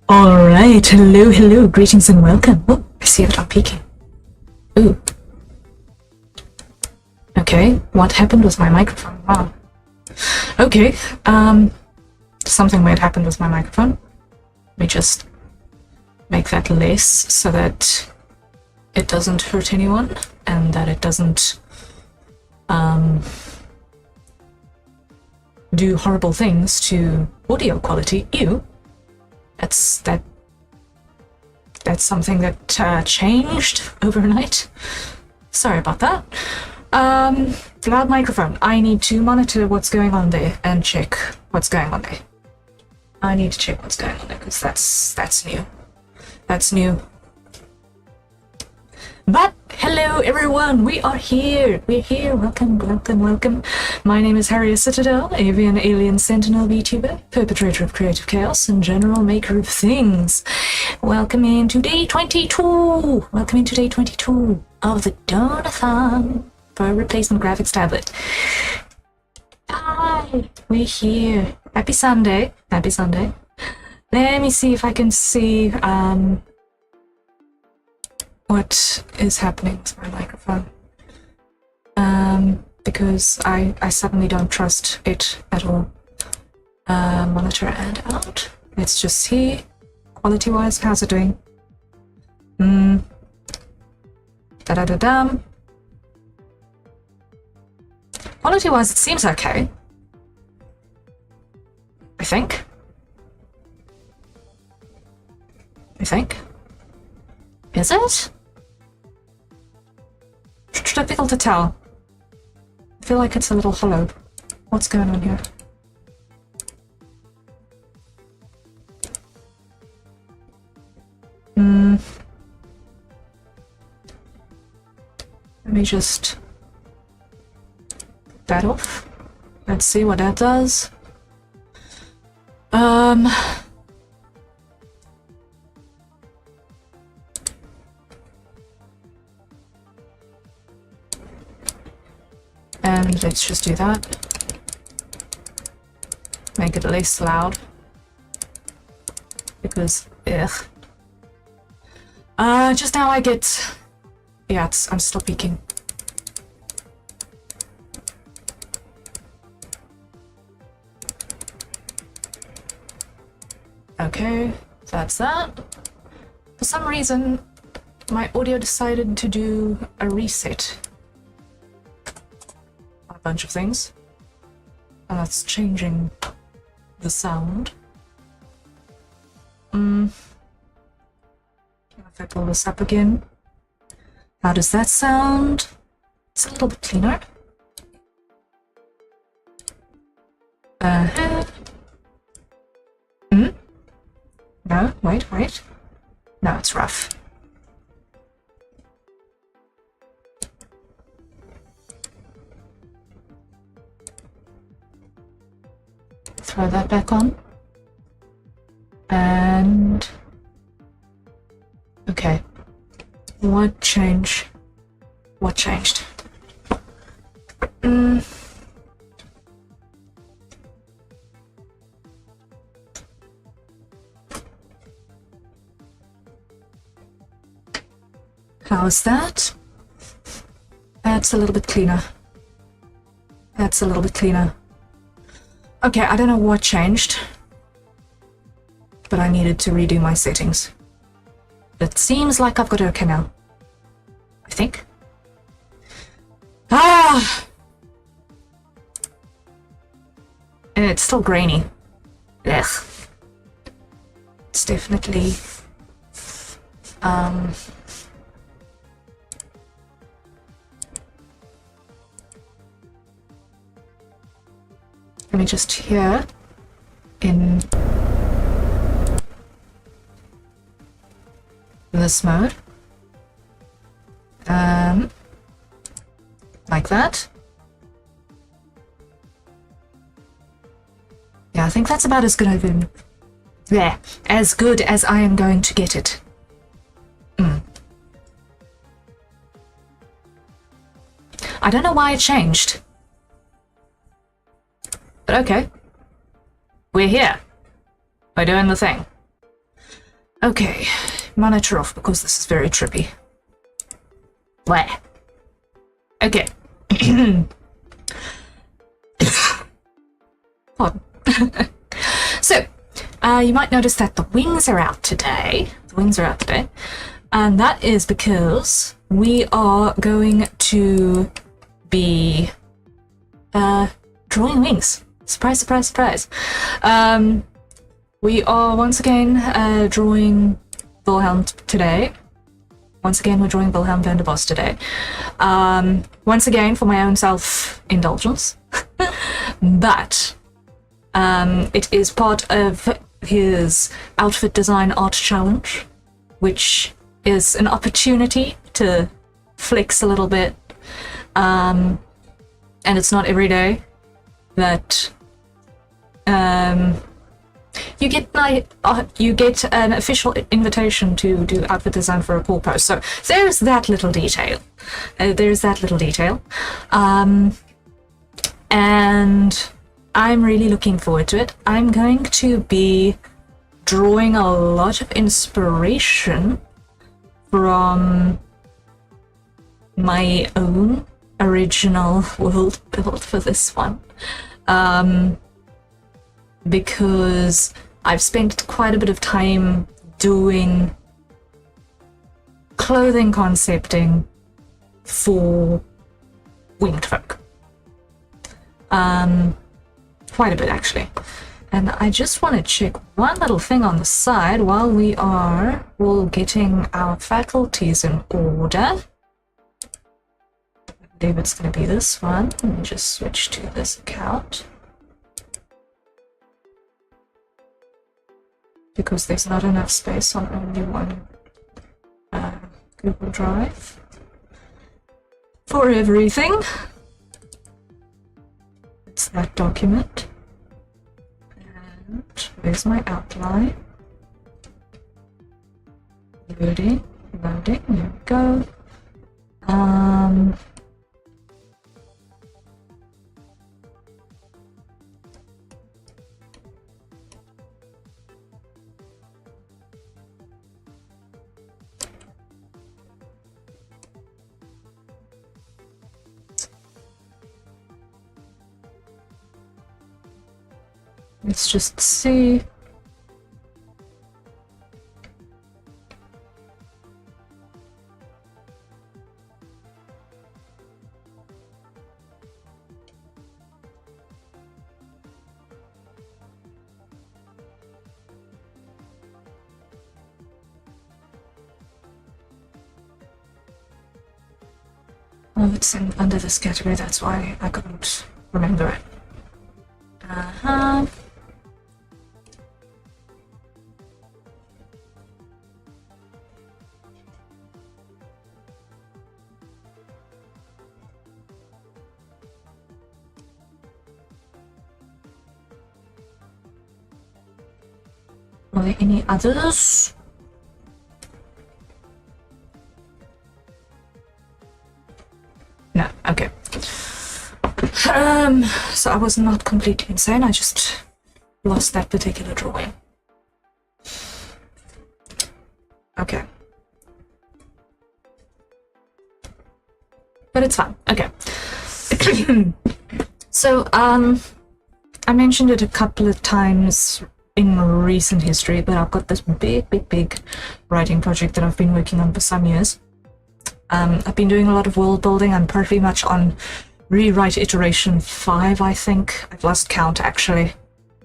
Alright, hello, greetings and welcome. Oh, I see it on peeking. Ooh. Okay, what happened with my microphone? Wow. Okay, something weird happened with my microphone. Let me just make that less so that it doesn't hurt anyone and that it doesn't do horrible things to audio quality. Ew. That's something that changed overnight. Sorry about that. Loud microphone. I need to monitor what's going on there and check what's going on there. I need to check what's going on there because that's new. That's new. But hello everyone, we are here. We're here. Welcome. My name is Harrier Citadel, avian alien sentinel VTuber, perpetrator of creative chaos, and general maker of things. Welcome into day 22. Welcome into day 22 of the Donothon for replacement graphics tablet. Hi, we're here. Happy Sunday. Happy Sunday. Let me see if I can see what is happening with my microphone, because I suddenly don't trust it at all. Monitor and out. Let's just see, quality wise, how's it doing? Da-da-da-dum. Quality wise, it seems okay, I think. Is it? It's difficult to tell. I feel like it's a little hollow. What's going on here? Let me just put that off. Let's see what that does. And let's just do that. Make it less loud. Because, ugh. Just now I get... Yeah, I'm still peeking. Okay, that's that. For some reason, my audio decided to do a reset. A bunch of things. And that's changing the sound. If I pull this up again. How does that sound? It's a little bit cleaner. No, wait. No, it's rough. Throw that back on. And... okay. What changed? How's that? That's a little bit cleaner. Okay, I don't know what changed, but I needed to redo my settings. It seems like I've got it okay now. I think. And it's still grainy. Ugh. It's definitely... Let me just hear in this mode. Like that. Yeah, I think that's about as good as good as I am going to get it. I don't know why it changed. But okay. We're here. We're doing the thing. Okay, monitor off because this is very trippy. Where? Okay. Pardon. So, you might notice that the wings are out today. And that is because we are going to be drawing wings. Surprise, surprise, surprise. We are once again drawing Wilhelm today. Once again, we're drawing Wilhelm van der Bos today. Once again, for my own self-indulgence. But it is part of his outfit design art challenge, which is an opportunity to flex a little bit. And it's not every day that you get an official invitation to do outfit design for a pool post. So there's that little detail. And I'm really looking forward to it. I'm going to be drawing a lot of inspiration from my own original world build for this one. Because I've spent quite a bit of time doing clothing concepting for winged folk. Quite a bit, actually. And I just want to check one little thing on the side while we are all getting our faculties in order. I believe it's going to be this one. Let me just switch to this account. Because there's not enough space on only one Google Drive for everything. It's that document. And there's my outline. Loading, there we go. Let's just see. Oh, it's under this category, that's why I couldn't remember it. Are there any others? No, okay. So I was not completely insane, I just lost that particular drawing. Okay. But it's fine, okay. So, I mentioned it a couple of times in recent history, but I've got this big writing project that I've been working on for some years. I've been doing a lot of world building. I'm pretty much on rewrite iteration 5, I think. I've lost count, actually.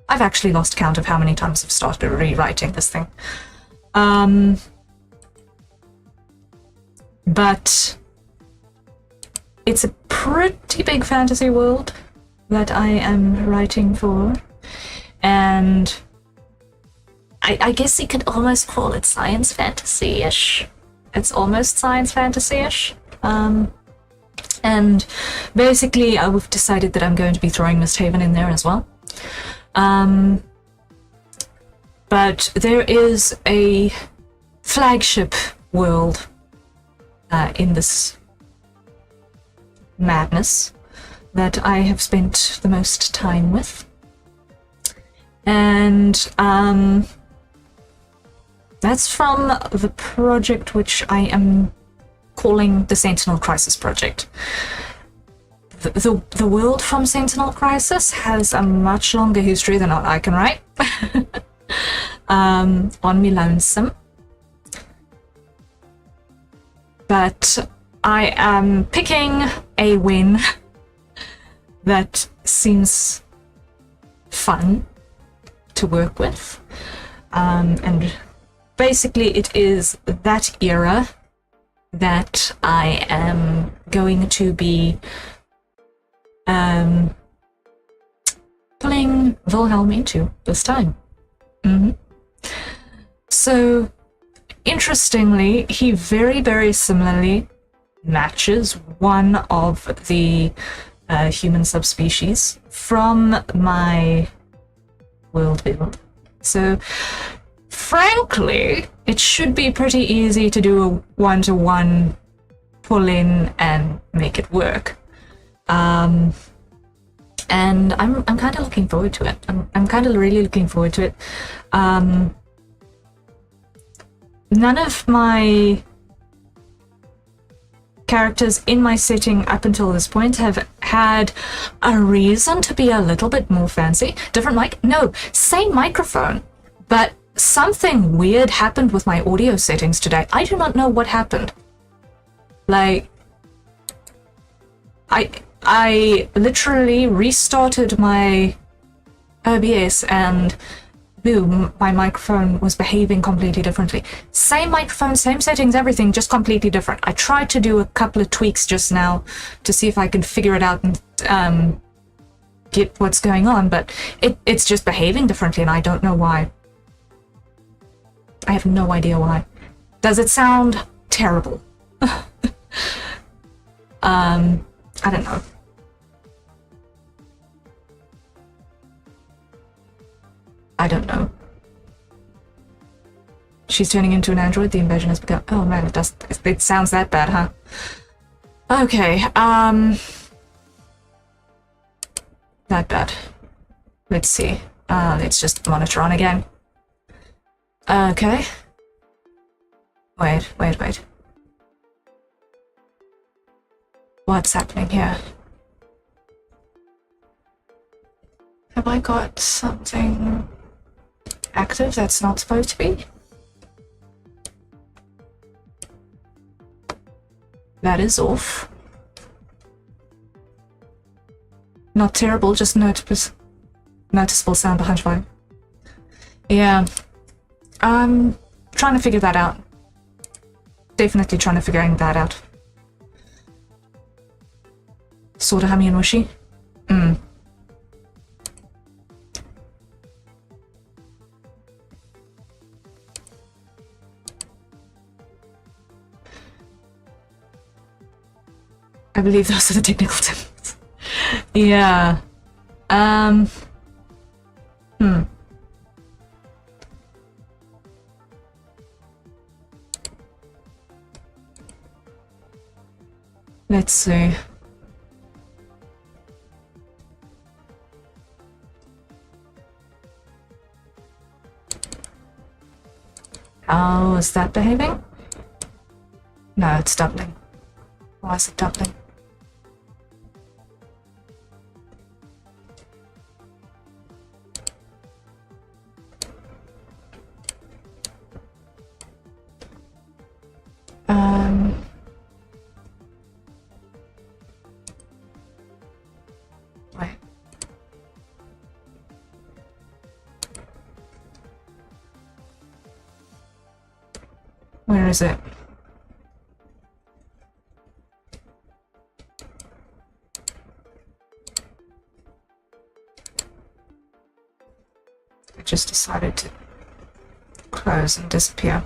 I've actually lost count of how many times I've started rewriting this thing. But it's a pretty big fantasy world that I am writing for, and I guess you could almost call it science fantasy-ish. It's almost science fantasy-ish. And basically we've decided that I'm going to be throwing Misthaven in there as well. But there is a flagship world in this madness that I have spent the most time with. And That's from the project which I am calling the Sentinel Crisis Project. The world from Sentinel Crisis has a much longer history than I can write. On me lonesome. But I am picking a win that seems fun to work with. And basically it is that era that I am going to be pulling Wilhelm into this time. So, interestingly, he very, very similarly matches one of the human subspecies from my world build. So, frankly, it should be pretty easy to do a one-to-one pull in and make it work. And I'm kind of looking forward to it. I'm kind of really looking forward to it. None of my characters in my setting up until this point have had a reason to be a little bit more fancy. Different mic? No, same microphone, but something weird happened with my audio settings today. I do not know what happened. Like, I literally restarted my OBS and boom, my microphone was behaving completely differently. Same microphone, same settings, everything, just completely different. I tried to do a couple of tweaks just now to see if I could figure it out and get what's going on, but it's just behaving differently and I don't know why. I have no idea why. Does it sound terrible? I don't know. I don't know. She's turning into an android. The invasion has begun. Oh man, it sounds that bad, huh? Okay, that bad. Let's see. Let's just monitor on again. Okay. Wait. What's happening here? Have I got something active that's not supposed to be? That is off. Not terrible, just noticeable sound behind fire. Yeah. I'm trying to figure that out. Definitely trying to figure that out. Sorta hummy and wishy. I believe those are the technical terms. Yeah. Let's see. How is that behaving? No, it's doubling. Why is it doubling? Wait. Where is it? I just decided to close and disappear.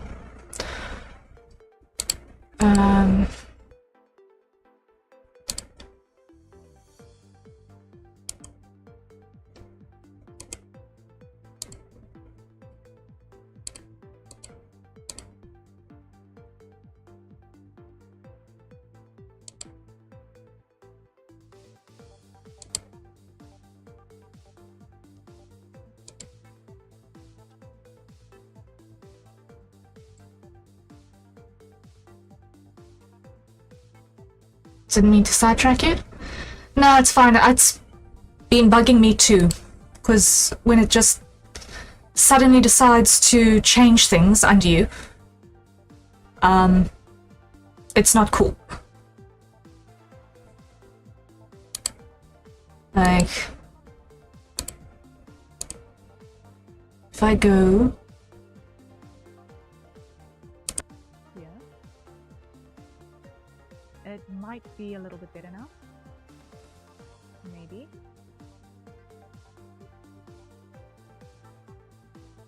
Didn't mean to sidetrack you. No, it's fine. It's been bugging me too. Because when it just suddenly decides to change things under you, it's not cool. Like, if I go... Yeah. It might be a little bit better now. Maybe.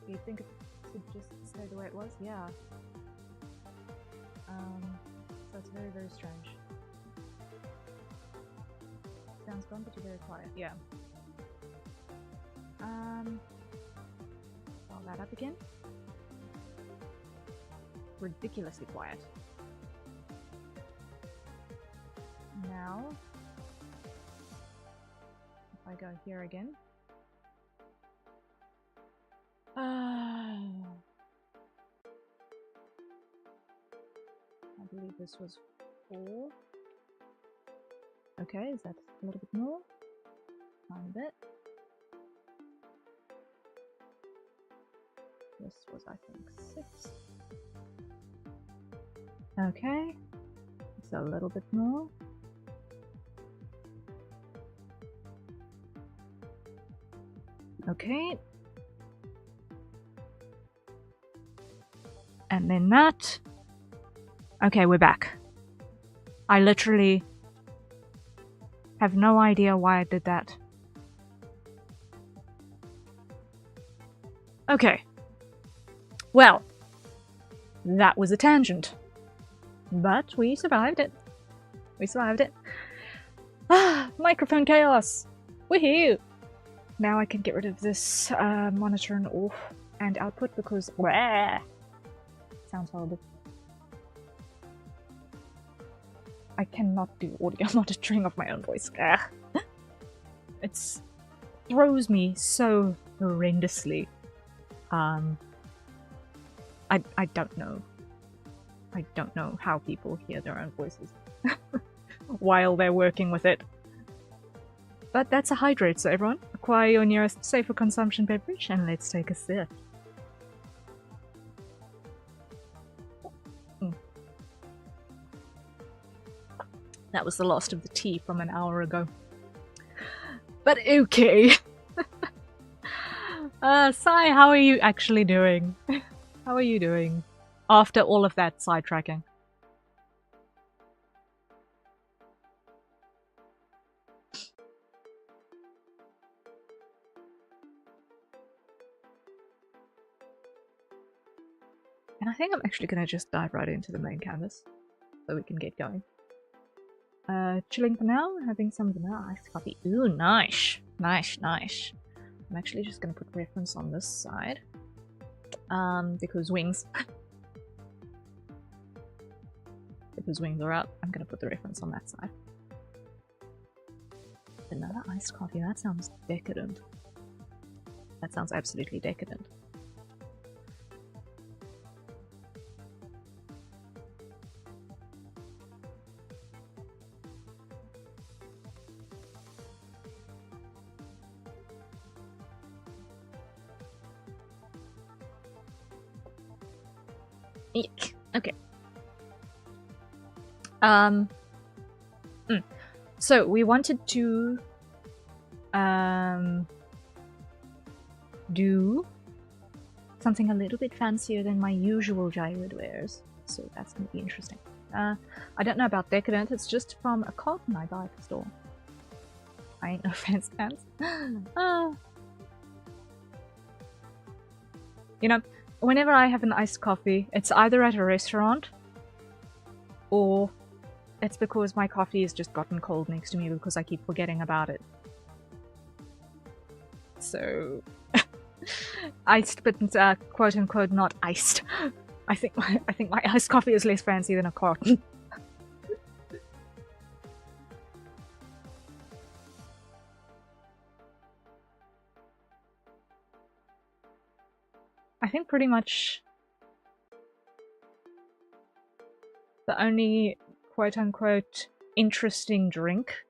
Do you think it should just stay the way it was? Yeah. So it's very, very strange. Sounds gone, but you're very quiet. Yeah. Dial that up again. Ridiculously quiet. Now, if I go here again. I believe this was 4. Okay, is that a little bit more? Tiny bit. This was, I think, 6. Okay, it's a little bit more. Okay. And then that. Okay, we're back. I literally have no idea why I did that. Okay. Well, that was a tangent. But we survived it. We survived it. Ah, microphone chaos! Woohoo! Now I can get rid of this monitor and off and output because sounds horrible. I cannot do audio monitoring of my own voice. It throws me so horrendously. I don't know. I don't know how people hear their own voices while they're working with it. But that's a hydrate, so everyone, acquire your nearest safer consumption beverage and let's take a sip. That was the last of the tea from an hour ago. But okay. Sai, how are you actually doing? How are you doing after all of that sidetracking? And I think I'm actually going to just dive right into the main canvas so we can get going. Chilling for now, having some vanilla iced coffee. Ooh, nice. Nice, nice. I'm actually just going to put reference on this side. Because wings. Because wings are out, I'm going to put the reference on that side. Vanilla iced coffee, that sounds decadent. That sounds absolutely decadent. Okay. So we wanted to do something a little bit fancier than my usual gyroid wares. So that's gonna be interesting. I don't know about decadent, it's just from a carton I buy at the store. I ain't no fancy pants. You know, whenever I have an iced coffee, it's either at a restaurant or it's because my coffee has just gotten cold next to me because I keep forgetting about it. So, iced, but quote unquote not iced. I think my iced coffee is less fancy than a carton. I think pretty much the only quote-unquote interesting drink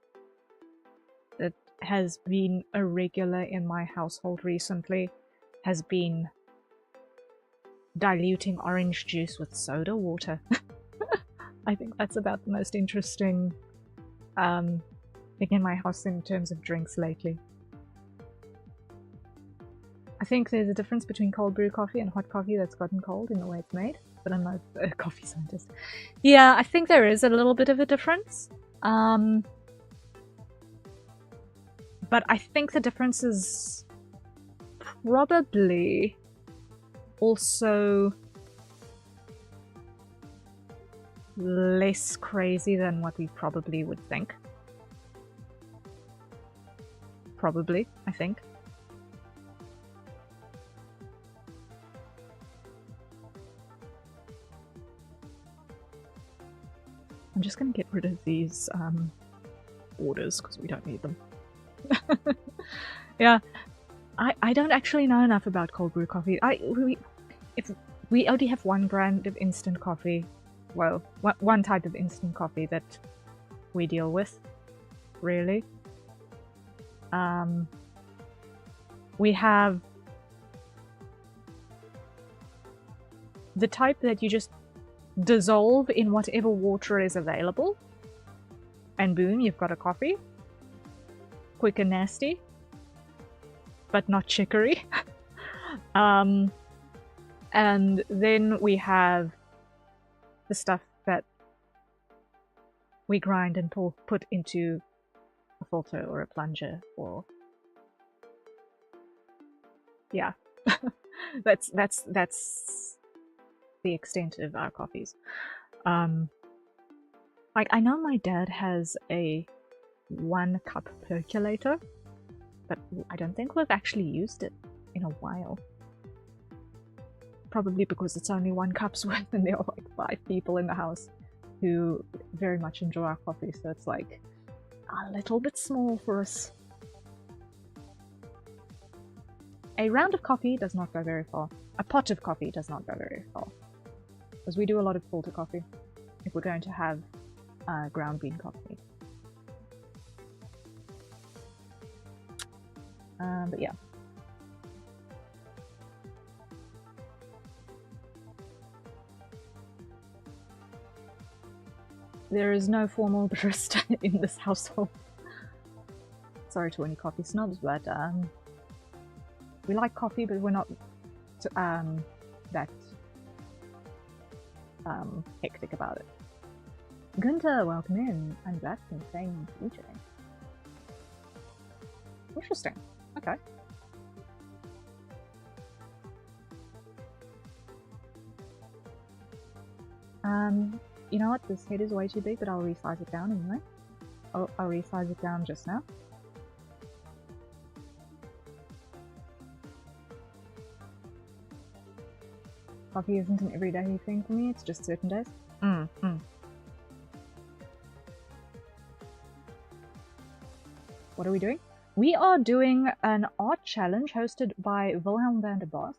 that has been a regular in my household recently has been diluting orange juice with soda water. I think that's about the most interesting thing in my house in terms of drinks lately. I think there's a difference between cold brew coffee and hot coffee that's gotten cold in the way it's made, but I'm not a coffee scientist. Yeah, I think there is a little bit of a difference. But I think the difference is probably also less crazy than what we probably would think. Probably, I think. I'm just gonna get rid of these orders because we don't need them. Yeah, I don't actually know enough about cold brew coffee. If we only have one brand of instant coffee, well, one type of instant coffee that we deal with, really. We have the type that you just dissolve in whatever water is available, and boom, you've got a coffee. Quick and nasty, but not chicory. And then we have the stuff that we grind and put into a filter or a plunger, or yeah. that's the extent of our coffees. Like, I know my dad has a 1 cup percolator, but I don't think we've actually used it in a while. Probably because it's only 1 cup's worth and there are like 5 people in the house who very much enjoy our coffee, so it's like a little bit small for us. A round of coffee does not go very far. A pot of coffee does not go very far. Because we do a lot of filter coffee if we're going to have ground bean coffee. But yeah. There is no formal barista in this household. Sorry to any coffee snobs, but we like coffee, but we're not that hectic about it. Gunther, welcome in. I'm back from playing DJ. Interesting. Okay. You know what? This head is way too big, but I'll resize it down anyway. I'll resize it down just now. Coffee isn't an everyday thing for me, it's just certain days. What are we doing? We are doing an art challenge hosted by Wilhelm van der Bos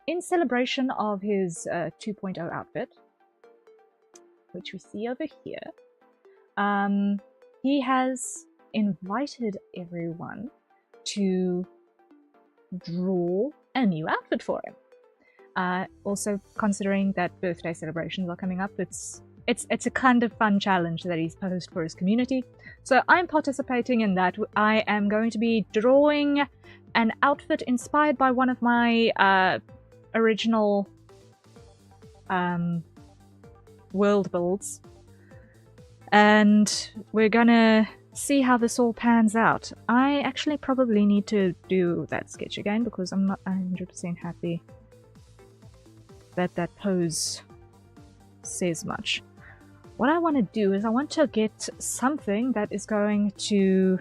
in celebration of his 2.0 outfit, which we see over here. He has invited everyone to draw a new outfit for him. Also, considering that birthday celebrations are coming up, it's a kind of fun challenge that he's posed for his community. So I'm participating in that. I am going to be drawing an outfit inspired by one of my original world builds. And we're gonna see how this all pans out. I actually probably need to do that sketch again because I'm not 100% happy that that pose says much. What I want to do is I want to get something that is going to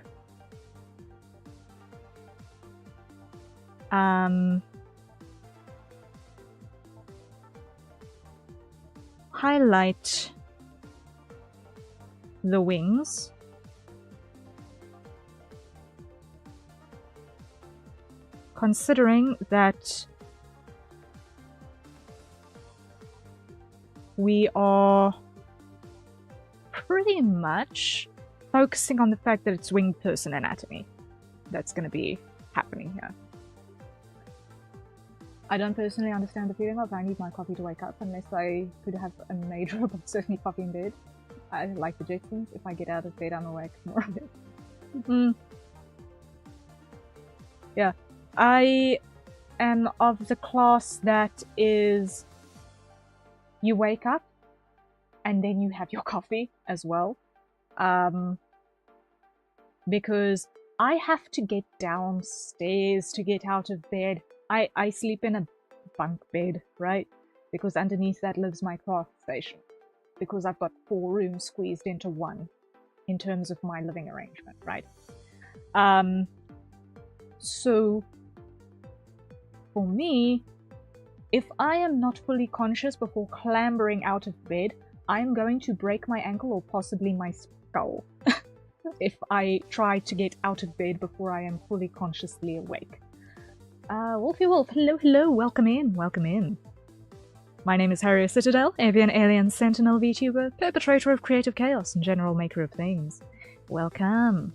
highlight the wings, considering that we are pretty much focusing on the fact that it's winged person anatomy that's going to be happening here. I don't personally understand the feeling of I need my coffee to wake up unless I could have a major but certainly coffee in bed. I like the Jetsons. If I get out of bed, I'm awake more of it. Yeah. I am of the class that is... You wake up and then you have your coffee as well. Because I have to get downstairs to get out of bed. I sleep in a bunk bed, right? Because underneath that lives my craft station. Because I've got 4 rooms squeezed into 1 in terms of my living arrangement, right? So for me, if I am not fully conscious before clambering out of bed, I'm going to break my ankle or possibly my skull if I try to get out of bed before I am fully consciously awake. Wolfie Wolf, hello, hello, welcome in, welcome in. My name is Harrier Citadel, avian alien sentinel VTuber, perpetrator of creative chaos and general maker of things. Welcome.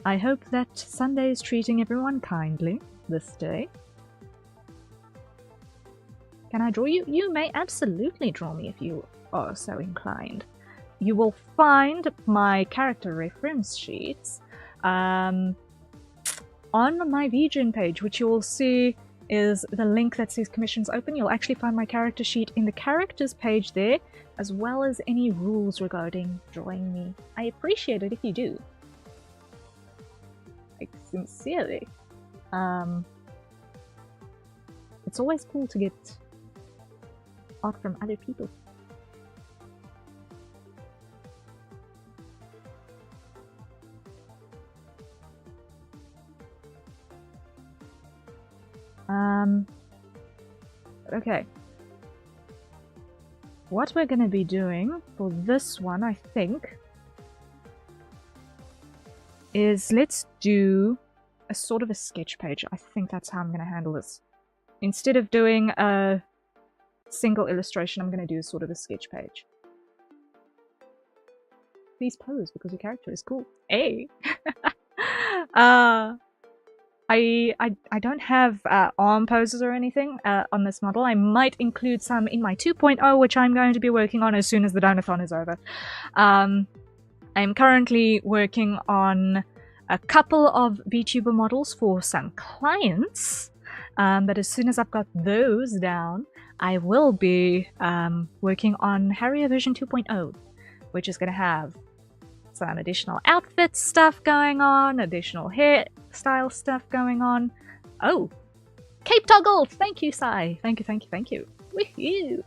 I hope that Sunday is treating everyone kindly this day. Can I draw you? You may absolutely draw me if you are so inclined. You will find my character reference sheets on my VGen page, which you will see is the link that says commissions open. You'll actually find my character sheet in the characters page there, as well as any rules regarding drawing me. I appreciate it if you do. Like, sincerely. It's always cool to get art from other people. Okay. What we're going to be doing for this one, I think, is let's do a sort of a sketch page. I think that's how I'm going to handle this. Instead of doing a single illustration, I'm going to do sort of a sketch page. Please pose because your character is cool. Hey! I don't have arm poses or anything on this model. I might include some in my 2.0, which I'm going to be working on as soon as the Donothon is over. I'm currently working on a couple of VTuber models for some clients, but as soon as I've got those down, I will be working on Harrier version 2.0, which is going to have some additional outfit stuff going on, additional hairstyle stuff going on. Oh! Cape toggles! Thank you, Sai! Thank you, thank you, thank you. Woohoo!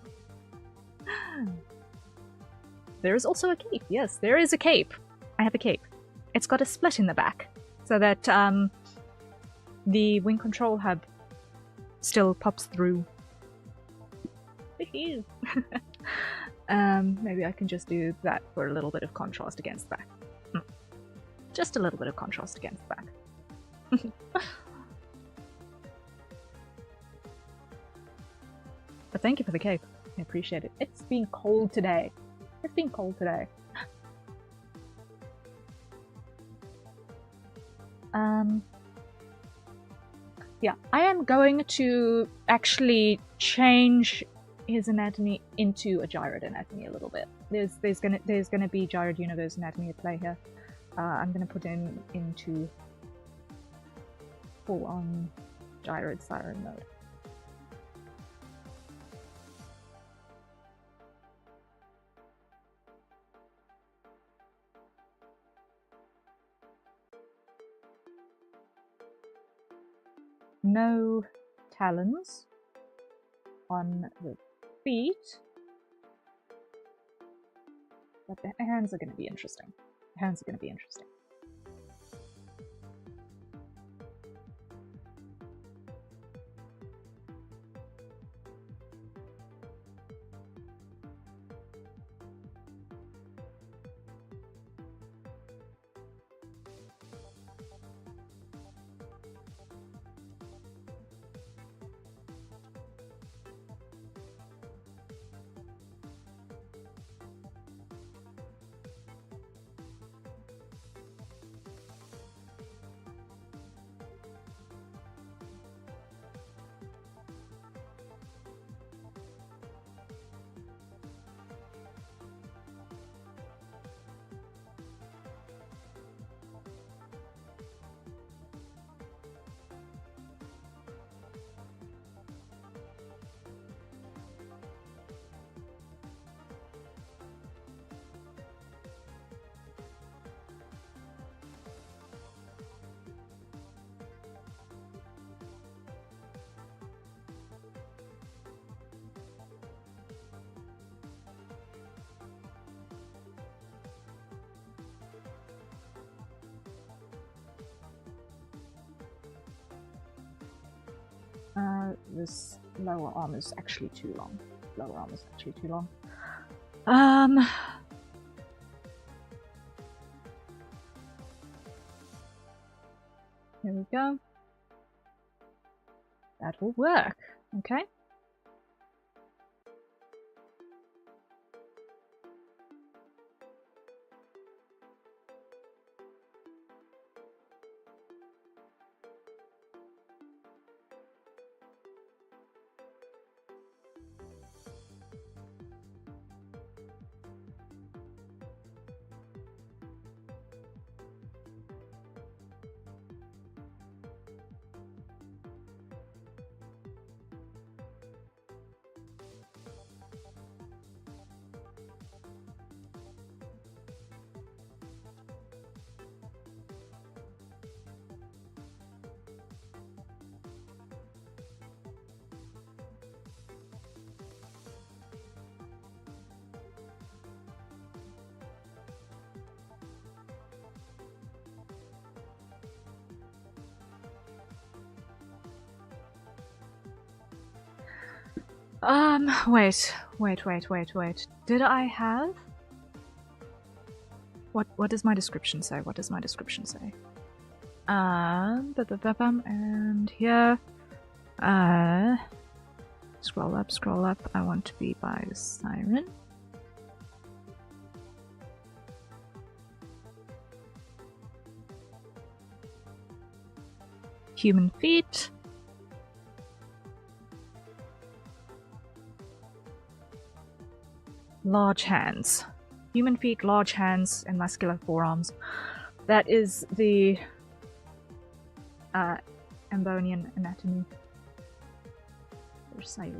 There is also a cape. Yes, there is a cape. I have a cape. It's got a split in the back, so that the wing control hub still pops through. Woohoo! Maybe I can just do that for a little bit of contrast against the back. Just a little bit of contrast against the back. But thank you for the cape. I appreciate it. It's been cold today. It's been cold today. Yeah, I am going to actually change his anatomy into a gyroid anatomy a little bit. There's gonna be gyroid universe anatomy at play here. I'm gonna put him into full-on gyroid siren mode. No talons on the feet, but the hands are going to be interesting. The hands are going to be interesting. This lower arm is actually too long. Lower arm is actually too long. Here we go. That will work. Okay. Wait. Did I have? What does my description say? What does my description say? And here, scroll up. I want to be by the siren. Human feet. Large hands. Human feet, large hands, and muscular forearms. That is the Ambonian anatomy. Reside.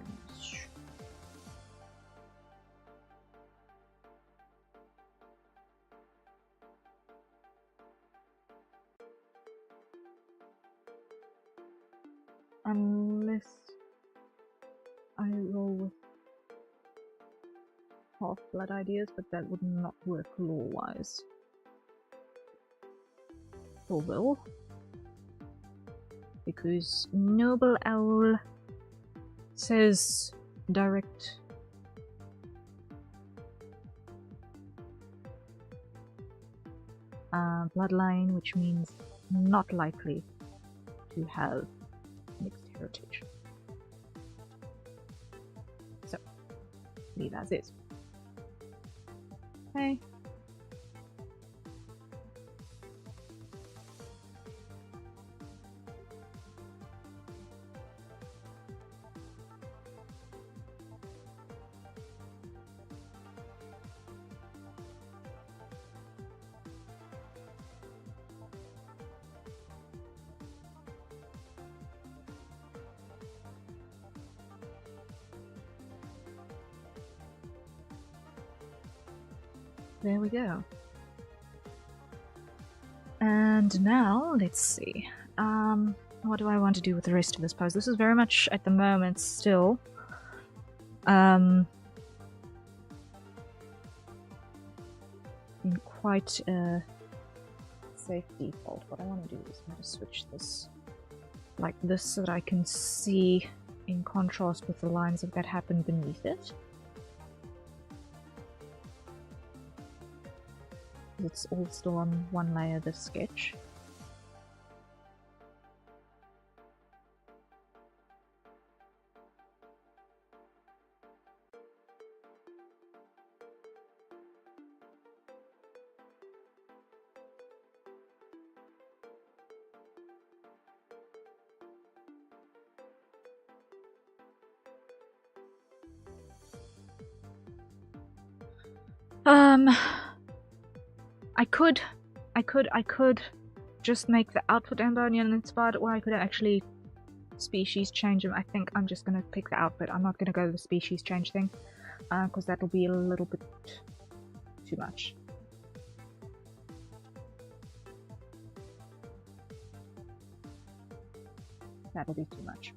Unless I roll with half-blood ideas, but that would not work lore-wise. Or will. Because Noble Owl says direct bloodline, which means not likely to have mixed heritage. So, leave as is. Okay. There we go. And now, let's see. What do I want to do with the rest of this pose? This is very much, at the moment, still in quite a safe default. What I want to do is I'm going to switch this like this so that I can see in contrast with the lines that happen beneath it. It's all still on one layer, this sketch. I could just make the outfit Ambonian inspired, or I could actually species change them. I think I'm just gonna pick the outfit. I'm not gonna go the species change thing, because that'll be a little bit too much. That'll be too much.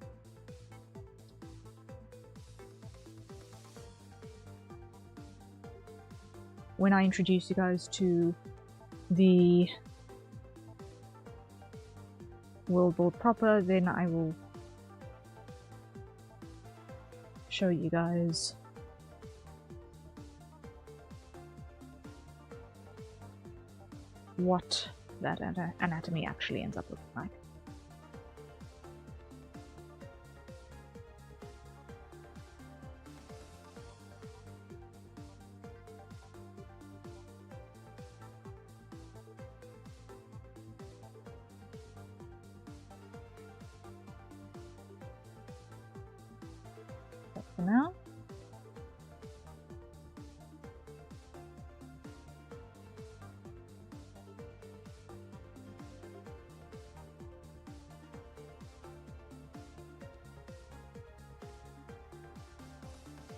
When I introduce you guys to the world board proper, then I will show you guys what that anatomy actually ends up looking like. But for now,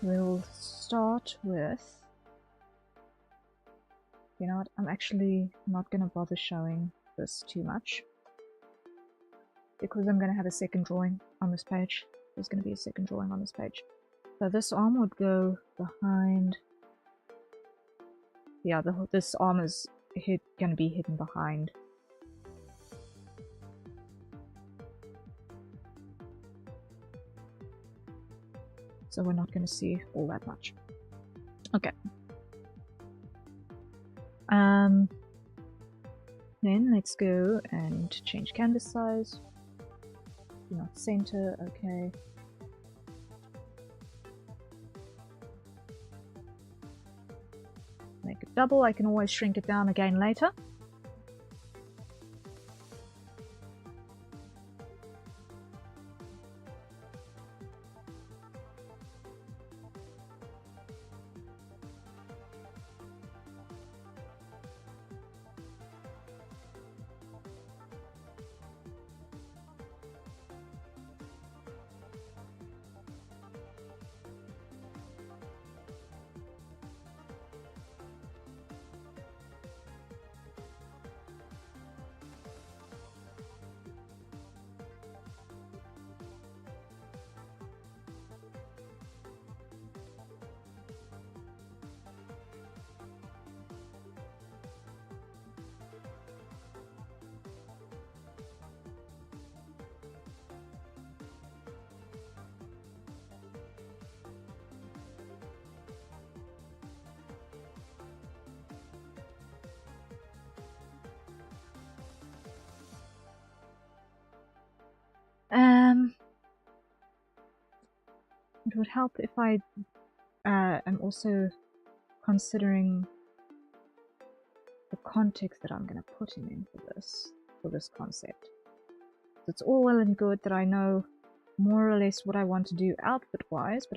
we'll start with, you know what, I'm actually not going to bother showing this too much because I'm going to have a second drawing on this page. There's going to be a second drawing on this page. So this arm would go behind, yeah, this arm is going to be hidden behind. So we're not going to see all that much. Okay. Then let's go and change canvas size. Do not center, okay. Make it double, I can always shrink it down again later. It would help if I am also considering the context that I'm going to put him in for this concept. So it's all well and good that I know more or less what I want to do outfit-wise,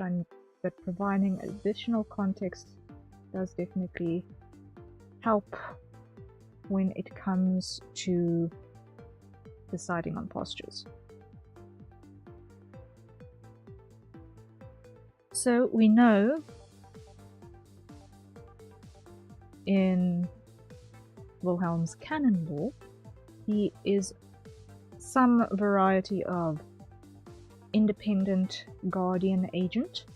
but providing additional context does definitely help when it comes to deciding on postures. So we know in Wilhelm's canon lore, he is some variety of independent guardian agent,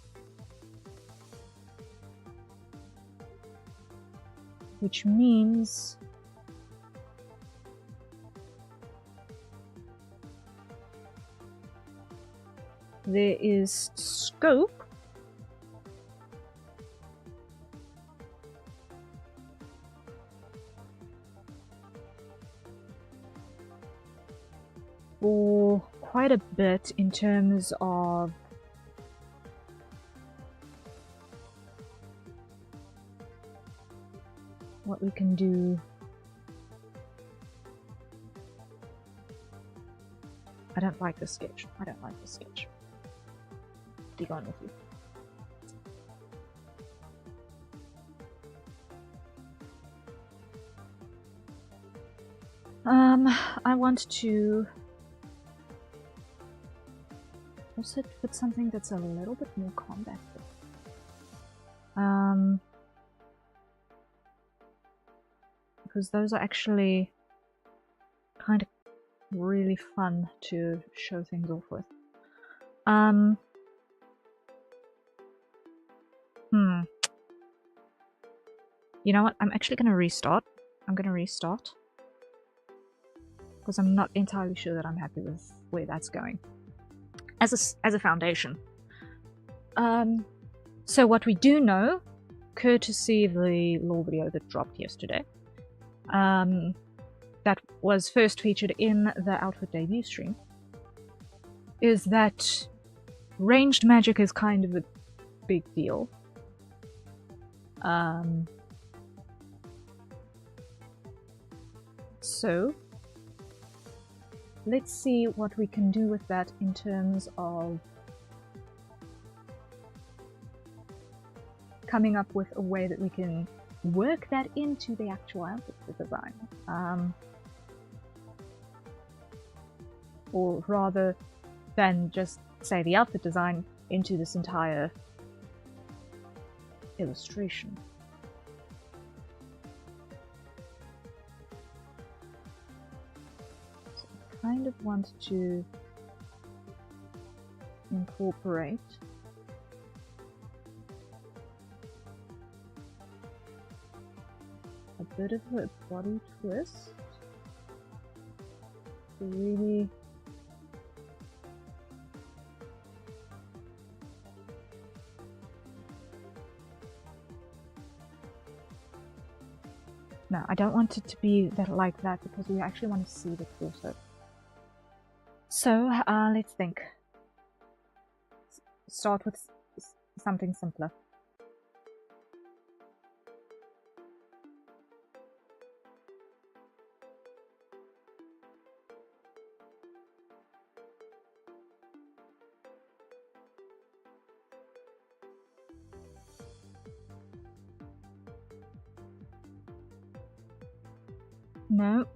which means there is scope for quite a bit in terms of what we can do. I don't like this sketch. I don't like this sketch. Be gone with you. I want to also put something that's a little bit more compacted. Because those are actually kind of really fun to show things off with. You know what? I'm actually going to restart. I'm going to restart. Because I'm not entirely sure that I'm happy with where that's going. As a foundation. So what we do know, courtesy the lore video that dropped yesterday, that was first featured in the Outfit debut stream, is that ranged magic is kind of a big deal. So let's see what we can do with that in terms of coming up with a way that we can work that into the actual outfit design. Or rather than just say the outfit design into this entire illustration. So I kind of want to incorporate a bit of a body twist to really no, I don't want it to be that like that because we actually want to see the torso. So let's think. Start with something simpler. No,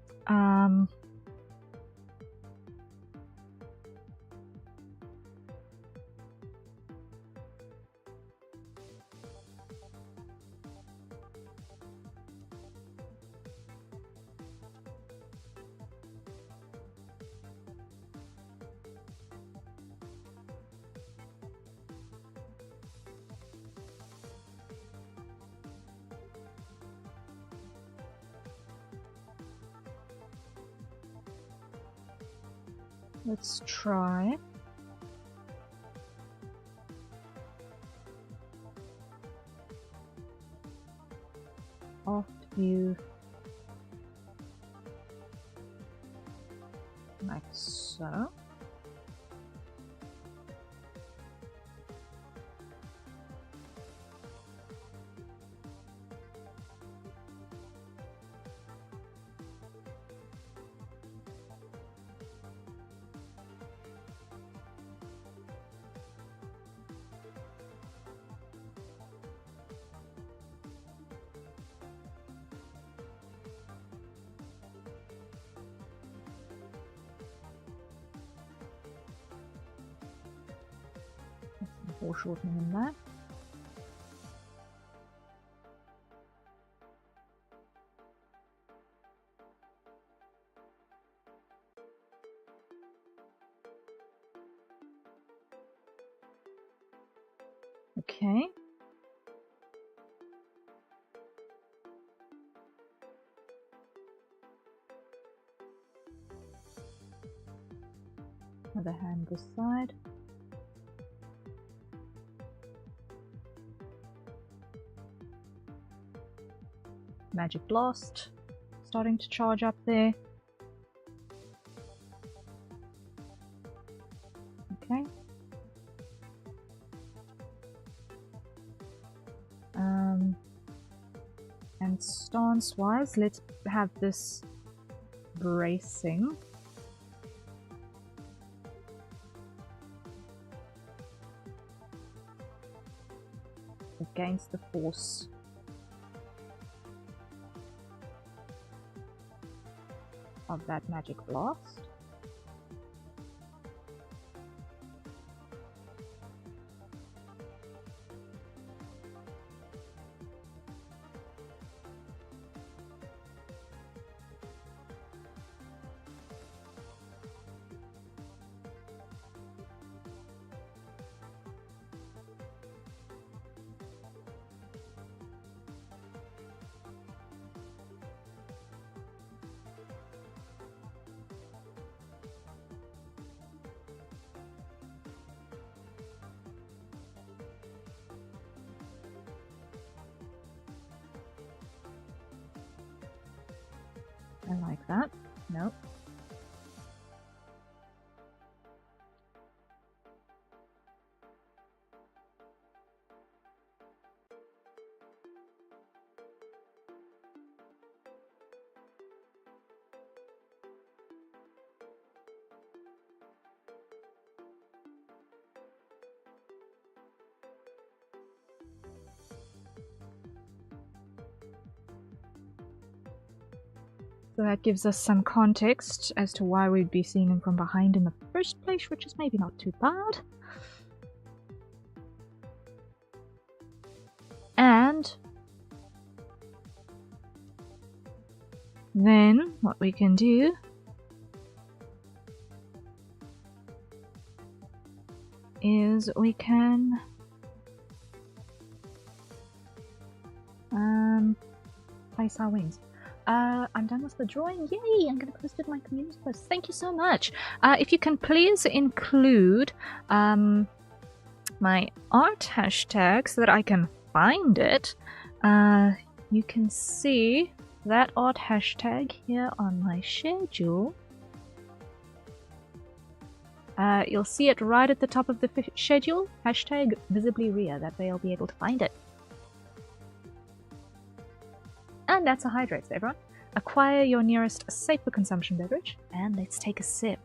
let's try. Off view, like so. Foreshortening in there. Okay. Other hand this side. Magic Blast starting to charge up there. Okay. And stance wise, let's have this bracing. Against the force of that Magic Blast. I like that. Nope. So that gives us some context as to why we'd be seeing him from behind in the first place, which is maybe not too bad. And then what we can do is we can place our wings. I'm done with the drawing. Yay! I'm going to post it in my community post. Thank you so much. If you can please include my art hashtag so that I can find it. You can see that art hashtag here on my schedule. You'll see it right at the top of the schedule. Hashtag visibly Rhea. That way I'll be able to find it. And that's a hydrate, everyone. Acquire your nearest safe for consumption beverage, and let's take a sip.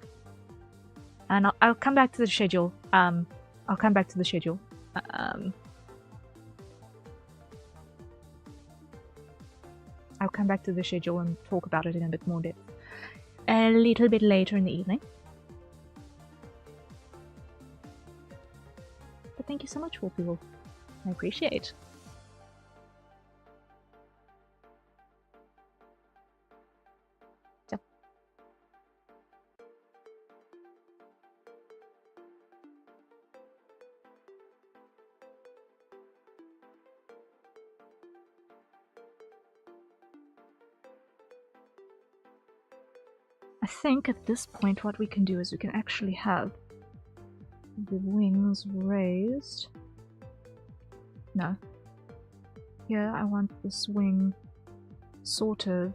And I'll come back to the schedule. I'll come back to the schedule. I'll come back to the schedule and talk about it in a bit more depth a little bit later in the evening. But thank you so much, people. I appreciate it. I think at this point what we can do is we can actually have the wings raised. No. Here I want this wing sort of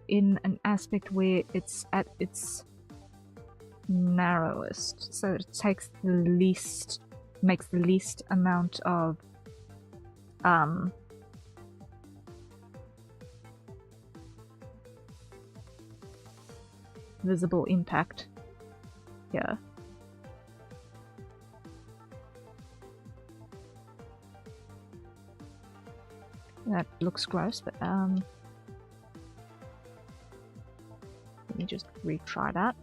in an aspect where it's at its narrowest. So it takes the least, makes the least amount of visible impact here. That looks gross, but let me just retry that.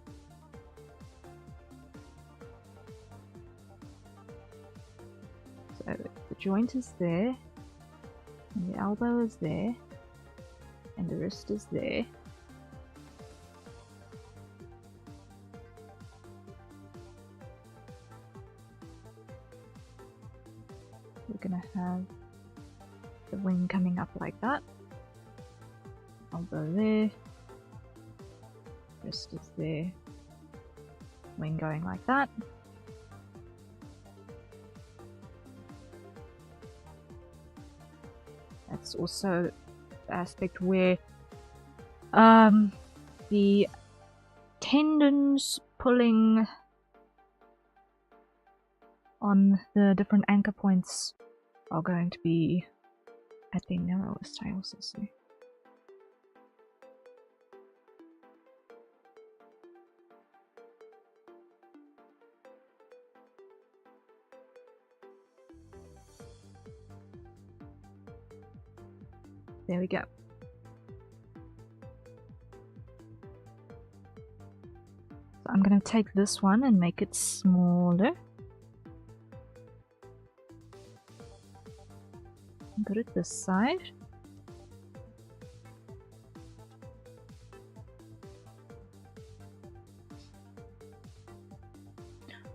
So the joint is there, and the elbow is there, and the wrist is there. We're gonna have the wing coming up like that. Elbow there. Wrist is there. Wing going like that. That's also the aspect where the tendons pulling on the different anchor points are going to be at their narrowest, I also see. There we go. So I'm going to take this one and make it smaller. Put it this side.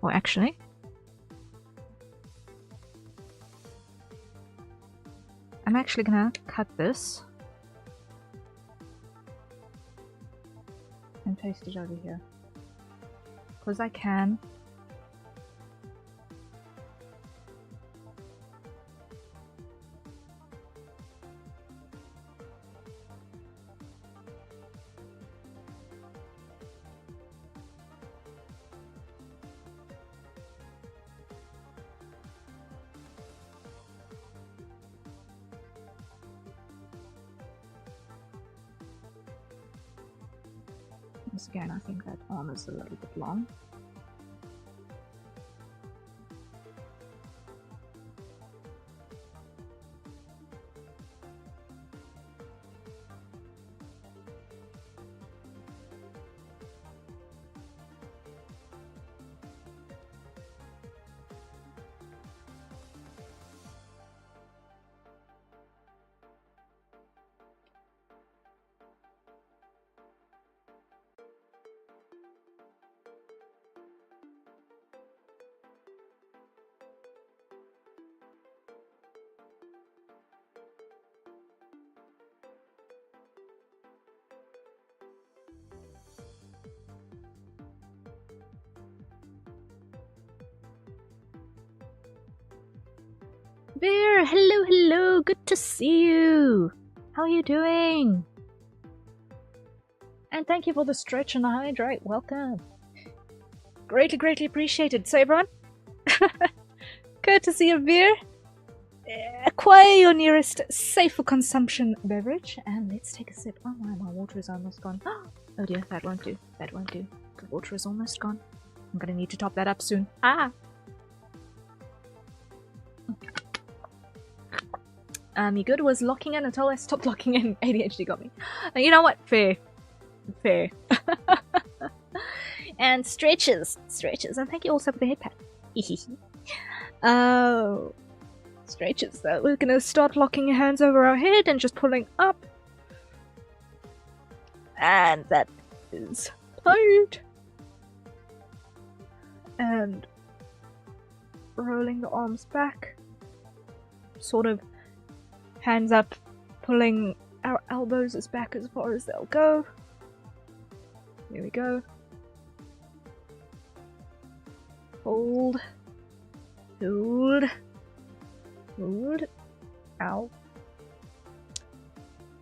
Or actually, I'm actually gonna cut this and paste it over here because I can. Once again, I think that arm is a little bit long. Bear, hello, hello, good to see you. How are you doing? And thank you for the stretch and the hydrate. Welcome. Greatly, greatly appreciated. So everyone, courtesy of beer, acquire your nearest safe for consumption beverage, and let's take a sip. Oh my water is almost gone. Oh dear, that won't do. That won't do. The water is almost gone. I'm gonna need to top that up soon. You good was locking in until I stopped locking in. ADHD got me. You know what? Fair. Fair. And stretches. Stretches. And thank you also for the head pat. Oh. Stretches. So we're gonna start locking your hands over our head and just pulling up. And that is tight. And rolling the arms back. Sort of hands up, pulling our elbows as back as far as they'll go. There we go. Hold. Hold. Hold. Ow.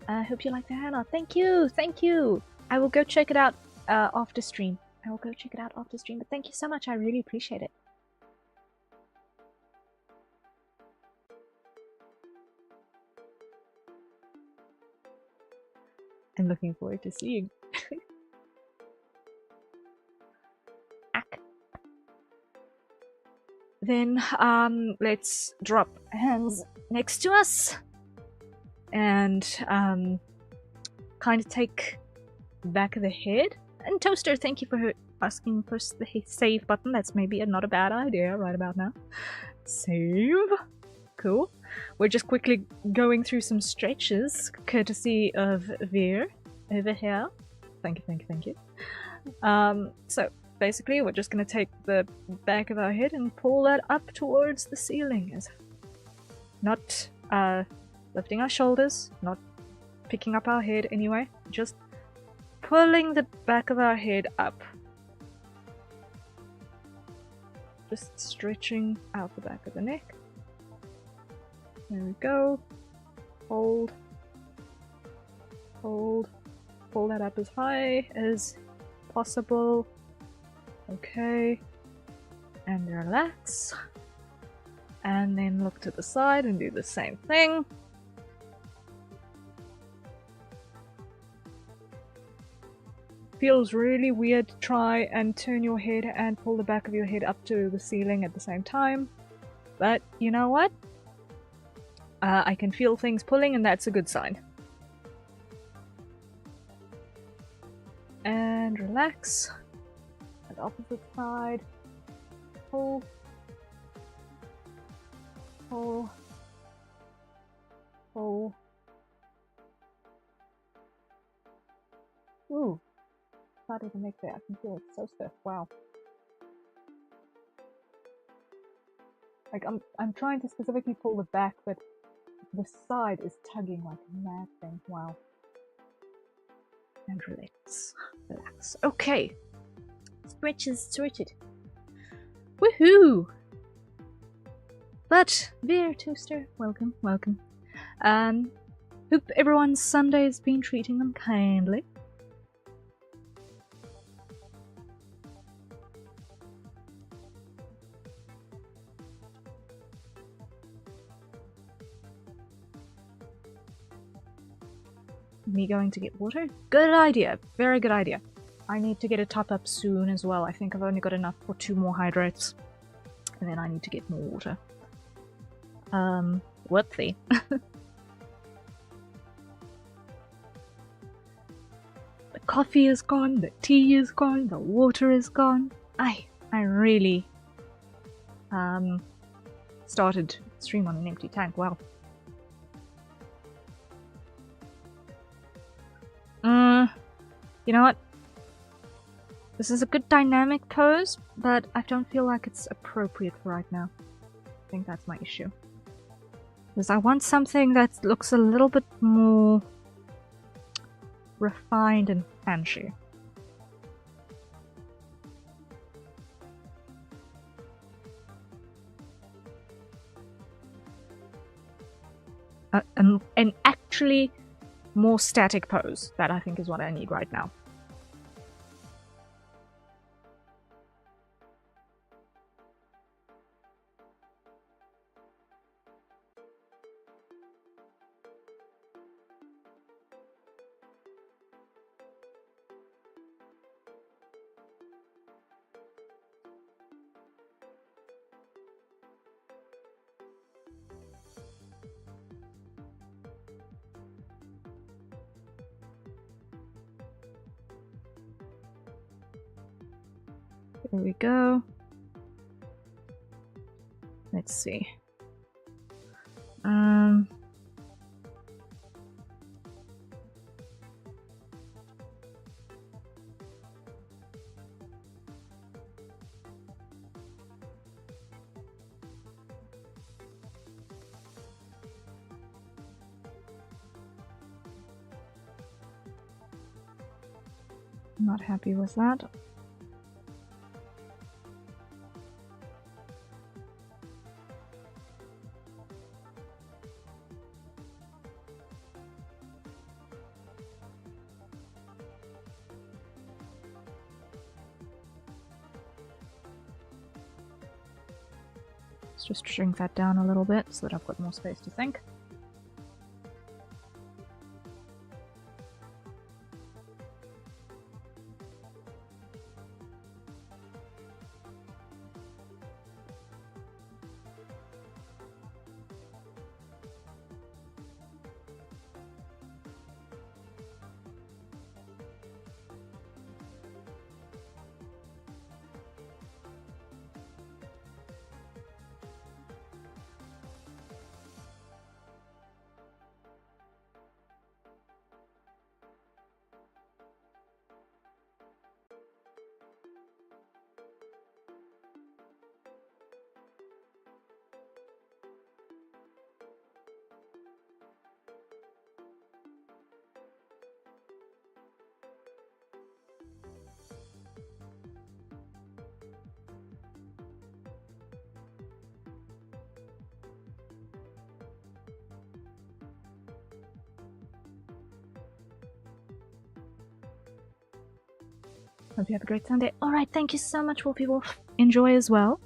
I hope you like the hand art. Thank you! Thank you! I will go check it out after stream. I will go check it out after stream, but thank you so much. I really appreciate it. I'm looking forward to seeing. Then, let's drop hands next to us and kind of take the back of the head. And Toaster, thank you for asking for the save button. That's maybe not a bad idea right about now. Save. Cool. We're just quickly going through some stretches, courtesy of Veer over here. Thank you, thank you, thank you. So basically we're just going to take the back of our head and pull that up towards the ceiling. Not lifting our shoulders, not picking up our head anyway, just pulling the back of our head up. Just stretching out the back of the neck. There we go. Hold. Hold. Pull that up as high as possible. Okay. And relax. And then look to the side and do the same thing. Feels really weird to try and turn your head and pull the back of your head up to the ceiling at the same time. But you know what? I can feel things pulling, and that's a good sign. And relax. At the opposite side. Pull. Pull. Pull. Ooh. Harder to make that. I can feel it so stiff. Wow. Like I'm trying to specifically pull the back, but the side is tugging like a mad thing. Wow. And relax. Relax. Okay. Stretches sorted. Woohoo! But, Veer Toaster, welcome, welcome. Hope everyone's Sunday's been treating them kindly. Me going to get water? Good idea. Very good idea. I need to get a top up soon as well. I think I've only got enough for 2 more hydrates. And then I need to get more water. Whoopsie. The coffee is gone, the tea is gone, the water is gone. I really started stream on an empty tank. Wow. You know what? This is a good dynamic pose, but I don't feel like it's appropriate for right now. I think that's my issue. Because I want something that looks a little bit more refined and fancy. An actually more static pose. That I think is what I need right now. There we go. Let's see. Not happy with that. Let's just shrink that down a little bit so that I've got more space to think. Hope you have a great Sunday. Alright, thank you so much, Wolfie Wolf. Enjoy as well.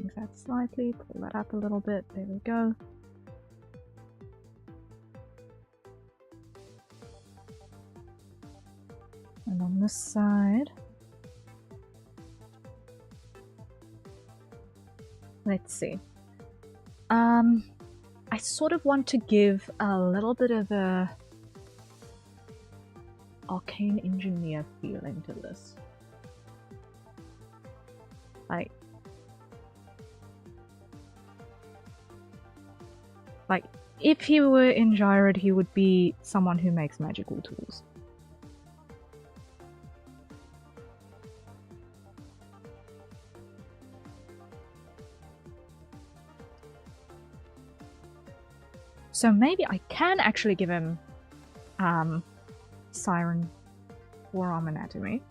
shrink that slightly, pull that up a little bit, there we go. And on this side, let's see. I sort of want to give a little bit of a arcane engineer feeling to this. Like, if he were in Gyrod, he would be someone who makes magical tools. So maybe I can actually give him Siren Forearm Anatomy.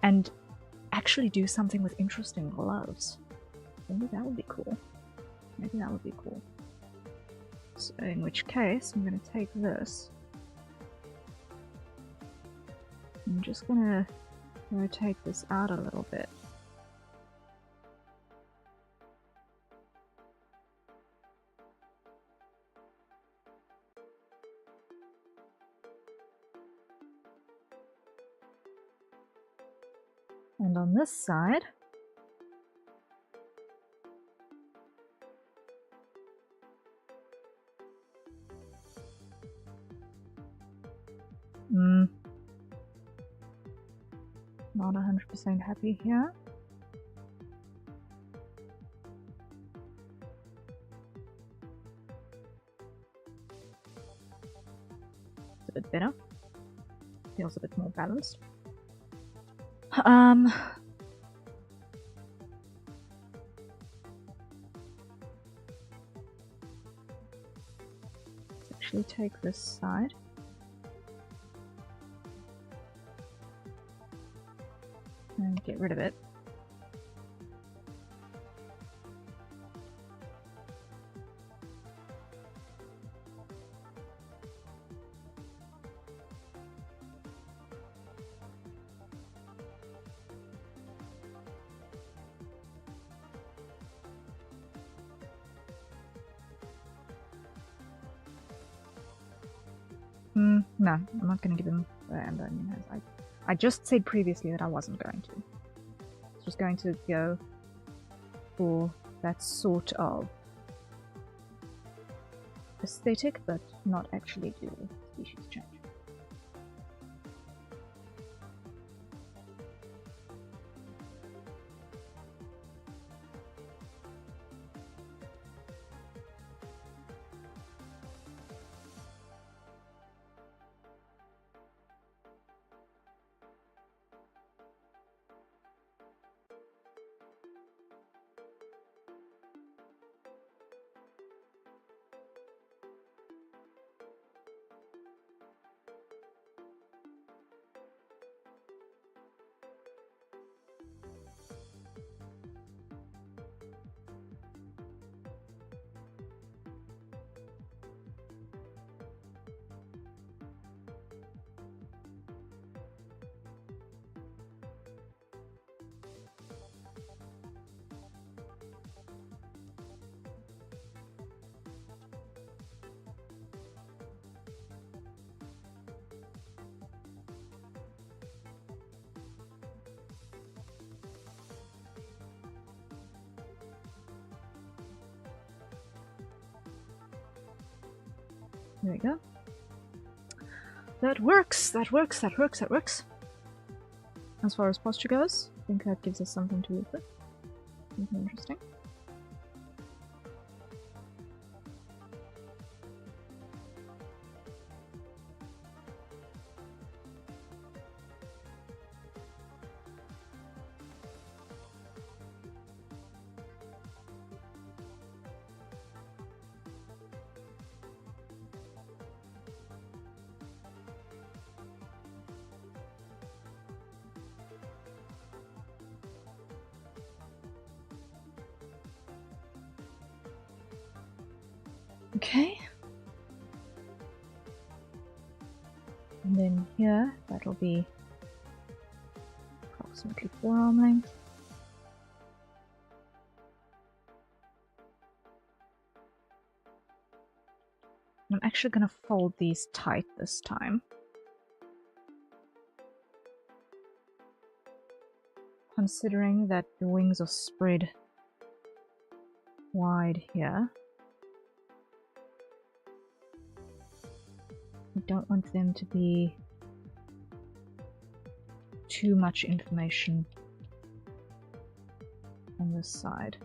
And actually do something with interesting gloves. Maybe that would be cool. Maybe that would be cool. So in which case, I'm going to take this. I'm just going to rotate this out a little bit. And on this side, not 100% happy here. It's a bit better. Feels a bit more balanced. Let's actually take this side. And get rid of it. No, I'm not going to give him the Amber Onion Hands. I just said previously that I wasn't going to. I was just going to go for that sort of aesthetic, but not actually do a species change. There we go. That works, that works, that works, that works. As far as posture goes, I think that gives us something to work with. Something interesting. Okay. here. That'll be approximately forearm length. I'm actually going to fold these tight this time. Considering that the wings are spread wide here, I don't want them to be too much information on this side.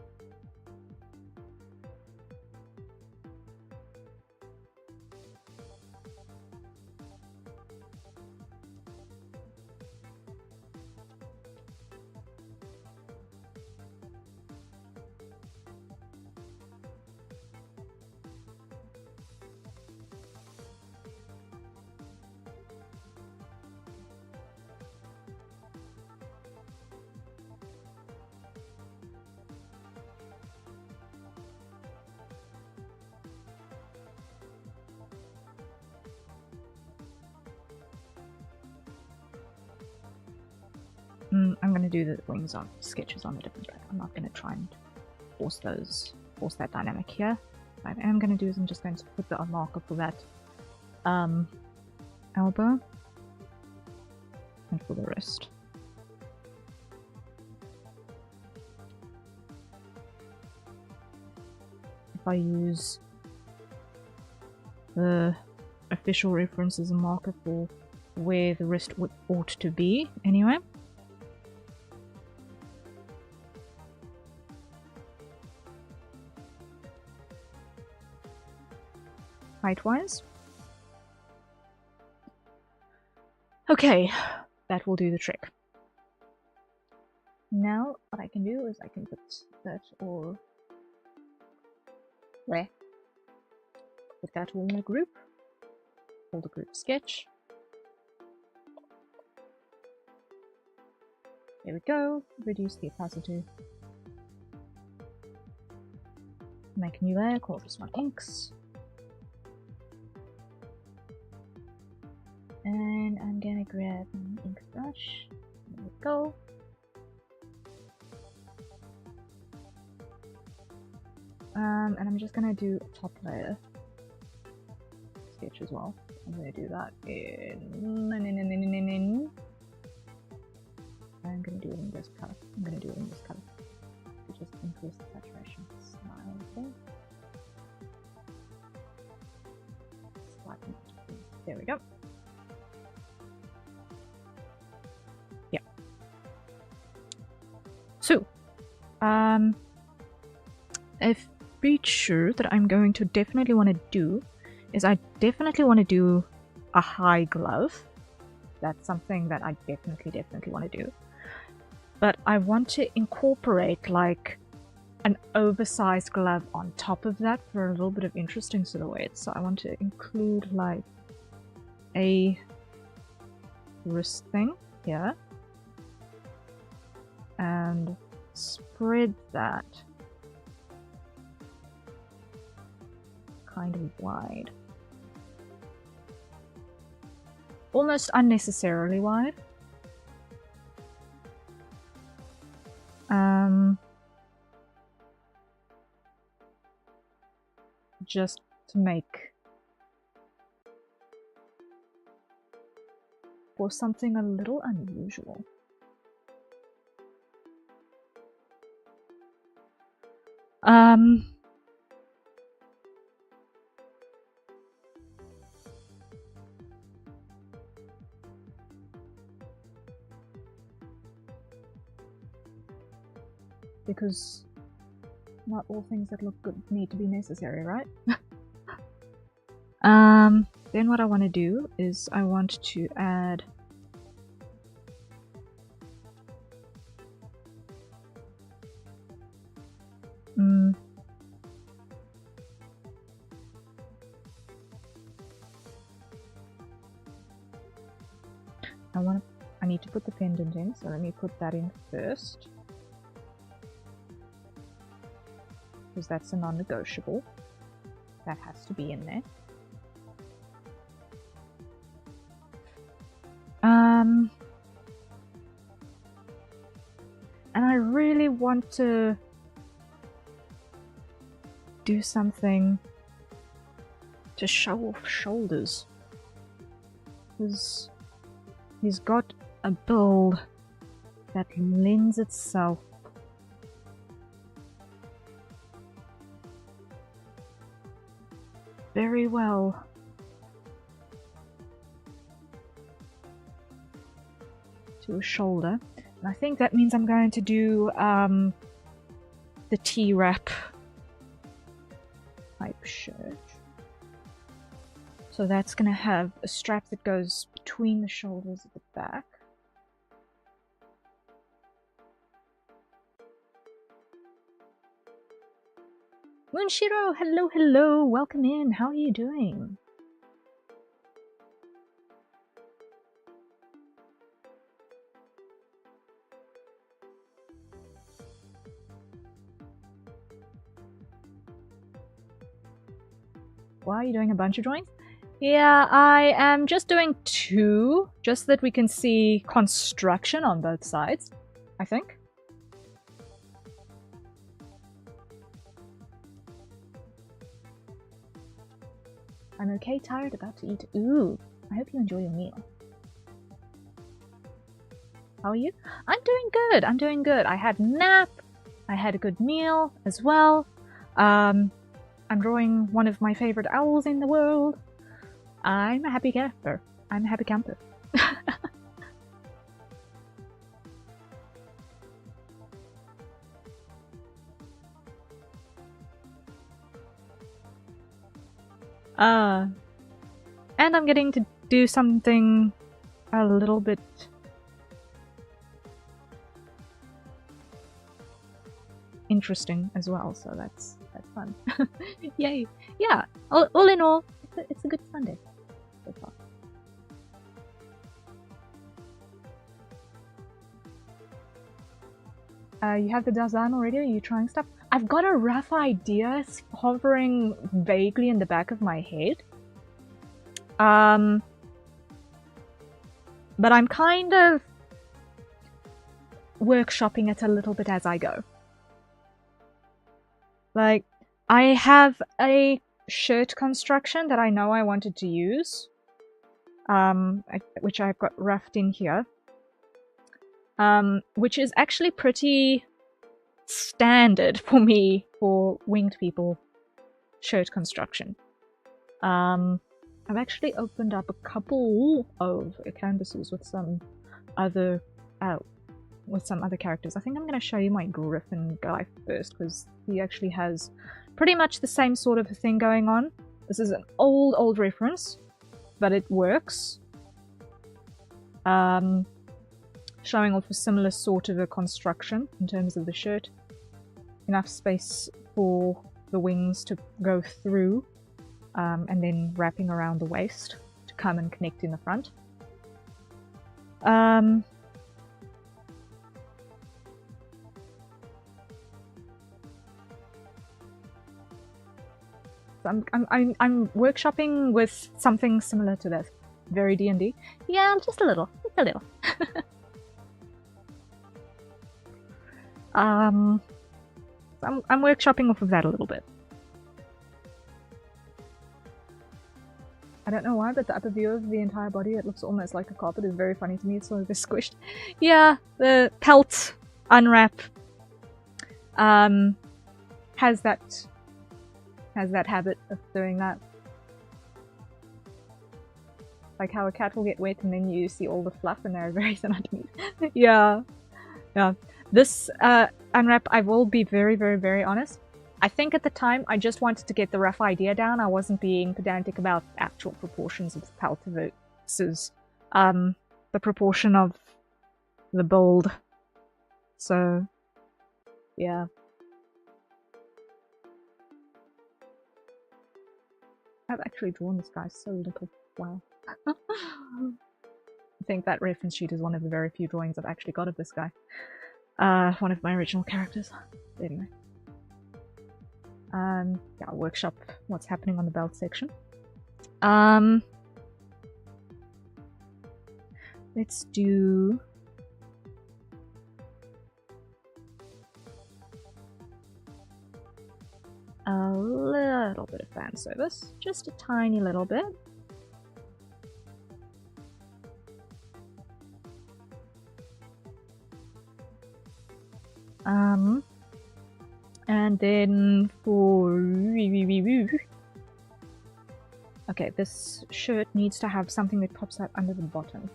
I'm going to do the wings on sketches on a different layer. I'm not going to try and force that dynamic here. What I am going to do is I'm just going to put the marker for that elbow and for the wrist. If I use the official reference as a marker for where the wrist ought to be anyway. Height-wise. Okay, that will do the trick. Now what I can do is I can put that all there. Put that all in a group. Call the group sketch. There we go. Reduce the opacity. Make a new layer, call this one inks. And I'm gonna grab an ink brush. There we go. And I'm just gonna do a top layer sketch as well. I'm gonna do that in. I'm gonna do it in this color. I'm gonna do it in this color to just increase the saturation. Smile. There we go. Yeah. So, a feature that I'm going to definitely want to do is I definitely want to do a high glove. That's something that I definitely want to do. But I want to incorporate like an oversized glove on top of that for a little bit of interesting silhouette. So I want to include like a wrist thing here and spread that kind of wide. Almost unnecessarily wide. Just to make for something a little unusual. Because not all things that look good need to be necessary, right? Then what I want to do is I want to add I need to put the pendant in, so let me put that in first. Because that's a non-negotiable. That has to be in there. want to do something to show off shoulders. Because he's got a build that lends itself very well to a shoulder. And I think that means I'm going to do the T-wrap type shirt. So that's going to have a strap that goes between the shoulders at the back. Moonshiro, hello, hello, welcome in. How are you doing? Why are you doing a bunch of drawings? Yeah, I am just doing 2, just so that we can see construction on both sides, I think. I'm okay, tired, about to eat. Ooh, I hope you enjoy your meal. How are you? I'm doing good, I'm doing good. I had a nap, I had a good meal as well. I'm drawing one of my favorite owls in the world. I'm a happy camper. I'm a happy camper. And I'm getting to do something a little bit interesting as well, so that's fun. Yay! Yeah, all in all, it's a good Sunday so far. You have the design already? Are you trying stuff? I've got a rough idea hovering vaguely in the back of my head. But I'm kind of workshopping it a little bit as I go. Like, I have a shirt construction that I know I wanted to use, which I've got roughed in here, which is actually pretty standard for me for winged people shirt construction. I've actually opened up a couple of canvases with some other characters. I think I'm going to show you my Griffin guy first, because he actually has pretty much the same sort of thing going on. This is an old reference, but it works. Showing off a similar sort of a construction in terms of the shirt. Enough space for the wings to go through, and then wrapping around the waist to come and connect in the front. So I'm workshopping with something similar to this. Very D&D. Yeah, just a little. I'm workshopping off of that a little bit. I don't know why, but the upper view of the entire body, it looks almost like a carpet, is very funny to me. It's sort of squished. Yeah, the pelt unwrap has that habit of doing that. Like how a cat will get wet and then you see all the fluff and they're very thin underneath. Yeah. This unwrap, I will be very honest. I think at the time I just wanted to get the rough idea down. I wasn't being pedantic about actual proportions of the pelt versus the proportion of the build. So, yeah. I've actually drawn this guy so little. Wow. I think that reference sheet is one of the very few drawings I've actually got of this guy. One of my original characters. Anyway. Yeah, I'll workshop what's happening on the belt section. Let's do a little bit of fan service, just a tiny little bit. And then for... Okay, this shirt needs to have something that pops out under the bottom.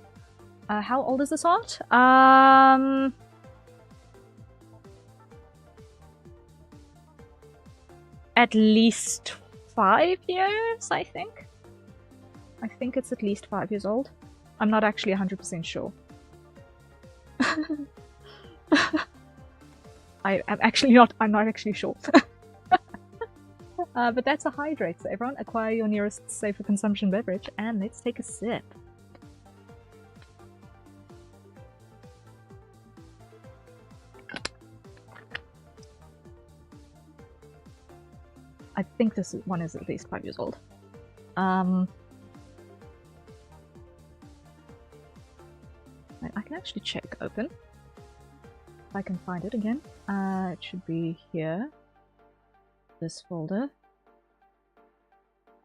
How old is this art? At least 5 years, I think. I think it's at least 5 years old. I'm not actually 100% sure. I'm not actually sure. But that's a hydrate, so everyone acquire your nearest safe for consumption beverage, and let's take a sip. I think this one is at least 5 years old. I can actually check open. If I can find it again. It should be here. This folder.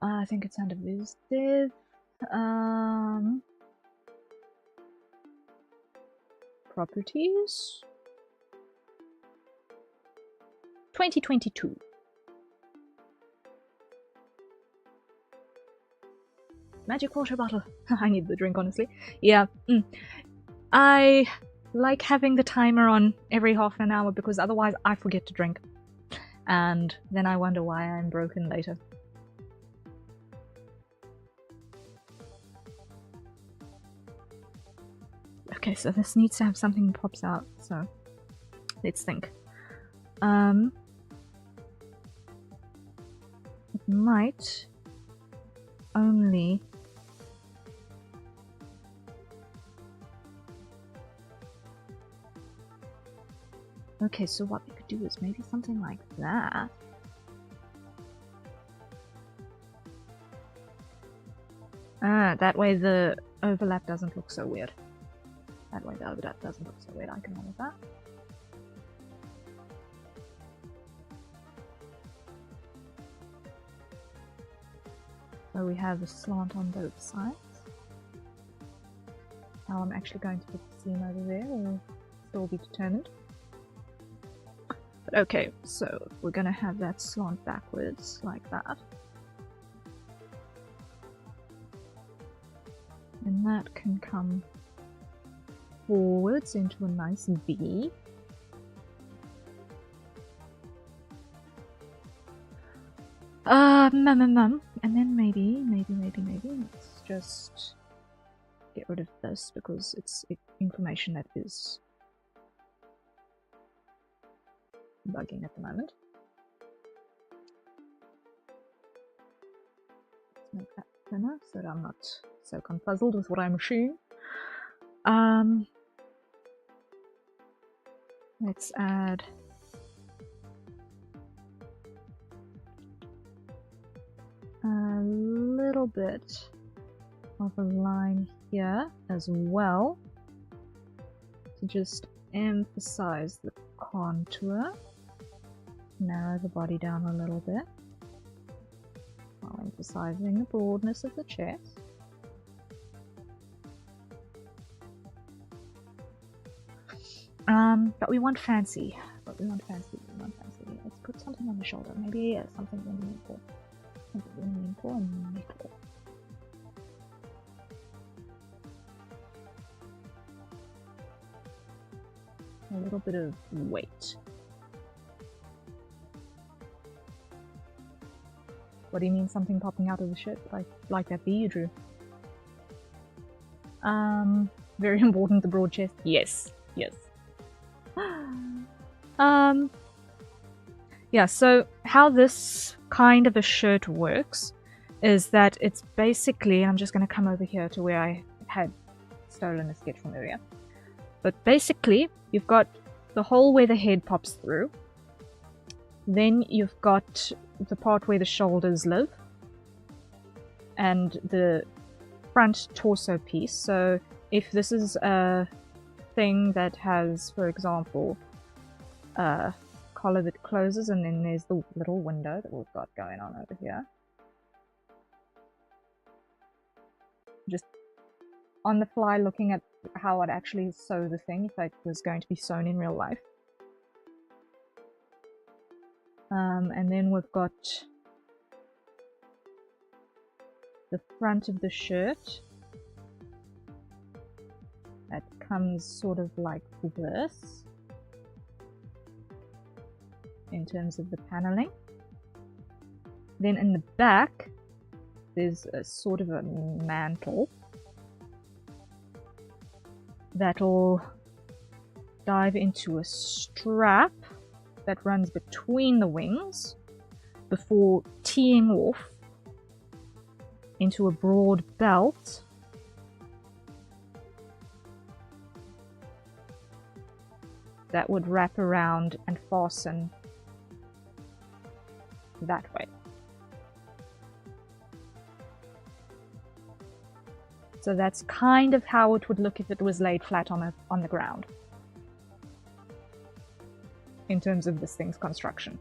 I think it's under Viz Div. Properties. 2022. Magic water bottle. I need the drink, honestly. Yeah. I like having the timer on every half an hour because otherwise I forget to drink. And then I wonder why I'm broken later. Okay, so this needs to have something that pops out, so let's think. It might only... Okay, so what we could do is maybe something like that. That way the overlap doesn't look so weird. That way the overlap doesn't look so weird. I can run with that. So we have a slant on both sides. How I'm actually going to put the seam over there will still be determined. But okay, so we're gonna have that slant backwards like that. And that can come forwards into a nice V. And then maybe, let's just get rid of this because it's information that is bugging at the moment. Let's make that thinner so that I'm not so confuzzled with what I'm seeing. Let's add a little bit of a line here as well to just emphasize the contour. Narrow the body down a little bit while emphasizing the broadness of the chest. But we want fancy. Let's put something on the shoulder. Maybe something ornamental. And metal. A little bit of weight. What do you mean something popping out of the shirt? Like that V you drew? Very important, the broad chest. Yes. Yeah, so how this kind of a shirt works is that it's basically, I'm just going to come over here to where I had stolen a sketch from earlier. But basically, you've got the hole where the head pops through. Then you've got the part where the shoulders live. And the front torso piece. So if this is a thing that has, for example, collar that closes, and then there's the little window that we've got going on over here. Just on the fly looking at how I'd actually sew the thing if it was going to be sewn in real life. And then we've got the front of the shirt that comes sort of like this in terms of the paneling. Then in the back there's a sort of a mantle that'll dive into a strap that runs between the wings before teeing off into a broad belt that would wrap around and fasten that way. So that's kind of how it would look if it was laid flat on the ground, in terms of this thing's construction.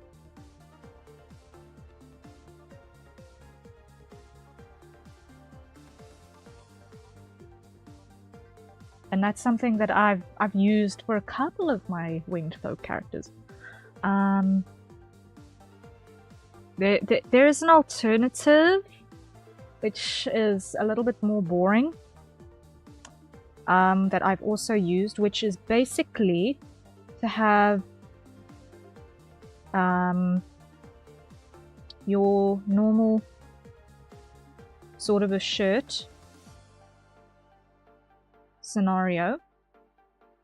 And that's something that I've used for a couple of my winged folk characters. There is an alternative, which is a little bit more boring, that I've also used, which is basically to have your normal sort of a shirt scenario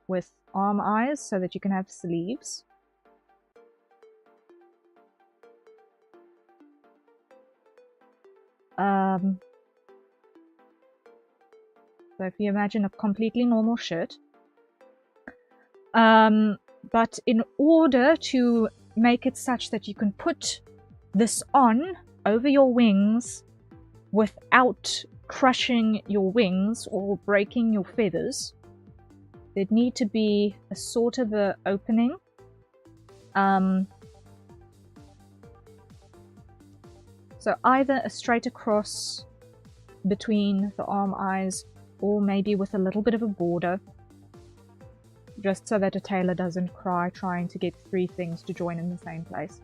with arm eyes so that you can have sleeves. So if you imagine a completely normal shirt, but in order to make it such that you can put this on over your wings without crushing your wings or breaking your feathers, there'd need to be a sort of a opening. So either a straight across between the arm eyes, or maybe with a little bit of a border, just so that a tailor doesn't cry trying to get three things to join in the same place.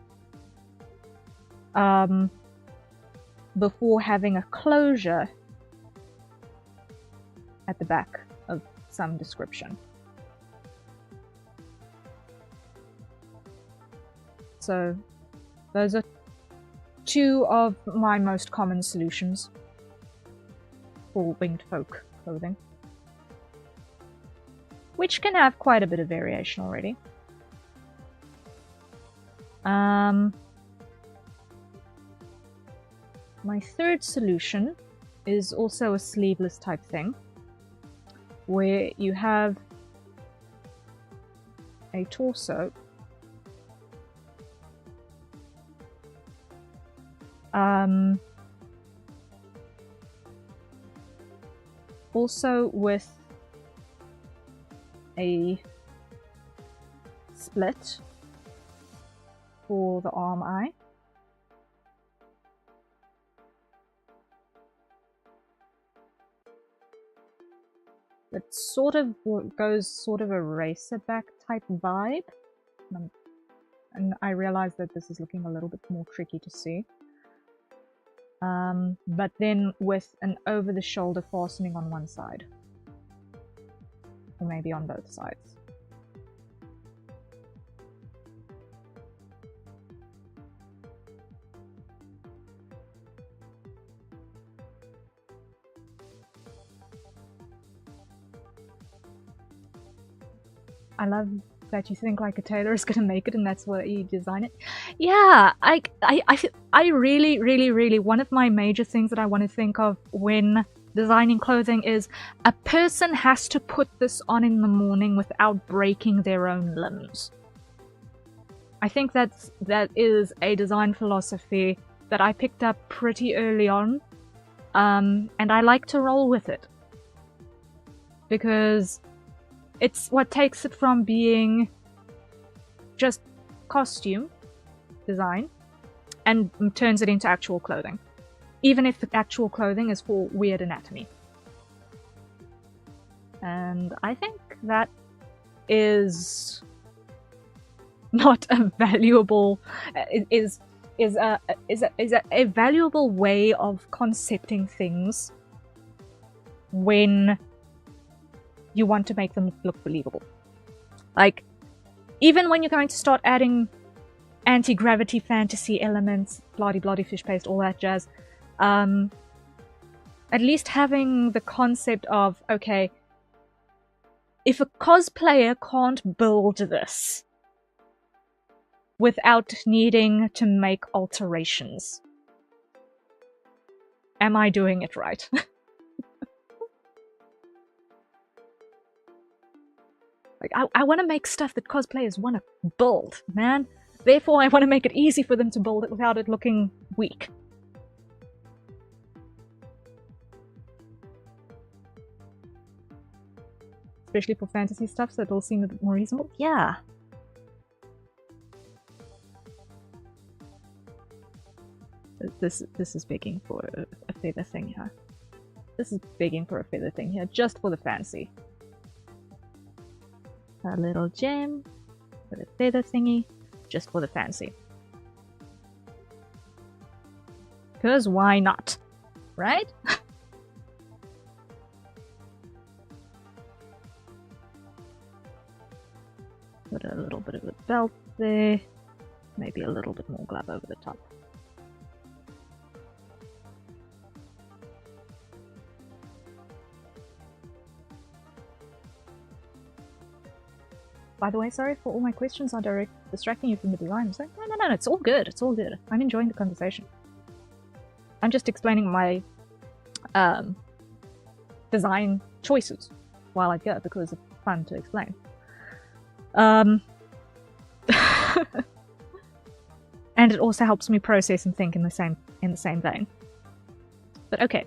Before having a closure at the back of some description. So those are two of my most common solutions for winged folk clothing, which can have quite a bit of variation already. My third solution is also a sleeveless type thing, where you have a torso also with a split for the arm eye. It sort of goes sort of a racer back type vibe. And I realize that this is looking a little bit more tricky to see. But then with an over-the-shoulder fastening on one side. Or maybe on both sides. I love that you think like a tailor is gonna make it and that's why you design it. Yeah, I really, one of my major things that I want to think of when designing clothing is a person has to put this on in the morning without breaking their own limbs. I think that is a design philosophy that I picked up pretty early on, and I like to roll with it. Because it's what takes it from being just costume design and turns it into actual clothing, even if the actual clothing is for weird anatomy. And I think that is not a valuable is a valuable way of concepting things when you want to make them look believable. Like, even when you're going to start adding anti-gravity fantasy elements, bloody fish paste, all that jazz, at least having the concept of, okay, if a cosplayer can't build this without needing to make alterations, am I doing it right? Like, I want to make stuff that cosplayers want to build, man. Therefore, I want to make it easy for them to build it without it looking weak. Especially for fantasy stuff, so it'll seem a bit more reasonable. Yeah. This is begging for a feather thing here. This is begging for a feather thing here, just for the fancy. A little gem with a feather thingy, just for the fancy. Because why not? Right? Put a little bit of a belt there. Maybe a little bit more glove over the top. By the way, sorry for all my questions are distracting you from the design. So, no, it's all good. It's all good. I'm enjoying the conversation. I'm just explaining my design choices while I go because it's fun to explain. And it also helps me process and think in the same vein. But okay.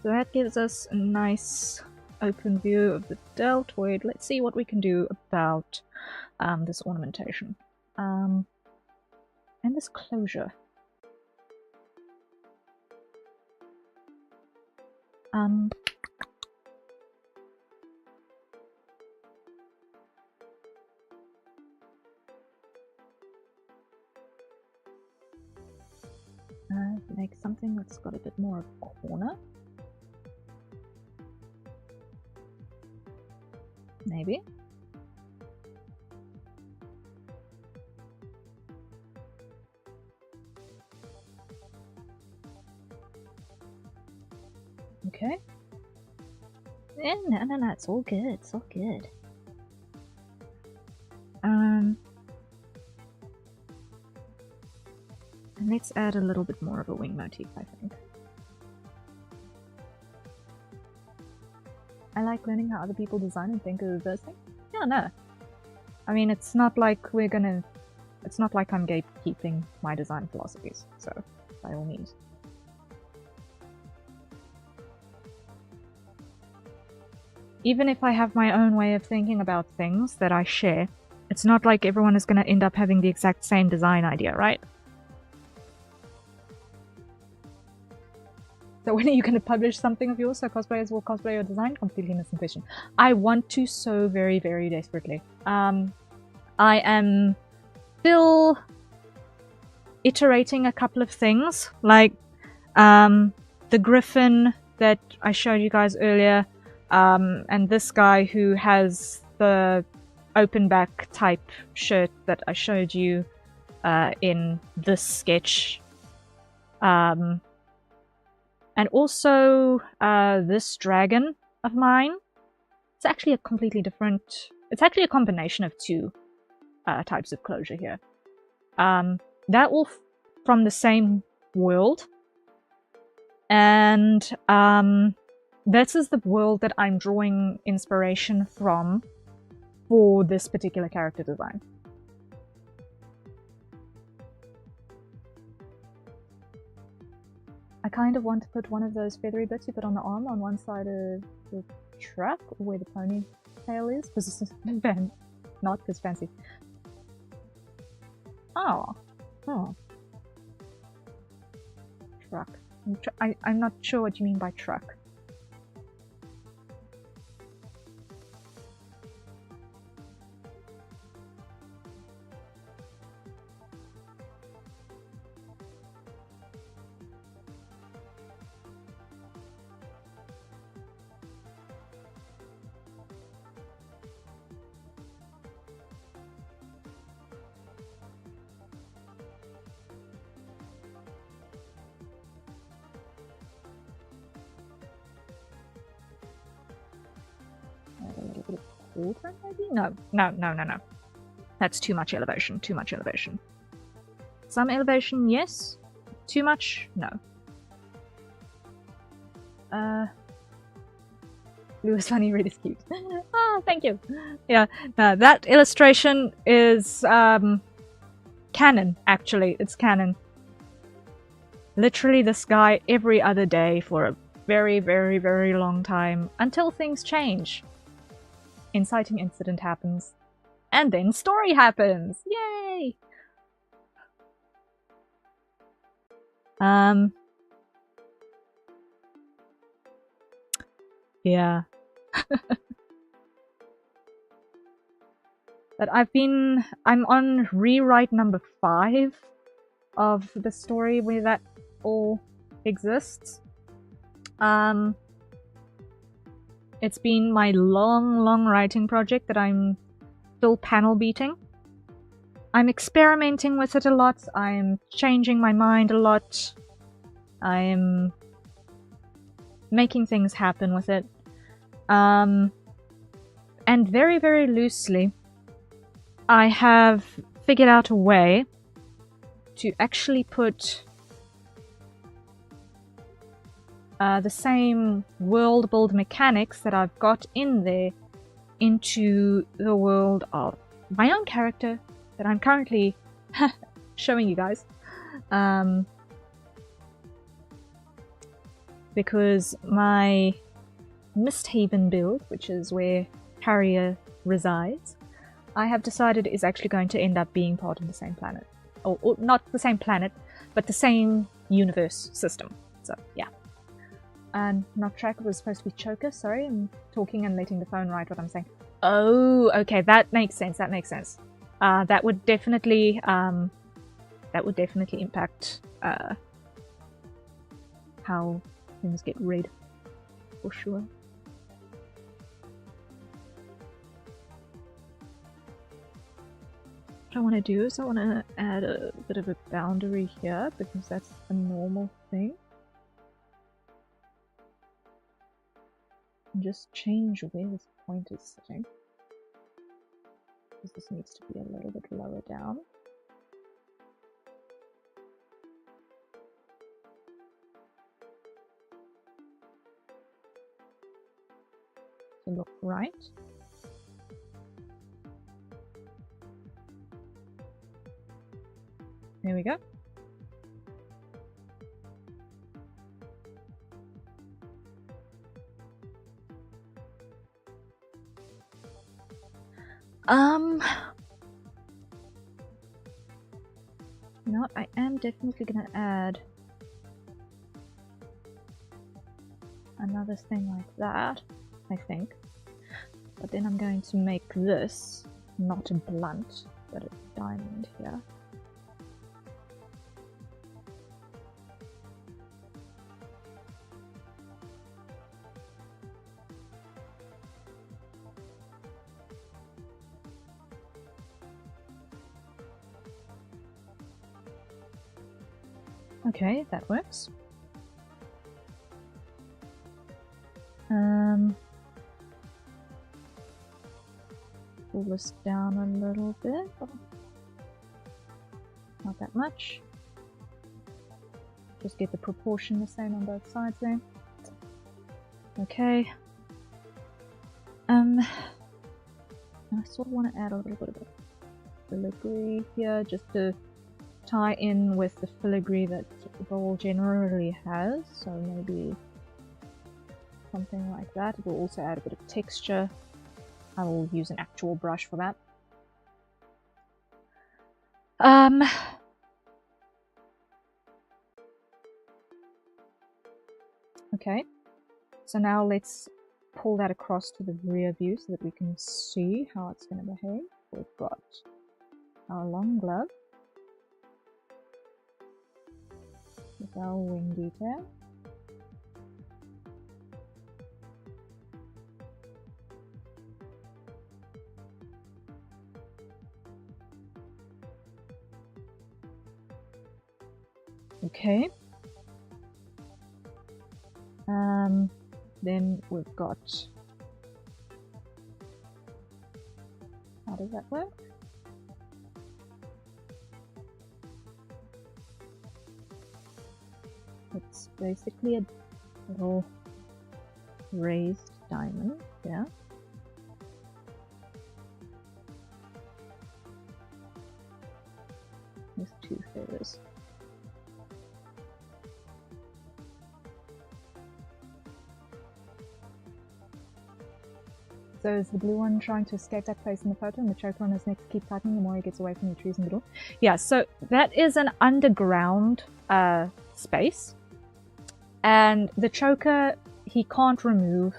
So that gives us a nice open view of the deltoid. Let's see what we can do about this ornamentation. And this closure. Make something that's got a bit more of a corner. Maybe. Okay. No, it's all good. It's all good. And let's add a little bit more of a wing motif, I think. I like learning how other people design and think of those things. Yeah, no. I mean, it's not like it's not like I'm gatekeeping my design philosophies, so by all means. Even if I have my own way of thinking about things that I share, it's not like everyone is going to end up having the exact same design idea, right? So when are you going to publish something of yours so cosplayers will cosplay your design? Completely missing question. I want to so very, very desperately. I am still iterating a couple of things, like the griffin that I showed you guys earlier, and this guy who has the open back type shirt that I showed you in this sketch. And also this dragon of mine. It's actually a completely different... It's actually a combination of two types of closure here. That all from the same world. And this is the world that I'm drawing inspiration from for this particular character design. I kind of want to put one of those feathery bits you put on the arm on one side of the truck where the ponytail is, because it's a van, not because fancy. Oh, oh, truck. I'm not sure what you mean by truck. A little bit of cauldron, maybe? No. That's too much elevation, too much elevation. Some elevation, yes. Too much, no. Blue is funny, red is cute. Oh, thank you. Yeah, no, that illustration is canon, actually. It's canon. Literally this guy every other day for a very, very, very long time until things change. Inciting incident happens. And then story happens! Yay! Yeah. But I'm on rewrite number 5 of the story where that all exists. It's been my long writing project that I'm still panel beating. I'm experimenting with it a lot. I'm changing my mind a lot. I'm making things happen with it. And very, very loosely, I have figured out a way to actually put the same world build mechanics that I've got in there into the world of my own character that I'm currently showing you guys. Because my Misthaven build, which is where Harrier resides, I have decided is actually going to end up being part of the same planet. Or not the same planet, but the same universe system. So, yeah. And not track, it was supposed to be choker. Sorry, I'm talking and letting the phone write what I'm saying. Oh, okay, that makes sense, that makes sense. That would definitely impact how things get read, for sure. What I want to do is I want to add a bit of a boundary here, because that's a normal thing. And just change where this point is sitting. Because this needs to be a little bit lower down. To look right. There we go. You know what? I am definitely gonna add another thing like that, I think. But then I'm going to make this not a blunt, but a diamond here. Okay, that works. Pull this down a little bit. Not that much. Just get the proportion the same on both sides there. Okay. I sort of want to add a little bit of filigree here just to tie in with the filigree that the bowl generally has, so maybe something like that. It will also add a bit of texture. I will use an actual brush for that. Okay, so now let's pull that across to the rear view so that we can see how it's going to behave. We've got our long glove with our wing detail. Okay. Then we've got... How does that work? It's basically a little raised diamond, yeah. With 2 feathers. So is the blue one trying to escape that place in the photo, and the choker on his neck to keep tightening the more he gets away from the trees in the middle? Yeah, so that is an underground space. And the choker, he can't remove,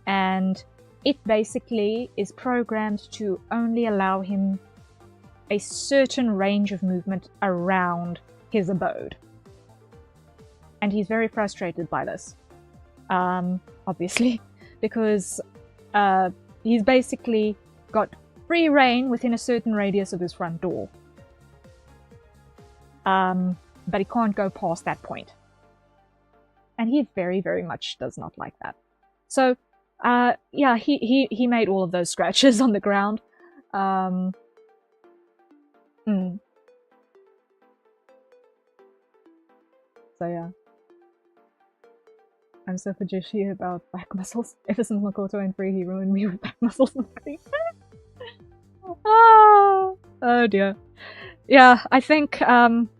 and it basically is programmed to only allow him a certain range of movement around his abode. And he's very frustrated by this, obviously, because he's basically got free reign within a certain radius of his front door. But he can't go past that point. And he very, very much does not like that. So, yeah, he made all of those scratches on the ground. So yeah. I'm so fidgety about back muscles. Ever since Makoto went free, he ruined me with back muscles and body. Oh dear. Yeah, I think that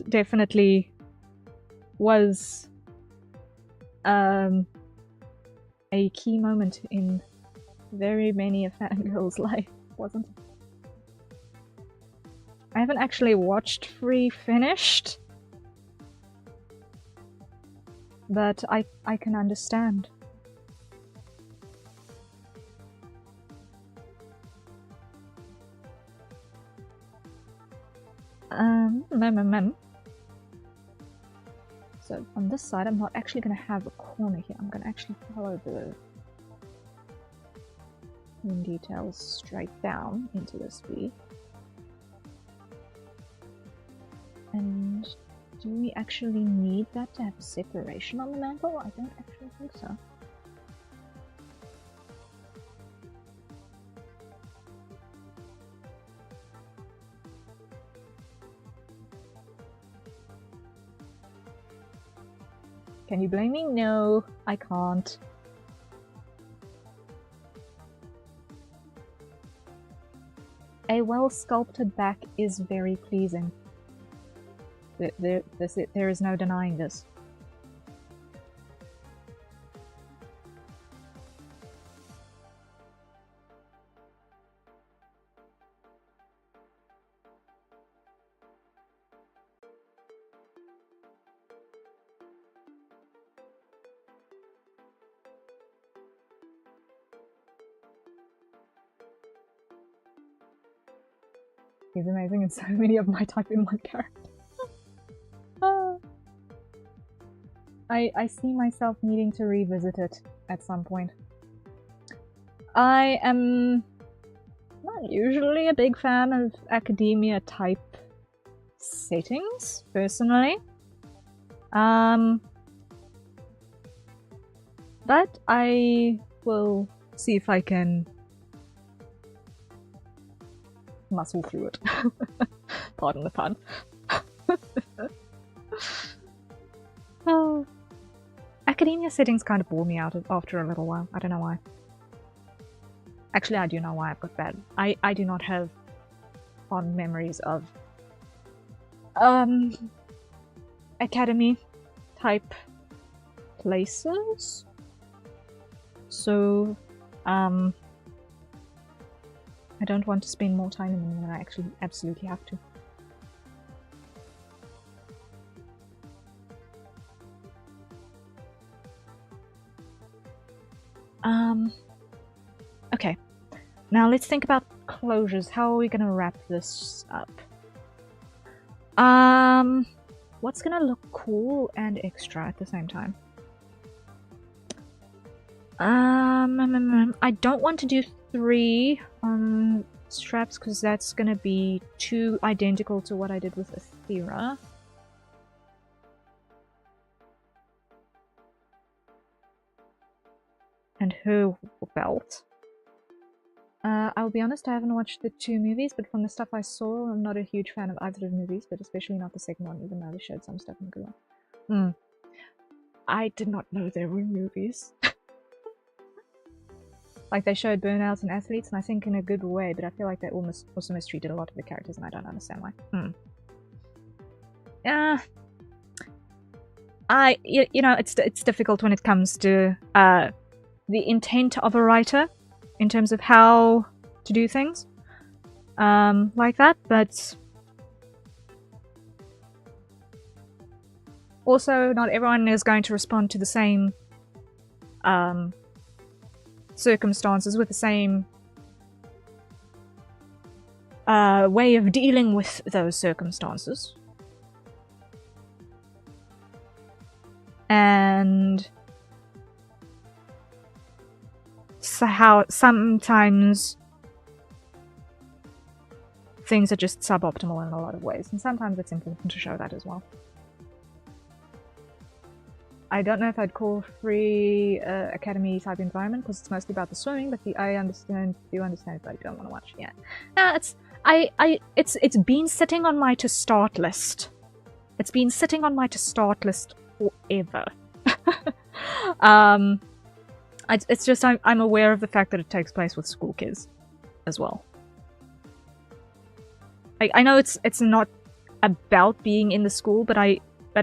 definitely was a key moment in very many a fangirl's life, wasn't it? I haven't actually watched Free finished, but I can understand. So on this side, I'm not actually going to have a corner here. I'm going to actually follow the details straight down into this V. And do we actually need that to have separation on the mantle? I don't actually think so. Can you blame me? No, I can't. A well-sculpted back is very pleasing. There is no denying this. He's amazing in so many of my type in one character. I see myself needing to revisit it at some point. I am not usually a big fan of academia type settings, personally. But I will see if I can muscle through it. Pardon the pun. Oh. Academia settings kind of bore me out after a little while. I don't know why. Actually, I do know why. I've got bad. I do not have fond memories of academy type places. So, I don't want to spend more time in them than I actually absolutely have to. Okay. Now let's think about closures. How are we gonna wrap this up? What's gonna look cool and extra at the same time? I don't want to do 3 straps because that's gonna be too identical to what I did with Athera. And her belt. I'll be honest, I haven't watched the 2 movies, but from the stuff I saw, I'm not a huge fan of either of the movies, but especially not the second one, even though they showed some stuff in the good one. I did not know there were movies. Like, they showed burnouts and athletes, and I think in a good way, but I feel like they almost also mistreated a lot of the characters, and I don't understand why. You know, it's difficult when it comes to the intent of a writer in terms of how to do things like that, but also not everyone is going to respond to the same circumstances with the same way of dealing with those circumstances. And so how sometimes things are just suboptimal in a lot of ways, and sometimes it's important to show that as well. I don't know if I'd call Free Academy type environment because it's mostly about the swimming, but I do understand it, but I don't want to watch it yet. It's been sitting on my to start list. It's been sitting on my to start list forever. It's just I'm aware of the fact that it takes place with school kids as well. I know it's not about being in the school, but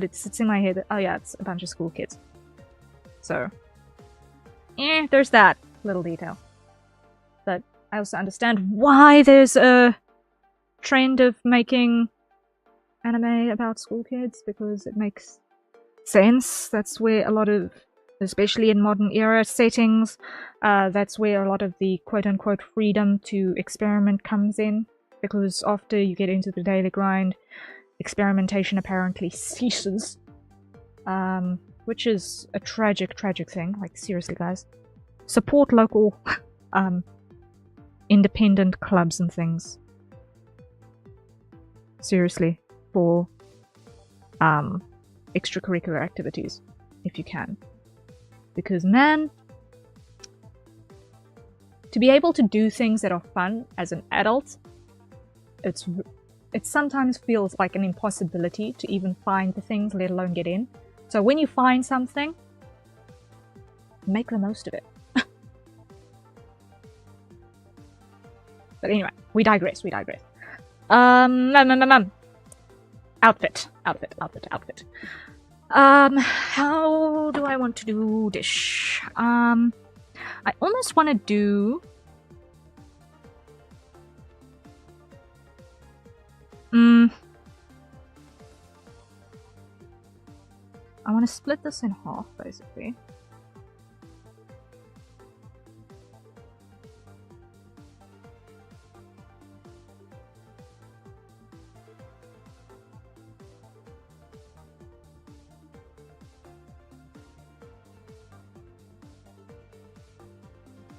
it sits in my head that, oh yeah, it's a bunch of school kids. So, there's that little detail. But I also understand why there's a trend of making anime about school kids, because it makes sense. That's where a lot of, especially in modern era settings, that's where a lot of the quote-unquote freedom to experiment comes in, because after you get into the daily grind, experimentation apparently ceases, which is a tragic thing. Like, seriously, guys, support local independent clubs and things, seriously, for extracurricular activities if you can. Because, man, to be able to do things that are fun as an adult, it sometimes feels like an impossibility to even find the things, let alone get in. So when you find something, make the most of it. But anyway, we digress. Outfit. How do I want to do this? I almost want to do... I want to split this in half, basically.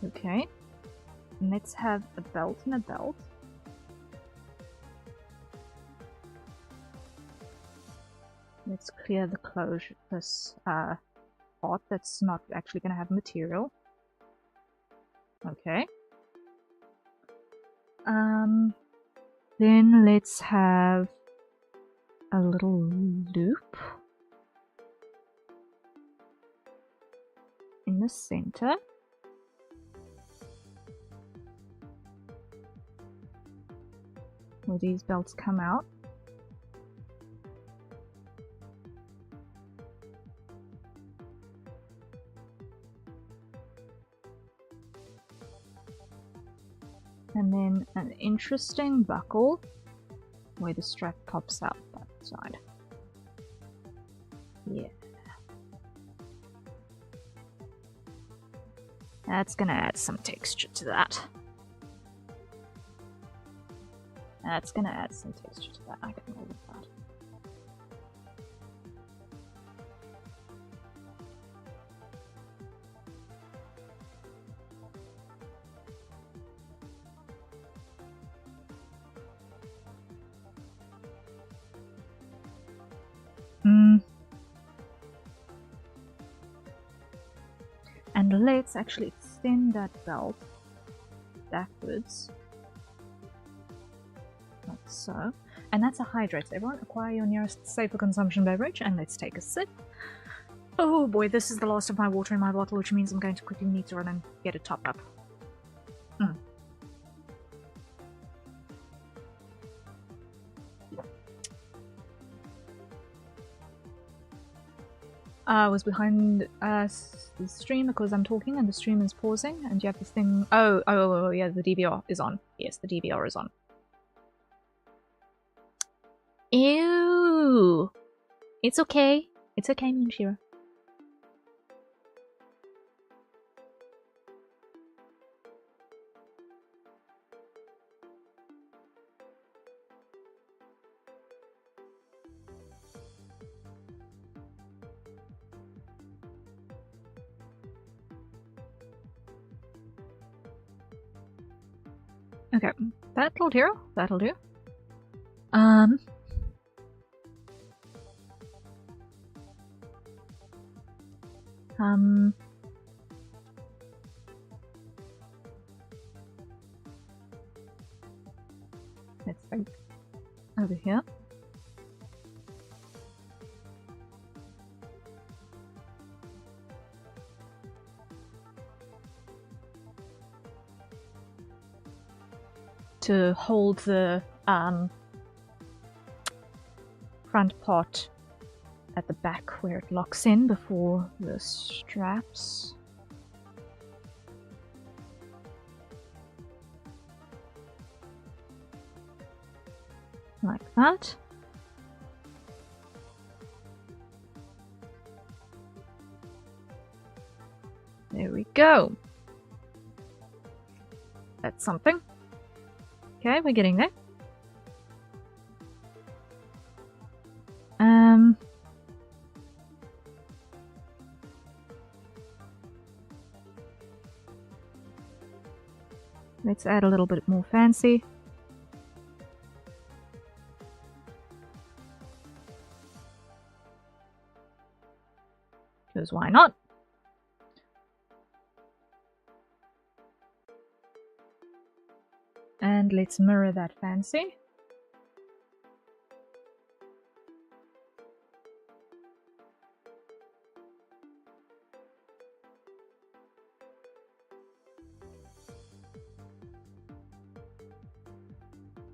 Okay. Let's have a belt and a belt. Let's clear the closure, this part that's not actually going to have material. Okay. Then let's have a little loop in the center. Where these belts come out. And then an interesting buckle where the strap pops out that side. Yeah. That's gonna add some texture to that. That's gonna add some texture to that. I can roll with that. And let's actually extend that belt backwards. Like so. And that's a hydrate. Everyone acquire your nearest safer consumption beverage and let's take a sip. Oh boy, this is the last of my water in my bottle, which means I'm going to quickly need to run and get a top up. I was behind the stream because I'm talking and the stream is pausing and you have this thing. Oh, yeah, the DVR is on. Yes, the DVR is on. Ew. It's okay. It's okay, Moonshiro. Okay, that'll do. That'll do. Let's go over here. To hold the front part at the back where it locks in before the straps. Like that. There we go. That's something. Okay, we're getting there. Let's add a little bit more fancy. Because why not? And let's mirror that fancy.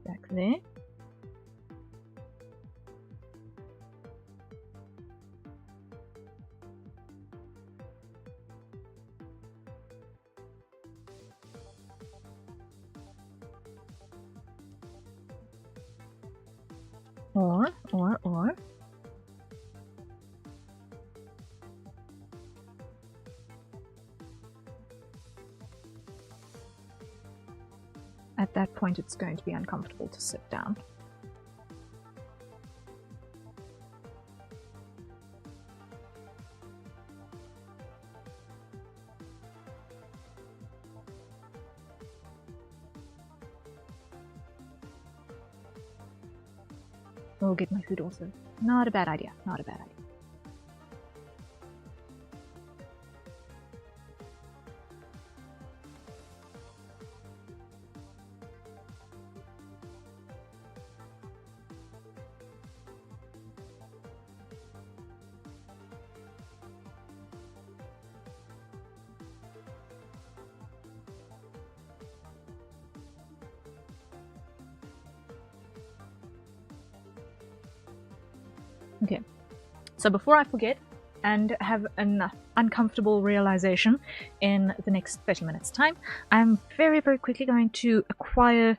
Back there. Or. At that point, it's going to be uncomfortable to sit down. We'll get my food also. Not a bad idea. Not a bad idea. Okay, so before I forget, and have an uncomfortable realization in the next 30 minutes time. I'm very, very quickly going to acquire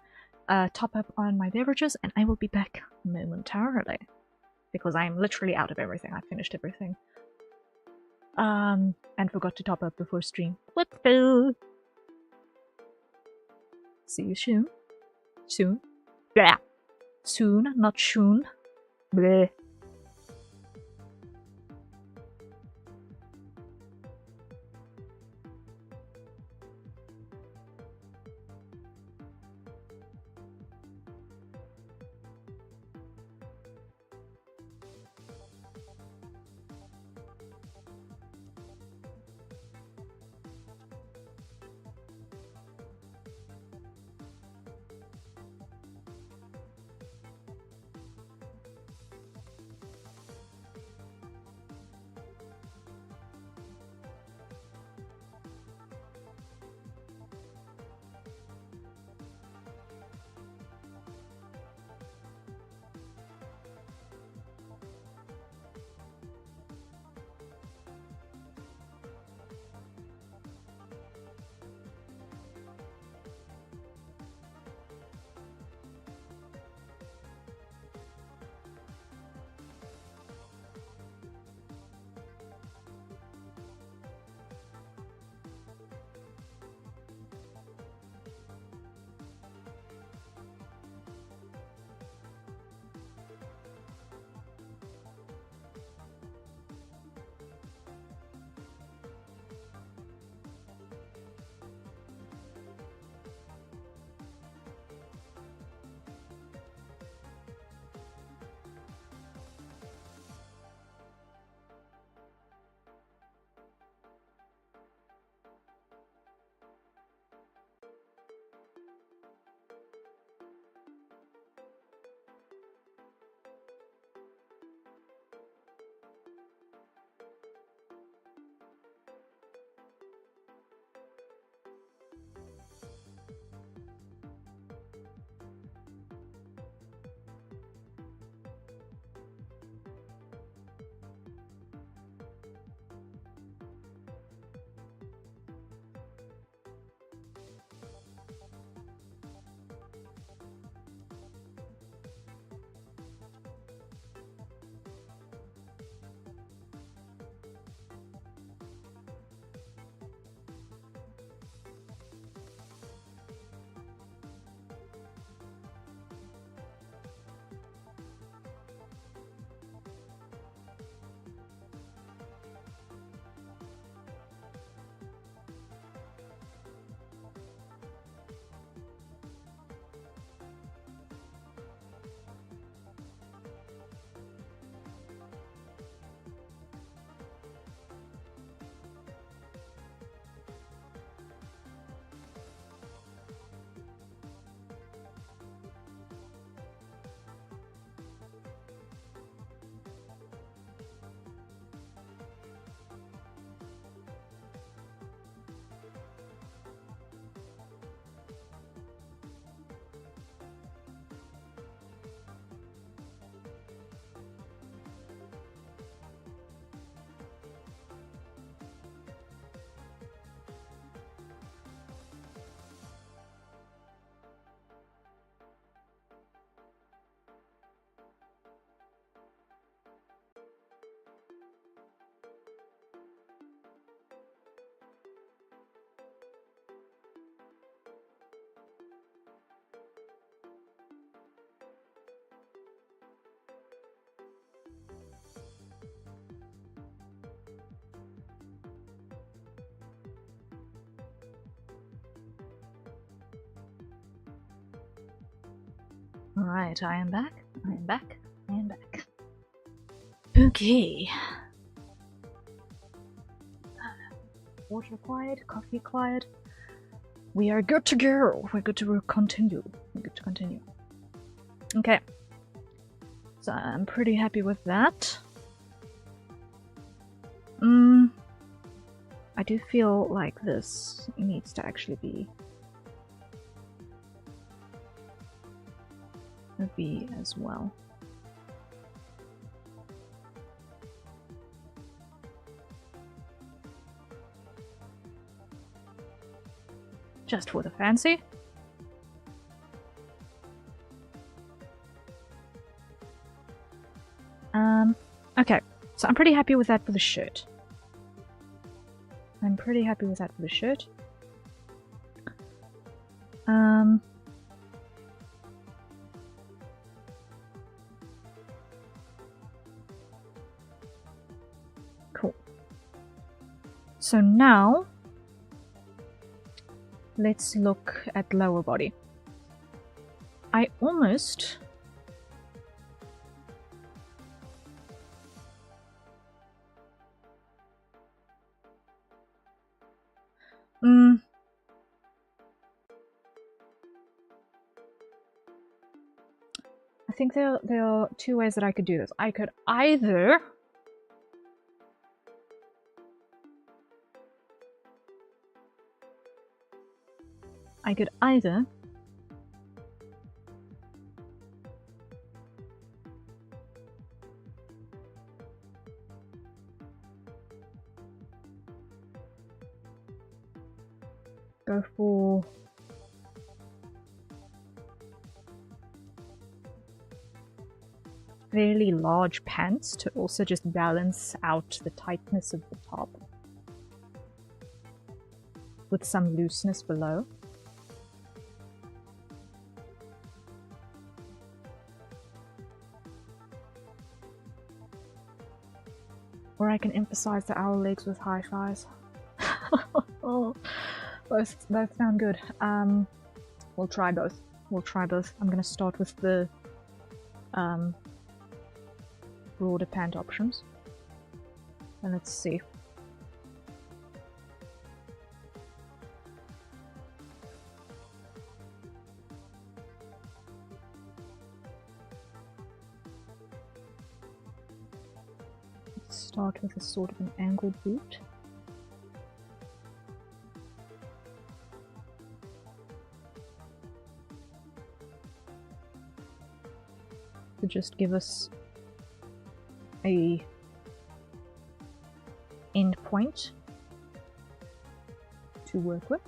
a top up on my beverages, and I will be back momentarily because I'm literally out of everything. I finished everything. And forgot to top up before stream. What the? See you soon. Soon. Blah. Soon, not soon. Bleh. Alright, I am back. I am back. I am back. Okay. Water acquired, coffee acquired. We are good to go. We're good to continue. We're good to continue. Okay. So I'm pretty happy with that. I do feel like this needs to actually be a B as well. Just for the fancy. Okay, so I'm pretty happy with that for the shirt. I'm pretty happy with that for the shirt. Cool. So now, let's look at lower body. I almost... I think there are two ways that I could do this. I could either... go for fairly large pants to also just balance out the tightness of the top with some looseness below. Or I can emphasize the owl legs with high thighs. Oh, both sound good. We'll try both. We'll try both. I'm gonna start with the broader pant options. And let's see. Let's start with a sort of an angled boot. To just give us a end point to work with.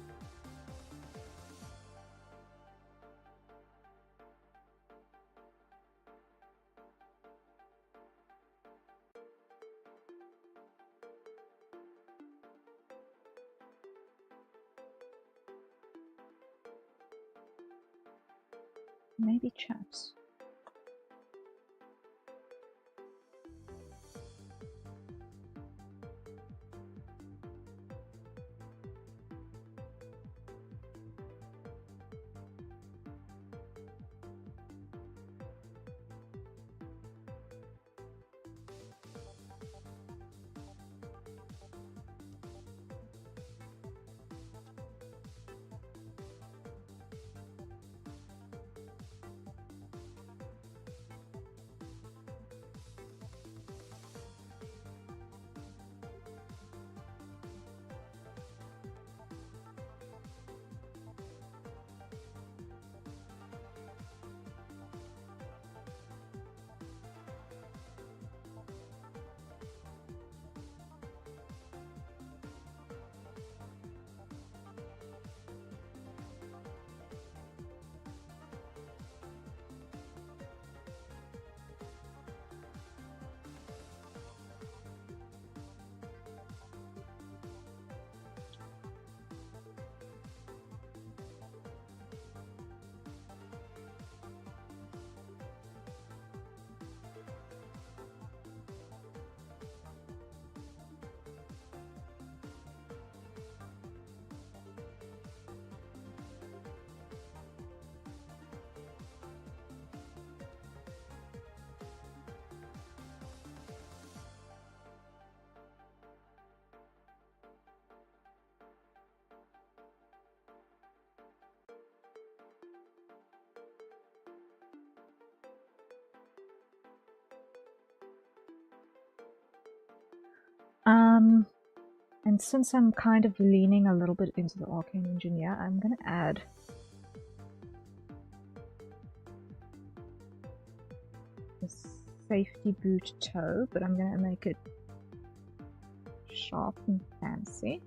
Maybe chaps. And since I'm kind of leaning a little bit into the arcane engineer, I'm gonna add a safety boot toe, but I'm gonna make it sharp and fancy.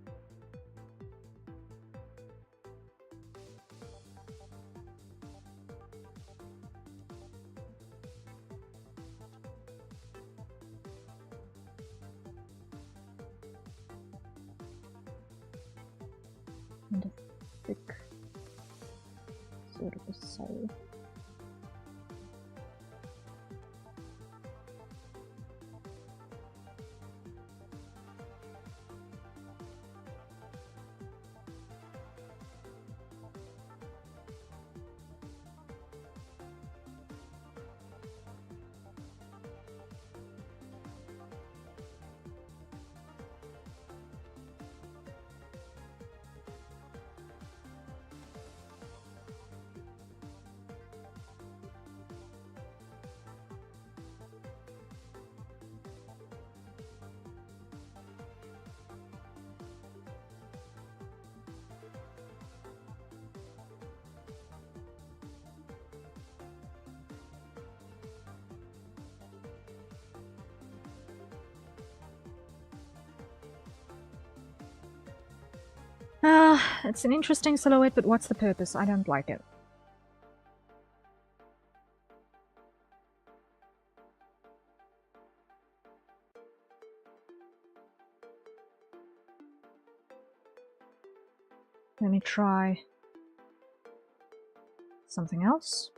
And a thick sort of a sole. It's an interesting silhouette, but what's the purpose? I don't like it. Let me try something else.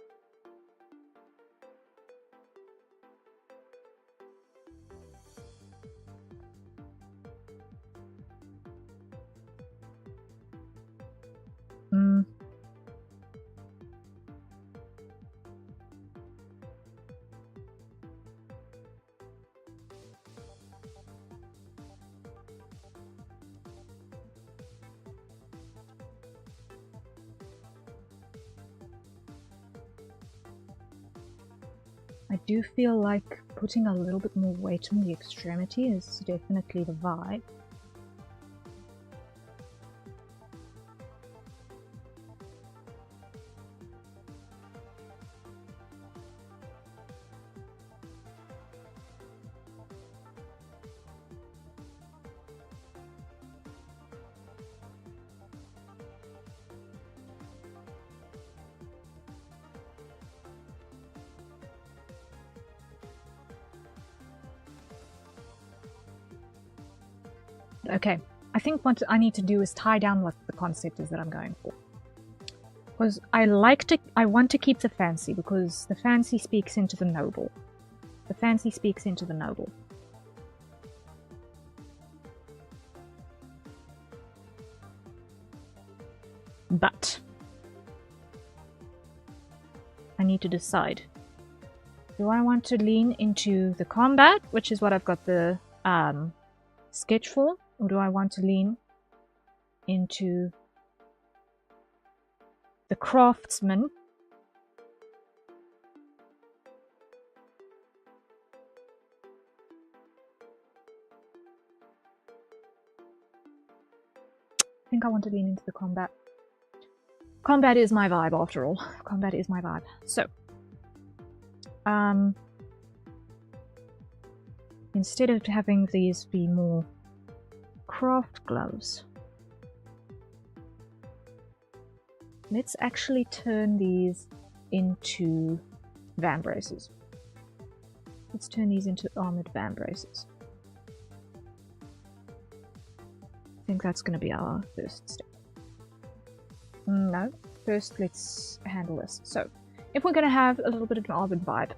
I do feel like putting a little bit more weight on the extremity is definitely the vibe. Okay, I think what I need to do is tie down what the concept is that I'm going for. Because I want to keep the fancy, because the fancy speaks into the noble. The fancy speaks into the noble. But I need to decide. Do I want to lean into the combat, which is what I've got the sketch for? Or do I want to lean into the craftsman? I think I want to lean into the combat. Combat is my vibe after all. Combat is my vibe. So, instead of having these be more craft gloves, let's actually turn these into van braces. Let's turn these into armored van braces. I think that's going to be our first step. No, first let's handle this. So, if we're going to have a little bit of an armored vibe,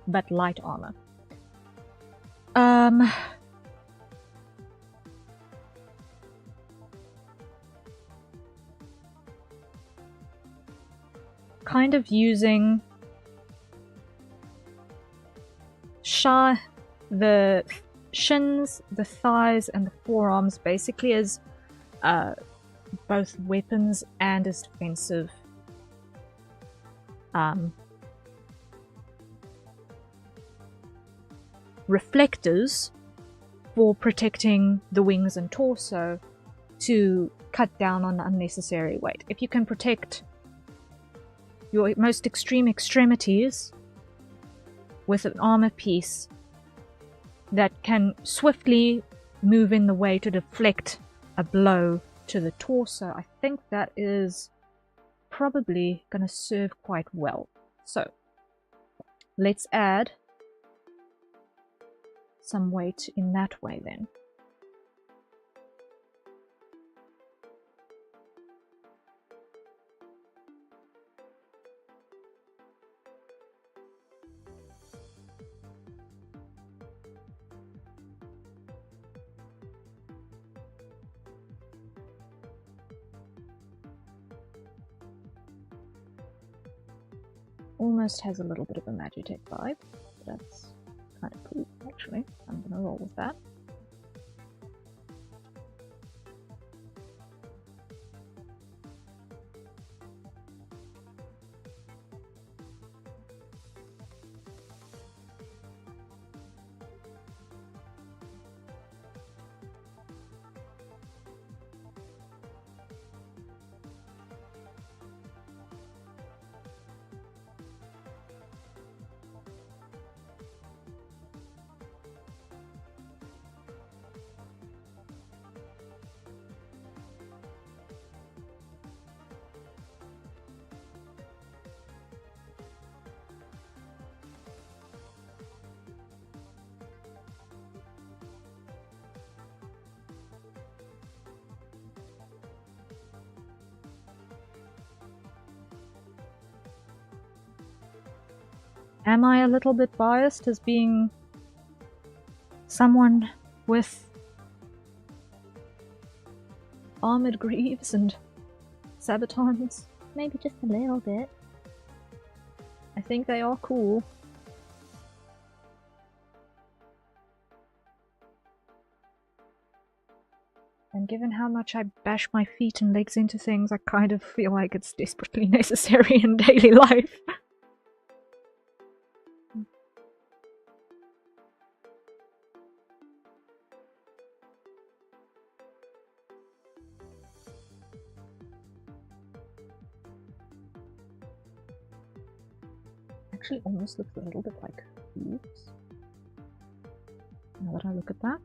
but light armor. Kind of using the shins, the thighs, and the forearms basically as both weapons and as defensive reflectors for protecting the wings and torso to cut down on unnecessary weight. If you can protect your most extreme extremities with an armor piece that can swiftly move in the way to deflect a blow to the torso, I think that is probably going to serve quite well. So let's add some weight in that way then. Almost has a little bit of a Magitech vibe. That's kind of cool, actually. I'm gonna roll with that. Am I a little bit biased as being someone with armored greaves and sabatons? Maybe just a little bit. I think they are cool. And given how much I bash my feet and legs into things, I kind of feel like it's desperately necessary in daily life. Actually almost looks a little bit like hooves. Now that I look at that.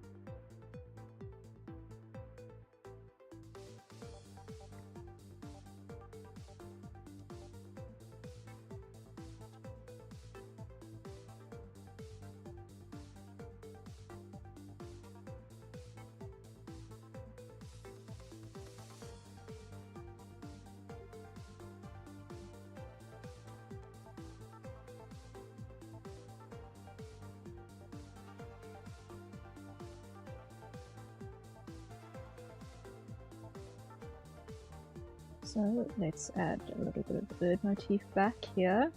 So let's add a little bit of the bird motif back here.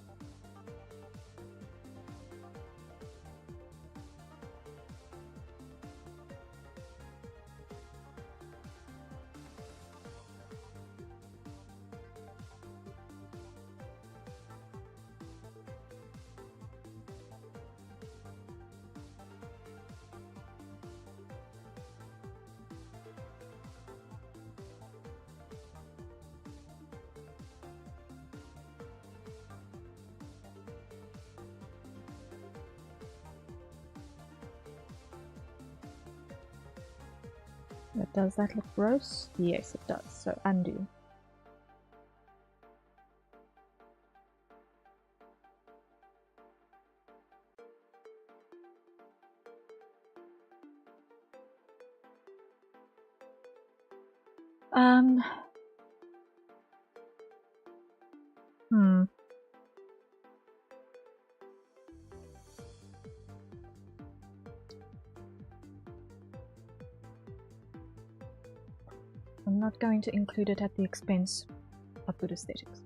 But does that look gross? Yes, it does. So undo. I'm not going to include it at the expense of good aesthetics.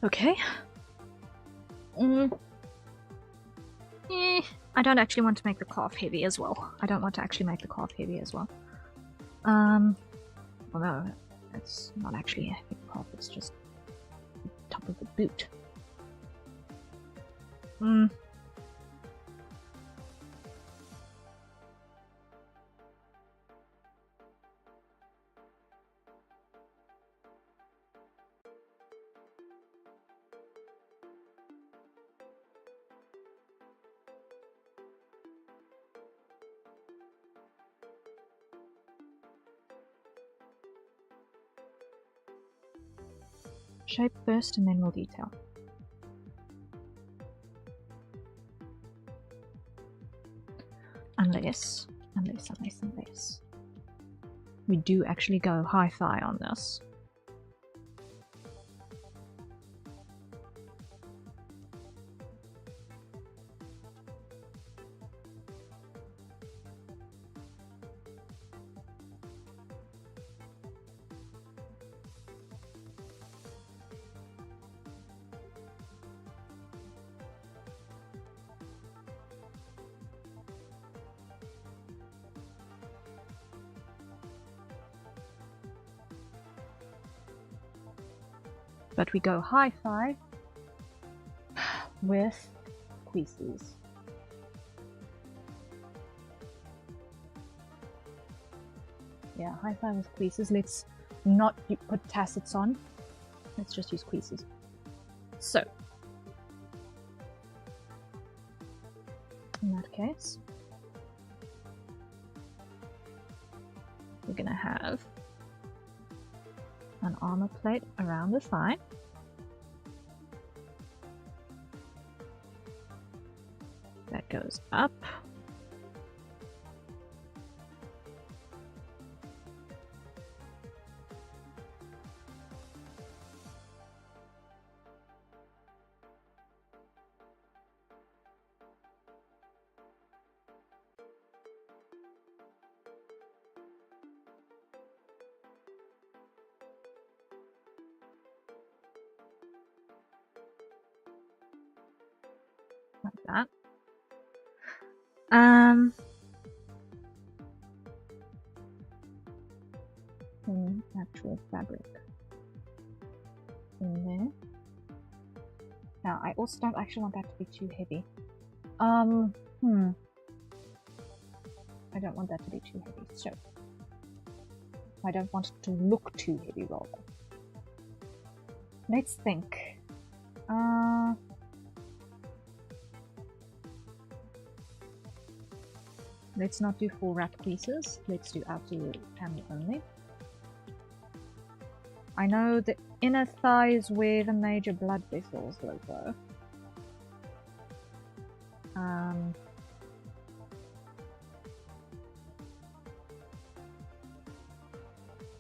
Okay. I don't actually want to make the cloth heavy as well. I don't want to actually make the cloth heavy as well. Although it's not actually a heavy cloth, it's just the top of the boot. Shape first and then we'll detail. Unless we do actually go hi-fi on this. But we go hi-fi with creases. Yeah, hi-fi with creases. Let's not put tacits on. Let's just use creases. So, in that case, we're gonna have an armor plate around the thigh. That goes up. Like that. Actual fabric in there. Now, I also don't actually want that to be too heavy. I don't want that to be too heavy, so I don't want it to look too heavy, rather. Let's think. Let's not do full wrap creases. Let's do outer panel only. I know the inner thigh is where the major blood vessels will go.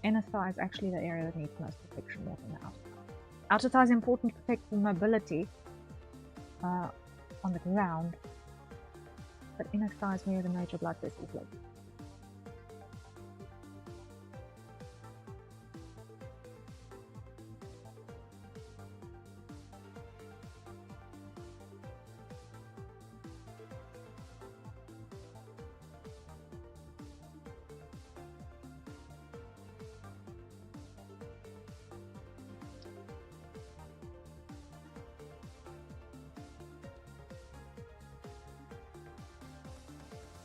Inner thigh is actually the area that needs most protection more than the outer thigh. Outer thigh is important to protect for mobility on the ground, but inner thigh is where the major blood vessels live.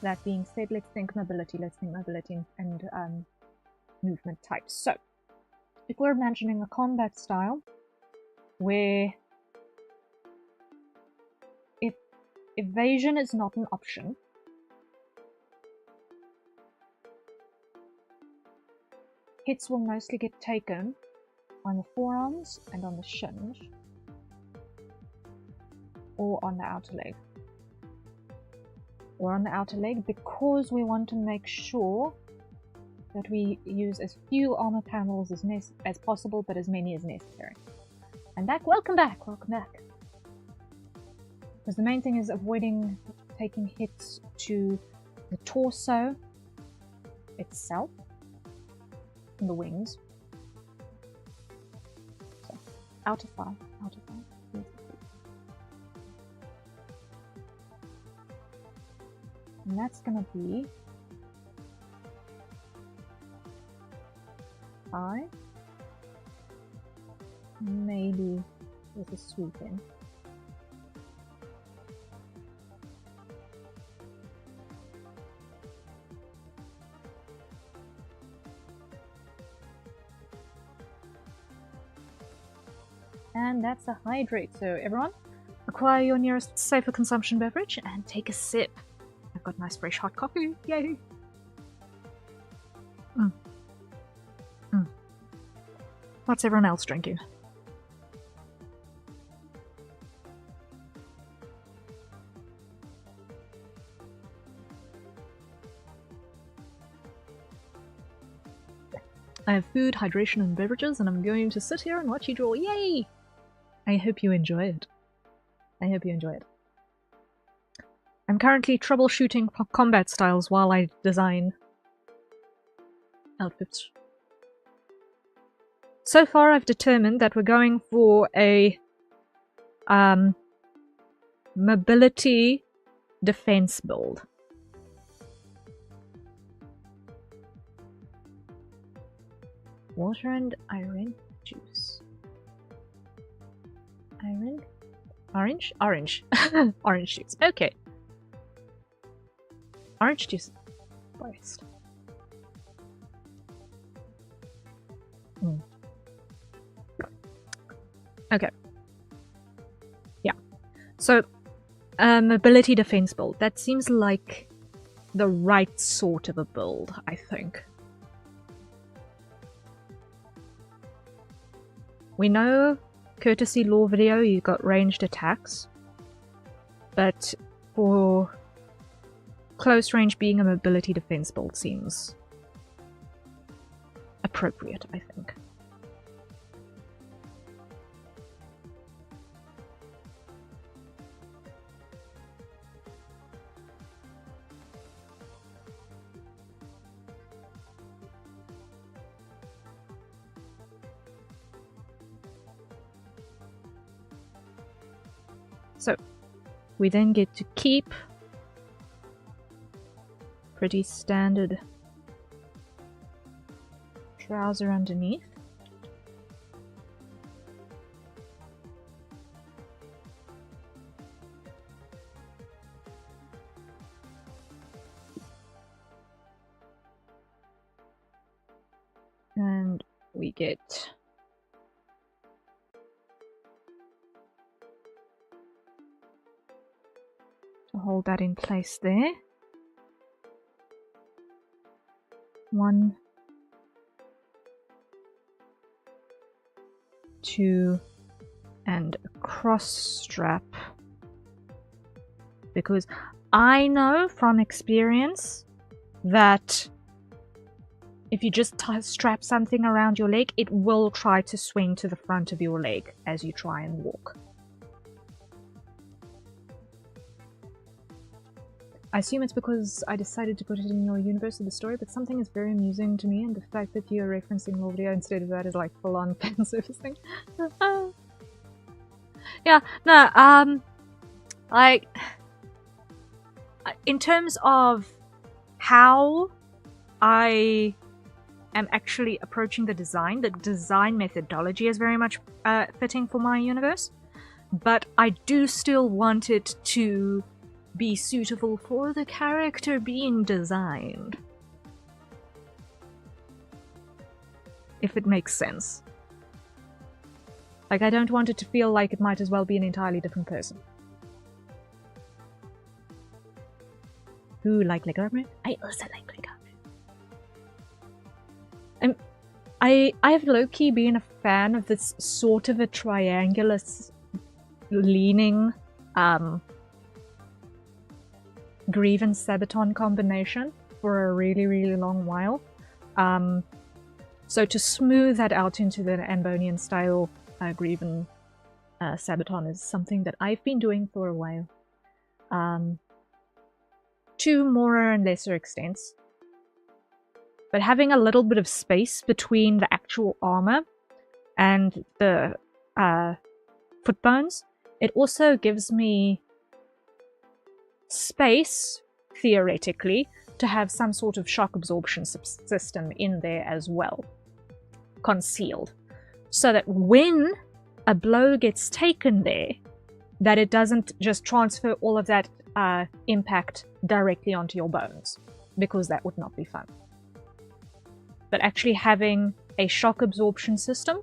That being said, let's think mobility. Let's think mobility and movement types. So, if we're imagining a combat style where if evasion is not an option, hits will mostly get taken on the forearms and on the shins, or on the outer leg. Or on the outer leg, because we want to make sure that we use as few armor panels as possible, but as many as necessary. And welcome back! Because the main thing is avoiding taking hits to the torso itself and the wings. So, outer thigh. And that's gonna be thigh, maybe with a sweep in. And that's a hydrate. So everyone, acquire your nearest safer consumption beverage and take a sip. I've got nice fresh hot coffee. Yay! What's everyone else drinking? I have food, hydration, and beverages, and I'm going to sit here and watch you draw. Yay! I hope you enjoy it. I hope you enjoy it. I'm currently troubleshooting combat styles while I design outfits. So far, I've determined that we're going for a mobility defense build. Water and iron juice. Iron? Orange? Orange. Orange juice. Okay. Orange juice. Forest. Okay. Yeah. So, mobility defense build. That seems like the right sort of a build, I think. We know, courtesy lore video, you got ranged attacks. But for close range, being a mobility defense build seems appropriate, I think. So, we then get to keep pretty standard trouser underneath. And we get to hold that in place there. 1, 2, and a cross strap. Because I know from experience that if you just strap something around your leg, it will try to swing to the front of your leg as you try and walk. I assume it's because I decided to put it in your universe of the story, but something is very amusing to me, and the fact that you're referencing lore video instead of that is like full-on fan surfacing. Yeah, no, like, in terms of how I am actually approaching the design methodology is very much fitting for my universe, but I do still want it to be suitable for the character being designed. If it makes sense. Like, I don't want it to feel like it might as well be an entirely different person. Who like Lego armor? I also like Lego armor. I've low-key been a fan of this sort of a triangular leaning Grieve and Sabaton combination for a really, really long while. So to smooth that out into the Ambonian style Grieve and Sabaton is something that I've been doing for a while. To more and lesser extents. But having a little bit of space between the actual armor and the foot bones, it also gives me space, theoretically, to have some sort of shock absorption system in there as well, concealed, so that when a blow gets taken there, that it doesn't just transfer all of that impact directly onto your bones, because that would not be fun. But actually having a shock absorption system,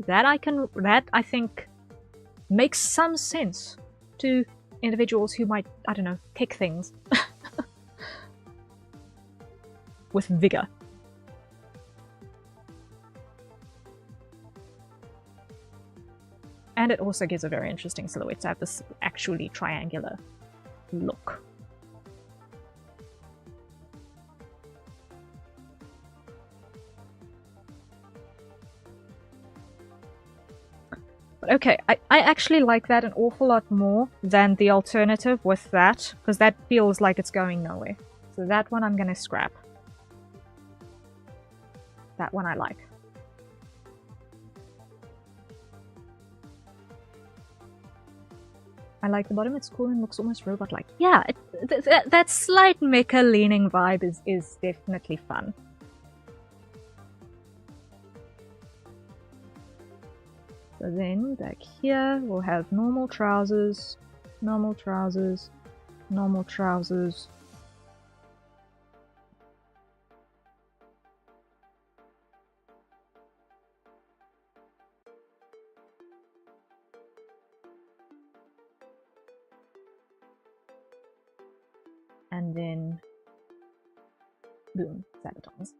that I think makes some sense to individuals who might, I don't know, kick things with vigor. And it also gives a very interesting silhouette to have this actually triangular look. Okay, I actually like that an awful lot more than the alternative with that, because that feels like it's going nowhere. So that one I'm gonna scrap. That one I like. I like the bottom, it's cool and looks almost robot-like. Yeah, that slight mecha-leaning vibe is definitely fun. So then, back here, we'll have normal trousers, normal trousers, normal trousers. And then, boom, sabatons.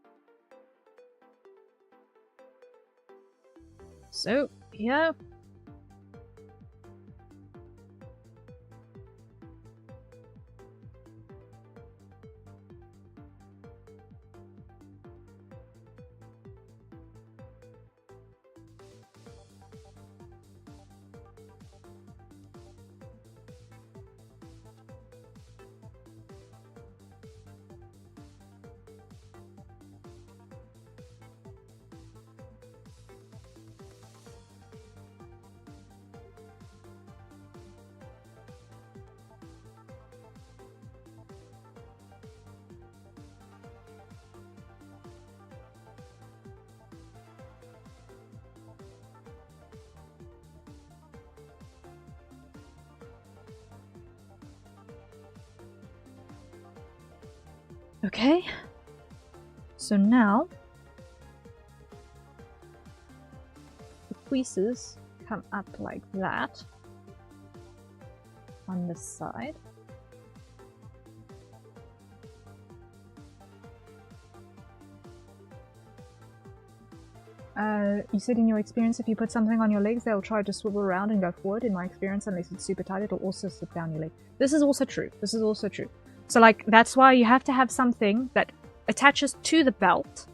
So, here. Okay, so now the creases come up like that on this side. You said in your experience if you put something on your legs they'll try to swivel around and go forward. In my experience, unless it's super tight, it'll also slip down your leg. This is also true. This is also true. So like that's why you have to have something that attaches to the belt.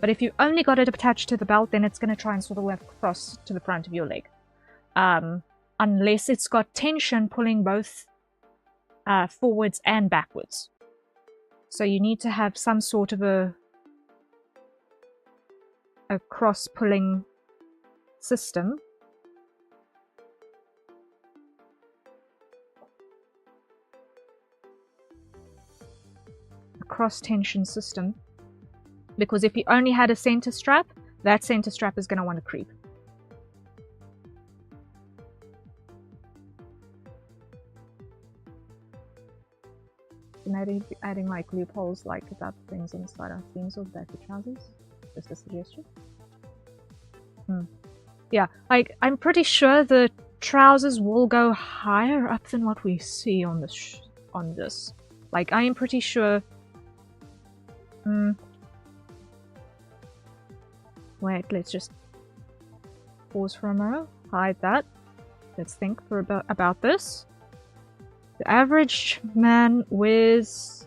But if you only got it attached to the belt, then it's going to try and swivel across to the front of your leg. Unless it's got tension pulling both forwards and backwards. So you need to have some sort of a cross-pulling system. A cross-tension system. Because if you only had a center strap, that center strap is going to want to creep. Maybe adding like loopholes like about things on the side of seams or back of trousers. Just a suggestion. Yeah, like I'm pretty sure the trousers will go higher up than what we see on this. Like I am pretty sure. Wait, let's just pause for a moment. Hide that. Let's think for about this. The average man wears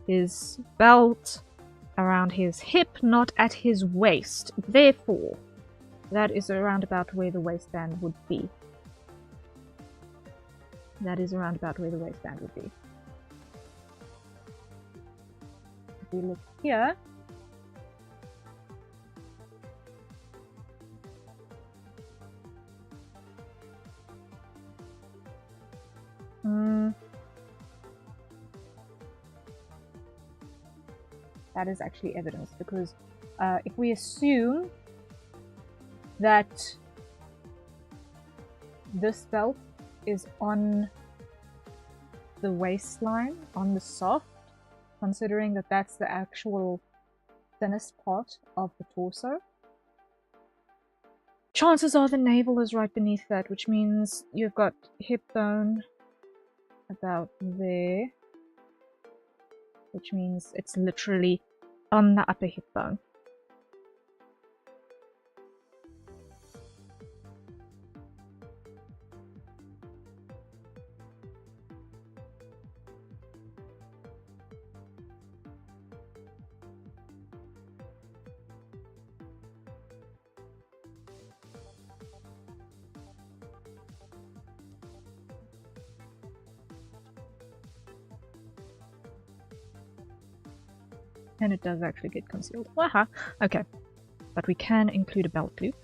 his belt around his hip, not at his waist. Therefore, that is around about where the waistband would be. That is around about where the waistband would be. If we look here, that is actually evidence, because if we assume that this belt is on the waistline, on the soft, considering that that's the actual thinnest part of the torso, chances are the navel is right beneath that, which means you've got hip bone about there, which means it's literally on the upper hip bone. And it does actually get concealed. Waha! Okay. But we can include a belt loop.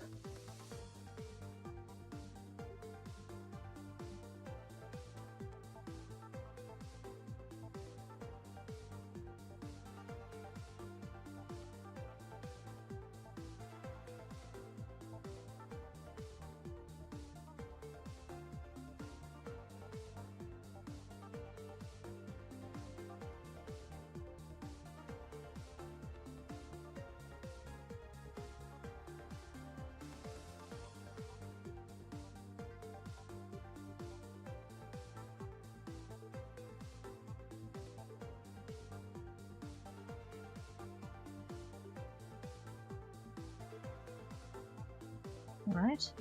Right.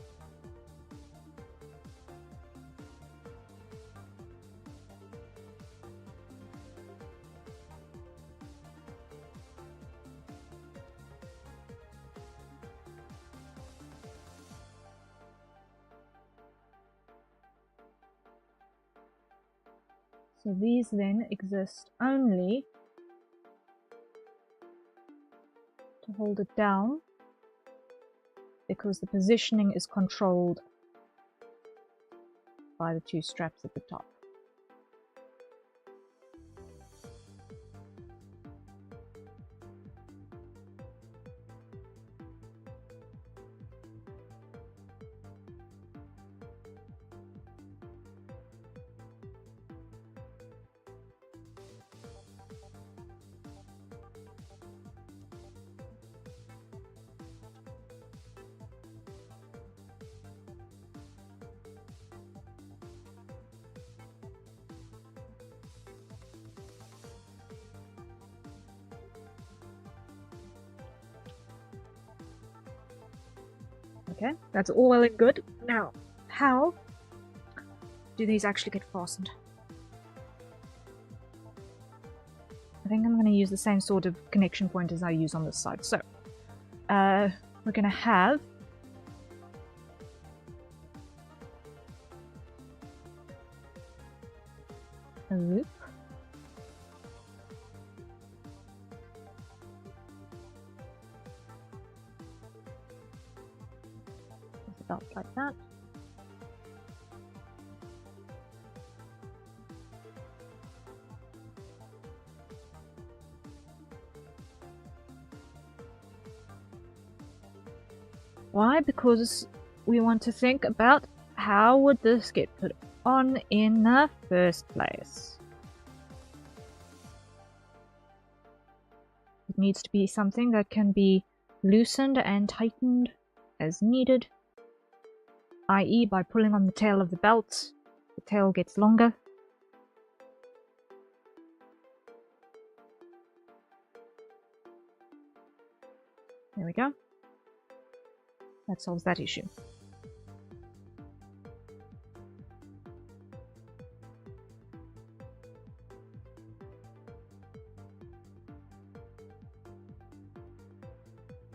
So these then exist only to hold it down, because the positioning is controlled by the two straps at the top. Okay, that's all well and good. Now, how do these actually get fastened? I think I'm going to use the same sort of connection point as I use on this side. So, we're going to have a loop. About like that. Why? Because we want to think about how would this get put on in the first place. It needs to be something that can be loosened and tightened as needed, i.e. by pulling on the tail of the belt, the tail gets longer. There we go. That solves that issue.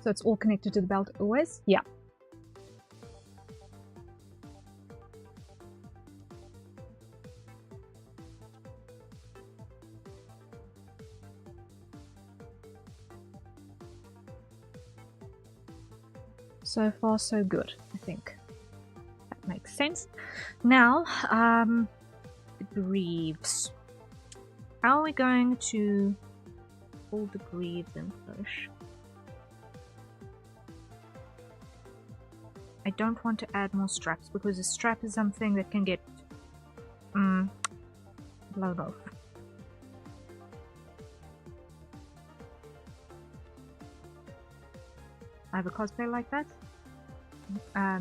So it's all connected to the belt always? Yeah. So far, so good, I think. That makes sense. Now, the greaves. How are we going to hold the greaves in place? I don't want to add more straps, because a strap is something that can get blown off. I have a cosplay like that,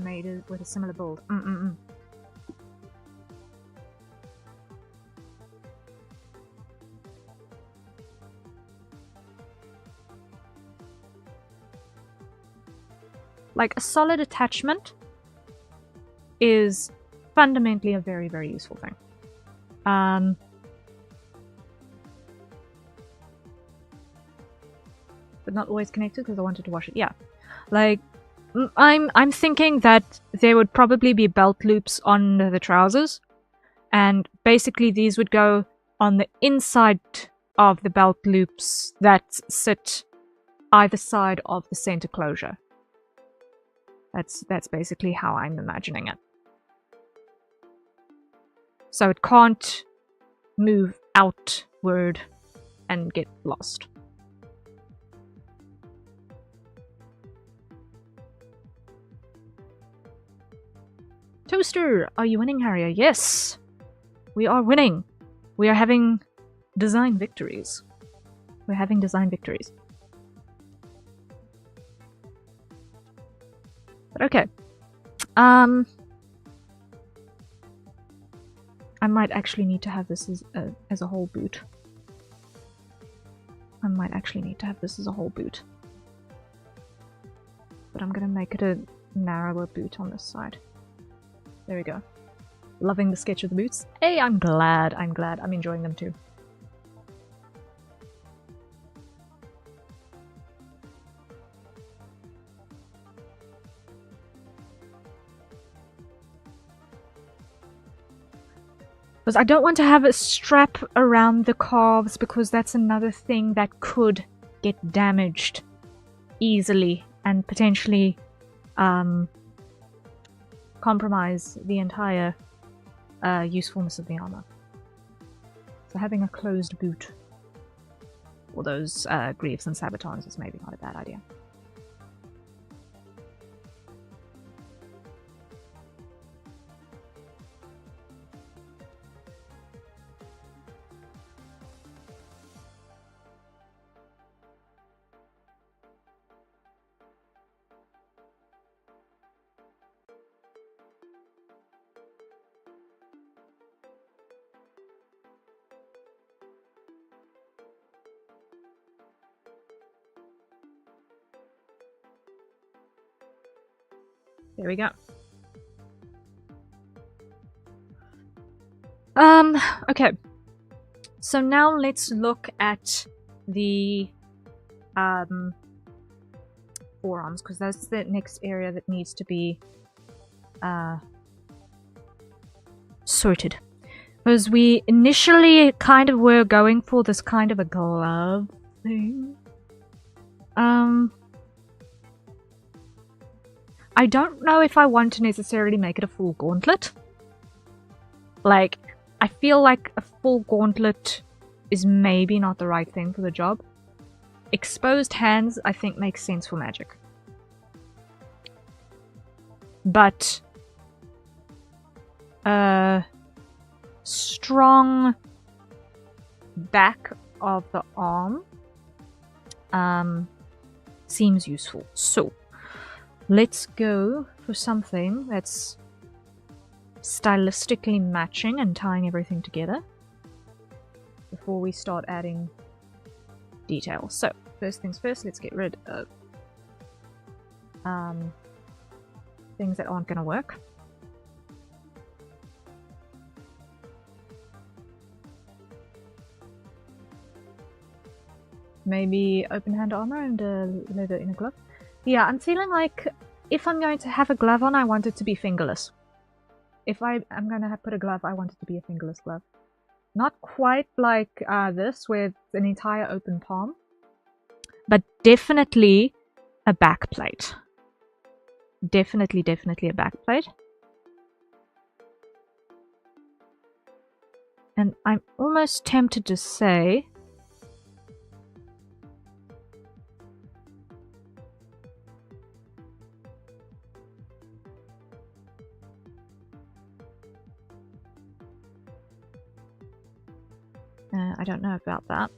made it with a similar build. Like, a solid attachment is fundamentally a very, very useful thing. But not always connected because I wanted to wash it. Yeah. Like, I'm thinking that there would probably be belt loops on the trousers, and basically these would go on the inside of the belt loops that sit either side of the center closure. That's basically how I'm imagining it. So it can't move outward and get lost. Toaster, are you winning, Harrier? Yes! We are winning! We are having design victories. We're having design victories. But okay. I might actually need to have this as a whole boot. I might actually need to have this as a whole boot. But I'm gonna make it a narrower boot on this side. There we go. Loving the sketch of the boots. Hey, I'm glad. I'm enjoying them too. Because I don't want to have a strap around the calves, because that's another thing that could get damaged easily and potentially compromise the entire usefulness of the armor. So having a closed boot for those greaves and sabatons is maybe not a bad idea. There we go. Okay. So now let's look at the forearms, because that's the next area that needs to be sorted. Because we initially kind of were going for this kind of a glove thing. I don't know if I want to necessarily make it a full gauntlet. Like, I feel like a full gauntlet is maybe not the right thing for the job. Exposed hands, I think, makes sense for magic. But strong back of the arm seems useful. So let's go for something that's stylistically matching and tying everything together before we start adding details. So, first things first, let's get rid of things that aren't going to work. Maybe open hand armor and leather inner glove. Yeah, I'm feeling like if I'm going to have a glove on, I want it to be fingerless. If I'm going to put a glove, I want it to be a fingerless glove. Not quite like this, with an entire open palm, but definitely a back plate. Definitely a back plate. And I'm almost tempted to say I don't know about that.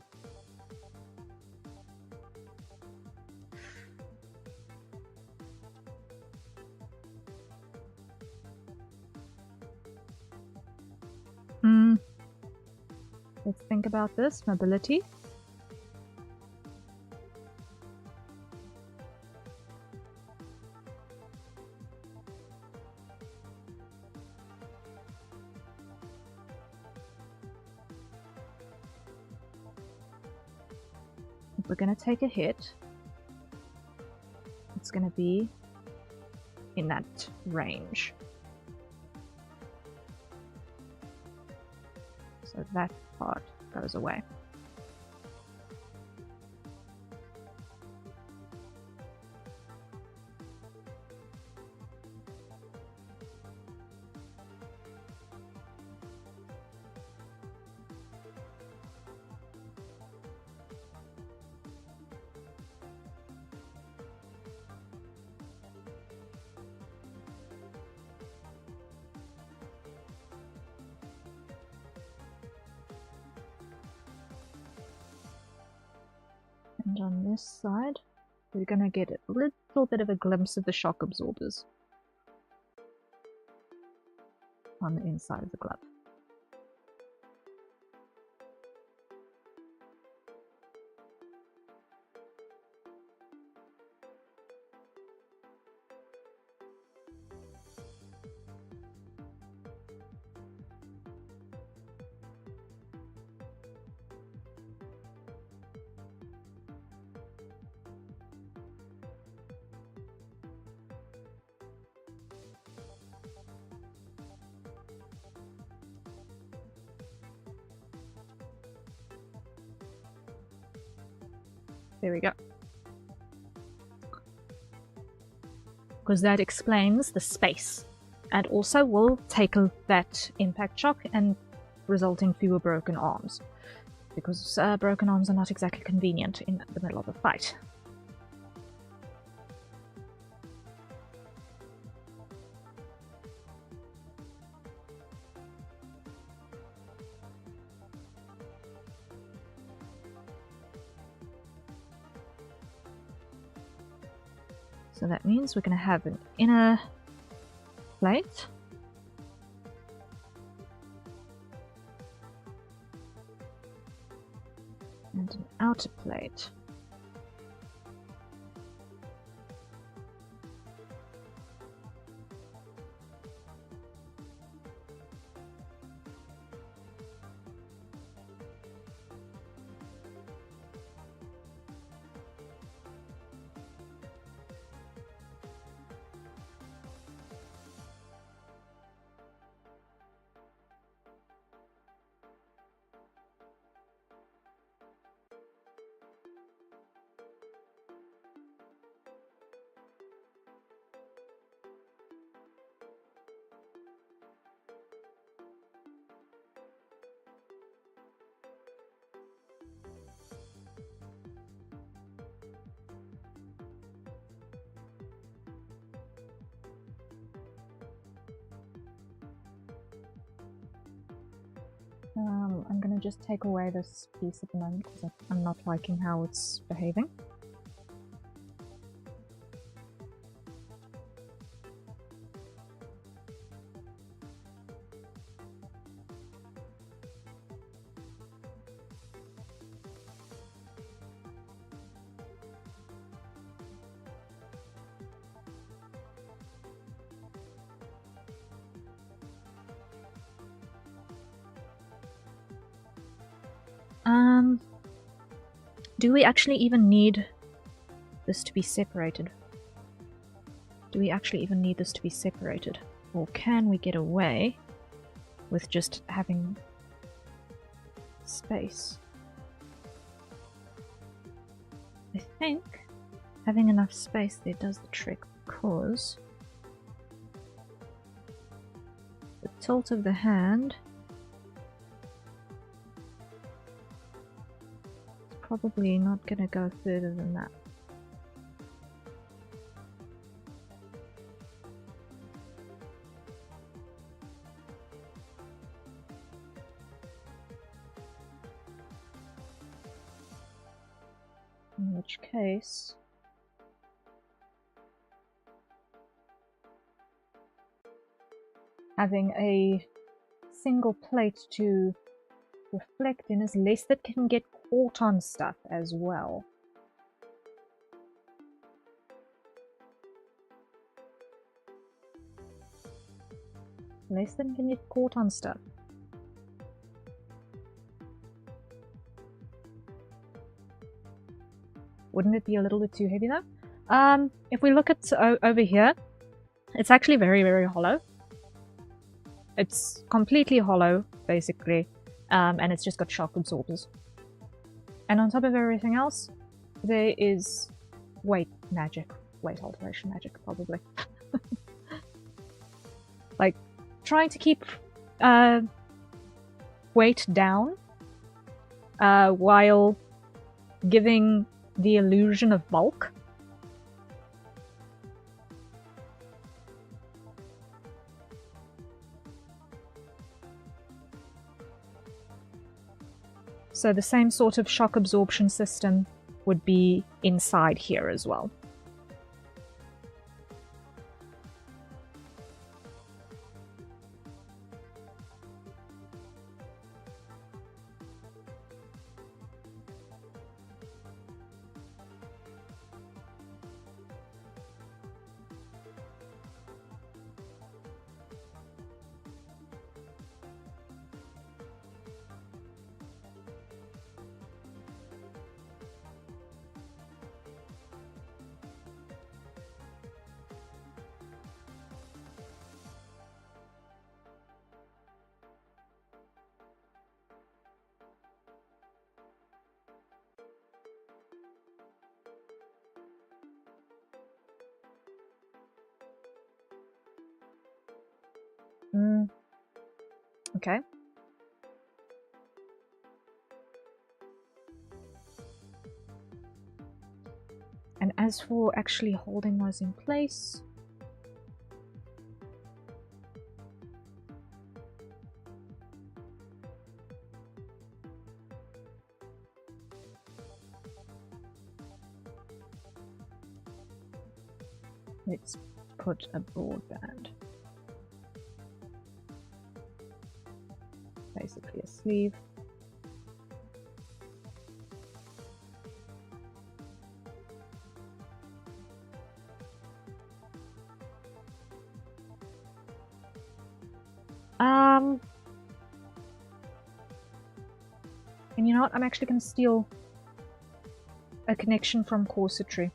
Let's think about this. Mobility. If we're going to take a hit, it's going to be in that range. So that part goes away. And on this side, we're going to get a little bit of a glimpse of the shock absorbers on the inside of the glove. There we go. Because that explains the space. And also will take that impact shock and result in fewer broken arms. Because broken arms are not exactly convenient in the middle of a fight. So that means we're going to have an inner plate. And an outer plate. I'm going to just take away this piece at the moment because I'm not liking how it's behaving. Do we actually even need this to be separated? Do we actually even need this to be separated? Or can we get away with just having space? I think having enough space there does the trick, because the tilt of the hand probably not going to go further than that. In which case, having a single plate to reflect in is less that can get caught on stuff as well. Less than can get caught on stuff. Wouldn't it be a little bit too heavy though? If we look at over here, it's actually very, very hollow. It's completely hollow, basically. And it's just got shock absorbers. And on top of everything else, there is weight magic. Weight alteration magic, probably. Like, trying to keep weight down while giving the illusion of bulk. So the same sort of shock absorption system would be inside here as well. Okay. And as for actually holding those in place, let's put a broadband. Basically a sleeve. And you know what? I'm actually going to steal a connection from corsetry.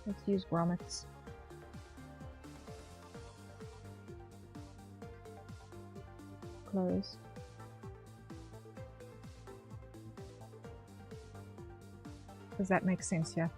Let's use grommets. Close. Does that make sense here?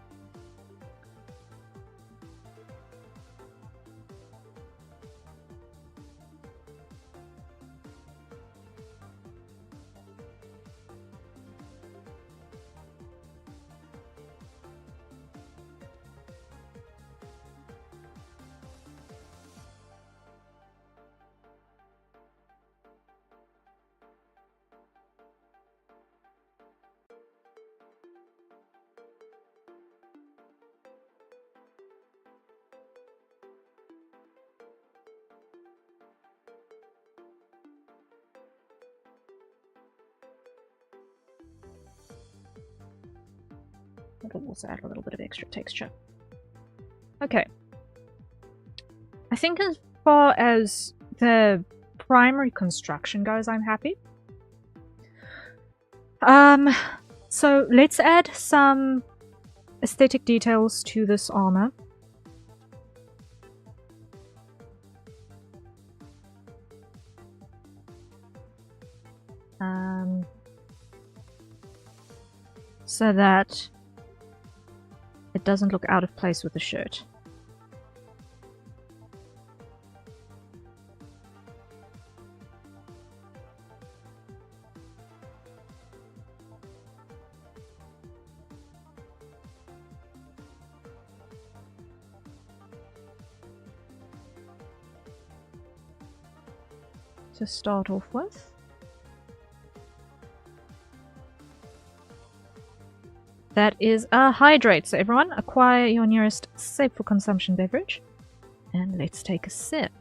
It'll also add a little bit of extra texture. Okay. I think as far as the primary construction goes, I'm happy. So let's add some aesthetic details to this armor. So that it doesn't look out of place with the shirt. To start off with, that is a hydrate. So everyone, acquire your nearest safe for consumption beverage. And let's take a sip.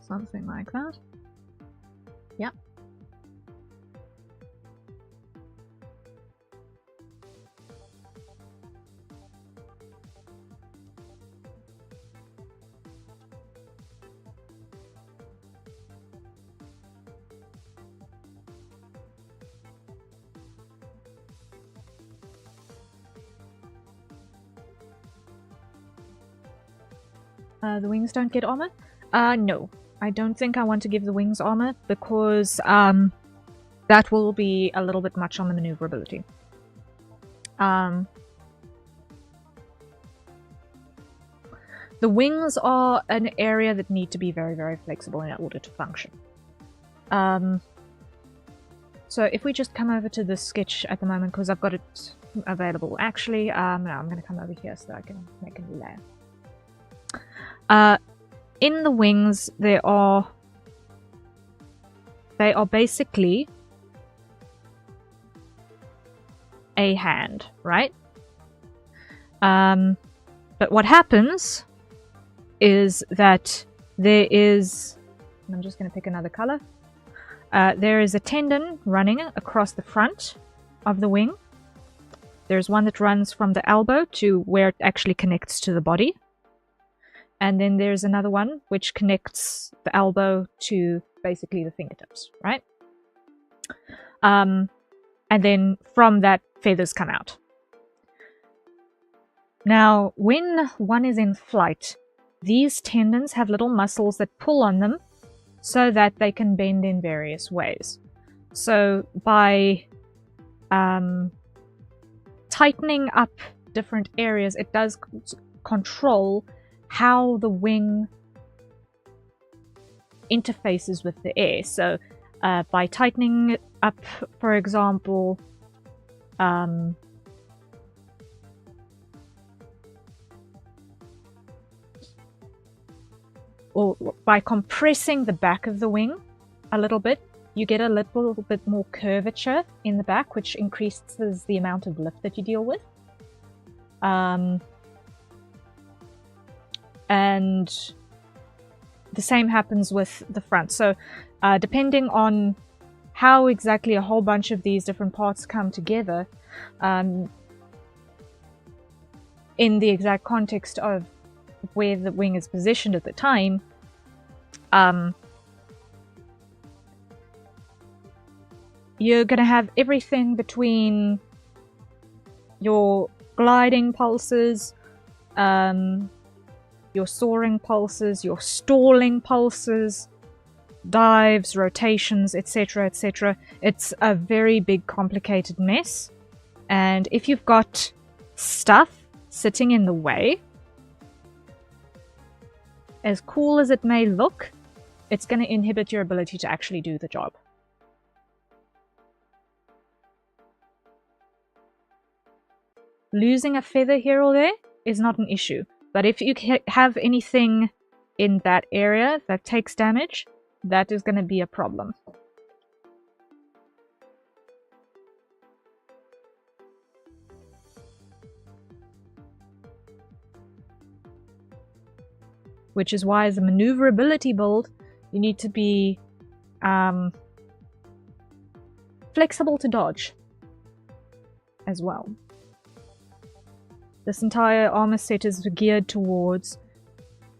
Something like that. Yep. The wings don't get armor? No. I don't think I want to give the wings armor because that will be a little bit much on the maneuverability. The wings are an area that need to be very, very flexible in order to function. So if we just come over to this sketch at the moment, because I've got it available. Actually, no, I'm going to come over here so I can make a new layer. In the wings, they are basically a hand, right? But what happens is that there is, I'm just going to pick another color. There is a tendon running across the front of the wing. There's one that runs from the elbow to where it actually connects to the body. And then there's another one which connects the elbow to basically the fingertips, right? And then from that, feathers come out. Now, when one is in flight, these tendons have little muscles that pull on them so that they can bend in various ways. So by tightening up different areas, it does control how the wing interfaces with the air. So by tightening it up, for example, or by compressing the back of the wing a little bit, you get a little bit more curvature in the back, which increases the amount of lift that you deal with. And the same happens with the front. So depending on how exactly a whole bunch of these different parts come together, in the exact context of where the wing is positioned at the time, you're going to have everything between your gliding pulses, your soaring pulses, your stalling pulses, dives, rotations, etc., etc. It's a very big, complicated mess. And if you've got stuff sitting in the way, as cool as it may look, it's going to inhibit your ability to actually do the job. Losing a feather here or there is not an issue. But if you have anything in that area that takes damage, that is going to be a problem. Which is why, as a maneuverability build, you need to be flexible to dodge as well. This entire armor set is geared towards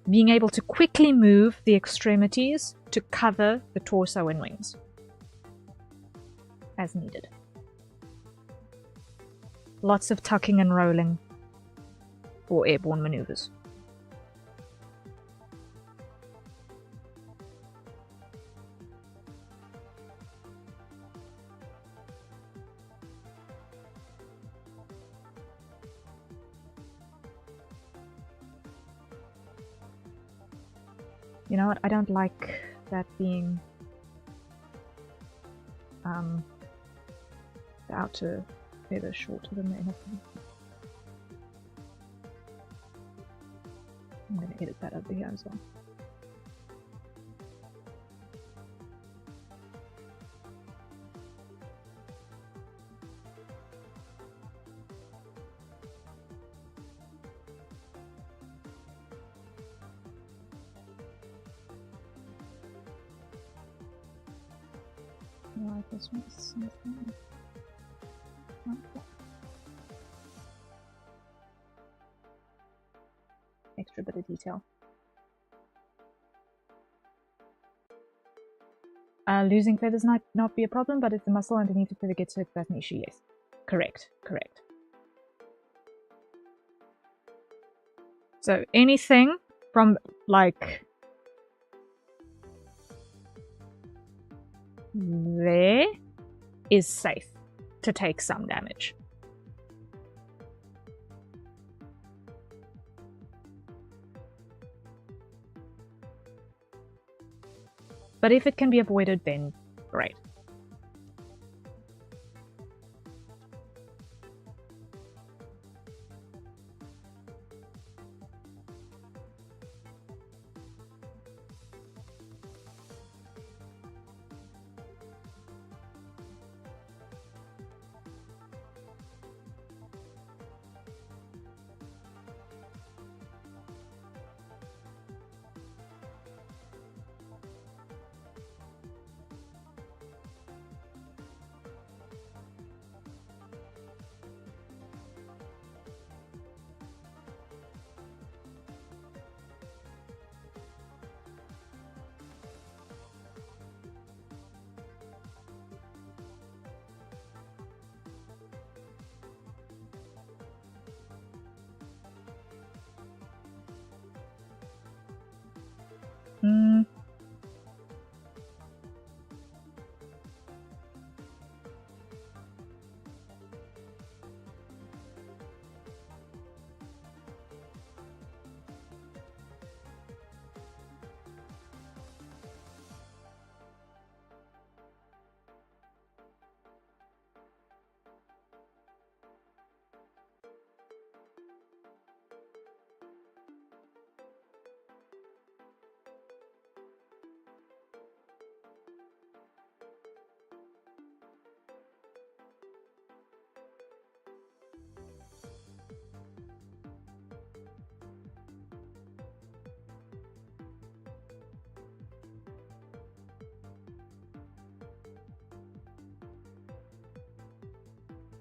being able to quickly move the extremities to cover the torso and wings as needed. Lots of tucking and rolling for airborne maneuvers. You know what? I don't like that being the outer feather shorter than the inner feather. I'm going to edit that over here as well. Right, this one's something. Okay. Extra bit of detail. Losing feathers might not be a problem, but if the muscle underneath the feather gets hurt, that's an issue, yes. Correct, correct. So anything from, like, there is safe to take some damage. But if it can be avoided, then great.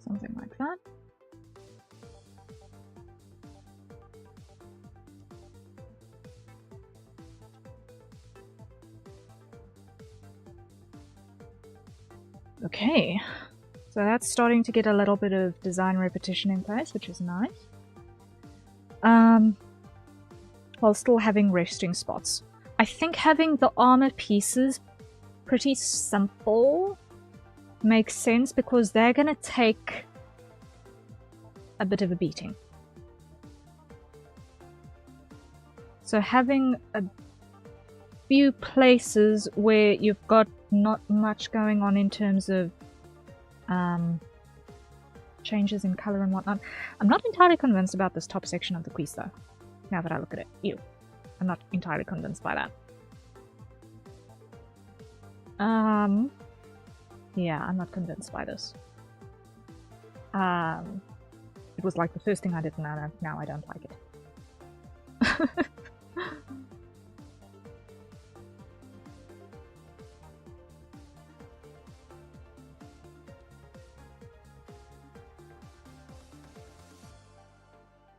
Something like that. Okay, so that's starting to get a little bit of design repetition in place, which is nice. While still having resting spots. I think having the armor pieces pretty simple makes sense because they're gonna take a bit of a beating. So having a few places where you've got not much going on in terms of changes in color and whatnot. I'm not entirely convinced about this top section of the crease though, now that I look at it. Ew. I'm not entirely convinced by that. Yeah, I'm not convinced by this. It was like the first thing I did, and now I don't like it.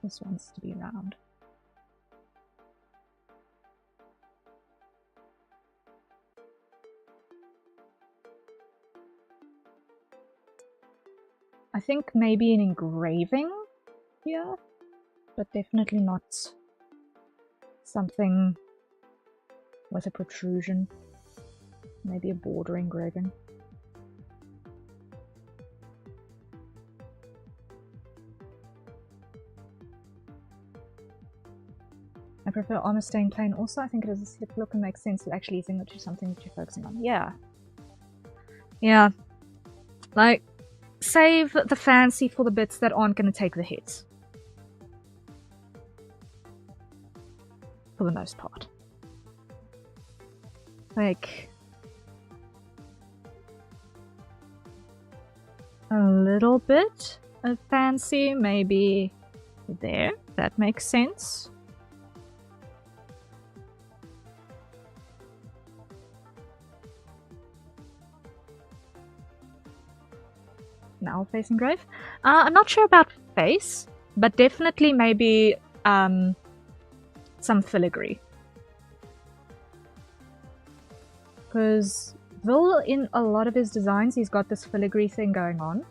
This wants to be round. I think maybe an engraving here, but definitely not something with a protrusion. Maybe a border engraving. I prefer armor staying plain also. I think it is a slick look and makes sense to actually using it to something that you're focusing on. Yeah. Yeah. Like, save the fancy for the bits that aren't going to take the hits. For the most part. Like, a little bit of fancy, maybe there. That makes sense. Now facing grave. I'm not sure about face, but definitely maybe some filigree. Because Vil, in a lot of his designs, he's got this filigree thing going on.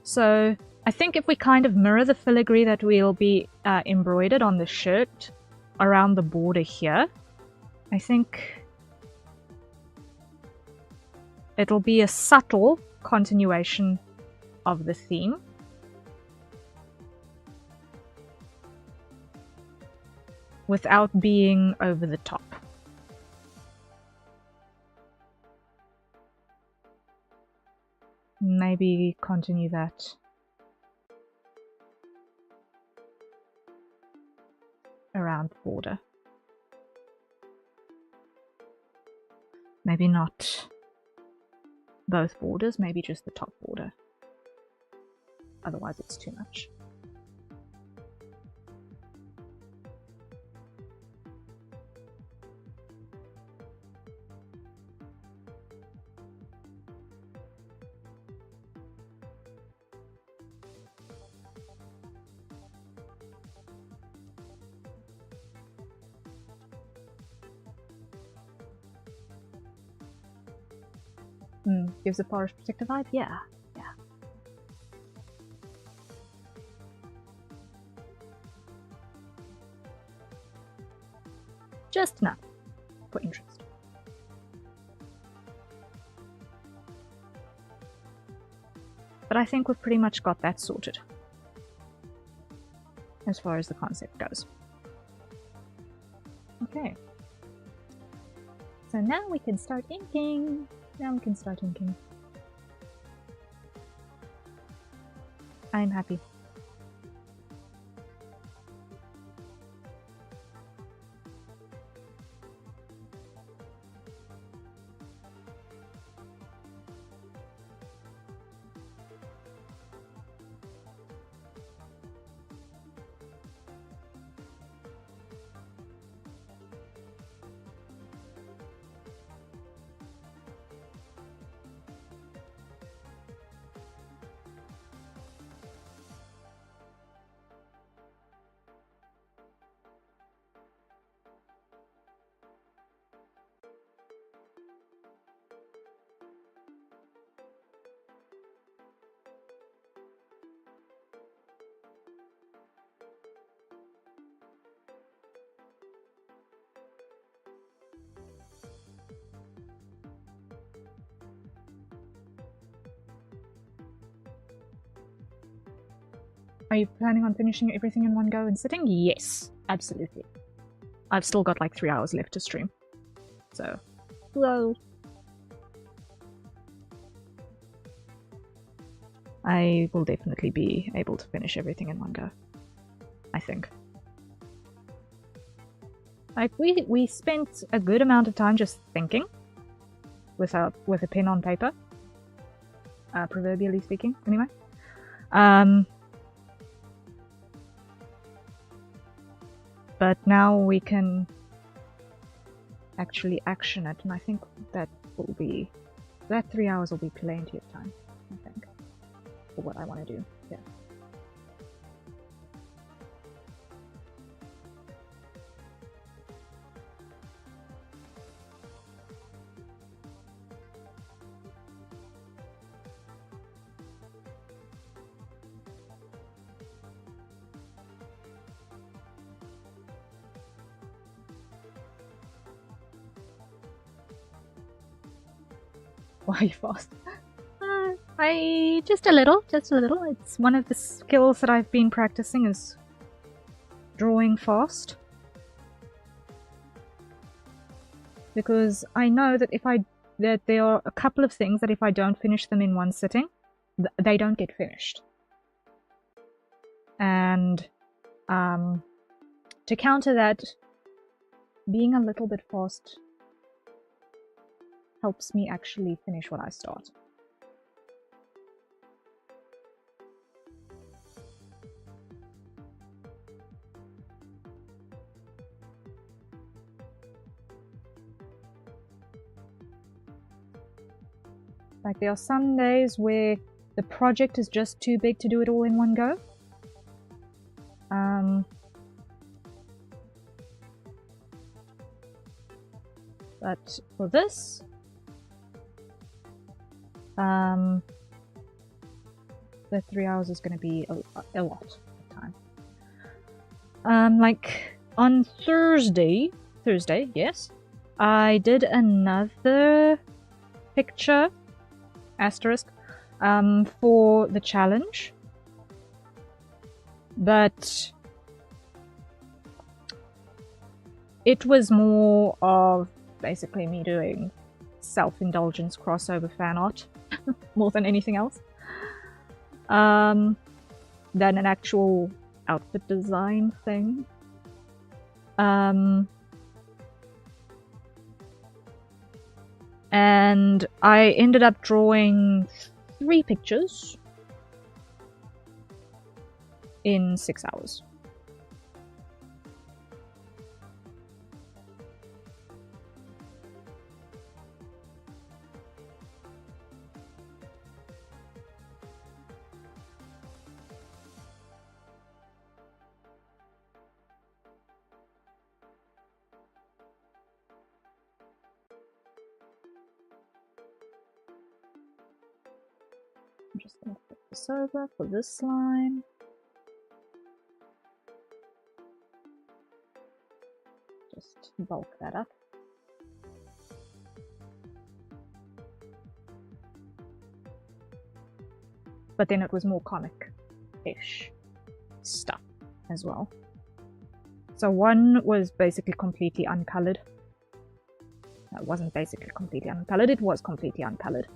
So I think if we kind of mirror the filigree that will be embroidered on the shirt around the border here, I think it'll be a subtle continuation of the theme. Without being over the top. Maybe continue that around the border. Maybe not both borders, maybe just the top border. Otherwise it's too much. Gives a forest protector vibe? Yeah. Just enough for interest. But I think we've pretty much got that sorted as far as the concept goes. Okay. So now we can start inking. I'm happy. Are you planning on finishing everything in one go and sitting? Yes, absolutely. I've still got like 3 hours left to stream. So, hello. I will definitely be able to finish everything in one go. I think. Like, we spent a good amount of time just thinking with a pen on paper. Proverbially speaking, anyway. But now we can actually action it, and I think that 3 hours will be plenty of time, I think, for what I want to do. Yeah. Why are you fast? Just a little. It's one of the skills that I've been practicing is drawing fast. Because I know that that there are a couple of things that if I don't finish them in one sitting, they don't get finished. And to counter that, being a little bit fast helps me actually finish what I start. Like, there are some days where the project is just too big to do it all in one go. But for this, that 3 hours is going to be a lot of time. Like on Thursday, yes, I did another picture, asterisk, for the challenge, but it was more of basically me doing self-indulgence crossover fan art more than anything else, than an actual outfit design thing. And I ended up drawing 3 pictures in 6 hours. I'm just going to flip this over for this line. Just bulk that up. But then it was more comic-ish stuff as well. So one was basically completely uncolored. No, it wasn't basically completely uncolored, it was completely uncolored.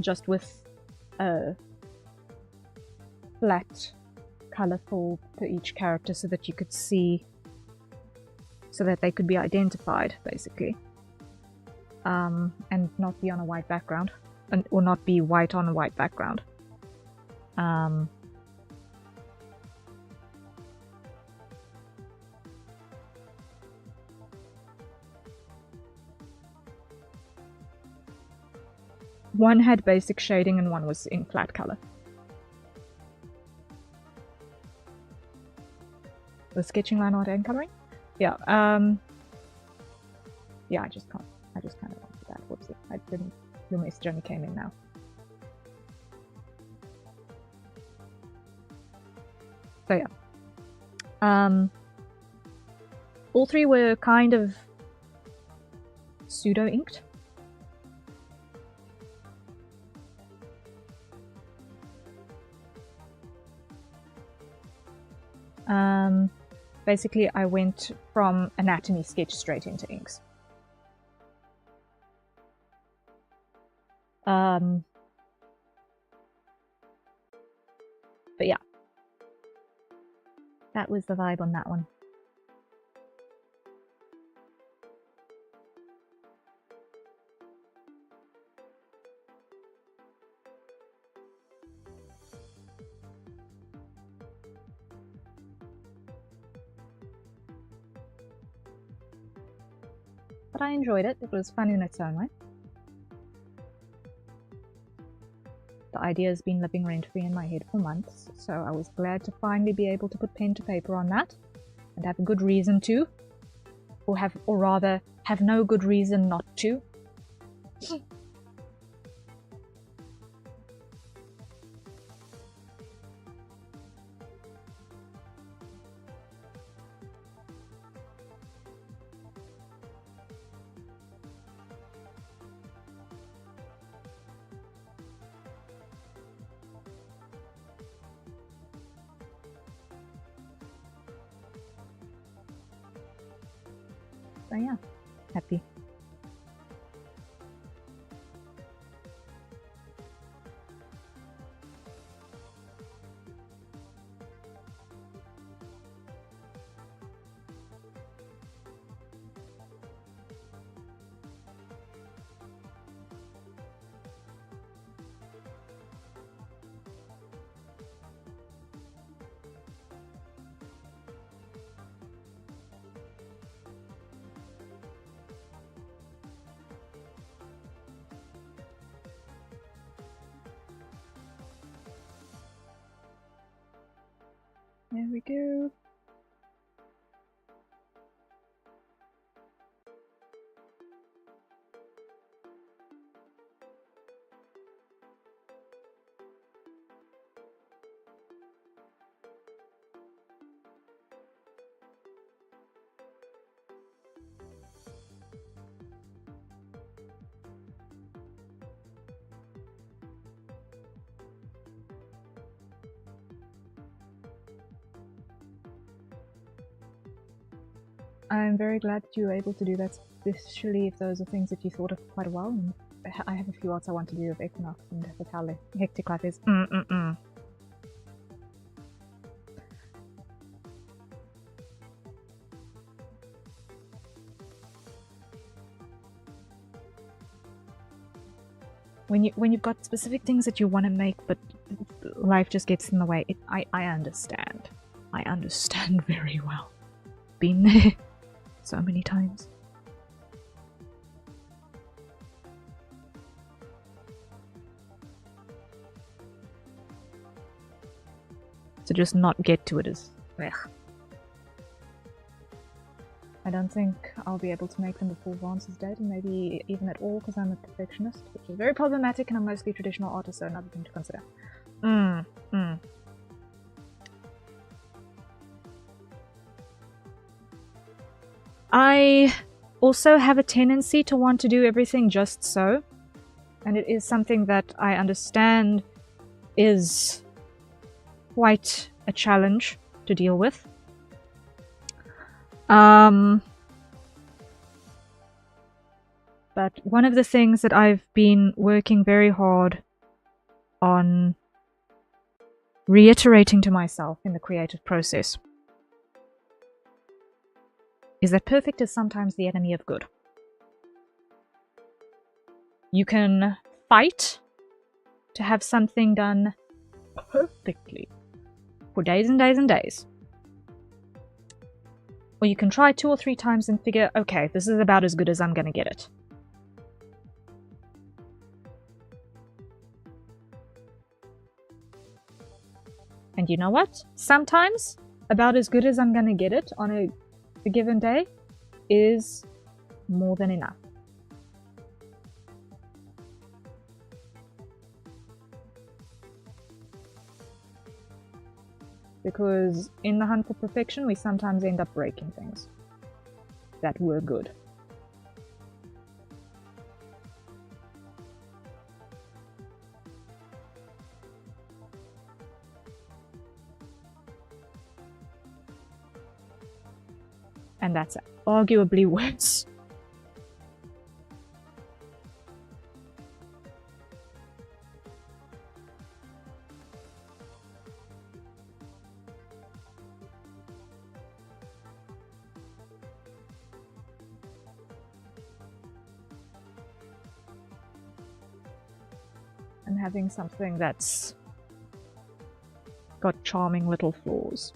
Just with a flat color for each character so that you could see, so that they could be identified, basically. And not be on a white background, or not be white on a white background. One had basic shading and one was in flat color. The sketching, line art, and coloring? Yeah, yeah, I just kind of wanted that. Whoopsie. I didn't, your message only came in now. So yeah. All 3 were kind of pseudo-inked. Basically, I went from anatomy sketch straight into inks. But yeah, that was the vibe on that one. But I enjoyed it. It was fun in its own way. The idea has been living rent-free in my head for months, so I was glad to finally be able to put pen to paper on that, and have a good reason to, or rather, have no good reason not to. So yeah, happy. There we go. I'm very glad that you were able to do that, especially if those are things that you thought of quite a while. And I have a few arts I want to do of Equinox and with how hectic life is. When you've got specific things that you want to make, but life just gets in the way. I understand. I understand very well. Been there so many times. To just not get to it is... ugh. I don't think I'll be able to make them before Vance is dead, and maybe even at all, because I'm a perfectionist, which is very problematic, and I'm mostly traditional artist, so another thing to consider. I also have a tendency to want to do everything just so, and it is something that I understand is quite a challenge to deal with. But one of the things that I've been working very hard on reiterating to myself in the creative process is that perfect is sometimes the enemy of good. You can fight to have something done perfectly for days and days and days. Or you can try 2 or 3 times and figure, okay, this is about as good as I'm gonna get it. And you know what? Sometimes, about as good as I'm gonna get it on a given day is more than enough. Because in the hunt for perfection, we sometimes end up breaking things that were good. And that's arguably worse. And having something that's got charming little flaws.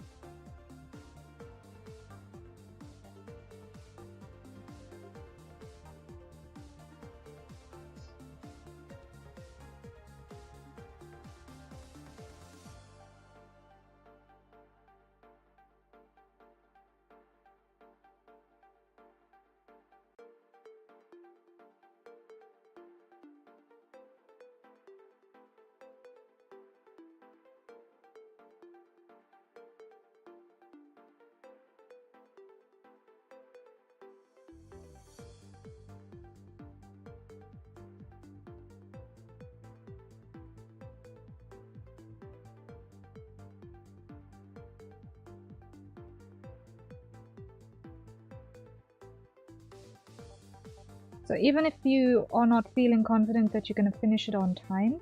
So even if you are not feeling confident that you're going to finish it on time,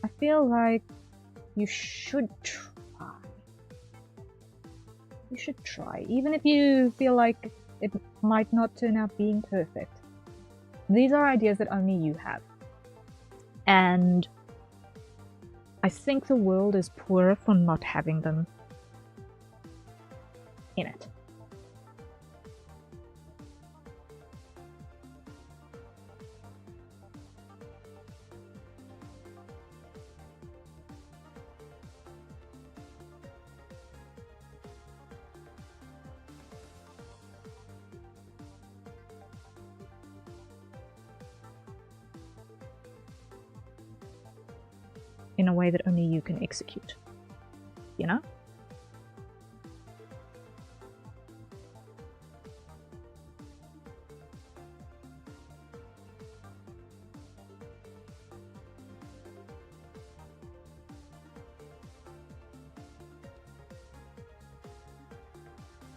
I feel like you should try. You should try, even if you feel like it might not turn out being perfect. These are ideas that only you have. And I think the world is poorer for not having them in it. In a way that only you can execute, you know?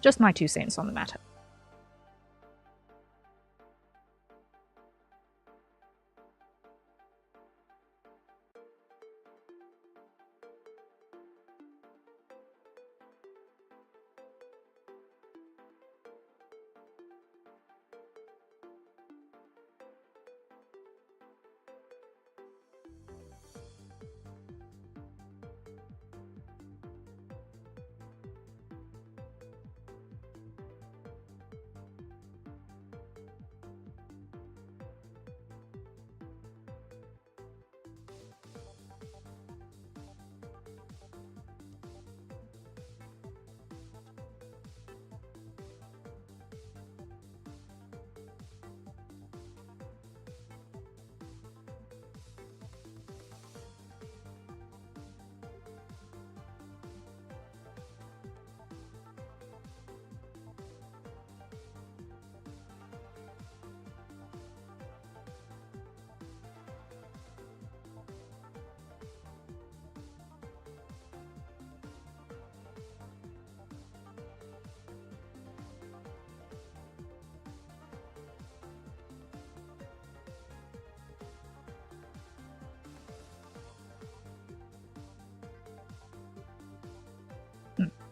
Just my 2 cents on the matter.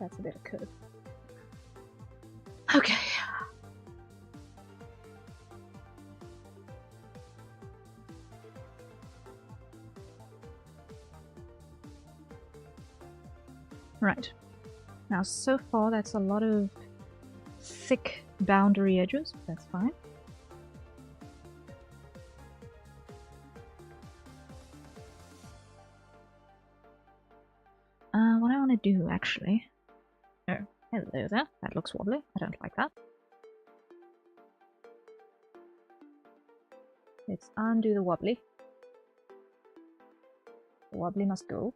That's a bit of curve. Okay. Right. Now, so far, that's a lot of thick boundary edges. That's fine. What I want to do, actually... Oh, hello there. That looks wobbly. I don't like that. Let's undo the wobbly. The wobbly must go.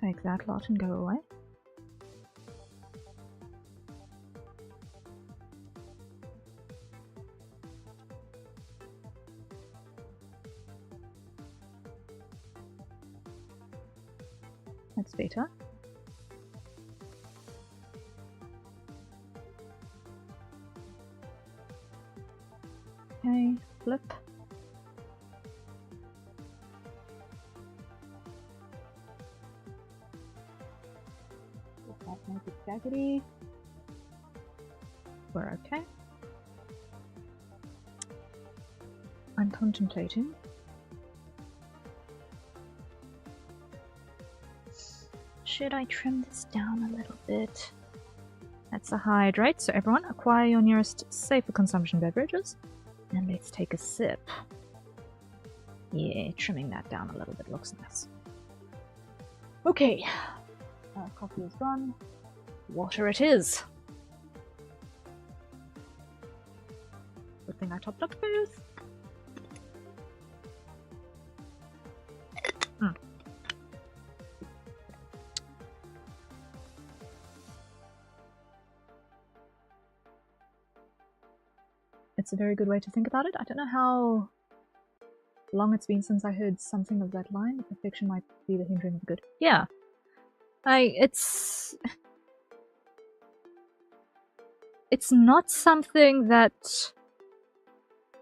Take that lot and go away. That's better. Okay, flip. Make it jaggedy. We're okay. I'm contemplating. Should I trim this down a little bit? That's a hydrate, so everyone acquire your nearest safer consumption beverages. And let's take a sip. Yeah, trimming that down a little bit looks nice. Okay. Coffee is gone. Water it is. Good thing I topped up both. It's a very good way to think about it. I don't know how long it's been since I heard something of that line. Perfection might be the hindering of good. Yeah. It's not something that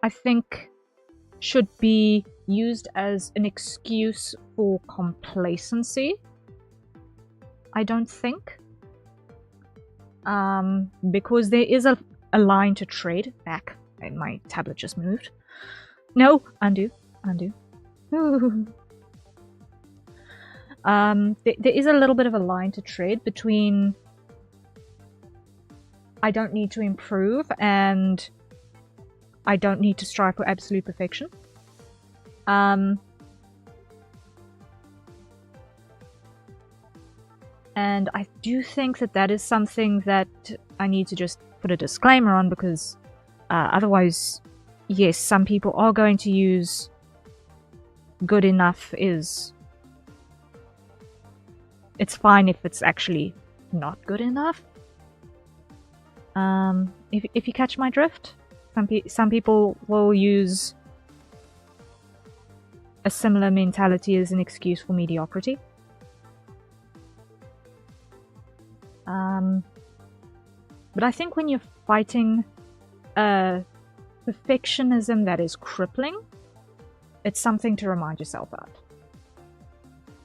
I think should be used as an excuse for complacency. I don't think. Because there is a line to trade. Back. My tablet just moved. No! Undo. Undo. There is a little bit of a line to tread between I don't need to improve and I don't need to strive for absolute perfection. And I do think that that is something that I need to just put a disclaimer on, because otherwise, yes, some people are going to use good enough is it's fine if it's actually not good enough. If you catch my drift, some people will use a similar mentality as an excuse for mediocrity. But I think when you're fighting perfectionism that is crippling, it's something to remind yourself of.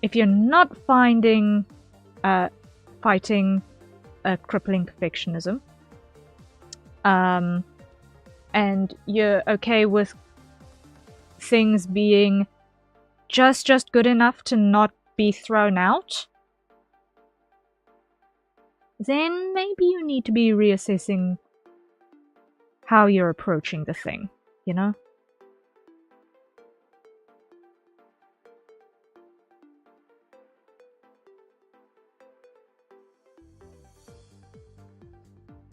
If you're not fighting a crippling perfectionism, and you're okay with things being just good enough to not be thrown out, then maybe you need to be reassessing how you're approaching the thing, you know?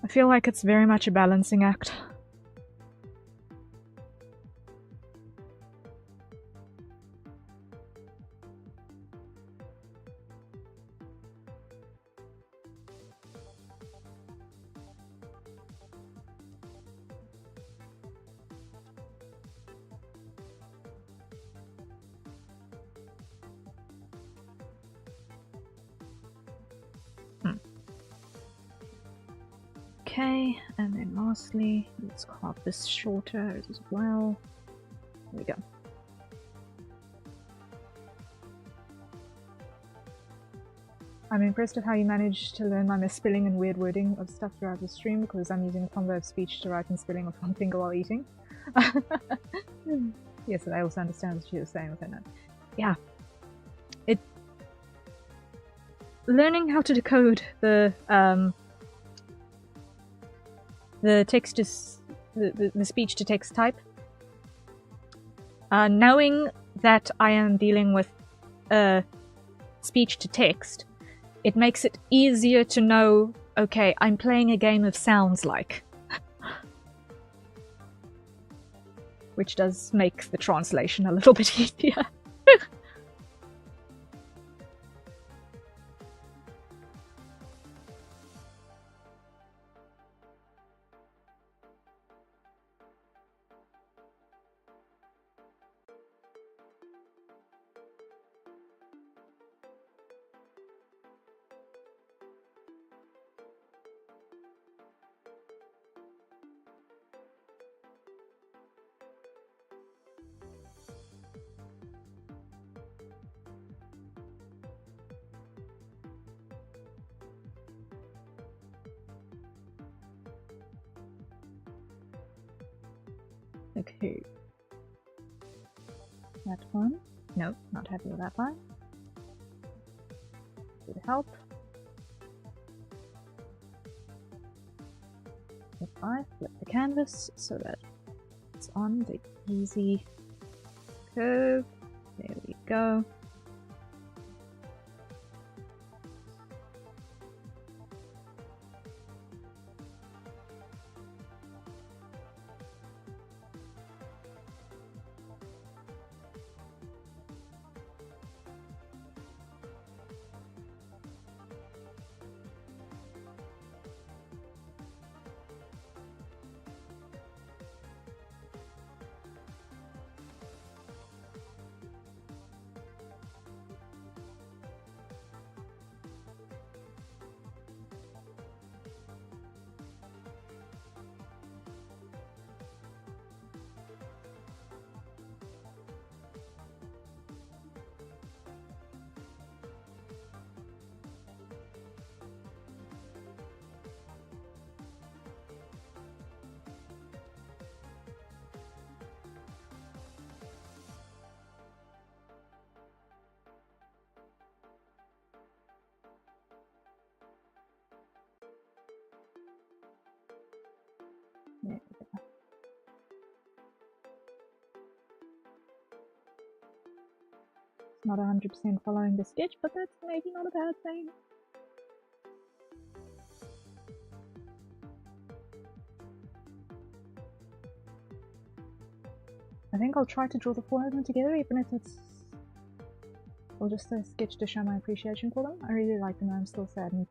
I feel like it's very much a balancing act. Okay, and then lastly, let's carve this shorter as well. There we go. I'm impressed with how you managed to learn my misspelling and weird wording of stuff throughout the stream, because I'm using a combo of speech to write and spelling with one finger while eating. Yes, and I also understand what she was saying within it. Yeah. Learning how to decode the text to the speech to text type, knowing that I am dealing with speech to text, it makes it easier to know, okay, I'm playing a game of sounds like, which does make the translation a little bit easier. Okay. That one. No, not happy with that one. Good help. If I flip the canvas so that it's on the easy curve. There we go. There we go. It's not 100% following the sketch, but that's maybe not a bad thing. I think I'll try to draw the four of them together, even if it's or just a sketch to show my appreciation for them. I really like them and I'm still sad and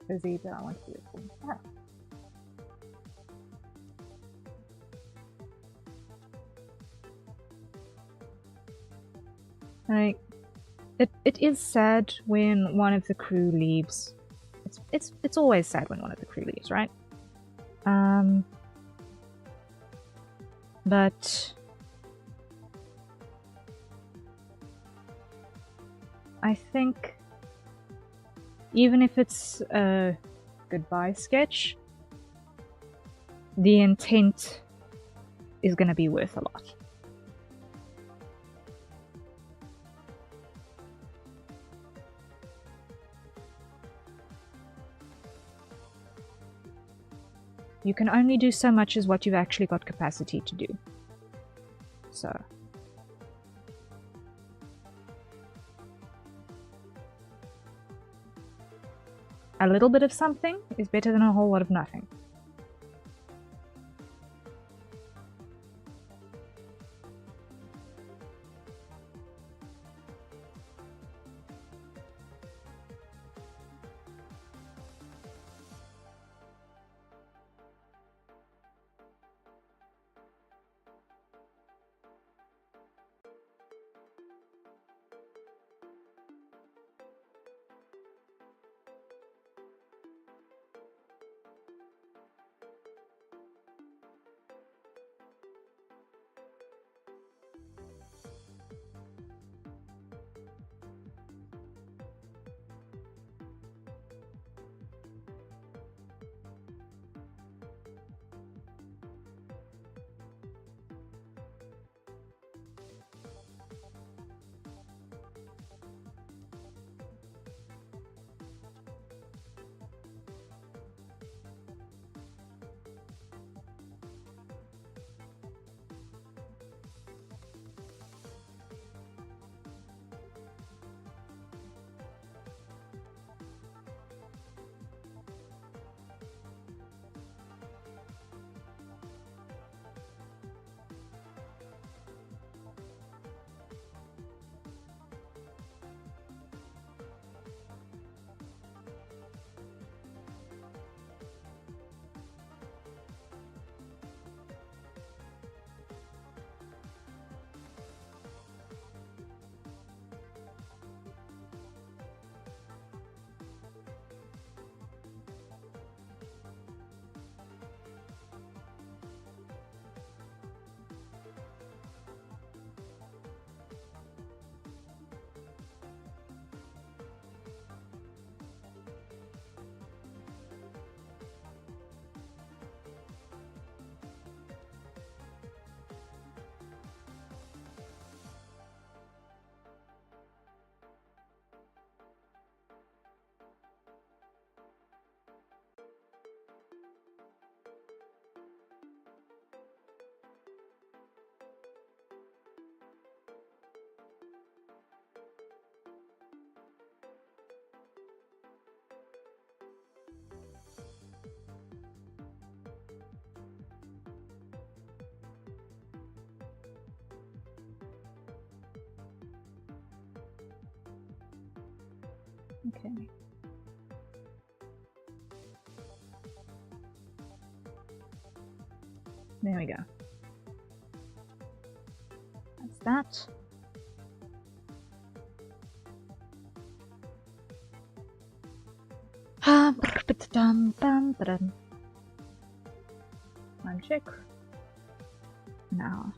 busy, but I want to do it for them. Yeah. Like, it is sad when one of the crew leaves. It's always sad when one of the crew leaves, right? But I think even if it's a goodbye sketch, the intent is gonna be worth a lot. You can only do so much as what you've actually got capacity to do. So a little bit of something is better than a whole lot of nothing. Okay. There we go. That's that. One check. Now.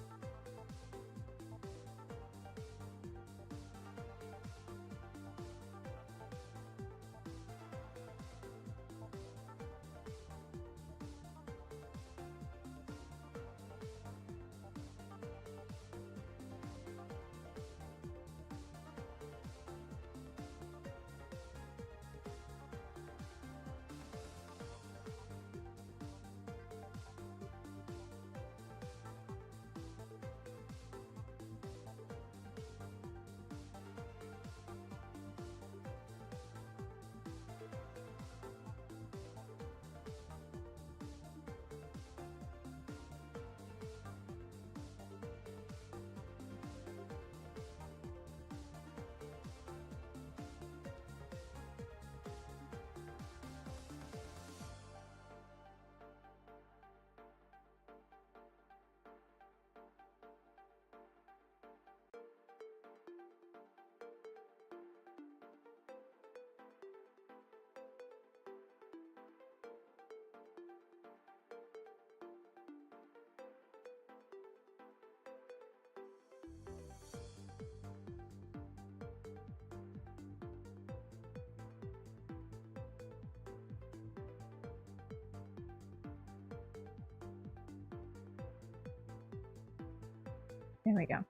There we go.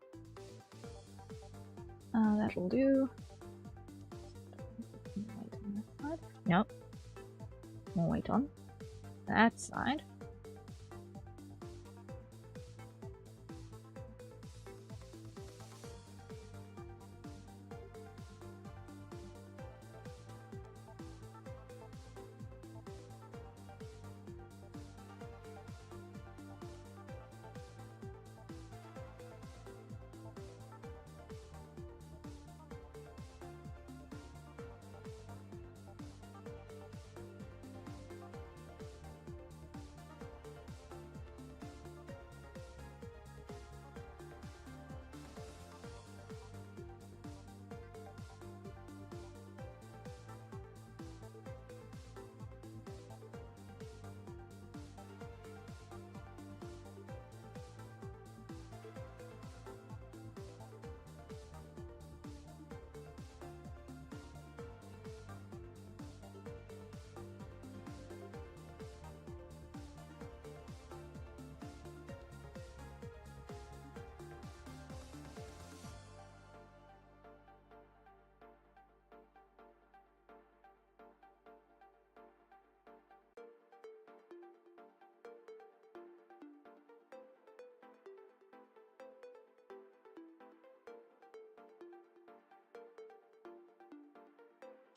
That will do. Wait on that side. Nope. We'll wait on that side.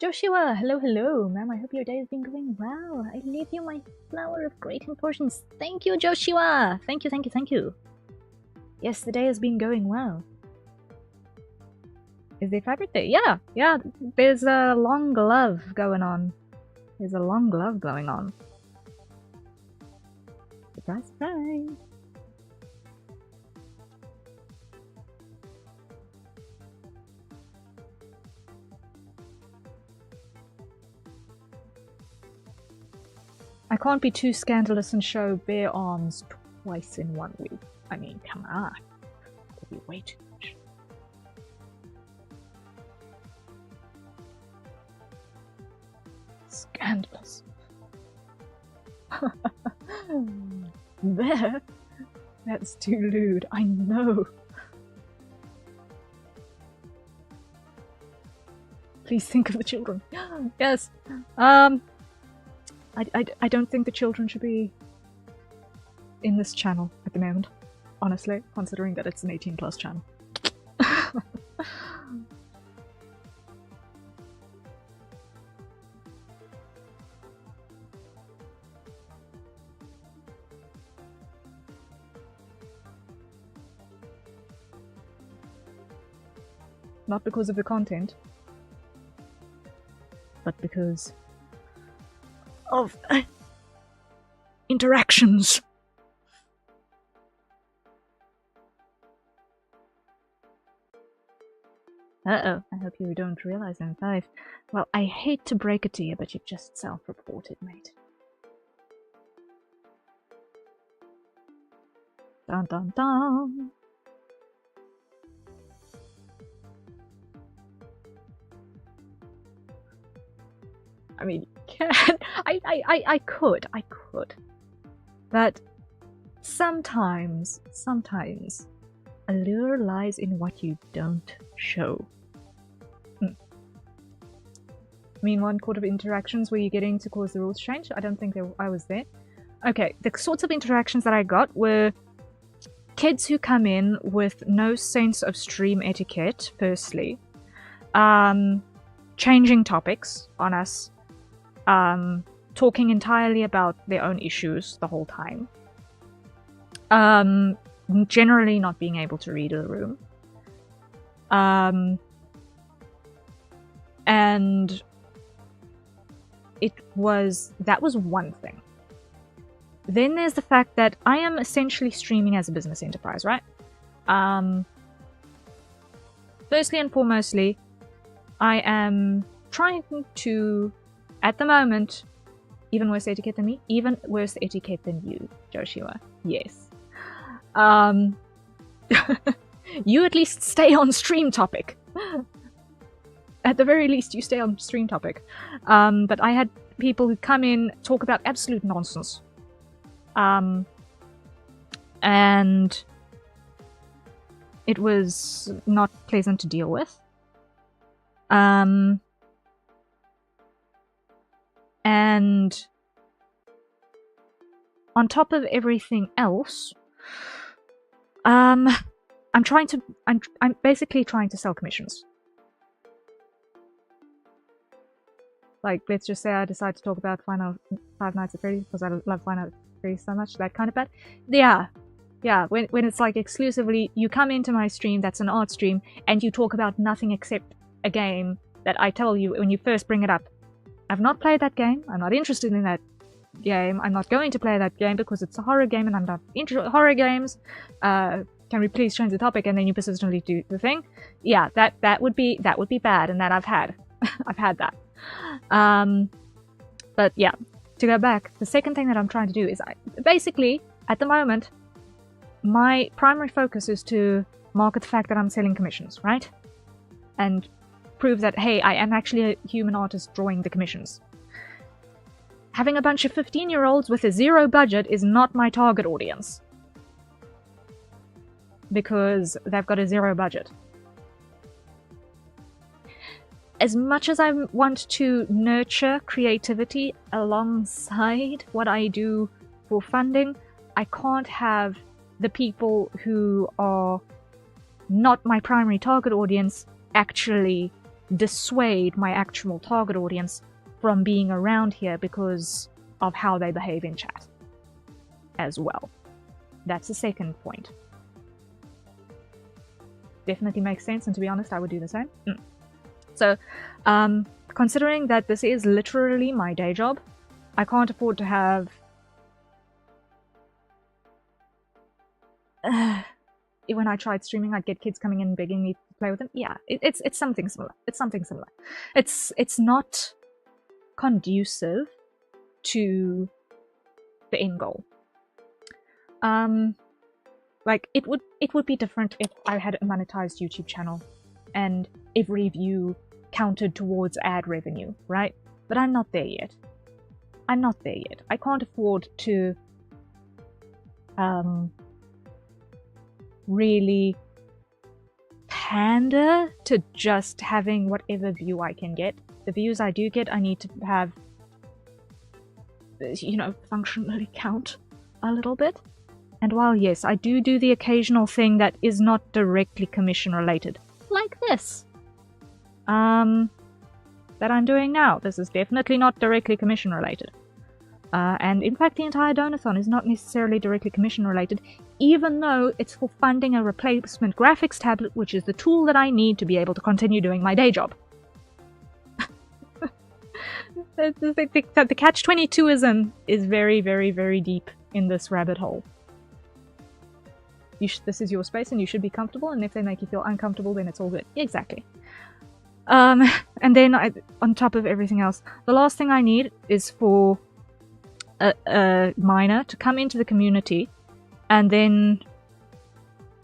Joshua, hello, hello, ma'am. I hope your day has been going well. I leave you my flower of great importance. Thank you, Joshua. Thank you, thank you, thank you. Yes, the day has been going well. Is there fabric there? Yeah, yeah. There's a long glove going on. There's a long glove going on. Surprise, surprise. I can't be too scandalous and show bare arms twice in 1 week. I mean, come on. That'd be way too much. Scandalous. There? That's too lewd, I know. Please think of the children. Yes. I don't think the children should be in this channel at the moment, honestly, considering that it's an 18+ channel. Not because of the content, but because of interactions. Uh-oh, I hope you don't realize I'm 5. Well, I hate to break it to you, but you've just self-reported, mate. Dun dun dun! I mean, I could. But sometimes allure lies in what you don't show. I mean, 1 quarter of interactions were you getting to cause the rules change? I don't think I was there. Okay, the sorts of interactions that I got were kids who come in with no sense of stream etiquette, firstly. Changing topics on us. Talking entirely about their own issues the whole time. Generally not being able to read the room. And that was one thing. Then there's the fact that I am essentially streaming as a business enterprise, right? Firstly and foremostly, I am trying to, at the moment, even worse etiquette than me, even worse etiquette than you, Joshua. Yes. You at least stay on stream topic. At the very least, you stay on stream topic. But I had people who come in, talk about absolute nonsense. And It was not pleasant to deal with. And on top of everything else, I'm basically trying to sell commissions. Like, let's just say I decide to talk about Five Nights at Freddy's because I love Five Nights at Freddy's so much, that kind of bad. Yeah, when it's like exclusively, you come into my stream, that's an art stream, and you talk about nothing except a game that I tell you when you first bring it up. I've not played that game, I'm not interested in that game, I'm not going to play that game because it's a horror game and I'm not into horror games. Can we please change the topic? And then you persistently do the thing. Yeah, that would be bad, and that I've had. I've had that. But yeah, to go back, the second thing that I'm trying to do is basically, at the moment, my primary focus is to market the fact that I'm selling commissions, right? And prove that, hey, I am actually a human artist drawing the commissions. Having a bunch of 15-year-olds with a zero budget is not my target audience. Because they've got a zero budget. As much as I want to nurture creativity alongside what I do for funding, I can't have the people who are not my primary target audience actually dissuade my actual target audience from being around here because of how they behave in chat as well. That's the second point. Definitely makes sense, and to be honest, I would do the same. So, considering that this is literally my day job, I can't afford to have when I tried streaming, I'd get kids coming in begging me to play with them. Yeah, it's something similar. It's something similar. It's not conducive to the end goal. Like it would be different if I had a monetized YouTube channel and every view counted towards ad revenue, right? But I'm not there yet. I'm not there yet. I can't afford to really pander to just having whatever view I can get. The views I do get, I need to have, you know, functionally count a little bit. And while yes, I do the occasional thing that is not directly commission related, like this, that I'm doing now. This is definitely not directly commission related. And in fact, the entire Donothon is not necessarily directly commission related, even though it's for funding a replacement graphics tablet, which is the tool that I need to be able to continue doing my day job. The catch-22ism is very, very, very deep in this rabbit hole. This is your space and you should be comfortable, and if they make you feel uncomfortable, then it's all good. Exactly. And then, on top of everything else, the last thing I need is for a miner to come into the community, and then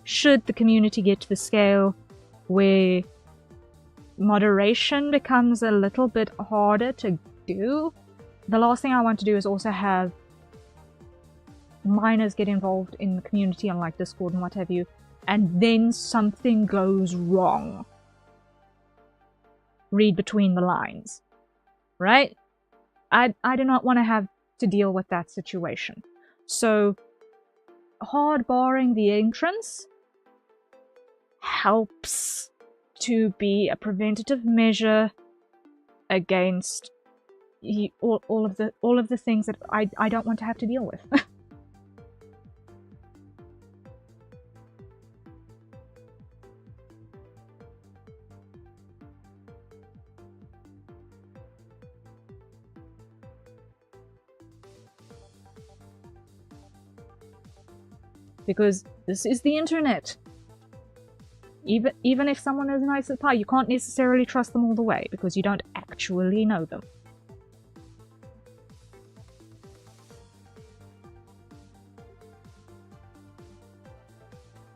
should the community get to the scale where moderation becomes a little bit harder to do, the last thing I want to do is also have miners get involved in the community on like Discord and what have you, and then something goes wrong. Read between the lines, right? I do not want to have to deal with that situation. So hard barring the entrance helps to be a preventative measure against all of the things that I don't want to have to deal with. Because this is the internet. Even if someone is nice as pie, you can't necessarily trust them all the way because you don't actually know them.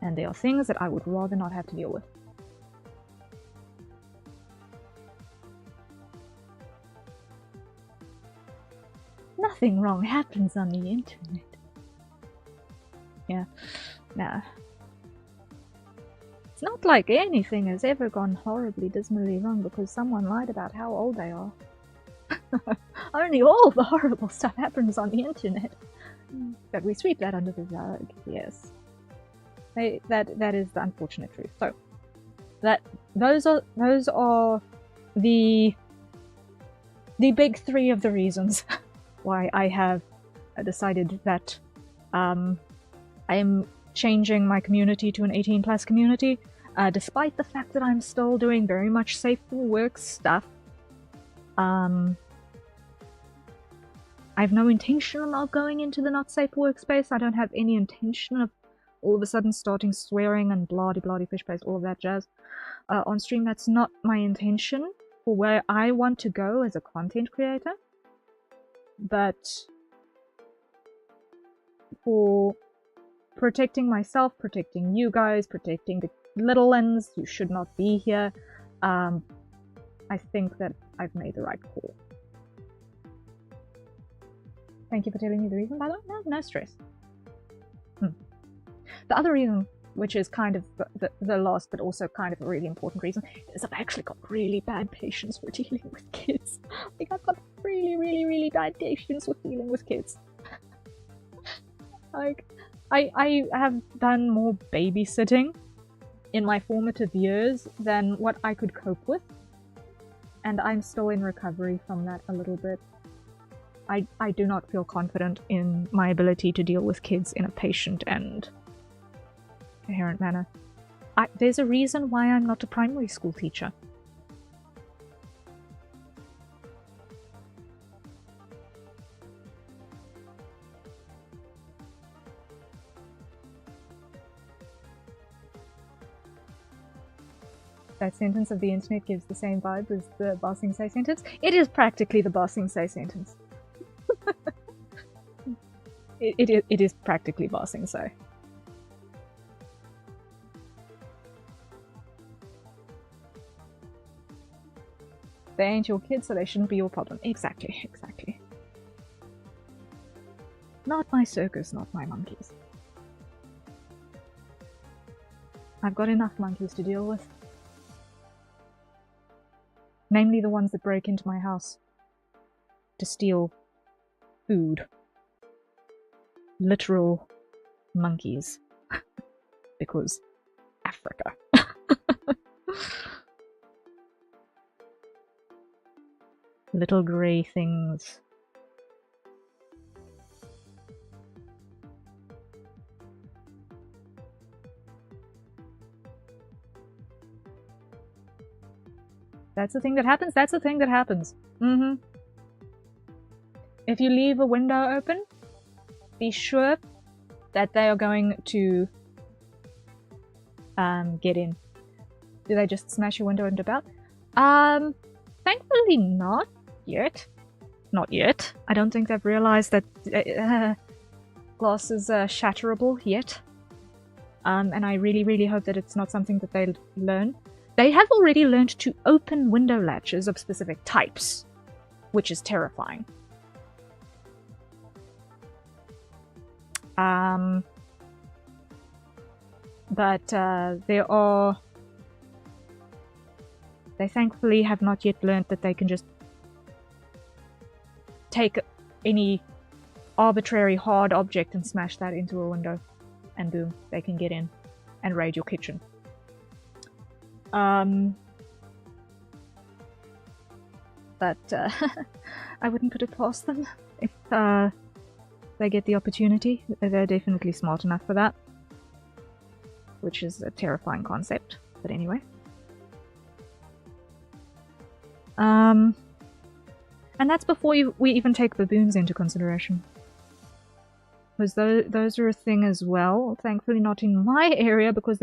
And there are things that I would rather not have to deal with. Nothing wrong happens on the internet. Yeah, nah. not like anything has ever gone horribly dismally wrong because someone lied about how old they are. Only all the horrible stuff happens on the internet. But we sweep that under the rug, yes. That is the unfortunate truth. So those are the big three of the reasons why I have decided that I am changing my community to an 18+ community, despite the fact that I'm still doing very much safe for work stuff. I have no intention of going into the not safe workspace. I don't have any intention of all of a sudden starting swearing and blah-de-blah-de fish paste, all of that jazz on stream. That's not my intention for where I want to go as a content creator. But for protecting myself, protecting you guys, protecting the little ones who should not be here, I think that I've made the right call. Thank you for telling me the reason, by the way. No stress. The other reason, which is kind of the last but also kind of a really important reason, is I've actually got really bad patience for dealing with kids. Like, I've got really, really, really bad patience with dealing with kids. Like, I have done more babysitting in my formative years than what I could cope with. And I'm still in recovery from that a little bit. I do not feel confident in my ability to deal with kids in a patient and coherent manner. There's a reason why I'm not a primary school teacher. That sentence of the internet gives the same vibe as the Ba Sing Se sentence. It is practically the Ba Sing Se sentence. It is practically Ba Sing Se. They ain't your kids, so they shouldn't be your problem. Exactly. Not my circus, not my monkeys. I've got enough monkeys to deal with. Namely the ones that break into my house to steal food. Literal monkeys. Because Africa. Little grey things. That's the thing that happens. That's the thing that happens. If you leave a window open, be sure that they are going to get in. Do they just smash your window and dip out? Thankfully not yet. Not yet. I don't think they've realized that glass is shatterable yet. And I really, really hope that it's not something that they'll learn. They have already learned to open window latches of specific types, which is terrifying. But they thankfully have not yet learned that they can just take any arbitrary hard object and smash that into a window, and boom, they can get in and raid your kitchen. But I wouldn't put it past them if they get the opportunity. They're definitely smart enough for that, which is a terrifying concept, but anyway. And that's before we even take baboons into consideration. Because those are a thing as well. Thankfully not in my area, because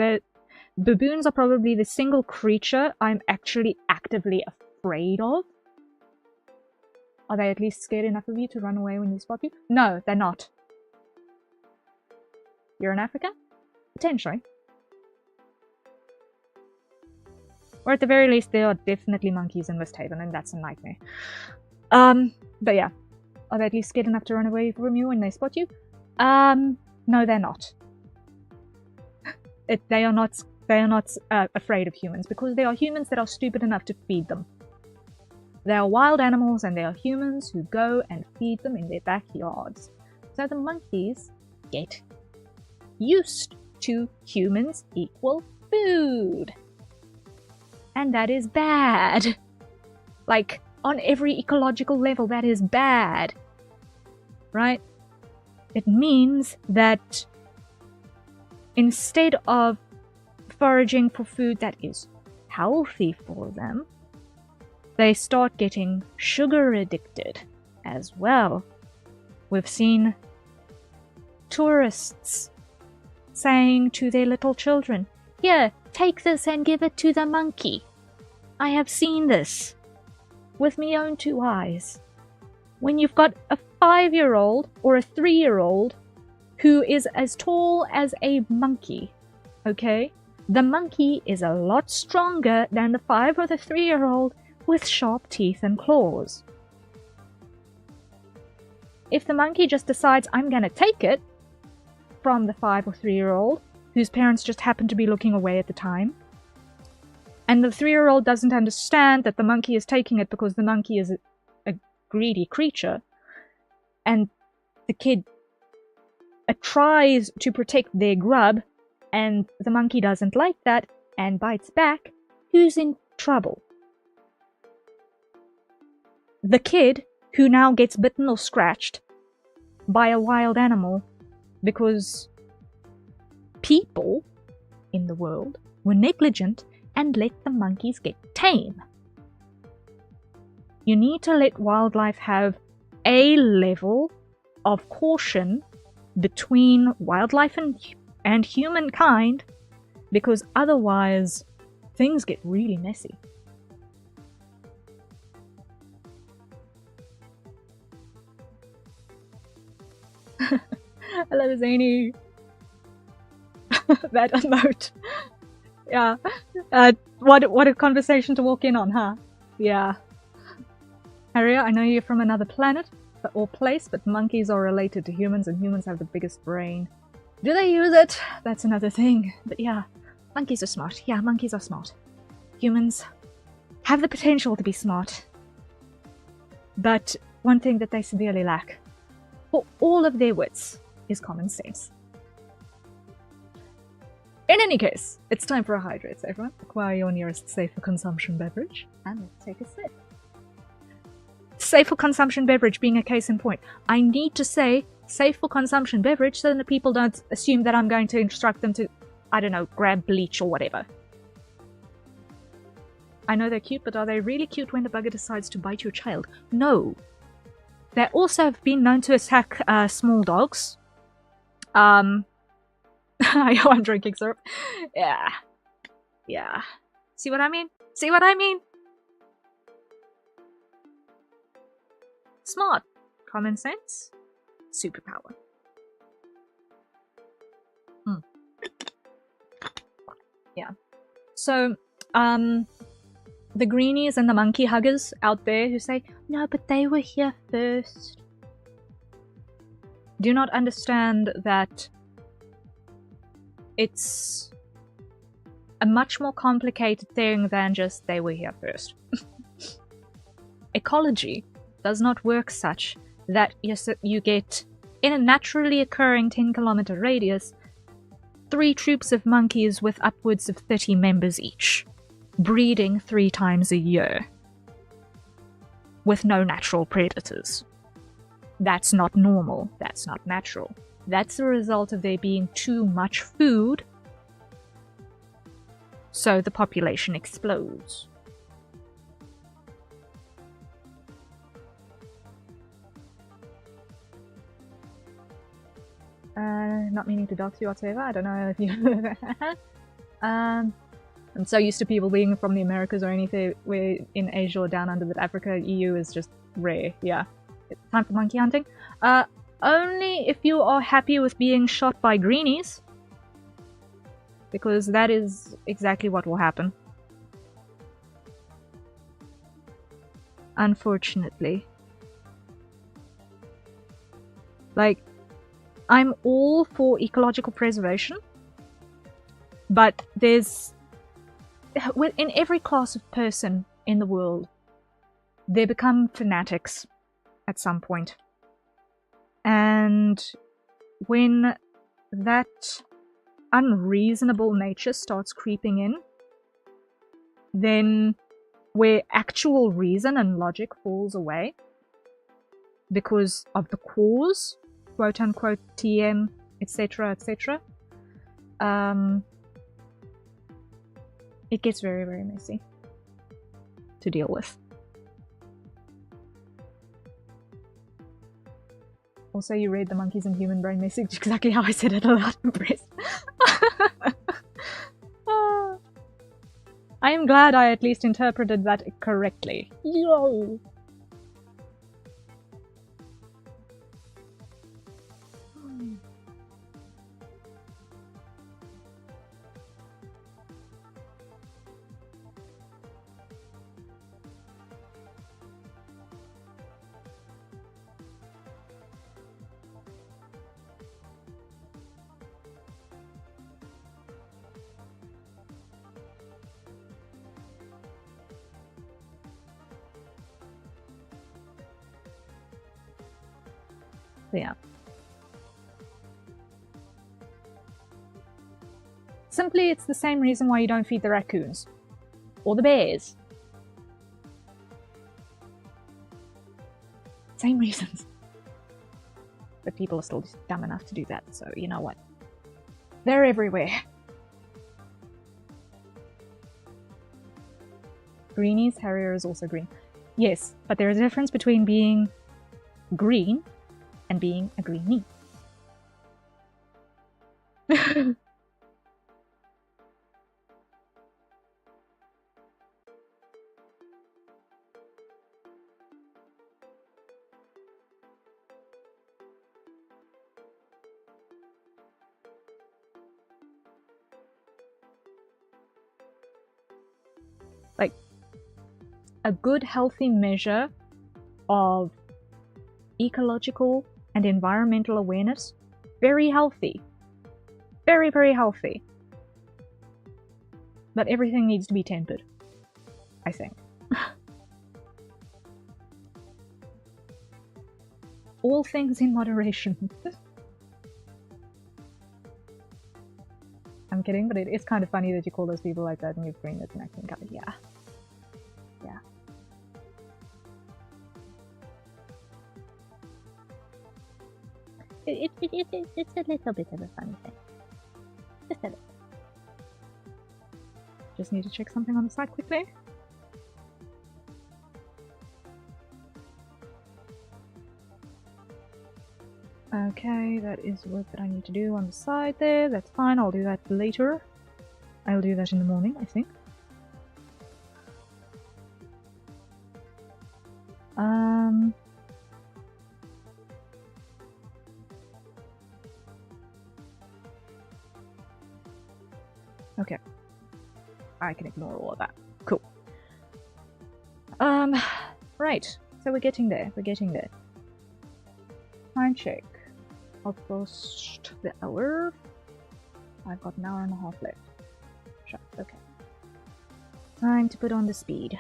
baboons are probably the single creature I'm actually actively afraid of. Are they at least scared enough of you to run away when you spot you? No, they're not. You're in Africa? Potentially. Or at the very least, there are definitely monkeys in West Haven, and that's a nightmare. But yeah. Are they at least scared enough to run away from you when they spot you? No, they're not. They are not they are not afraid of humans, because there are humans that are stupid enough to feed them. They are wild animals, and there are humans who go and feed them in their backyards. So the monkeys get used to humans equal food. And that is bad. Like, on every ecological level, that is bad. Right? It means that instead of foraging for food that is healthy for them, they start getting sugar addicted as well. We've seen tourists saying to their little children, "Here, take this and give it to the monkey." I have seen this with my own 2 eyes. When you've got a 5-year-old or a 3-year-old who is as tall as a monkey, okay? The monkey is a lot stronger than the 5 or the 3-year-old with sharp teeth and claws. If the monkey just decides, I'm gonna take it from the 5 or 3-year-old, whose parents just happen to be looking away at the time, and the 3-year-old doesn't understand that the monkey is taking it because the monkey is a greedy creature, and the kid tries to protect their grub, and the monkey doesn't like that and bites back, who's in trouble? The kid who now gets bitten or scratched by a wild animal because people in the world were negligent and let the monkeys get tame. You need to let wildlife have a level of caution between wildlife and humankind, because otherwise things get really messy. Hello, Zany. That emote. Yeah. What a conversation to walk in on, huh? Yeah. Harrier, I know you're from another planet or place, but monkeys are related to humans, and humans have the biggest brain. Do they use it? That's another thing. But yeah, monkeys are smart. Yeah, monkeys are smart. Humans have the potential to be smart. But one thing that they severely lack, for all of their wits, is common sense. In any case, it's time for a hydrate, so everyone. Acquire your nearest safe for consumption beverage, and let's take a sip. Safe for consumption beverage being a case in point. I need to say safe for consumption beverage so that people don't assume that I'm going to instruct them to, I don't know, grab bleach or whatever. I know they're cute, but are they really cute when the bugger decides to bite your child? No. They also have been known to attack small dogs. I'm drinking syrup. Yeah. Yeah. See what I mean? See what I mean? Smart. Common sense. Superpower. Yeah. So, the greenies and the monkey huggers out there who say, no, but they were here first, do not understand that it's a much more complicated thing than just they were here first. Ecology does not work such that you get, in a naturally occurring 10-kilometer radius, 3 troops of monkeys with upwards of 30 members each, breeding 3 times a year, with no natural predators. That's not normal. That's not natural. That's the result of there being too much food, so the population explodes. Not meaning to dox you whatsoever, I don't know if you... I'm so used to people being from the Americas or anything where in Asia or down under, that Africa, EU is just rare. Yeah. It's time for monkey hunting. Only if you are happy with being shot by greenies, because that is exactly what will happen. Unfortunately. Like, I'm all for ecological preservation, But there's... in every class of person in the world, they become fanatics at some point. And when that unreasonable nature starts creeping in, then where actual reason and logic falls away because of the cause, quote unquote TM, etc., etc., it gets very, very messy to deal with. Also, you read the monkeys and human brain message exactly how I said it aloud and pressed. I am glad I at least interpreted that correctly. Yo! Yeah. Simply, it's the same reason why you don't feed the raccoons. Or the bears. Same reasons. But people are still dumb enough to do that, so you know what? They're everywhere. Greenies, Harrier is also green. Yes, but there is a difference between being green and being a greenie. Like, a good healthy measure of ecological and environmental awareness, very healthy. Very, very healthy. But everything needs to be tempered, I think. All things in moderation. I'm kidding, but it is kind of funny that you call those people like that and you've green as an accent color. Yeah. Yeah. It's a little bit of a funny thing. Just a little. Just need to check something on the side quickly. Okay, that is work that I need to do on the side there. That's fine, I'll do that later. I'll do that in the morning, I think. Okay. I can ignore all of that. Cool. Right. So we're getting there. We're getting there. Time check. Almost the hour. I've got an hour and a half left. Sure. Okay. Time to put on the speed.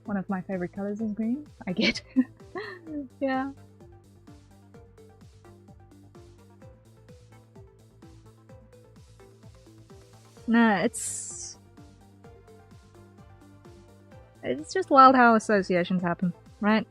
One of my favorite colors is green. I get. Yeah. Nah, it's just wild how associations happen, right?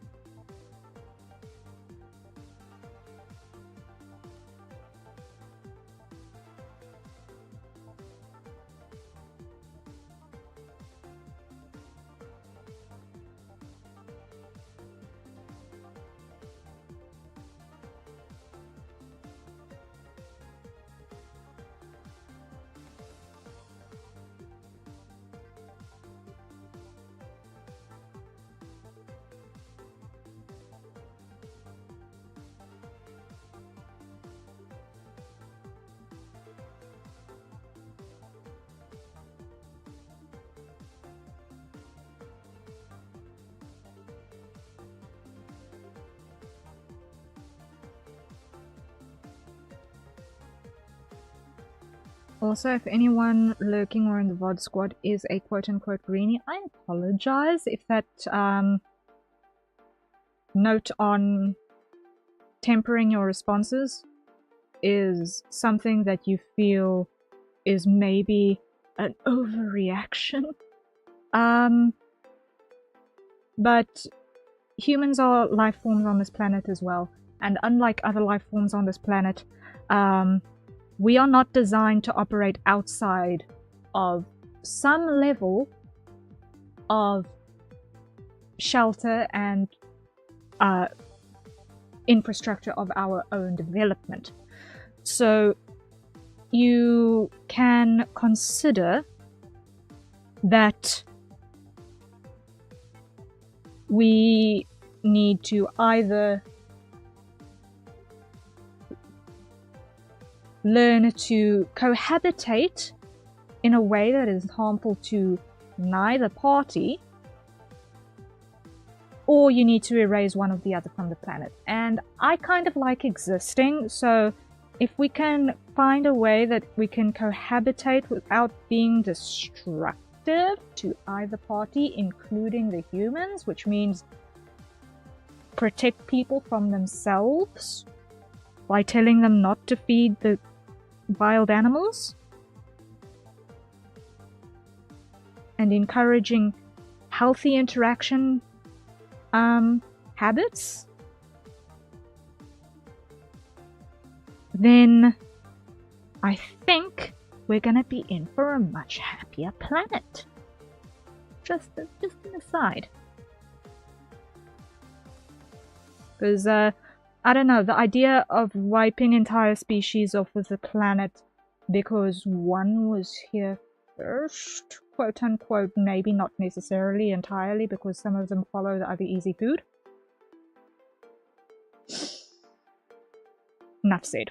Also, if anyone lurking or in the VOD squad is a quote-unquote greenie, I apologize if that note on tempering your responses is something that you feel is maybe an overreaction. But humans are life forms on this planet as well, and unlike other life forms on this planet, we are not designed to operate outside of some level of shelter and infrastructure of our own development. So you can consider that we need to either learn to cohabitate in a way that is harmful to neither party, or you need to erase one or the other from the planet. And I kind of like existing, so if we can find a way that we can cohabitate without being destructive to either party, including the humans, which means protect people from themselves by telling them not to feed the wild animals, and encouraging healthy interaction habits, then I think we're gonna be in for a much happier planet. Just an aside. Because, I don't know, the idea of wiping entire species off of the planet because one was here first, quote unquote, maybe not necessarily entirely, because some of them follow the other easy food. Enough said.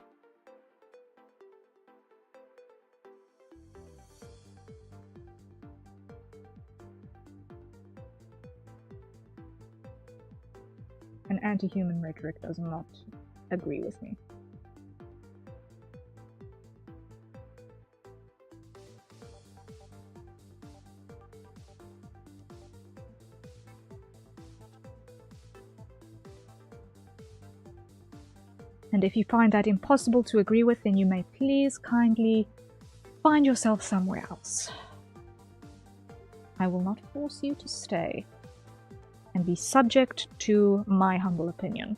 An anti-human rhetoric does not agree with me. And if you find that impossible to agree with, then you may please kindly find yourself somewhere else. I will not force you to stay and be subject to my humble opinion.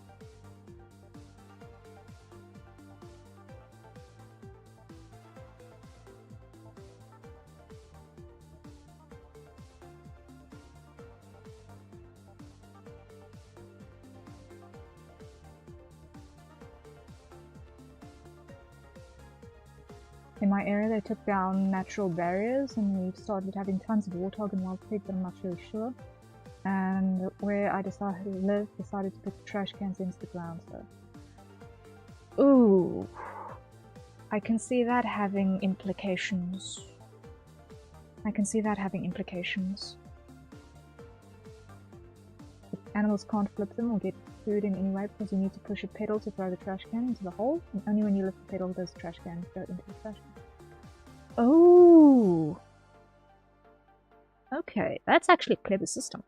In my area, they took down natural barriers and we've started having tons of warthog and wild pig, but I'm not really sure. And where I decided to live, decided to put trash cans into the ground, so... Ooh. I can see that having implications. I can see that having implications. If animals can't flip them or get food in any way because you need to push a pedal to throw the trash can into the hole, and only when you lift the pedal does the trash can go into the trash can. Oh! Okay, that's actually a clever system.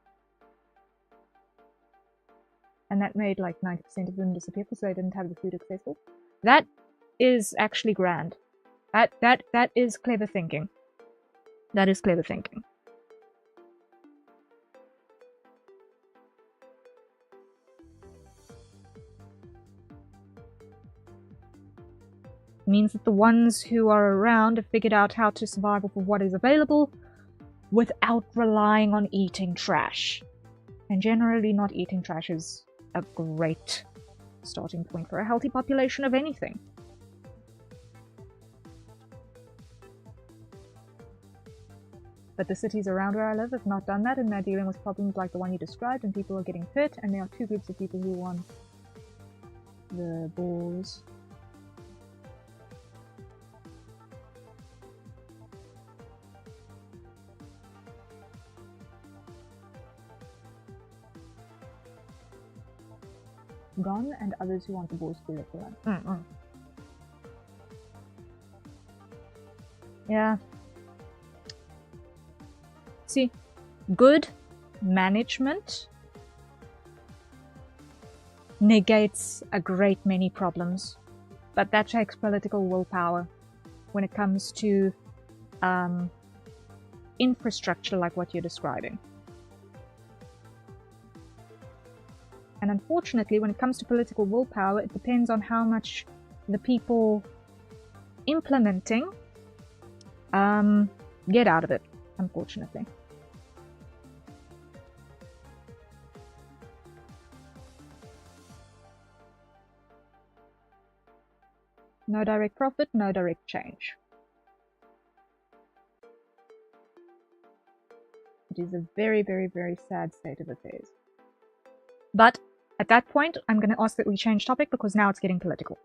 And that made like 90% of them disappear because they didn't have the food accessible. That is actually grand. That is clever thinking. That is clever thinking. Means that the ones who are around have figured out how to survive off of what is available without relying on eating trash. And generally not eating trash is a great starting point for a healthy population of anything. But the cities around where I live have not done that, and they're dealing with problems like the one you described, and people are getting hurt, and there are two groups of people who want the balls. Gone, and others who want the balls to be left alone. Yeah. See, good management negates a great many problems, but that takes political willpower when it comes to infrastructure like what you're describing. And unfortunately, when it comes to political willpower, it depends on how much the people implementing get out of it, unfortunately. No direct profit, no direct change. It is a very, very, very sad state of affairs. But at that point, I'm going to ask that we change topic because now it's getting political.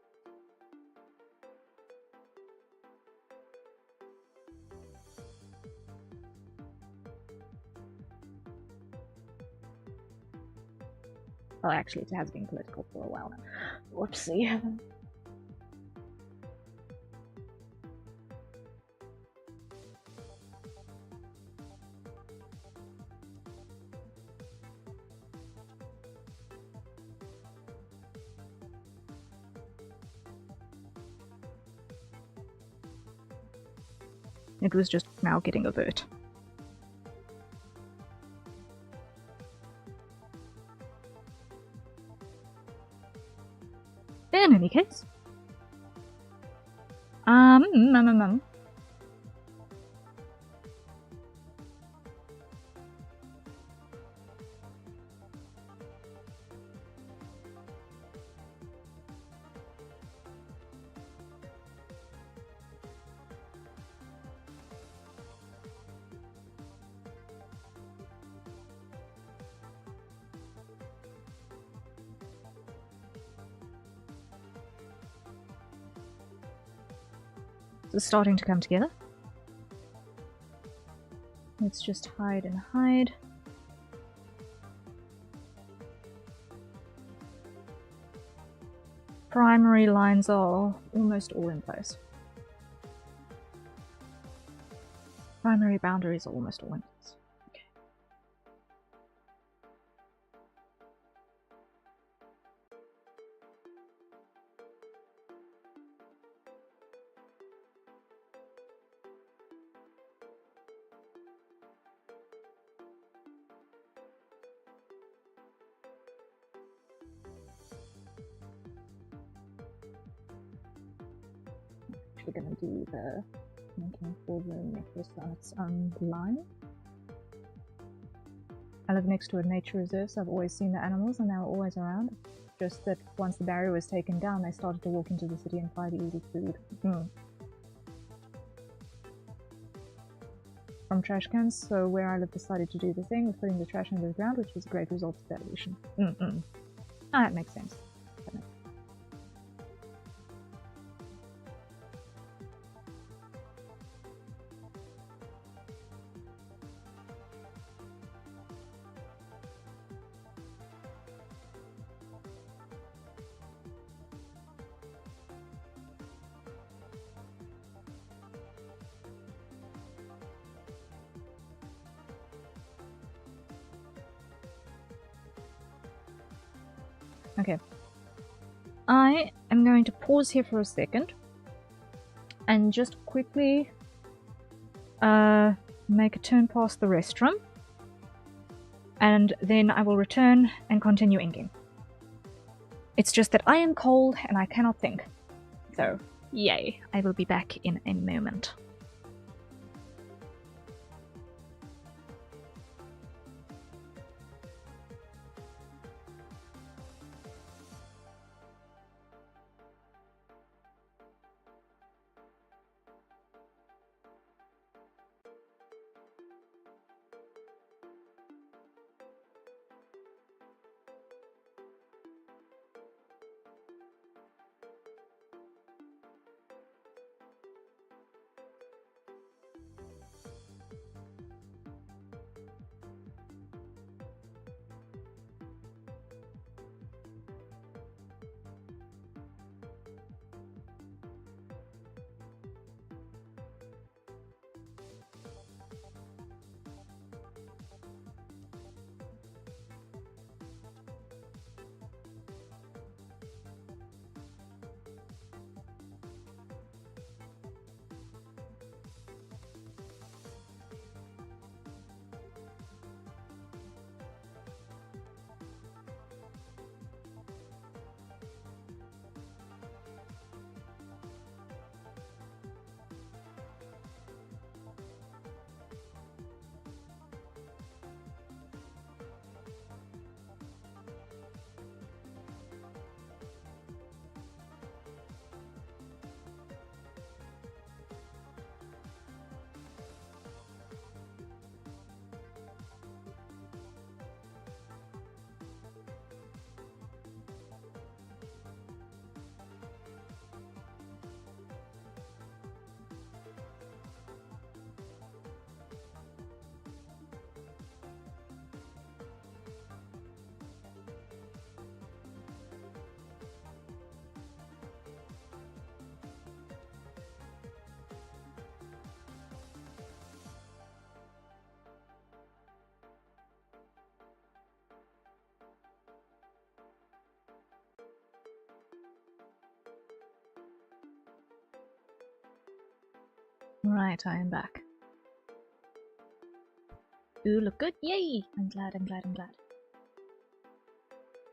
Well, actually, it has been political for a while now. Whoopsie. It was just now getting overt. In any case. It's starting to come together. Let's just hide and hide. Primary lines are almost all in place. Primary boundaries are almost all in place. Okay. We're going to do the making for the necklace on its own line. I live next to a nature reserve, so I've always seen the animals and they were always around. Just that once the barrier was taken down, they started to walk into the city and find easy food. From trash cans, so where I live decided to do the thing of putting the trash under the ground, which was a great result of that evolution. That makes sense. Okay, I am going to pause here for a second and just quickly make a turn past the restroom, and then I will return and continue inking. It's just that I am cold and I cannot think, so yay, I will be back in a moment. Right, I am back. Ooh, look good. Yay! I'm glad, I'm glad, I'm glad.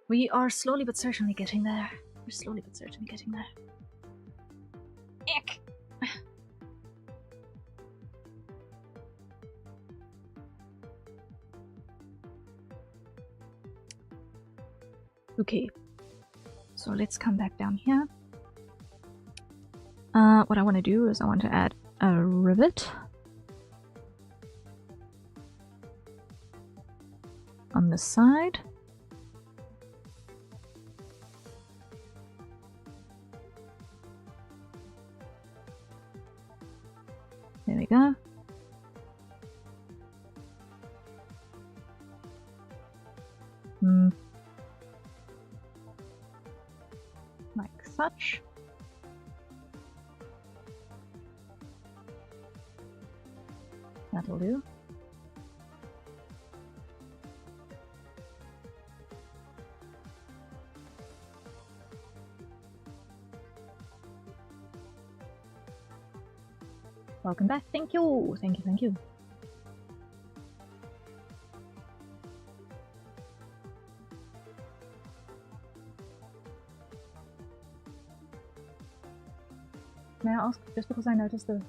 We are slowly but certainly getting there. We're slowly but certainly getting there. Eek! Okay. So let's come back down here. What I want to do is I want to add a rivet on the side. There we go. Like such. That'll do. Welcome back. Thank you. Thank you, thank you. May I ask, just because I noticed that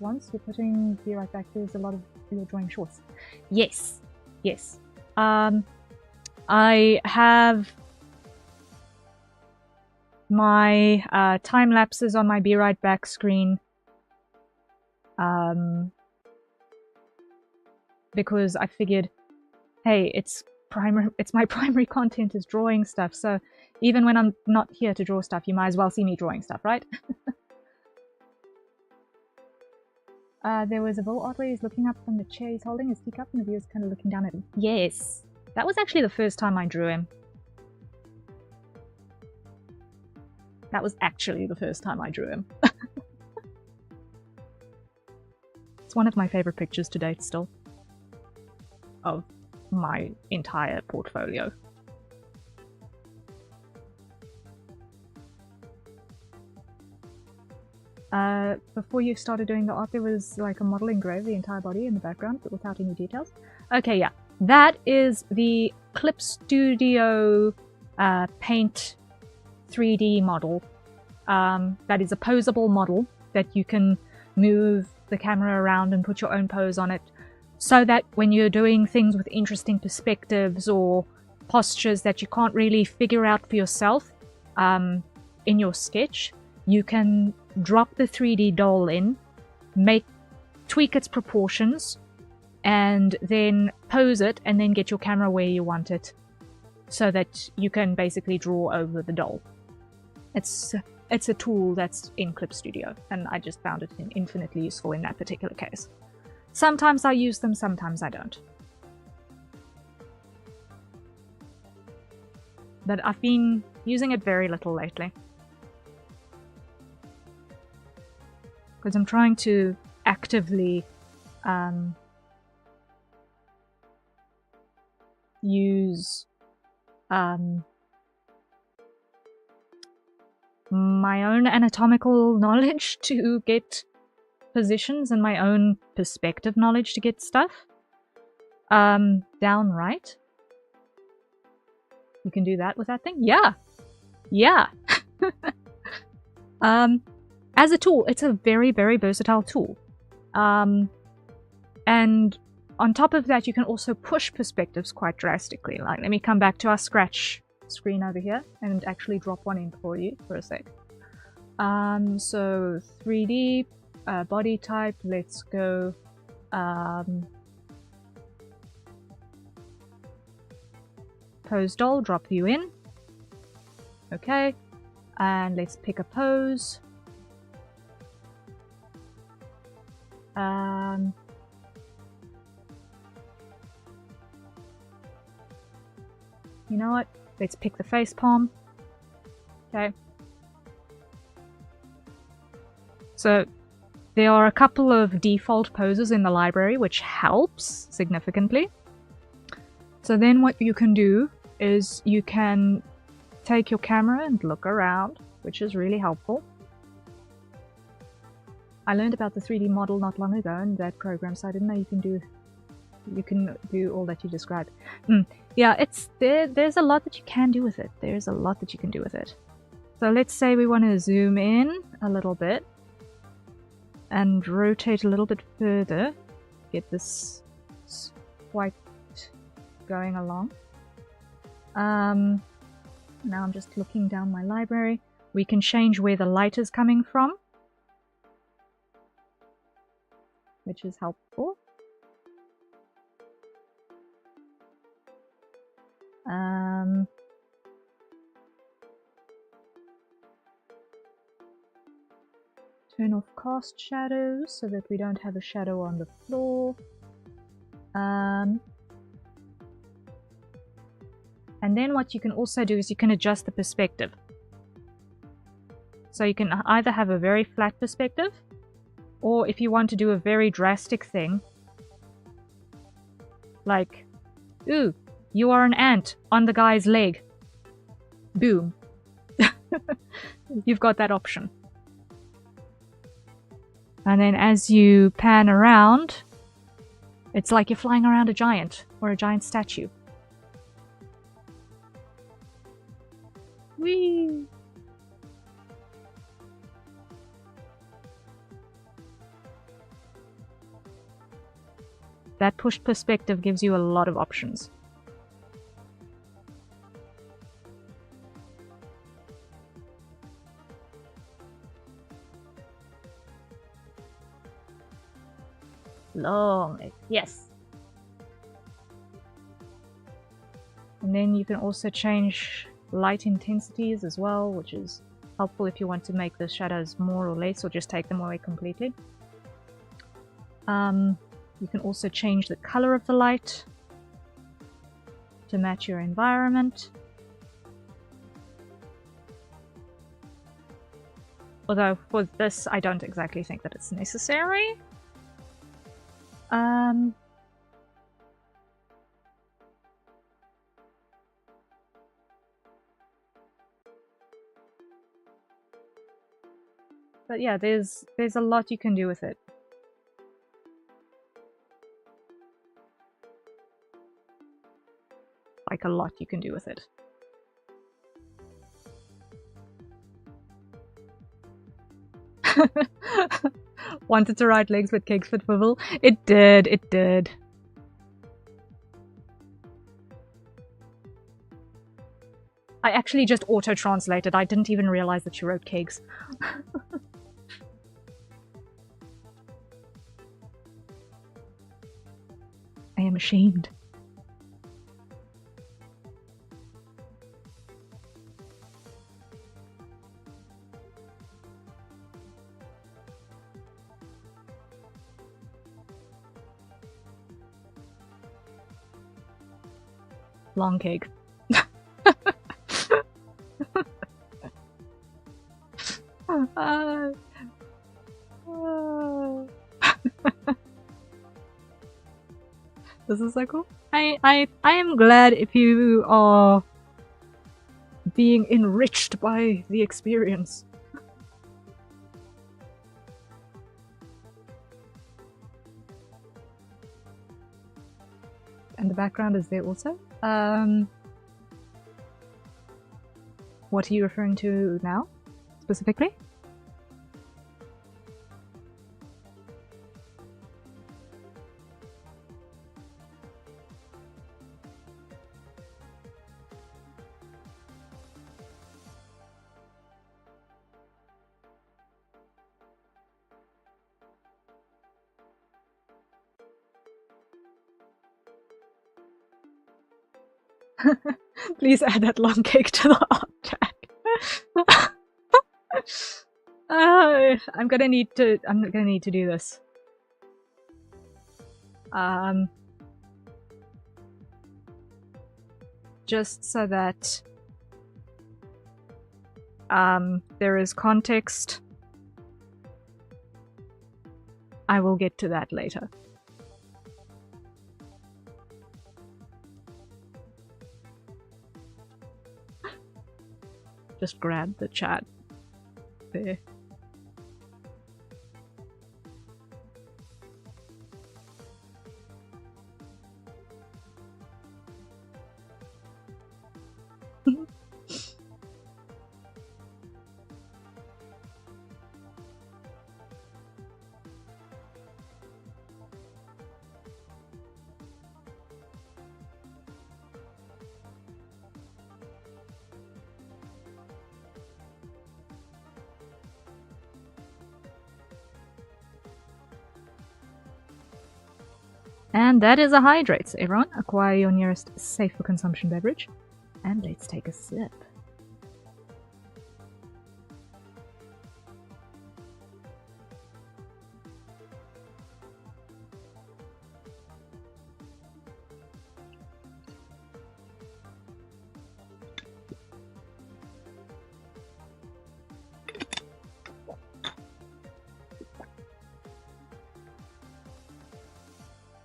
once you're putting Be Right Back, there's a lot of you're drawing shorts. Yes, yes. I have my time lapses on my Be Right Back screen because I figured, hey, it's my primary content is drawing stuff, so even when I'm not here to draw stuff, you might as well see me drawing stuff, right? There was a Vol art where he's looking up from the chair he's holding his teacup and the viewer's kind of looking down at him. Yes! That was actually the first time I drew him. That was actually the first time I drew him. It's one of my favorite pictures to date still. Of my entire portfolio. Before you started doing the art, there was like a model engraved the entire body in the background, but without any details. Okay, yeah. That is the Clip Studio Paint 3D model. That is a posable model that you can move the camera around and put your own pose on it, so that when you're doing things with interesting perspectives or postures that you can't really figure out for yourself in your sketch, you can drop the 3D doll in, tweak its proportions, and then pose it, and then get your camera where you want it, so that you can basically draw over the doll. It's a tool that's in Clip Studio, and I just found it infinitely useful in that particular case. Sometimes I use them, sometimes I don't. But I've been using it very little lately. Because I'm trying to actively use my own anatomical knowledge to get positions and my own perspective knowledge to get stuff down right. You can do that with that thing? Yeah! Yeah! As a tool, it's a very, very versatile tool. And on top of that, you can also push perspectives quite drastically. Like, let me come back to our Scratch screen over here and actually drop one in for you for a sec. So 3D, body type, let's go pose doll, drop you in. Okay, and let's pick a pose. You know what? Let's pick the face palm. Okay. So there are a couple of default poses in the library, which helps significantly. So then what you can do is you can take your camera and look around, which is really helpful. I learned about the 3D model not long ago in that program, so I didn't know you can do all that you described. Yeah, there's a lot that you can do with it. There's a lot that you can do with it. So let's say we want to zoom in a little bit and rotate a little bit further. Get this swipe going along. Now I'm just looking down my library. We can change where the light is coming from, which is helpful. Turn off cast shadows so that we don't have a shadow on the floor. And then what you can also do is you can adjust the perspective. So you can either have a very flat perspective, or if you want to do a very drastic thing, like, ooh, you are an ant on the guy's leg. Boom. You've got that option. And then as you pan around, it's like you're flying around a giant or a giant statue. Whee! That pushed perspective gives you a lot of options. Long, yes. And then you can also change light intensities as well, which is helpful if you want to make the shadows more or less, or just take them away completely. You can also change the color of the light to match your environment. Although for this, I don't exactly think that it's necessary. But yeah, there's a lot you can do with it. Like a lot you can do with it. Wanted to write legs but cakes fit swivel. It did, it did. I actually just auto-translated. I didn't even realize that she wrote cakes. I am ashamed. Long cake. This is so cool. I am glad if you are being enriched by the experience. And the background is there also. What are you referring to now, specifically? Please add that long cake to the art tag. I'm gonna need to do this. Just so that there is context. I will get to that later. Just grab the chat there. And that is a hydrate. So everyone, acquire your nearest safe for consumption beverage. And let's take a sip.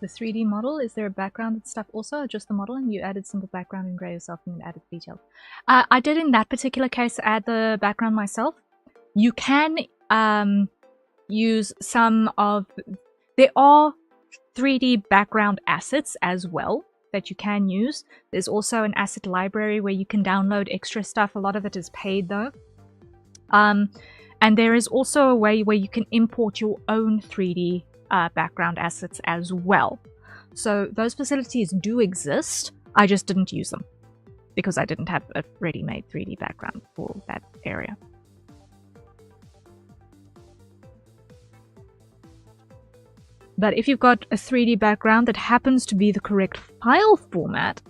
The 3D model, is there a background and stuff also, or just the model and you added simple background and gray yourself and added detail? I did in that particular case add the background myself. You can use some of... There are 3D background assets as well that you can use. There's also an asset library where you can download extra stuff. A lot of it is paid though. And there is also a way where you can import your own 3D background assets as well. So those facilities do exist. I just didn't use them because I didn't have a ready-made 3D background for that area. But if you've got a 3D background that happens to be the correct file format,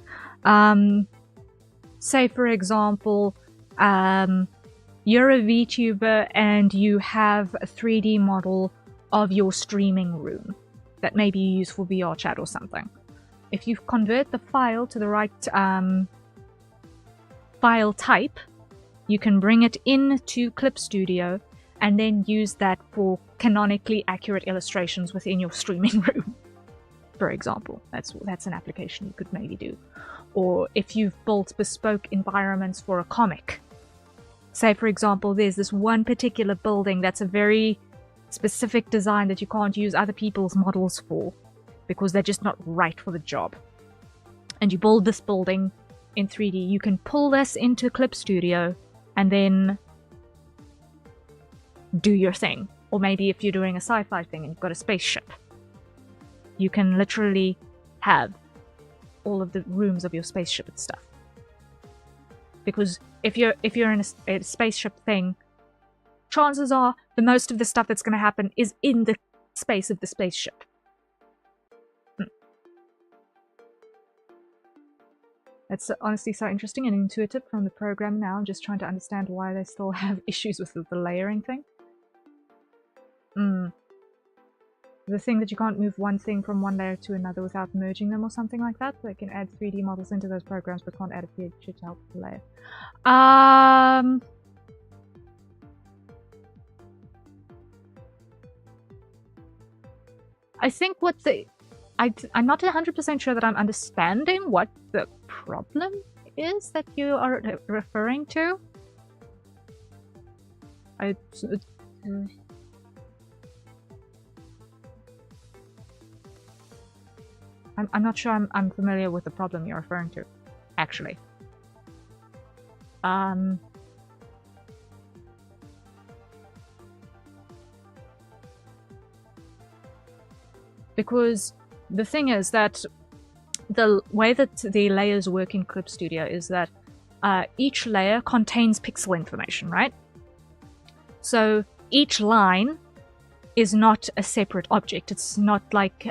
say for example, you're a VTuber and you have a 3D model of your streaming room that maybe you use for VR chat or something. If you convert the file to the right file type, you can bring it into Clip Studio and then use that for canonically accurate illustrations within your streaming room, for example. That's an application you could maybe do. Or if you've built bespoke environments for a comic. Say, for example, there's this one particular building that's a very specific design that you can't use other people's models for because they're just not right for the job. And you build this building in 3D. You can pull this into Clip Studio and then do your thing. Or maybe if you're doing a sci-fi thing and you've got a spaceship, you can literally have all of the rooms of your spaceship and stuff. Because if you're in a spaceship thing, chances are the most of the stuff that's going to happen is in the space of the spaceship. That's honestly so interesting and intuitive from the program now. I'm just trying to understand why they still have issues with the layering thing. The thing that you can't move one thing from one layer to another without merging them or something like that. They can add 3D models into those programs but can't add a picture to help the layer. I think what I'm not 100% sure that I'm understanding what the problem is that you are referring to. I'm not sure I'm familiar with the problem you're referring to, actually. Because the thing is that the way that the layers work in Clip Studio is that each layer contains pixel information, right? So each line is not a separate object. It's not like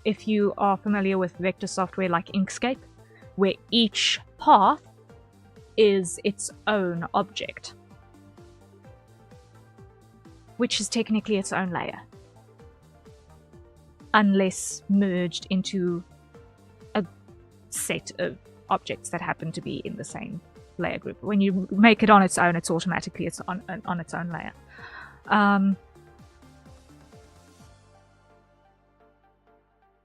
if you are familiar with vector software like Inkscape, where each path is its own object, which is technically its own layer, unless merged into a set of objects that happen to be in the same layer group. When you make it on its own, it's automatically on its own layer.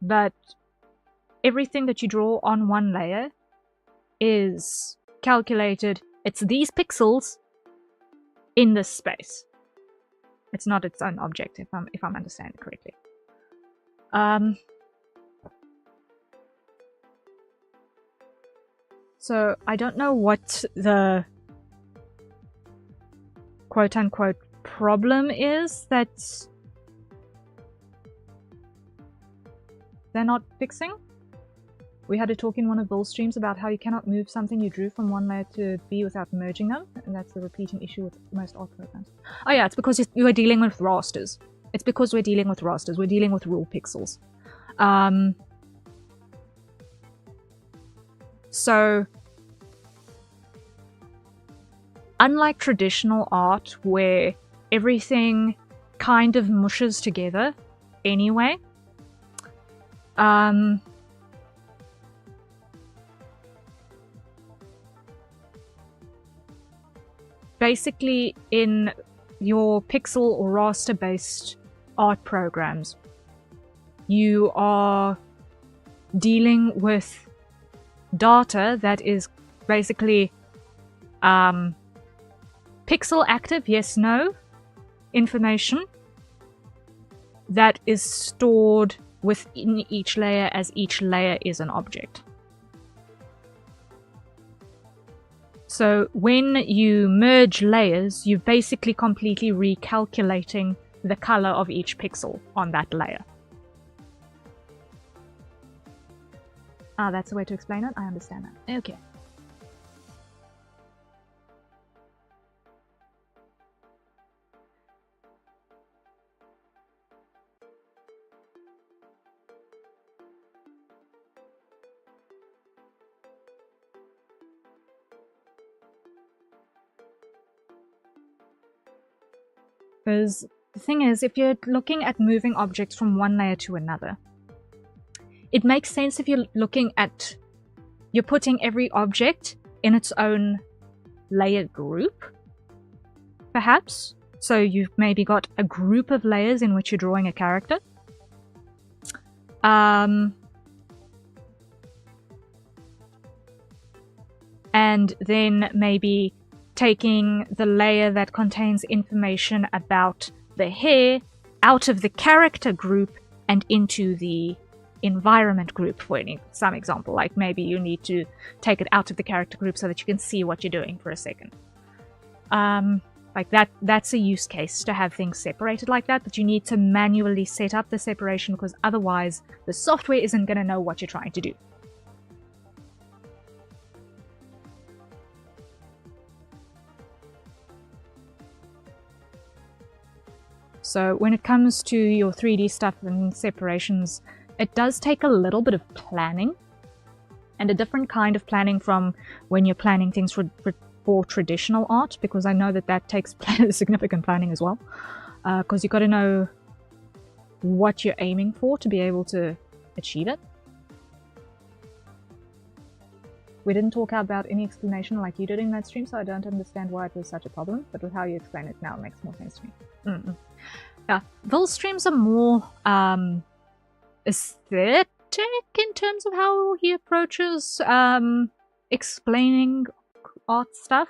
But everything that you draw on one layer is calculated. It's these pixels in this space. It's not its own object, if I'm understanding correctly. So I don't know what the quote-unquote problem is that they're not fixing. We had a talk in one of Bill's streams about how you cannot move something you drew from one layer to B without merging them, and that's the repeating issue with most art programs. Oh yeah, it's because you are dealing with rasters. It's because we're dealing with rasters. We're dealing with raw pixels. So, unlike traditional art where everything kind of mushes together anyway, basically in your pixel or raster based art programs, you are dealing with data that is basically pixel active, yes, no, information that is stored within each layer as each layer is an object. So when you merge layers, you're basically completely recalculating the color of each pixel on that layer. Ah, that's the way to explain it? I understand that. Okay. Because the thing is, if you're looking at moving objects from one layer to another, it makes sense if you're looking at, you're putting every object in its own layer group, perhaps. So you've maybe got a group of layers in which you're drawing a character. And then maybe taking the layer that contains information about the hair out of the character group and into the environment group, for some example. Like maybe you need to take it out of the character group so that you can see what you're doing for a second. Like that's a use case to have things separated like that, but you need to manually set up the separation because otherwise the software isn't going to know what you're trying to do. So when it comes to your 3D stuff and separations, it does take a little bit of planning, and a different kind of planning from when you're planning things for traditional art, because I know that takes significant planning as well, because you've got to know what you're aiming for to be able to achieve it. We didn't talk about any explanation like you did in that stream, so I don't understand why it was such a problem, but with how you explain it now, it makes more sense to me. Yeah, Vil streams are more aesthetic in terms of how he approaches explaining art stuff.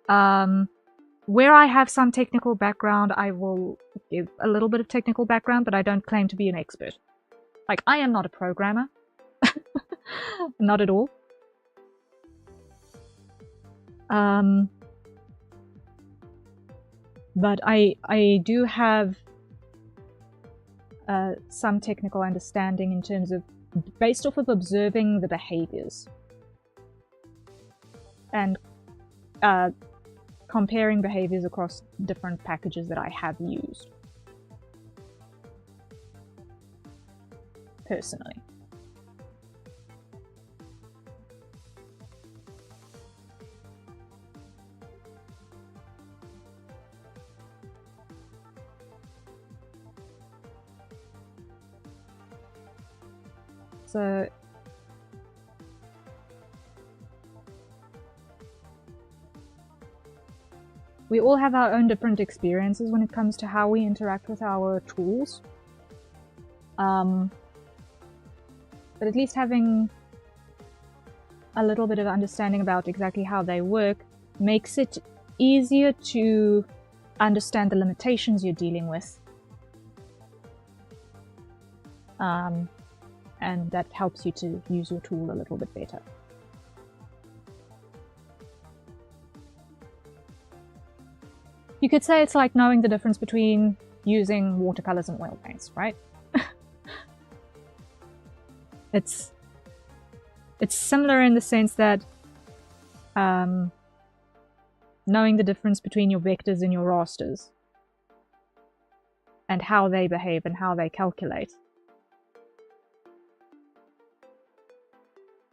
Where I have some technical background, I will give a little bit of technical background, but I don't claim to be an expert. Like, I am not a programmer. Not at all. But I do have some technical understanding in terms of, based off of observing the behaviors and comparing behaviors across different packages that I have used personally. So we all have our own different experiences when it comes to how we interact with our tools. But at least having a little bit of understanding about exactly how they work makes it easier to understand the limitations you're dealing with. And that helps you to use your tool a little bit better. You could say it's like knowing the difference between using watercolors and oil paints, right? It's similar in the sense that knowing the difference between your vectors and your rasters and how they behave and how they calculate.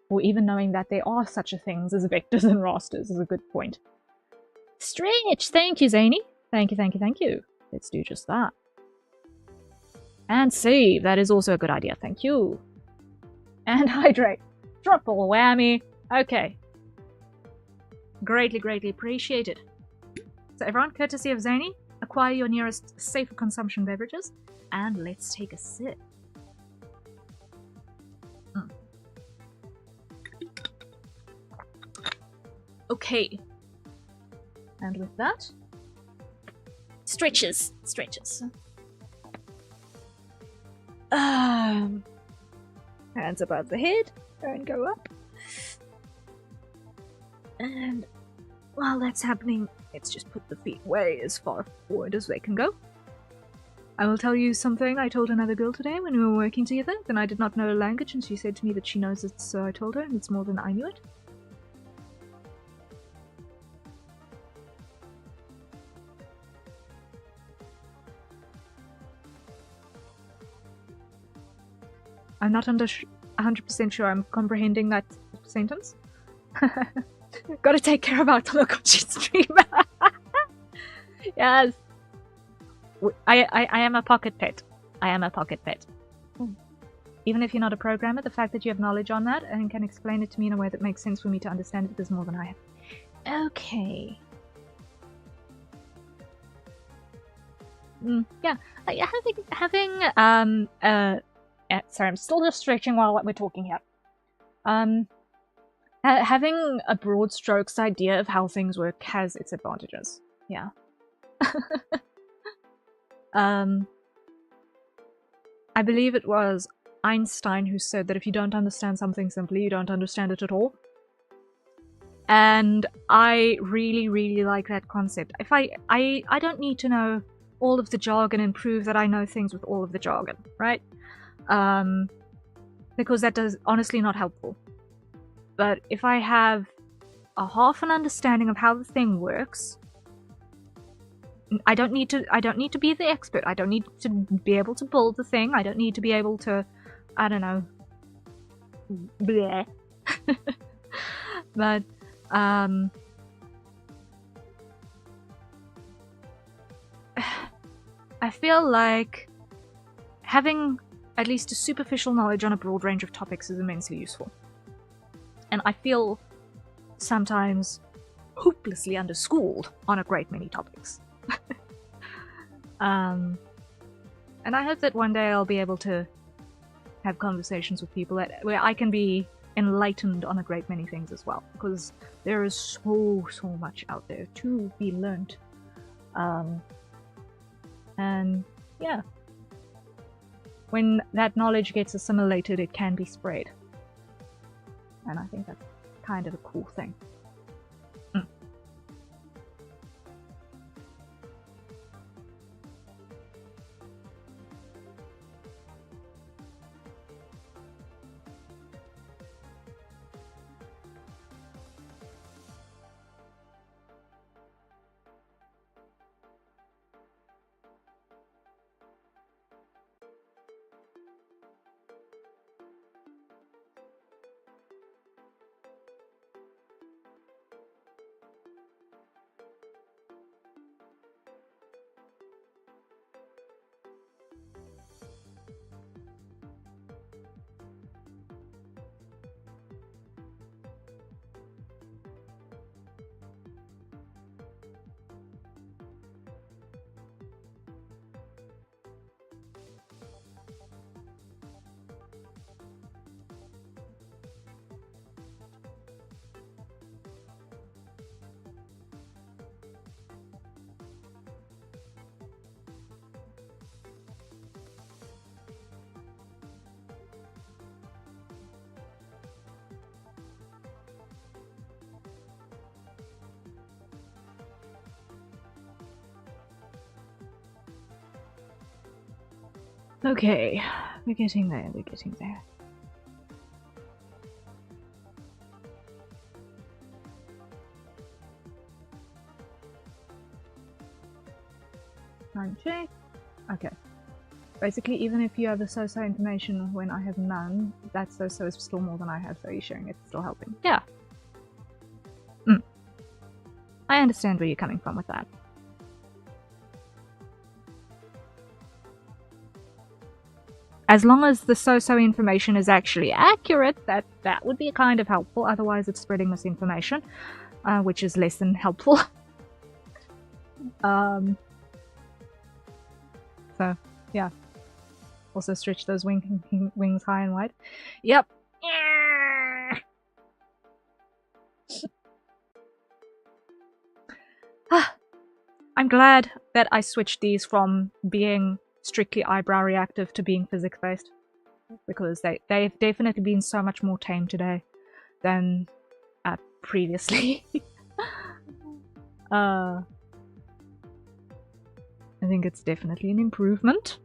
Or even knowing that there are such a things as vectors and rasters is a good point. Stretch! Thank you, Zany. Thank you, thank you, thank you. Let's do just that. And save. That is also a good idea. Thank you. And hydrate. Triple whammy. Okay. Greatly, greatly appreciated. So everyone, courtesy of Zany, acquire your nearest safer consumption beverages, and let's take a sip. Okay. And with that, stretches. Hands above the head, and go up. And while that's happening, let's just put the feet way as far forward as they can go. I will tell you something I told another girl today when we were working together, and I did not know the language, and she said to me that she knows it, so I told her, and it's more than I knew it. I'm not 100% sure I'm comprehending that sentence. Gotta take care of our Tamagotchi stream. Yes. I am a pocket pet. I am a pocket pet. Even if you're not a programmer, the fact that you have knowledge on that and can explain it to me in a way that makes sense for me to understand it is more than I have. Okay. Yeah. Sorry, I'm still just stretching while we're talking here. Having a broad strokes idea of how things work has its advantages. Yeah. I believe it was Einstein who said that if you don't understand something simply, you don't understand it at all. And I really, really like that concept. If I don't need to know all of the jargon and prove that I know things with all of the jargon, right? Because that does honestly not helpful. But if I have a half an understanding of how the thing works, I don't need to be the expert. I don't need to be able to build the thing. I don't need to be able to, I don't know, bleh. But I feel like having at least a superficial knowledge on a broad range of topics is immensely useful. And I feel sometimes hopelessly underschooled on a great many topics. And I hope that one day I'll be able to have conversations with people where I can be enlightened on a great many things as well, because there is so much out there to be learnt. And yeah, when that knowledge gets assimilated, it can be spread. And I think that's kind of a cool thing. Okay, we're getting there, we're getting there. Time check. Okay. Basically, even if you have the so-so information when I have none, that so-so is still more than I have, so you're sharing it, still helping. Yeah. I understand where you're coming from with that. As long as the so-so information is actually accurate, that would be kind of helpful. Otherwise, it's spreading misinformation, which is less than helpful. So, yeah. Also stretch those wings high and wide. Yep. I'm glad that I switched these from being strictly eyebrow reactive to being physics based, because they've definitely been so much more tame today than previously. I think it's definitely an improvement.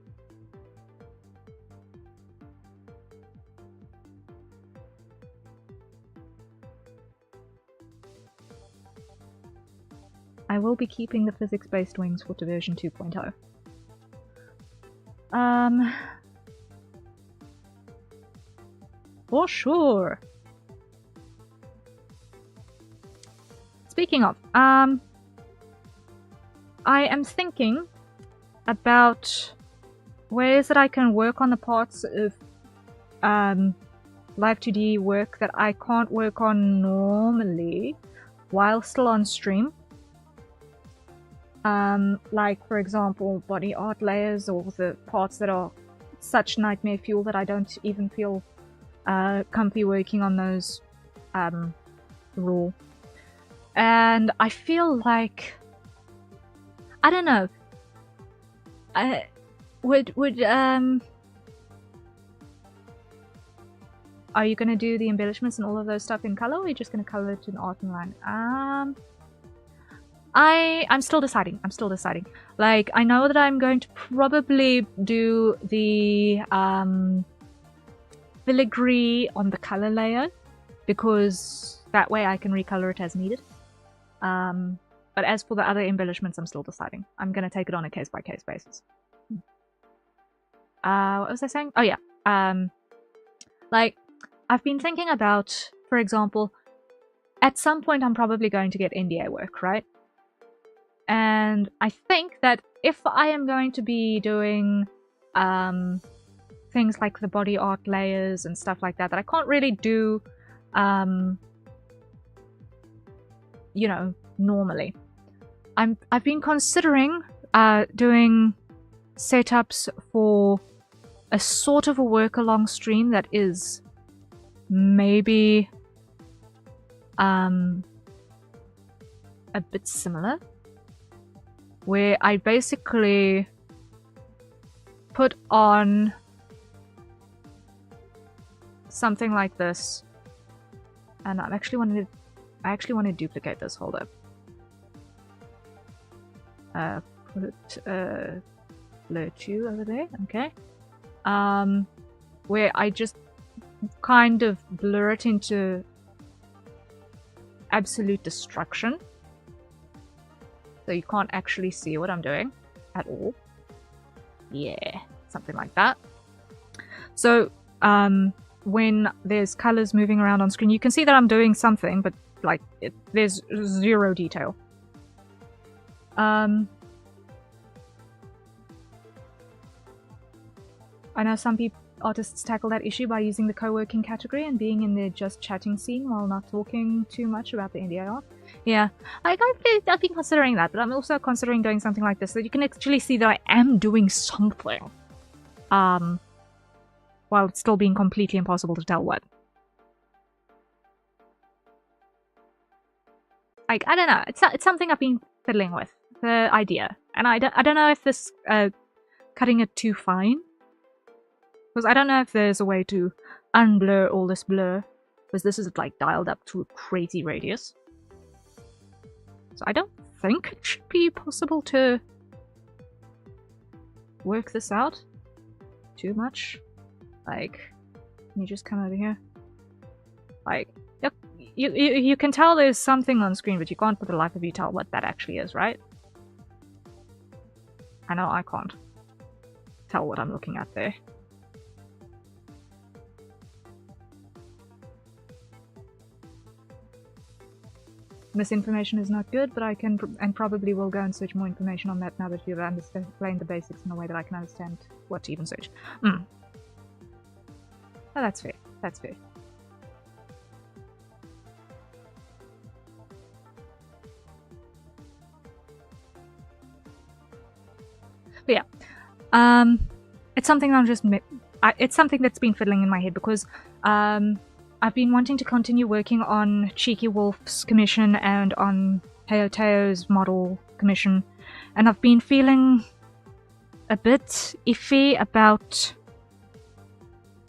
I will be keeping the physics-based wings for version 2.0. For sure. Speaking of, I am thinking about ways that I can work on the parts of Live 2D work that I can't work on normally while still on stream. Like, for example, body art layers, or the parts that are such nightmare fuel that I don't even feel comfy working on those raw. And I feel like, I don't know, are you gonna do the embellishments and all of those stuff in color, or are you just gonna color it in art and line? I'm still deciding. Like, I know that I'm going to probably do the filigree on the color layer, because that way I can recolor it as needed. But as for the other embellishments, I'm still deciding. I'm going to take it on a case-by-case basis. What was I saying? Oh yeah. Like, I've been thinking about, for example, at some point I'm probably going to get NDA work, right? And I think that if I am going to be doing things like the body art layers and stuff like that, that I can't really do, you know, normally. I've been considering doing setups for a sort of a work-along stream that is maybe a bit similar, where I basically put on something like this, and I actually want to duplicate this. Hold up. Put it blur 2 over there. Okay. Where I just kind of blur it into absolute destruction, so you can't actually see what I'm doing at all. Yeah, something like that. So when there's colors moving around on screen, you can see that I'm doing something, but like there's zero detail. I know some artists tackle that issue by using the co-working category and being in their just chatting scene while not talking too much about the NDA art. Yeah, I've been considering that, but I'm also considering doing something like this, so you can actually see that I am doing something, while it's still being completely impossible to tell what. Like, I don't know, it's something I've been fiddling with, the idea, and I don't know if this cutting it too fine, because I don't know if there's a way to unblur all this blur, because this is like dialed up to a crazy radius. So I don't think it should be possible to work this out. too much. Like, can you just come over here? Like, you can tell there's something on screen, but you can't for the life of you tell what that actually is, right? I know I can't tell what I'm looking at there. Misinformation is not good, but I can and probably will go and search more information on that now that you've explained the basics in a way that I can understand what to even search. Oh, that's fair. That's fair. But yeah, it's something it's something that's been fiddling in my head because I've been wanting to continue working on Cheeky Wolf's commission and on Teoteo's model commission, and I've been feeling a bit iffy about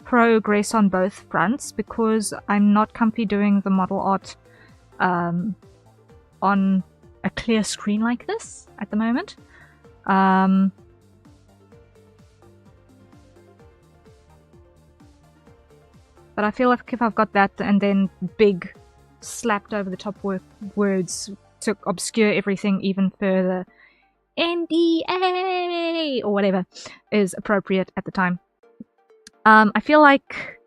progress on both fronts because I'm not comfy doing the model art on a clear screen like this at the moment. But I feel like if I've got that and then big slapped over the top words to obscure everything even further, NDA or whatever is appropriate at the time. I feel like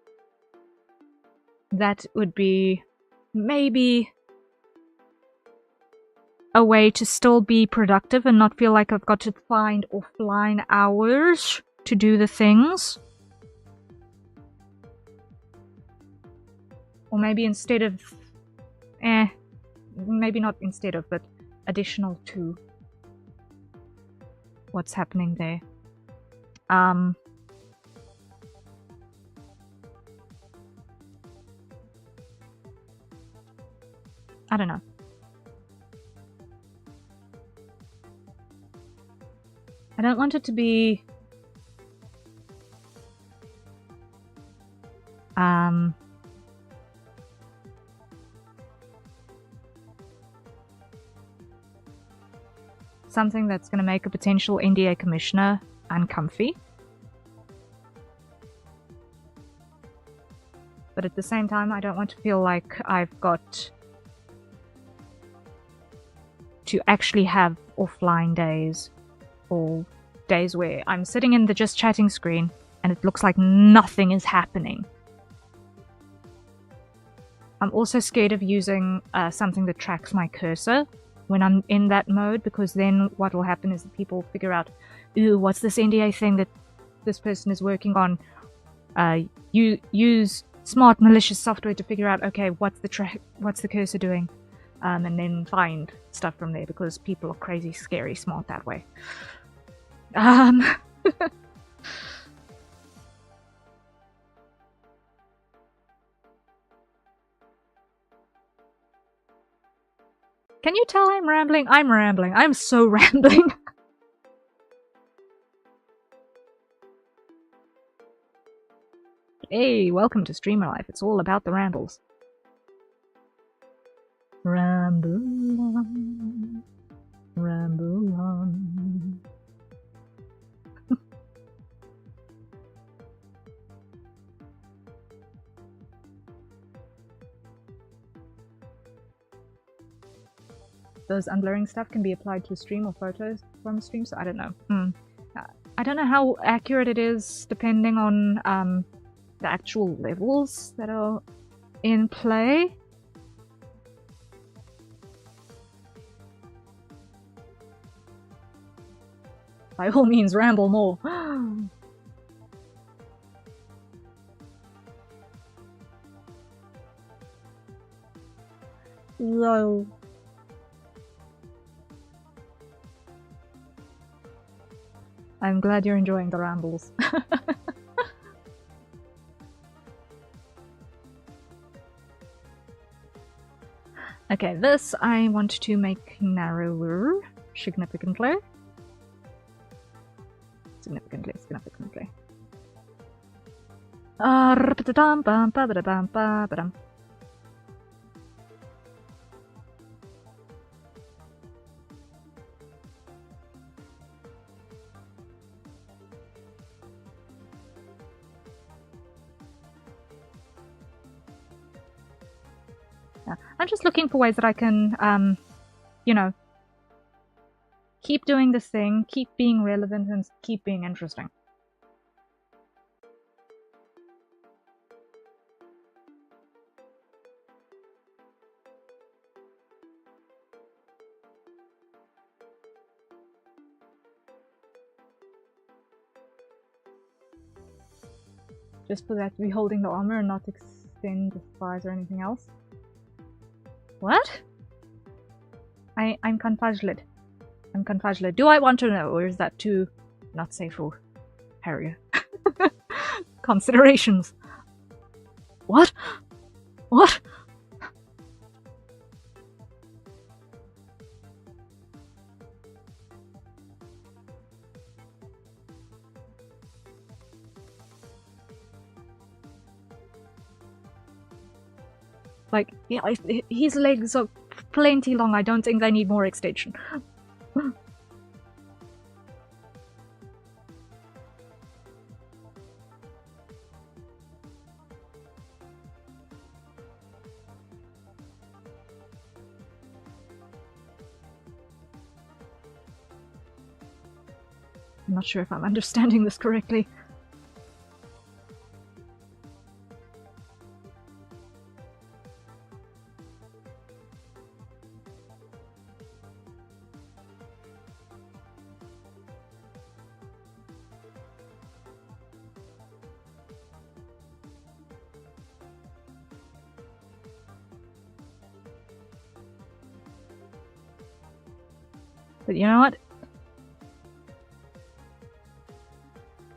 that would be maybe a way to still be productive and not feel like I've got to find offline hours to do the things. Or maybe instead of... maybe not instead of, but additional to what's happening there. I don't know. I don't want it to be... something that's going to make a potential NDA commissioner uncomfy. But at the same time, I don't want to feel like I've got to actually have offline days or days where I'm sitting in the just chatting screen and it looks like nothing is happening. I'm also scared of using something that tracks my cursor when I'm in that mode, because then what will happen is that people figure out, ooh, what's this NDA thing that this person is working on? You use smart malicious software to figure out, okay, what's the cursor doing, and then find stuff from there, because people are crazy, scary, smart that way. Can you tell I'm rambling? I'm rambling. I'm so rambling. Hey, welcome to Streamer Life. It's all about the rambles. Ramble on. Ramble on. Those unblurring stuff can be applied to a stream or photos from a stream, so I don't know. I don't know how accurate it is depending on the actual levels that are in play. By all means, ramble more. Lol. I'm glad you're enjoying the rambles. Okay, this I want to make narrower significantly. Significantly. Yeah. I'm just looking for ways that I can, you know, keep doing this thing, keep being relevant, and keep being interesting. Just for that to be holding the armor and not extend the thighs or anything else. What? I'm confused. I'm confused. Do I want to know, or is that too not safe for Harrier? Considerations. What? What? Like, yeah, his legs are plenty long. I don't think they need more extension. I'm not sure if I'm understanding this correctly. But you know what?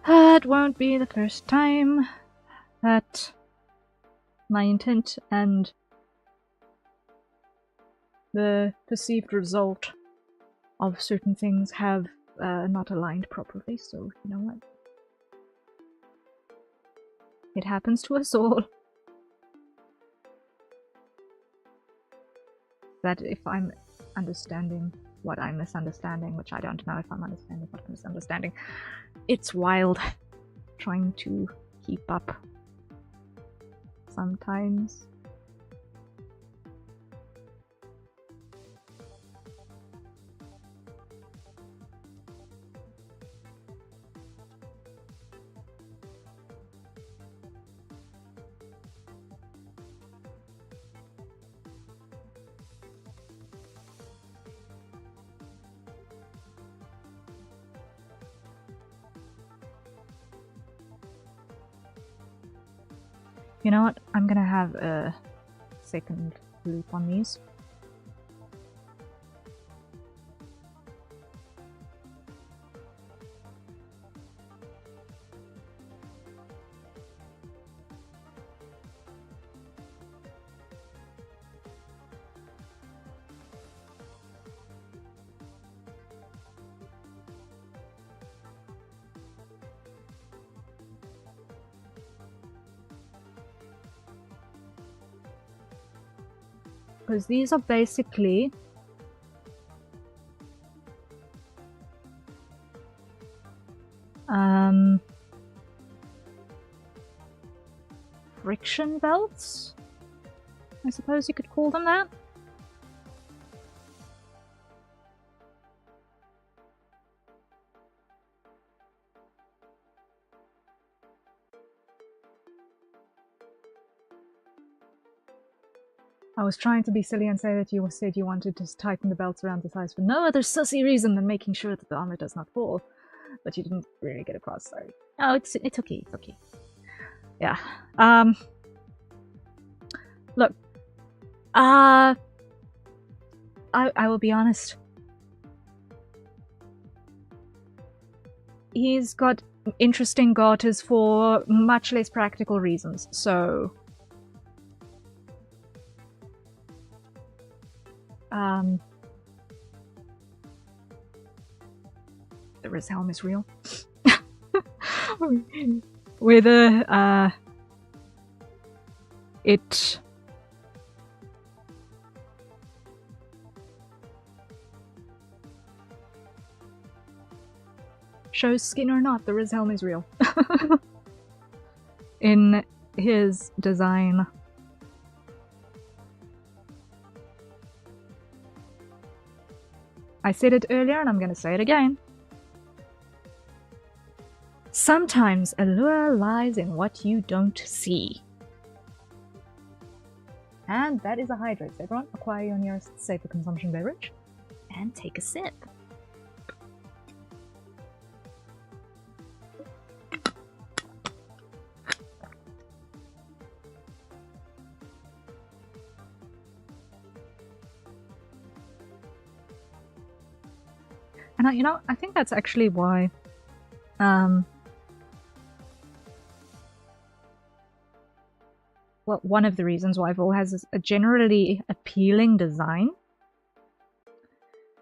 It won't be the first time that my intent and the perceived result of certain things have not aligned properly, so you know what? It happens to us all. That if I'm understanding what I'm misunderstanding, which I don't know if I'm understanding what I'm misunderstanding, it's wild trying to keep up sometimes. You know what? I'm gonna have a second loop on these. Because these are basically friction belts, I suppose you could call them that. I was trying to be silly and say that you said you wanted to tighten the belts around the thighs for no other sussy reason than making sure that the armor does not fall, but you didn't really get across, sorry. Oh, it's okay, it's okay. Yeah. Look. I will be honest. He's got interesting garters for much less practical reasons, so... the Riz helm is real. Whether, it... shows skin or not, the Riz helm is real. In his design, I said it earlier and I'm going to say it again. Sometimes a lure lies in what you don't see. And that is a hydrate. So everyone, acquire your nearest safer consumption beverage and take a sip. And I think that's actually why well, one of the reasons why Vol has a generally appealing design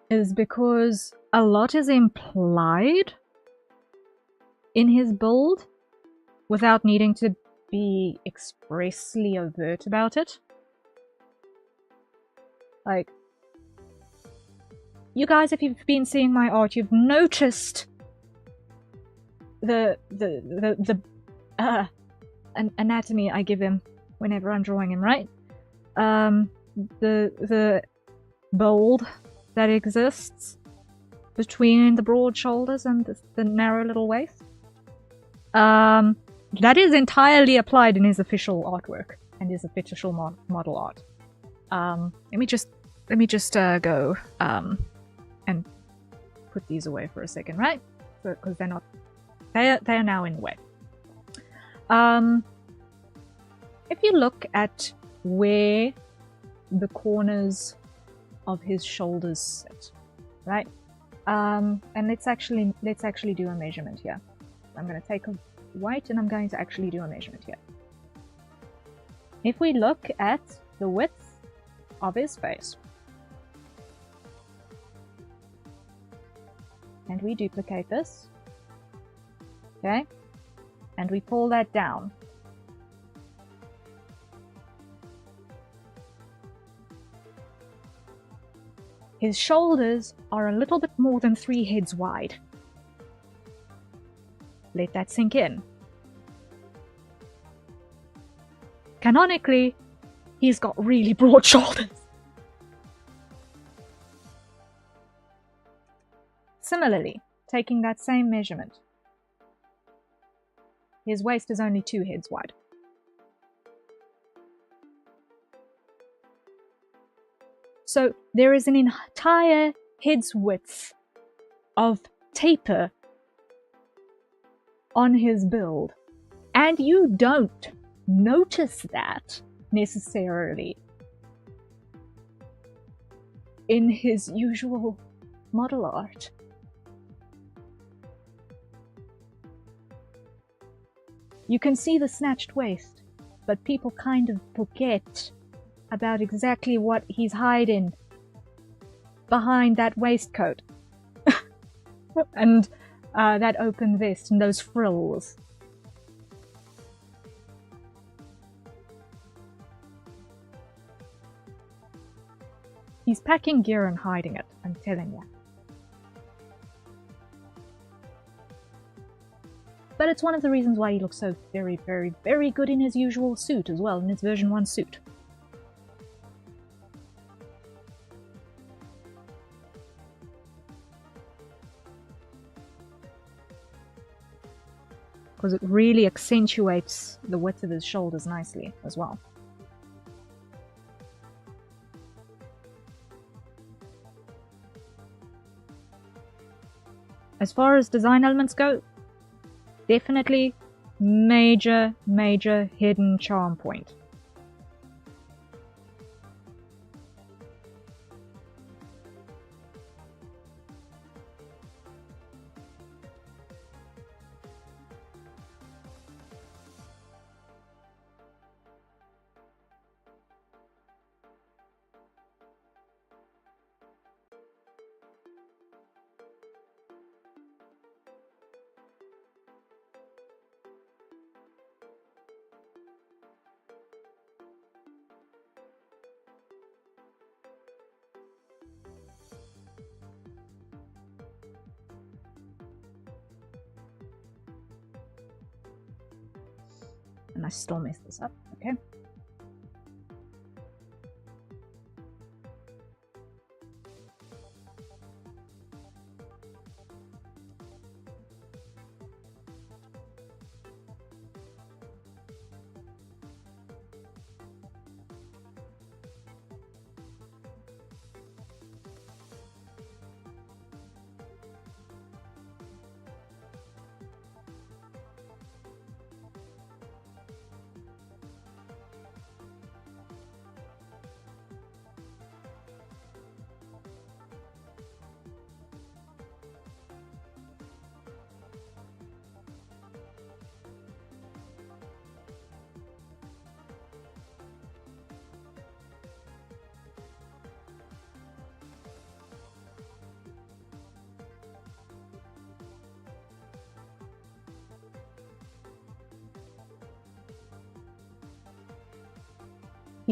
is because a lot is implied in his build without needing to be expressly overt about it. Like, you guys, if you've been seeing my art, you've noticed the anatomy I give him whenever I'm drawing him, right? The bold that exists between the broad shoulders and the narrow little waist. That is entirely applied in his official artwork and his official model art. Let me just go and put these away for a second, right? Because they're not, they are now in the way. If you look at where the corners of his shoulders sit, right? And let's actually do a measurement here. I'm going to take a white and I'm going to actually do a measurement here. If we look at the width of his face, and we duplicate this, okay, and we pull that down, his shoulders are a little bit more than 3 heads wide. Let that sink in. Canonically, he's got really broad shoulders. Similarly, taking that same measurement, his waist is only 2 heads wide. So there is an entire head's width of taper on his build, and you don't notice that necessarily in his usual model art. You can see the snatched waist, but people kind of forget about exactly what he's hiding behind that waistcoat and that open vest and those frills. He's packing gear and hiding it, I'm telling you. But it's one of the reasons why he looks so very, very, very good in his usual suit as well, in his version 1 suit. Because it really accentuates the width of his shoulders nicely as well. As far as design elements go, definitely major hidden charm point. And I still messed this up, okay?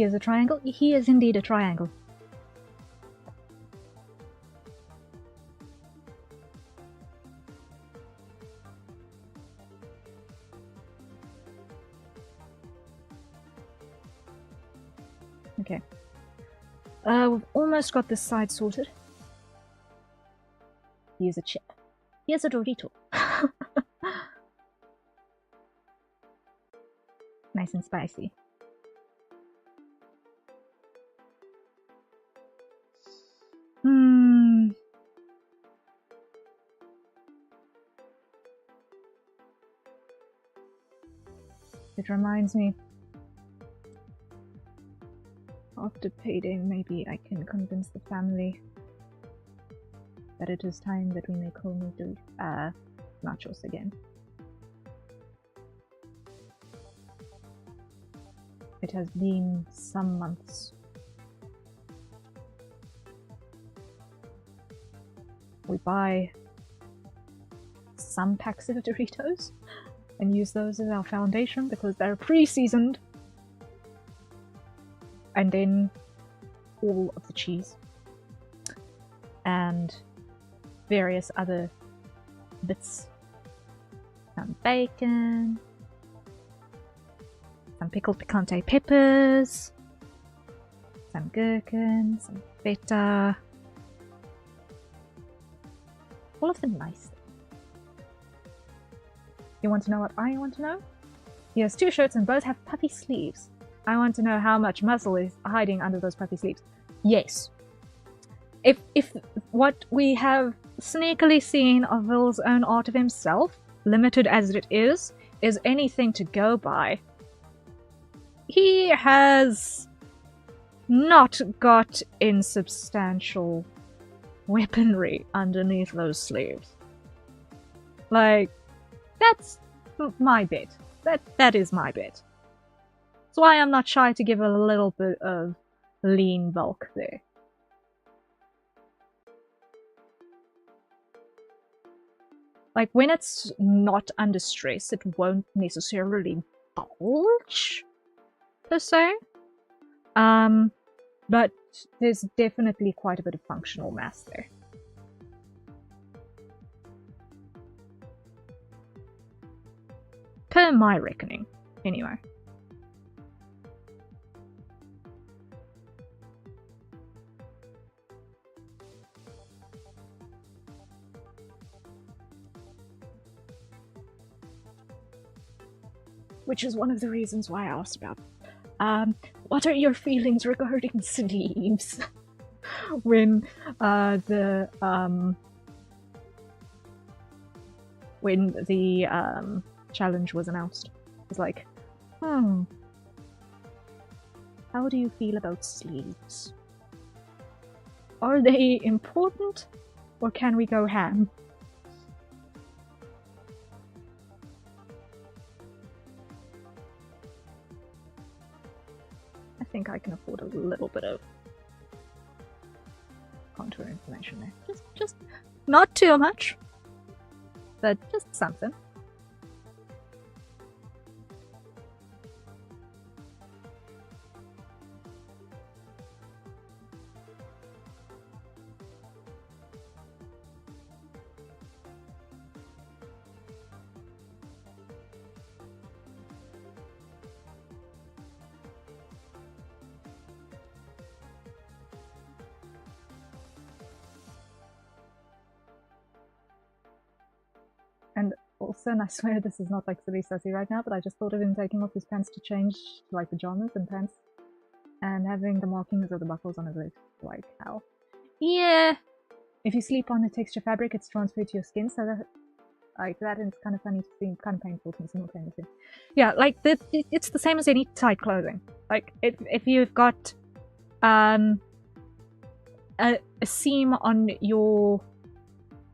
He is a triangle? He is indeed a triangle. Okay. We've almost got this side sorted. Here's a chip. Here's a Dorito. Nice and spicy. It reminds me, after payday, maybe I can convince the family that it is time that we make homemade nachos again. It has been some months. We buy some packs of Doritos and use those as our foundation because they're pre-seasoned. And then all of the cheese and various other bits. Some bacon, some pickled picante peppers, some gherkin, some feta. All of the nice things. You want to know what I want to know? He has 2 shirts and both have puffy sleeves. I want to know how much muscle is hiding under those puffy sleeves. Yes. If what we have sneakily seen of Will's own art of himself, limited as it is anything to go by, he has not got insubstantial weaponry underneath those sleeves. Like, that's my bit. That is my bit. That's why I'm not shy to give a little bit of lean bulk there. Like, when it's not under stress, it won't necessarily bulge, per se. But there's definitely quite a bit of functional mass there. Per my reckoning, anyway. Which is one of the reasons why I asked about, what are your feelings regarding sleeves? When the challenge was announced. I was like, how do you feel about sleeves? Are they important, or can we go ham? I think I can afford a little bit of contour information there. Just not too much, but just something. And also, and I swear this is not like silly sassy right now, but I just thought of him taking off his pants to change to like pajamas and pants and having the markings of the buckles on his legs. Like, how? Yeah! If you sleep on a texture fabric, it's transferred to your skin, so that, like, that is kind of funny to see, kind of painful to me simultaneously. Yeah, like, it's the same as any tight clothing. Like, if you've got a seam on your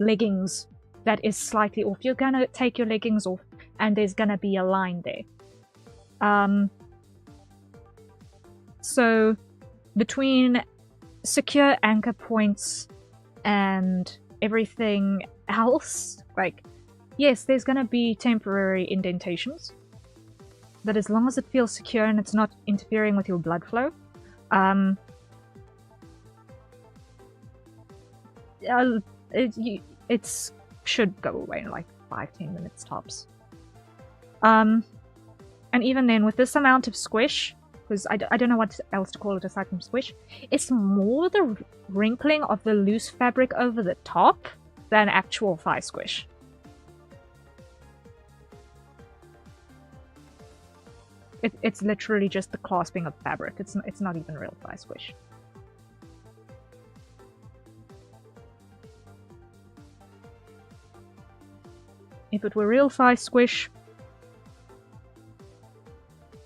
leggings that is slightly off, you're gonna take your leggings off and there's gonna be a line there. So between secure anchor points and everything else, like, yes, there's gonna be temporary indentations, but as long as it feels secure and it's not interfering with your blood flow, it should go away in like 5-10 minutes tops. And even then, with this amount of squish, because I don't know what else to call it aside from squish, it's more the wrinkling of the loose fabric over the top than actual thigh squish. It's literally just the clasping of fabric. It's not even real thigh squish. If it were real thigh squish,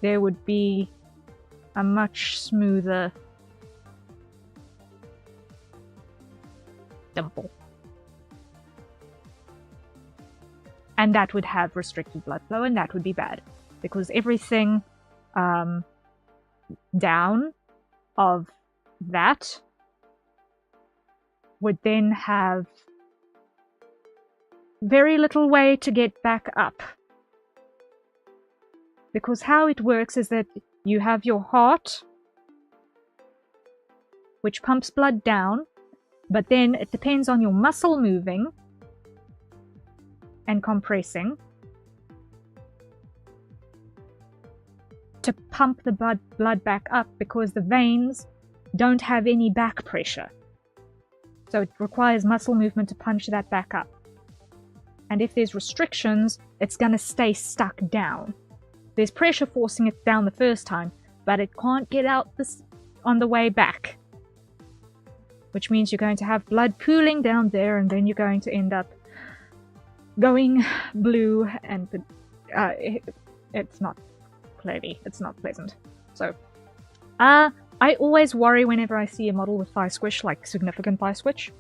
there would be a much smoother dimple. And that would have restricted blood flow, and that would be bad. Because everything down of that would then have very little way to get back up. Because how it works is that you have your heart, which pumps blood down, but then it depends on your muscle moving and compressing to pump the blood back up, because the veins don't have any back pressure. So it requires muscle movement to punch that back up. And if there's restrictions, it's going to stay stuck down. There's pressure forcing it down the first time, but it can't get out this on the way back. Which means you're going to have blood pooling down there, and then you're going to end up going blue, and it's not pleasant. So, I always worry whenever I see a model with thigh squish, like significant thigh squish.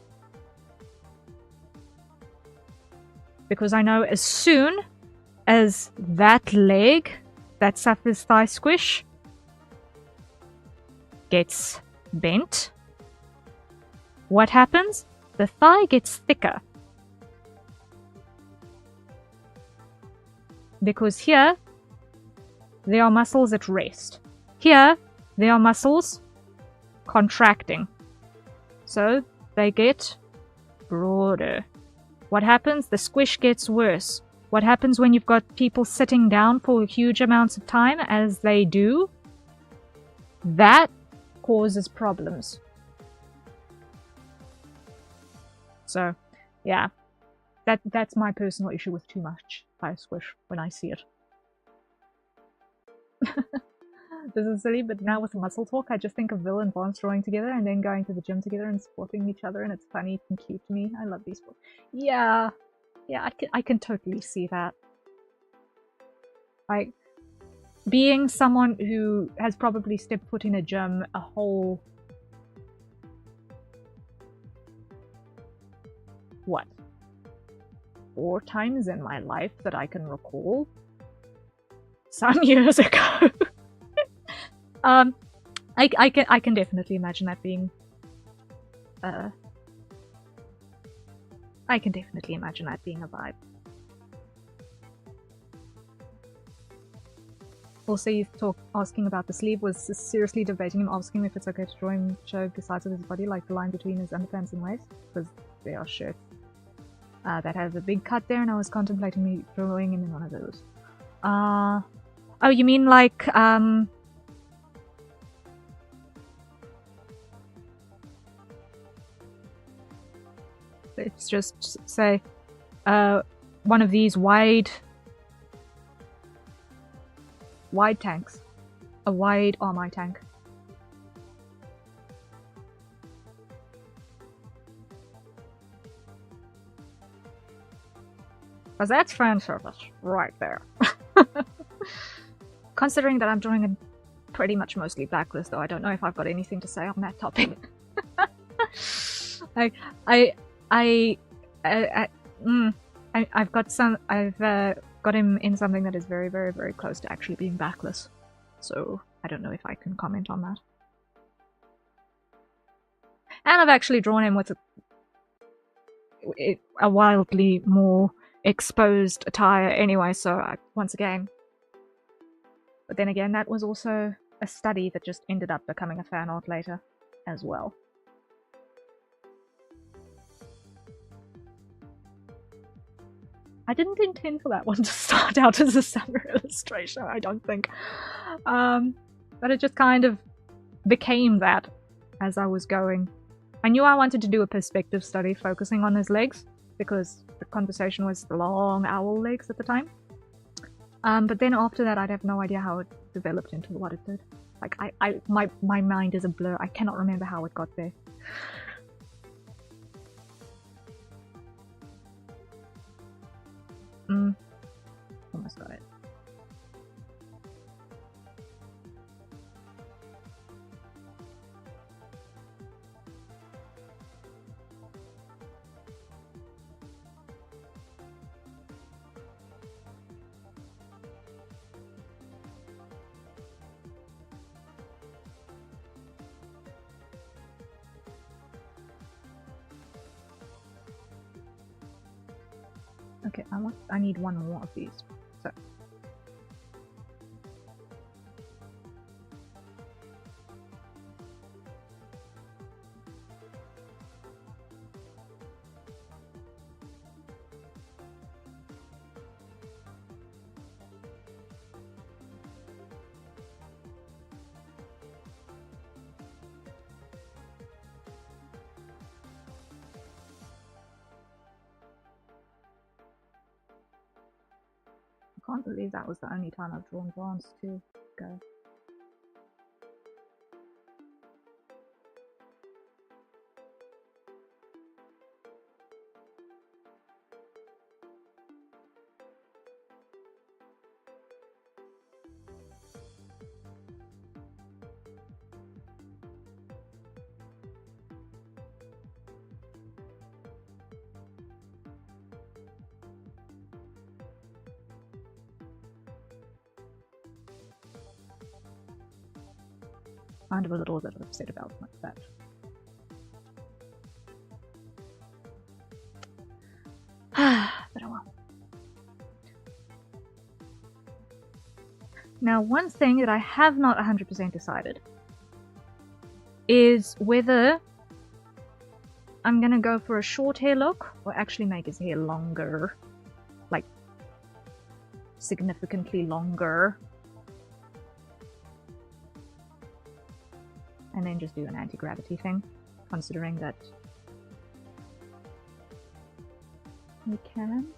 Because I know as soon as that leg that suffers thigh squish gets bent, what happens? The thigh gets thicker. Because here, there are muscles at rest. Here, there are muscles contracting. So, they get broader. What happens? The squish gets worse. What happens when you've got people sitting down for huge amounts of time, as they do? That causes problems. So, yeah. That's my personal issue with too much thigh squish when I see it. This is silly, but now with muscle talk, I just think of Vil and Vance drawing together and then going to the gym together and supporting each other, and it's funny and cute to me. I love these sports. Yeah, I can totally see that. Like, being someone who has probably stepped foot in a gym a whole... what? 4 times in my life that I can recall. Some years ago. I can definitely imagine that being I can definitely imagine that being a vibe. Also, you asking about the sleeve, was seriously debating him, asking him if it's okay to draw him, show the sides of his body, like the line between his underpants and waist, because they are shirts. That has a big cut there, and I was contemplating me drawing him in one of those. Oh, you mean like, let's just say, one of these wide tanks. A wide armor tank. Because that's fan service right there. Considering that I'm drawing a pretty much mostly backlist, though, I don't know if I've got anything to say on that topic. I've got him in something that is very, very, very close to actually being backless. So I don't know if I can comment on that. And I've actually drawn him with a wildly more exposed attire anyway, so once again, But then again, that was also a study that just ended up becoming a fan art later as well. I didn't intend for that one to start out as a summer illustration, I don't think. But it just kind of became that as I was going. I knew I wanted to do a perspective study focusing on his legs, because the conversation was the long owl legs at the time. But then after that, I'd have no idea how it developed into what it did. Like, my mind is a blur. I cannot remember how it got there. Almost got it. Okay, I need one more of these. So. I can't believe that was the only time I've drawn bronze to go. Kind of a little bit upset about that. But oh well. Now, one thing that I have not 100% decided is whether I'm gonna go for a short hair look or actually make his hair longer, like significantly longer. And then just do an anti-gravity thing, considering that we can.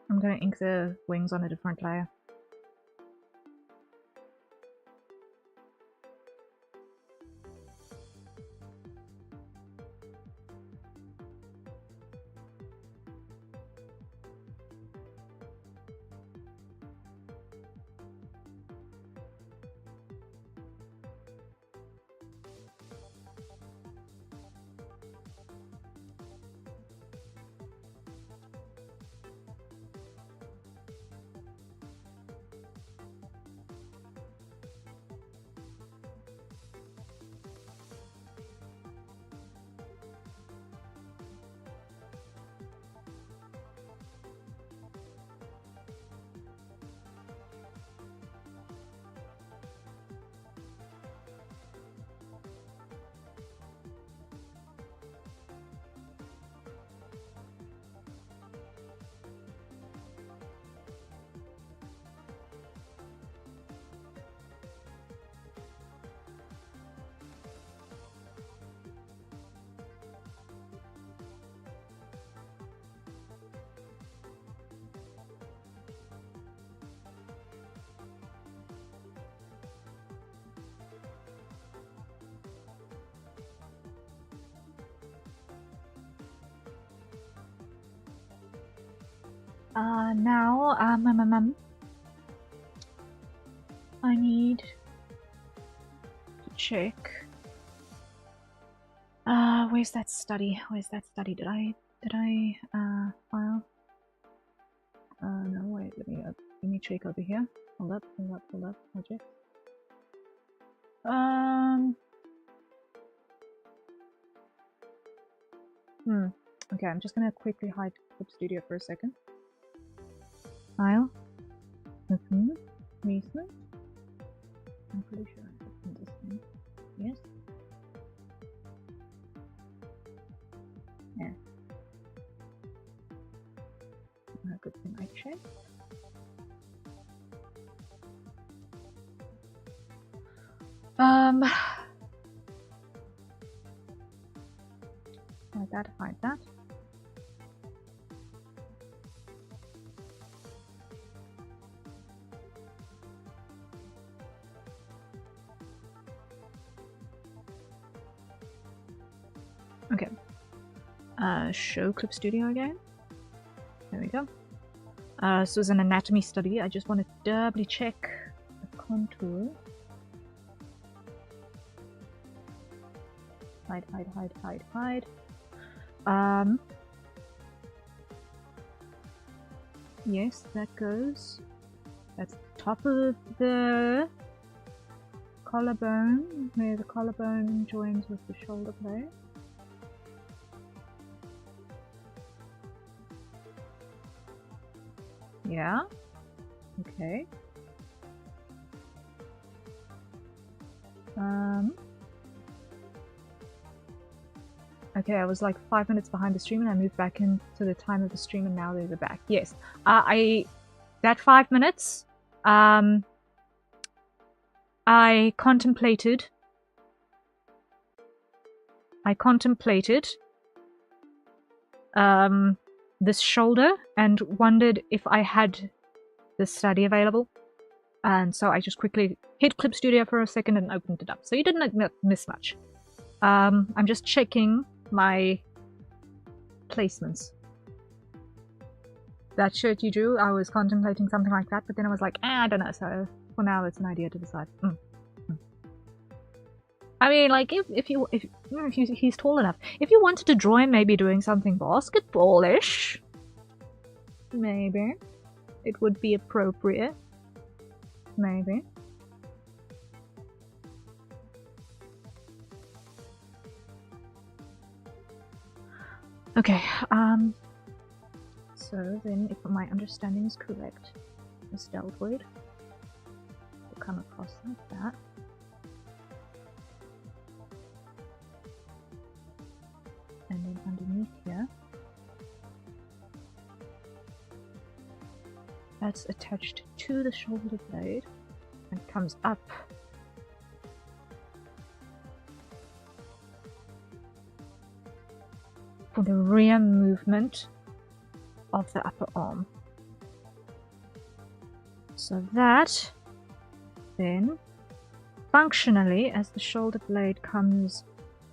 I'm gonna ink the wings on a different layer. Now, I need to check. Where's that study? Where's that study? Did I file? No, wait, let me check over here. Hold up, project. Okay, I'm just gonna quickly hide Clip Studio for a second. File. Recent. I'm pretty sure I opened this thing. Yes. Yeah. Good thing I checked. Hide that. Okay. Show Clip Studio again. There we go. This was an anatomy study. I just want to doubly check the contour. Hide. Yes, that goes. That's the top of the collarbone, where the collarbone joins with the shoulder blade. Yeah. Okay. Okay, I was like 5 minutes behind the stream and I moved back into the time of the stream and now there's a back. Yes. That 5 minutes, I contemplated this shoulder and wondered if I had this study available. And so I just quickly hit Clip Studio for a second and opened it up. So you didn't miss much. I'm just checking my placements. That shirt you drew, I was contemplating something like that, but then I was like, I don't know, so for now it's an idea to decide. I mean, like, if he's tall enough. If you wanted to draw him maybe doing something basketballish, maybe it would be appropriate. Maybe. Okay, so then if my understanding is correct, this deltoid will come across like that. And then underneath here, that's attached to the shoulder blade and comes up. For the rear movement of the upper arm. So that then functionally, as the shoulder blade comes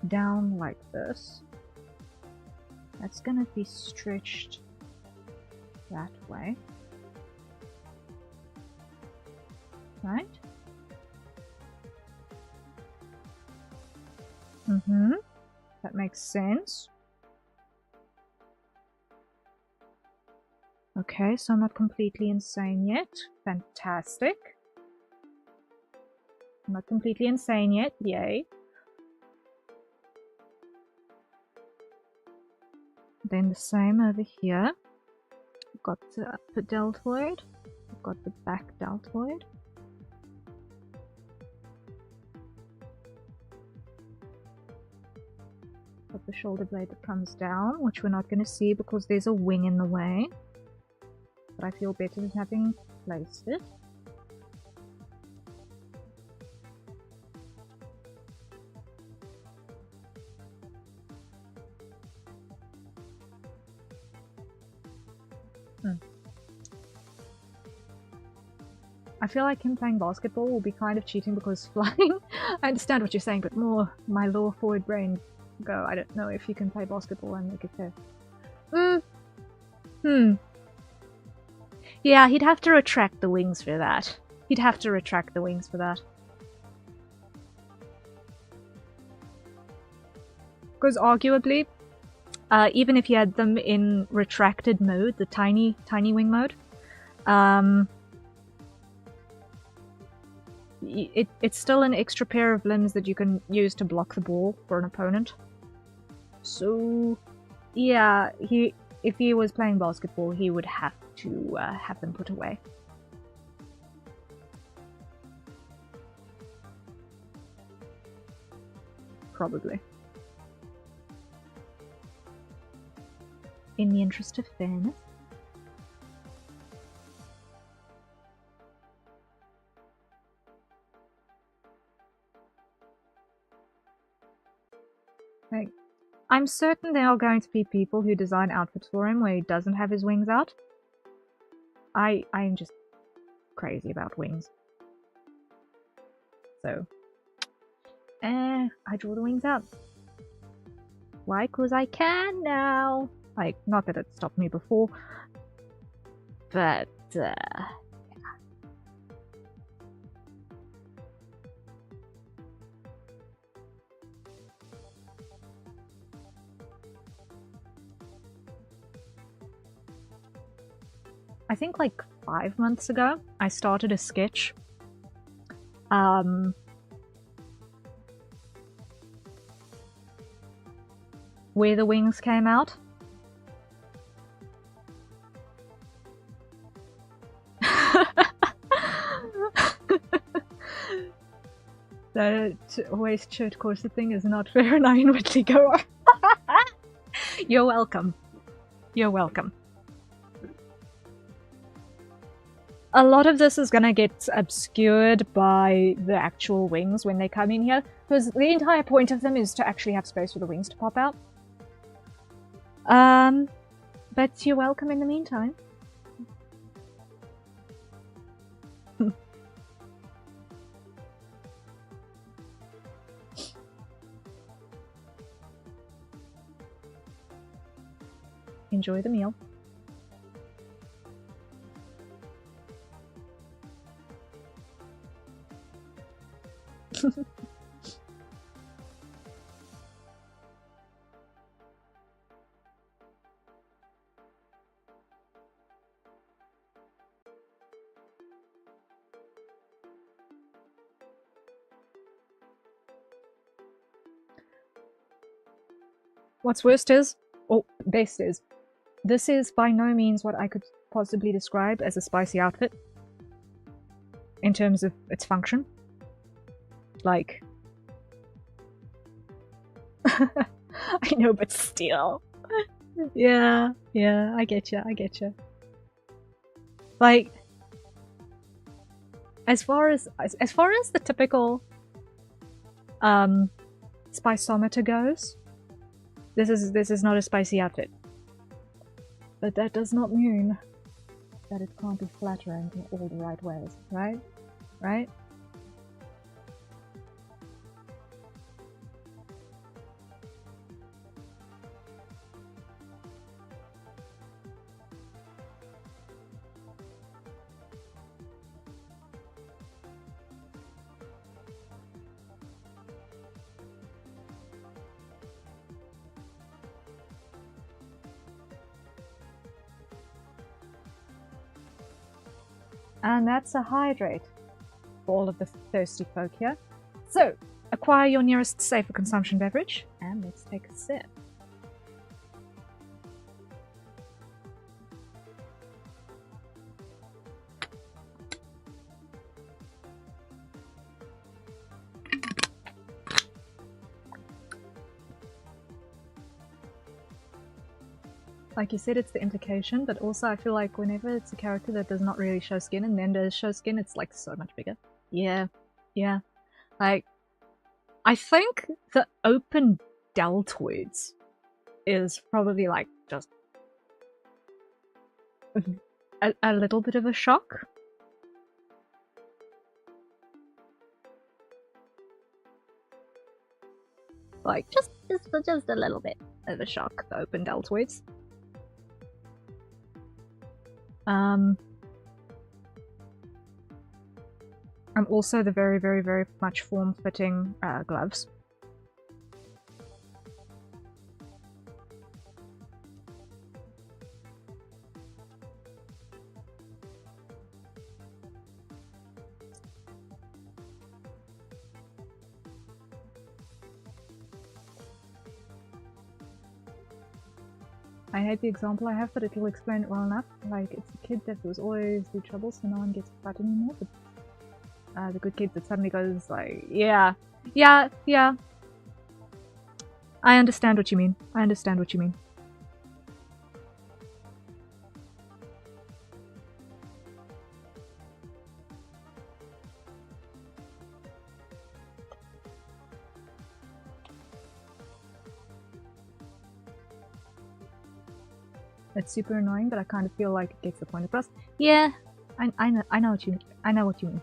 down like this, that's gonna be stretched that way, right? That makes sense. Okay, so I'm not completely insane yet. Fantastic. I'm not completely insane yet. Yay. Then the same over here. I've got the upper deltoid. I've got the back deltoid. Got the shoulder blade that comes down, which we're not going to see because there's a wing in the way. But I feel better than having placed it. I feel like him playing basketball will be kind of cheating because flying. I understand what you're saying, but more my lower forward brain go, I don't know if you can play basketball and make it fair. Yeah, he'd have to retract the wings for that. He'd have to retract the wings for that. Because arguably, even if you had them in retracted mode, the tiny wing mode, it's still an extra pair of limbs that you can use to block the ball for an opponent. So, yeah, if he was playing basketball, he would have to have them put away. Probably. In the interest of fairness. Like, I'm certain there are going to be people who design outfits for him where he doesn't have his wings out. I'm just crazy about wings. So, I draw the wings out. Why? 'Cause I can now. Like, not that it stopped me before, but, yeah. I think like 5 months ago, I started a sketch. Where the wings came out. That always shirt corset thing is not fair, and I inwardly go, you're welcome. You're welcome. A lot of this is gonna get obscured by the actual wings when they come in here, because the entire point of them is to actually have space for the wings to pop out. But you're welcome in the meantime. Enjoy the meal. What's worst is, or best is, this is by no means what I could possibly describe as a spicy outfit in terms of its function. Like, I know, but still. Yeah, I get you. Like, as far as the typical spiceometer goes, this is not a spicy outfit. But that does not mean that it can't be flattering in all the right ways, right? Right? And that's a hydrate for all of the thirsty folk here. So, acquire your nearest safer consumption beverage, and let's take a sip. Like you said, it's the implication, but also I feel like whenever it's a character that does not really show skin and then does show skin, it's like so much bigger. Yeah. Like, I think the open deltoids is probably like just a little bit of a shock. Like, just a little bit of a shock, the open deltoids. I'm also the very, very, very much form-fitting gloves. I hate the example I have, but it will explain it well enough. Like, it's the kid that was always do trouble, so no one gets cut anymore, but the good kid that suddenly goes like, yeah. I understand what you mean. I understand what you mean. It's super annoying, but I kind of feel like it gets the point across. Yeah, I know what you mean. I know what you mean.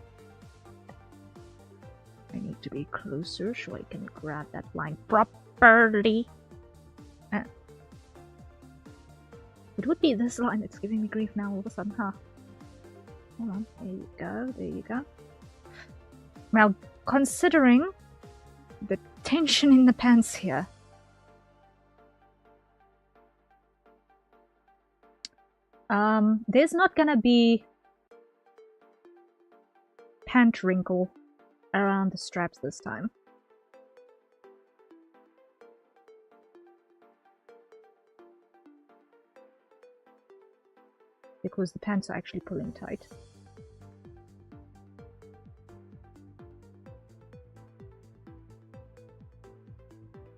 I need to be closer so I can grab that line properly. It would be this line that's giving me grief now all of a sudden, huh? Hold on, there you go, there you go. Now, considering the tension in the pants here, there's not gonna be pant wrinkle around the straps this time. Because the pants are actually pulling tight.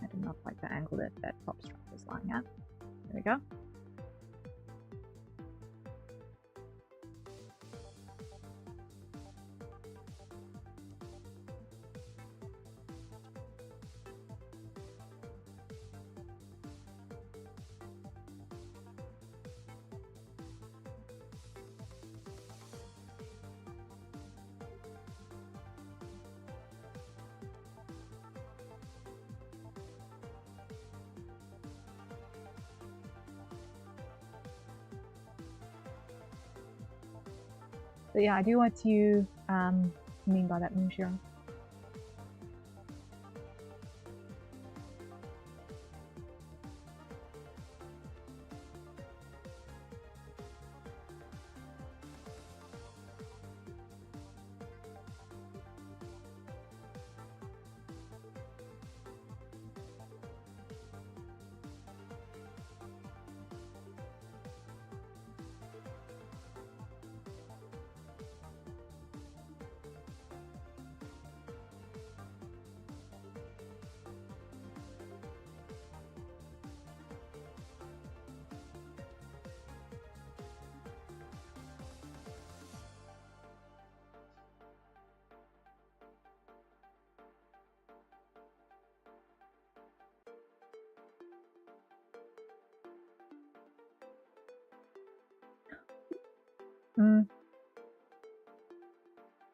I do not like the angle that that top strap is lying at. There we go. But yeah, I do what you mean by that, Moonshiro.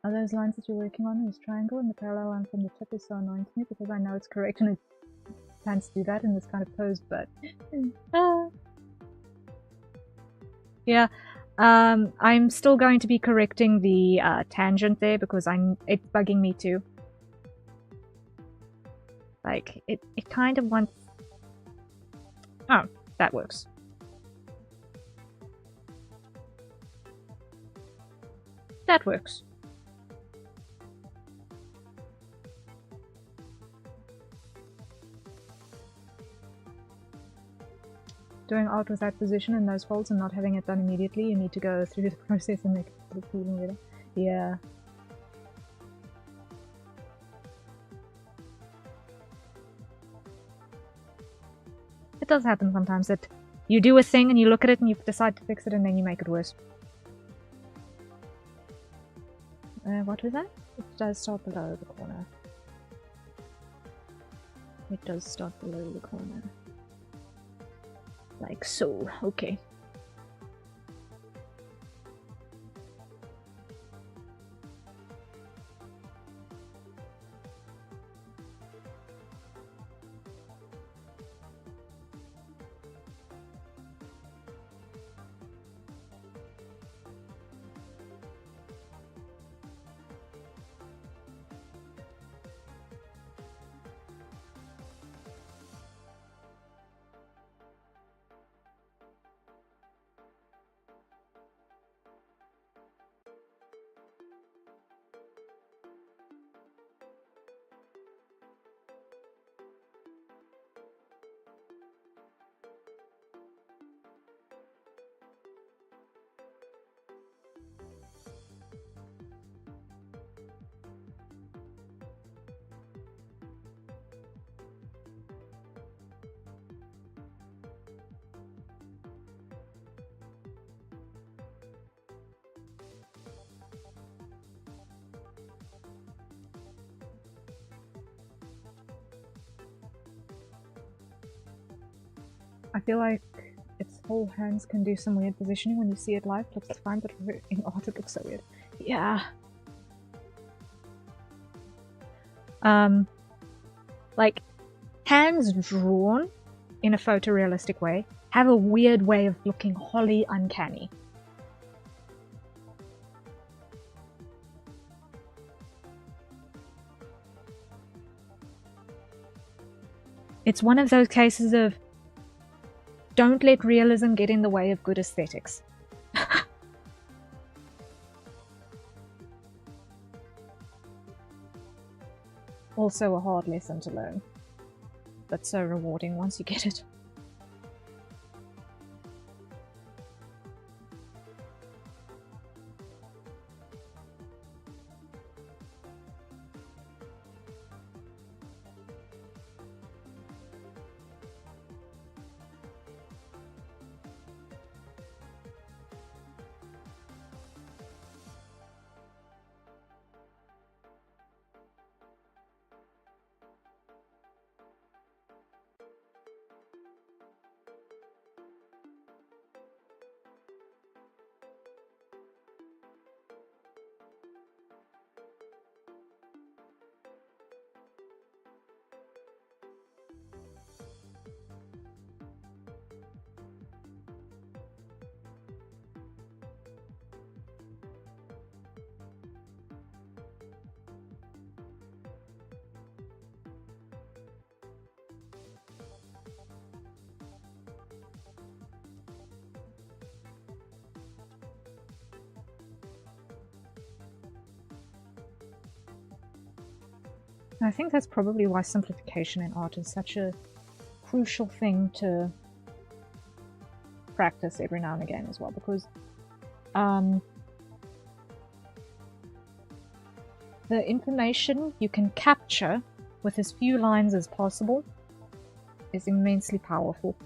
Are those lines that you're working on this triangle, and the parallel line from the tip is so annoying to me because I know it's correct and pants do that in this kind of pose, but yeah, I'm still going to be correcting the tangent there because it's bugging me too. Like it kind of wants. Oh, that works. That works. Doing art with that position and those folds and not having it done immediately, you need to go through the process and make it look even better. Yeah. It does happen sometimes that you do a thing and you look at it and you decide to fix it and then you make it worse. What was that? It does start below the corner. It does start below the corner. Like so, okay. I feel like its whole hands can do some weird positioning when you see it live. Looks fine, but in art it looks so weird. Yeah. Like, hands drawn in a photorealistic way have a weird way of looking wholly uncanny. It's one of those cases of don't let realism get in the way of good aesthetics. Also a hard lesson to learn, but so rewarding once you get it. I think that's probably why simplification in art is such a crucial thing to practice every now and again as well, because the information you can capture with as few lines as possible is immensely powerful.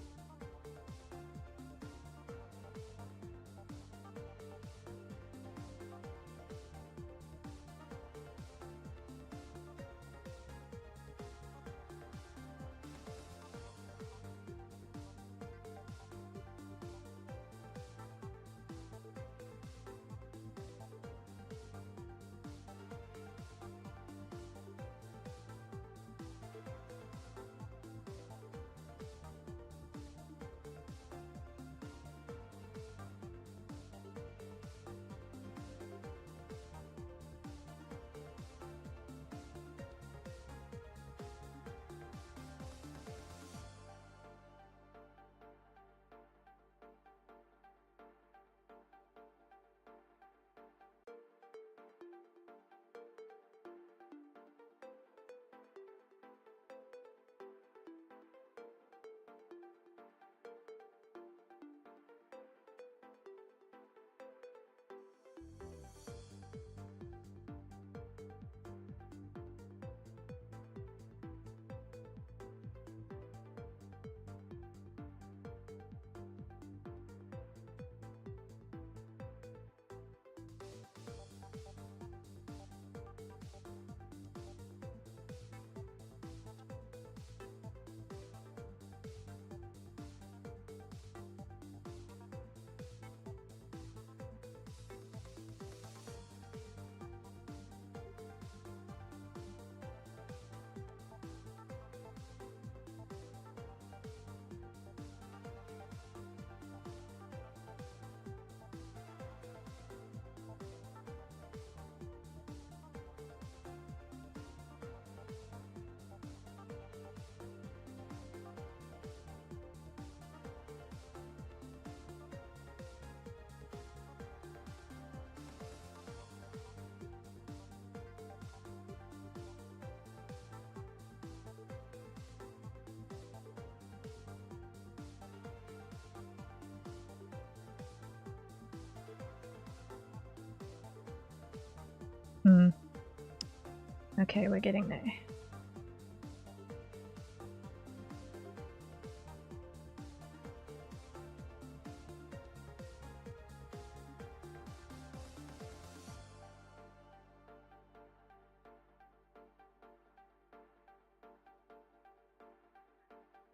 Okay, we're getting there.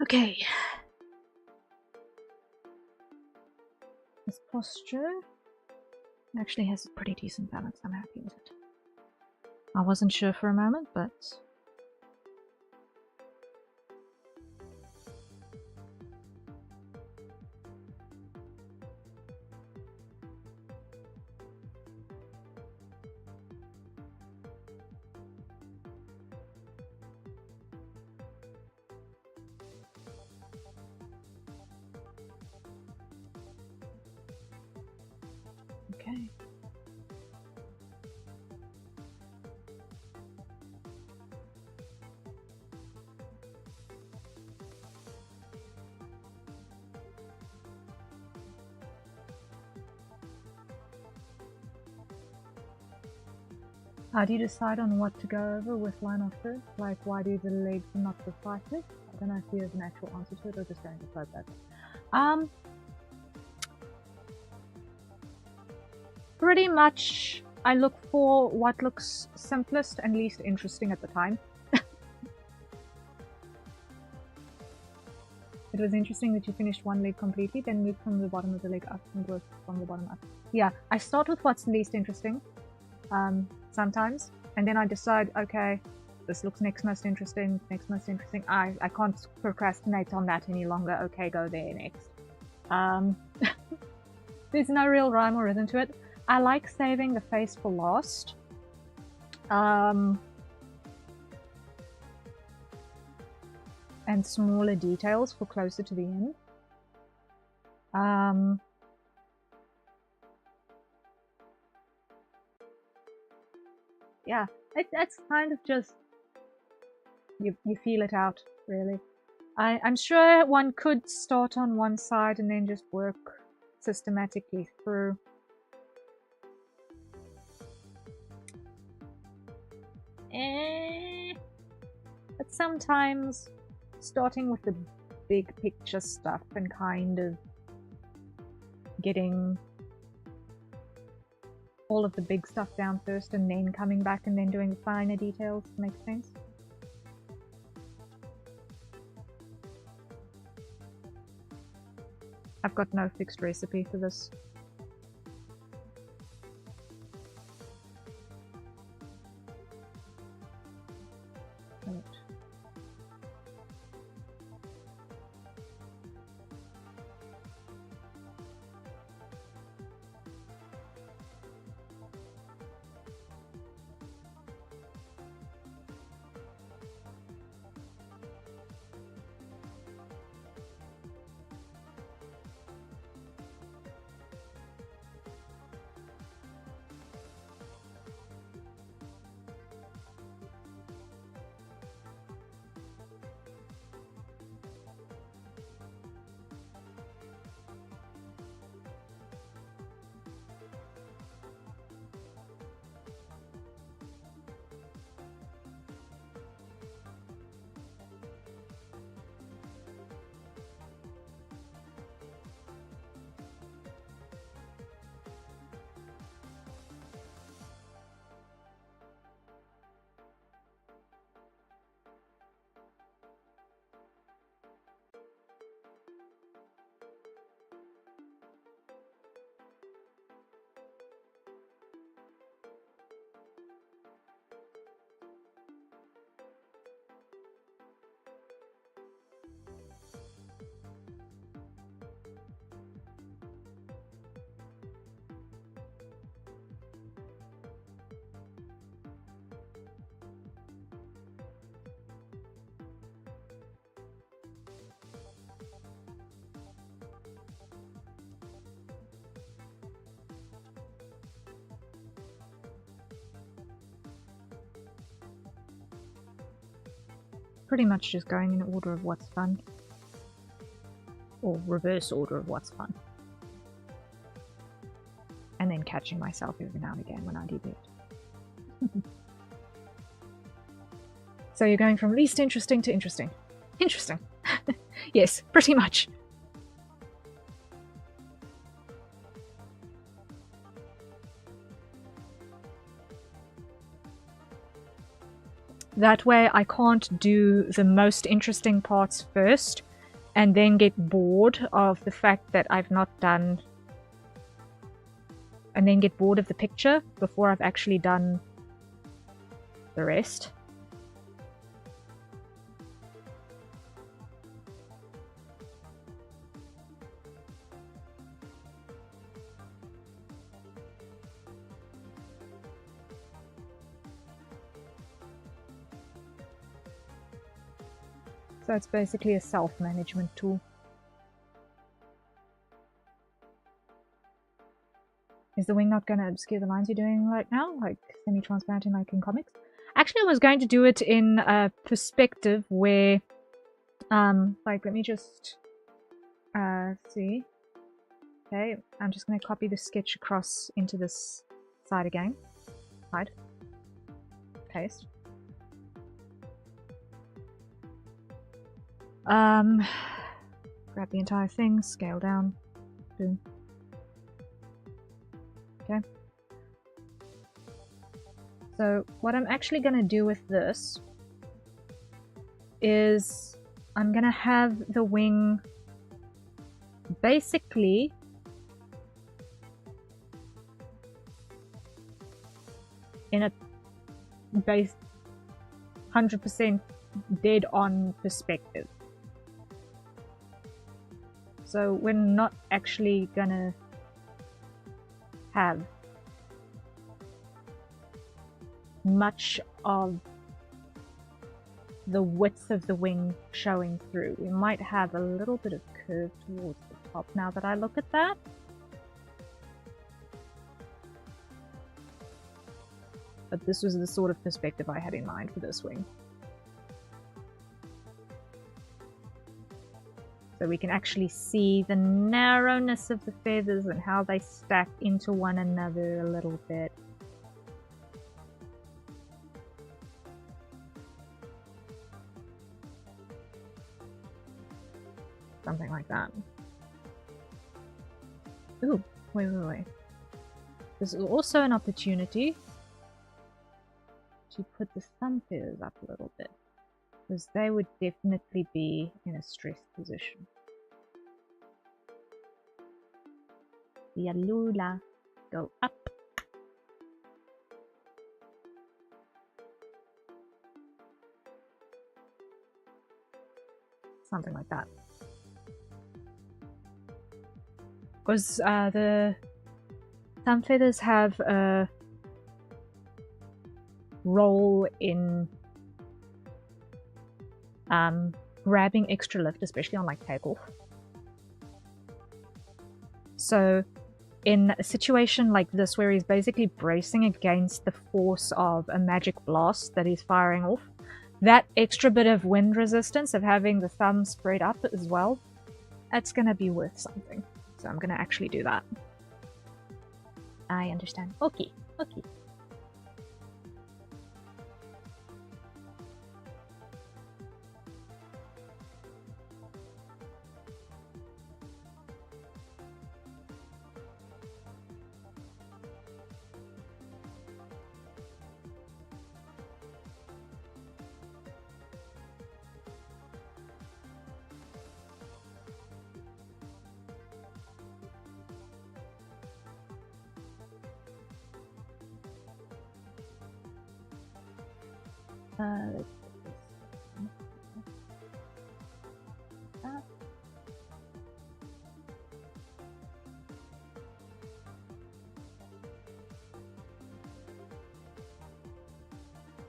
Okay. This posture actually has a pretty decent balance. I'm happy with it. I wasn't sure for a moment, but okay. How do you decide on what to go over with line of first? Like, why do the legs and not the fighters? I don't know if you have an actual answer to it or just going to float that. Pretty much, I look for what looks simplest and least interesting at the time. It was interesting that you finished one leg completely, then moved from the bottom of the leg up and worked from the bottom up. Yeah, I start with what's least interesting. Sometimes, and then I decide, okay, this looks next most interesting. I can't procrastinate on that any longer. Okay, go there next. There's no real rhyme or rhythm to it. I like saving the face for last. And smaller details for closer to the end. Yeah, that's kind of just, you feel it out, really. I'm sure one could start on one side and then just work systematically through. But sometimes starting with the big picture stuff and kind of getting all of the big stuff down first and then coming back and then doing the finer details makes sense. I've got no fixed recipe for this. Right. Pretty much just going in order of what's fun. Or reverse order of what's fun. And then catching myself every now and again when I do that. So you're going from least interesting to interesting. Interesting. Yes, pretty much. That way I can't do the most interesting parts first and then get bored of the fact that I've not done and then get bored of the picture before I've actually done the rest. So it's basically a self-management tool. Is the wing not going to obscure the lines you're doing right now? Like semi-transparent in like in comics? Actually, I was going to do it in a perspective where, like, let me just, see. Okay, I'm just going to copy the sketch across into this side again. Hide. Paste. Grab the entire thing, scale down. Boom. Okay. So what I'm actually going to do with this is I'm going to have the wing basically in a base 100% dead on perspective. So we're not actually gonna have much of the width of the wing showing through. We might have a little bit of curve towards the top now that I look at that. But this was the sort of perspective I had in mind for this wing. So we can actually see the narrowness of the feathers and how they stack into one another a little bit. Something like that. Ooh, wait. This is also an opportunity to put the thumb feathers up a little bit, because they would definitely be in a stressed position. Yalula, go up. Something like that. Because the thumb feathers have a role in grabbing extra lift, especially on like takeoff. So in a situation like this where he's basically bracing against the force of a magic blast that he's firing off, that extra bit of wind resistance of having the thumb spread up as well, that's gonna be worth something. So I'm gonna actually do that. I understand. Okay. Let's put this.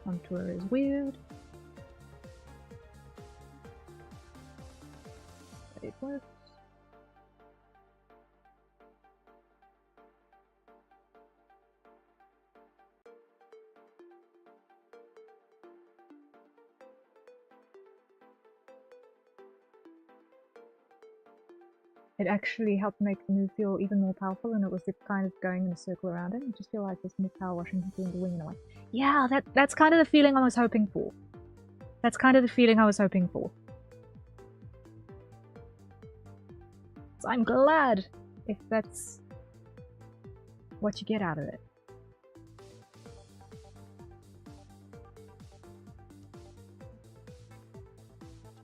Contour is weird, but it works. It actually helped make the move feel even more powerful, and it was the kind of going in a circle around it. I just feel like this move power washing through the wing in a way. Yeah, that's kind of the feeling I was hoping for. So I'm glad if that's what you get out of it.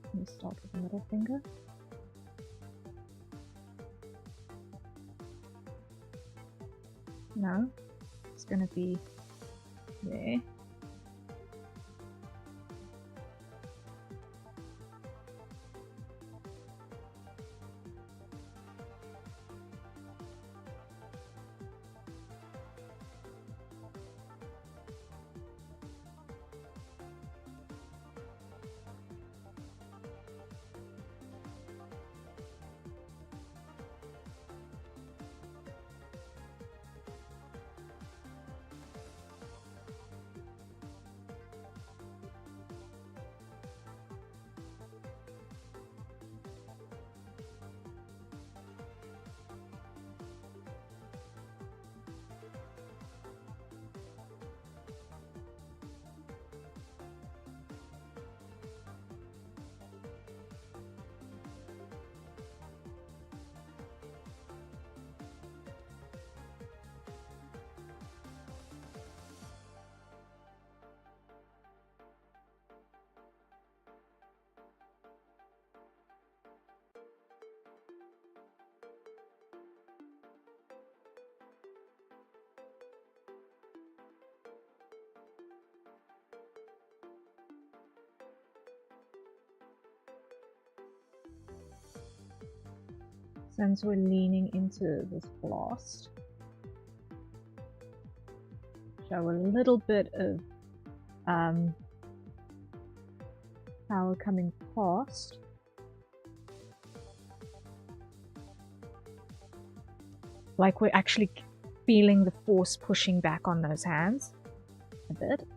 Let me start with the middle finger. No, it's gonna be there. Since we're leaning into this blast, show a little bit of power coming past. Like we're actually feeling the force pushing back on those hands a bit.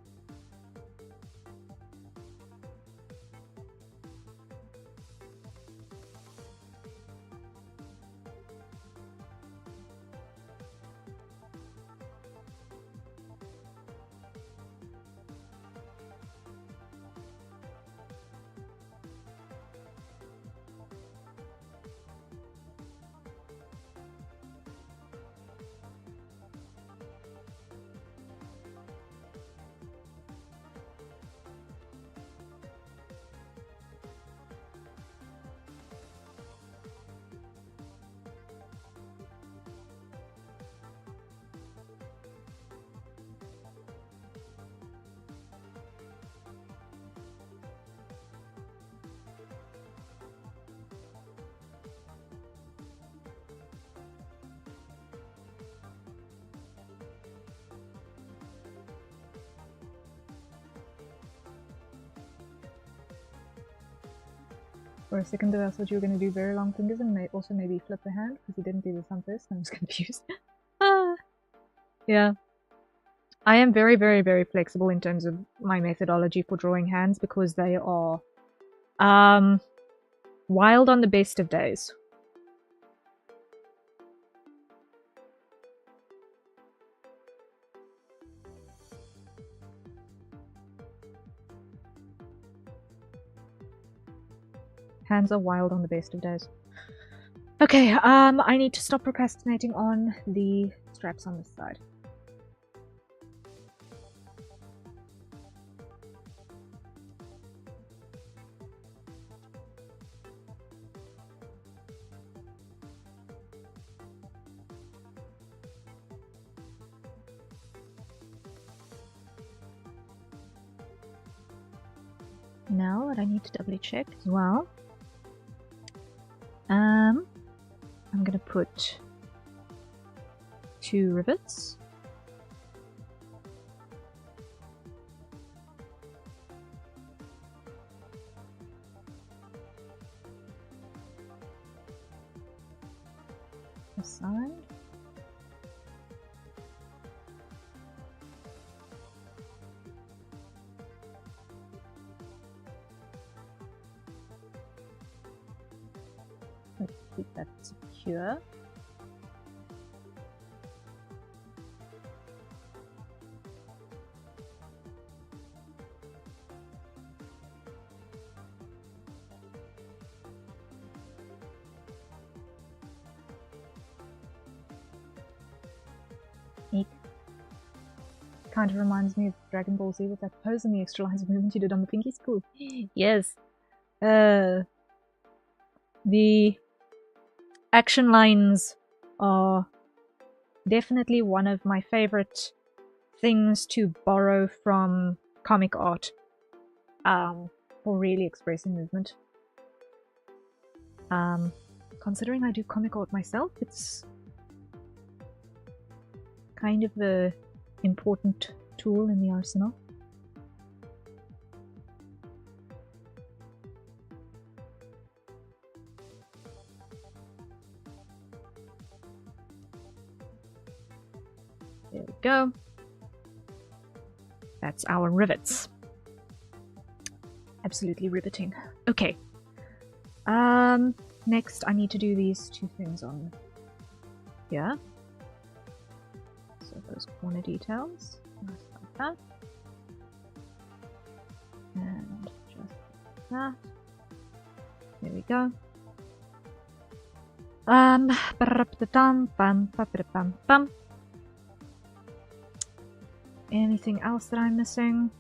For a second there I thought you were going to do very long fingers and also maybe flip the hand, because you didn't do this on first, and I was confused. Yeah. I am very, very, very flexible in terms of my methodology for drawing hands, because they are wild on the best of days. Hands are wild on the best of days. Okay, I need to stop procrastinating on the straps on this side. Now what I need to doubly check as well, I'm gonna put 2 rivets. Aside. Let's keep that secure. Eek. Kind of reminds me of Dragon Ball Z with that pose and the extra lines of movement you did on the pinky spool. Yes. The action lines are Definitely one of my favorite things to borrow from comic art for really expressing movement. Considering I do comic art myself, it's kind of the important tool in the arsenal. There we go. That's our rivets. Absolutely riveting. Okay. Next I need to do these two things on here. So those corner details, just like that. And just like that. There we go. Anything else that I'm missing?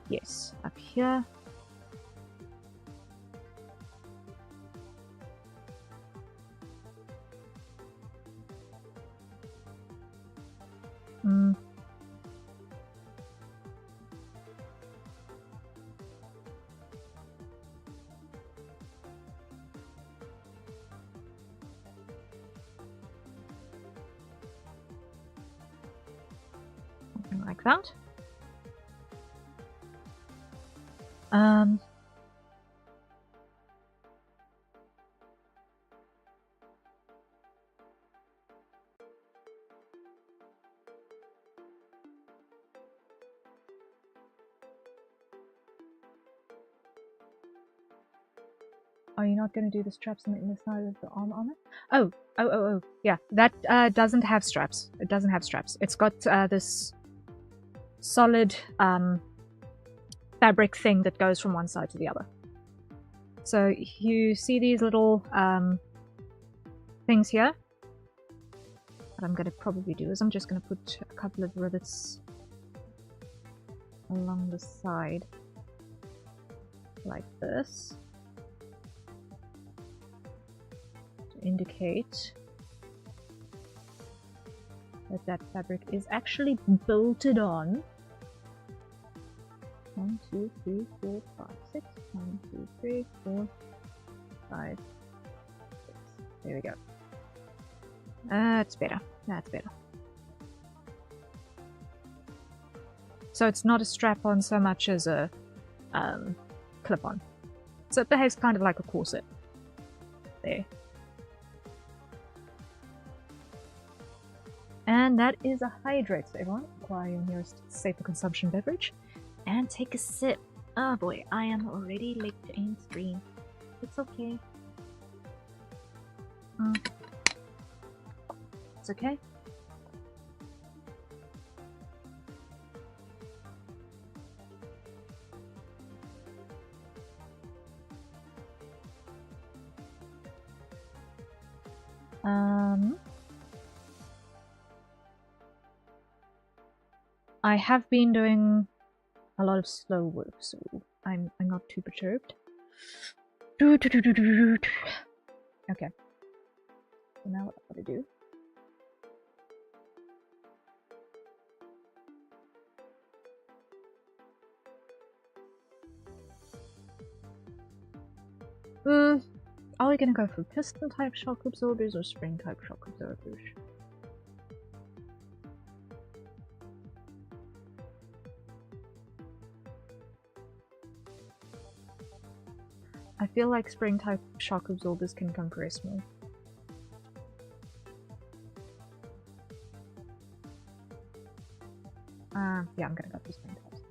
Yes, up here. Something like that. Are you not going to do the straps on the inner side of the arm on it? Oh, yeah. That doesn't have straps. It doesn't have straps. It's got this solid fabric thing that goes from one side to the other. So you see these little things here? What I'm going to probably do is I'm just going to put a couple of rivets along the side like this to indicate that that fabric is actually bolted on. 1, 2, 3, 4, 5, 6. 1, 2, 3, 4, 5, 6. There we go. That's better. That's better. So it's not a strap-on so much as a clip-on. So it behaves kind of like a corset. There. And that is a hydrate. So everyone, acquire your nearest safer consumption beverage and take a sip. Oh boy, I am already late in stream. It's okay. It's okay. I have been doing a lot of slow work, so I'm not too perturbed. Okay. So now what I'm gonna do. Are we gonna go for piston type shock absorbers or spring type shock absorbers? I feel like spring type shock absorbers can compress more. Yeah, I'm gonna go for spring types.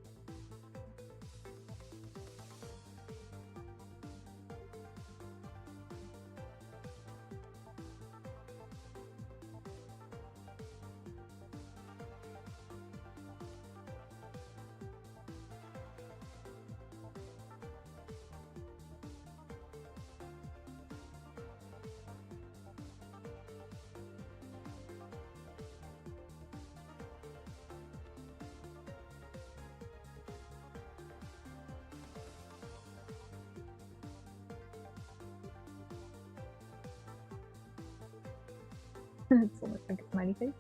It's almost like a smiley face.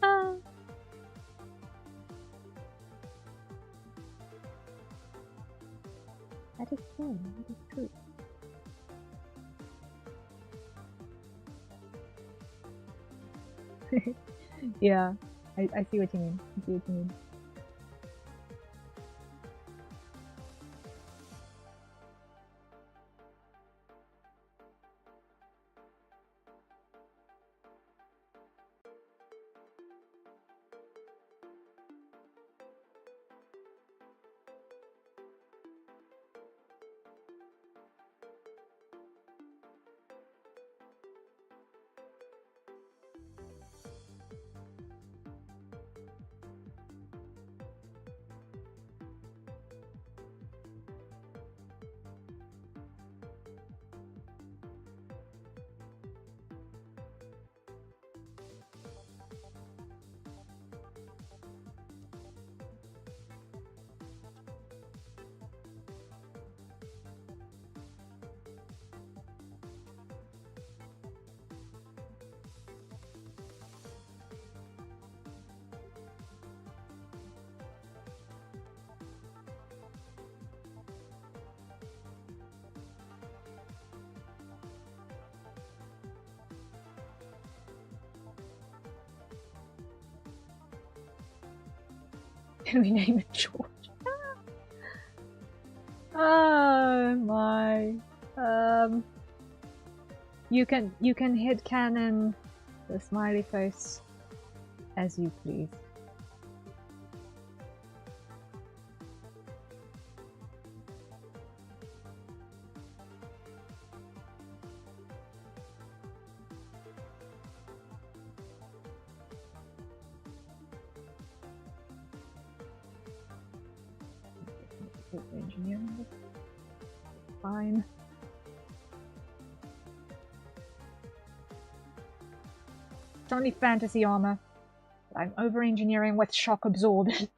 Ah. That is so, that is true. Yeah, I see what you mean. I see what you mean. Can we name it George? Oh my. You can headcanon the smiley face as you please. Engineering. Fine. It's only fantasy armor. But I'm over-engineering with shock absorbed.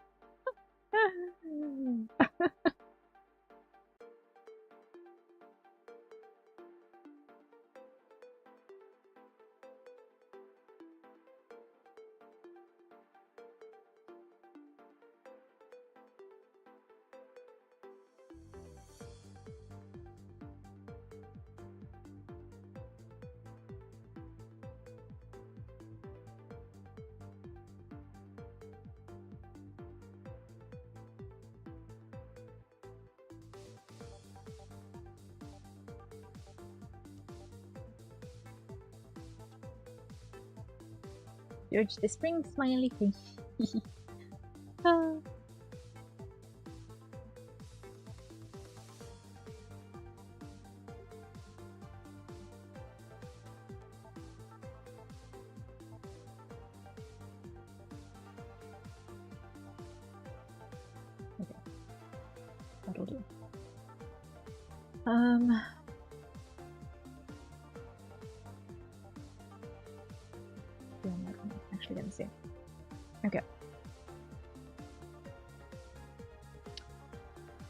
George the Spring smiley face. Ah. Okay. That'll do. Yeah, I'm actually gonna see. Okay.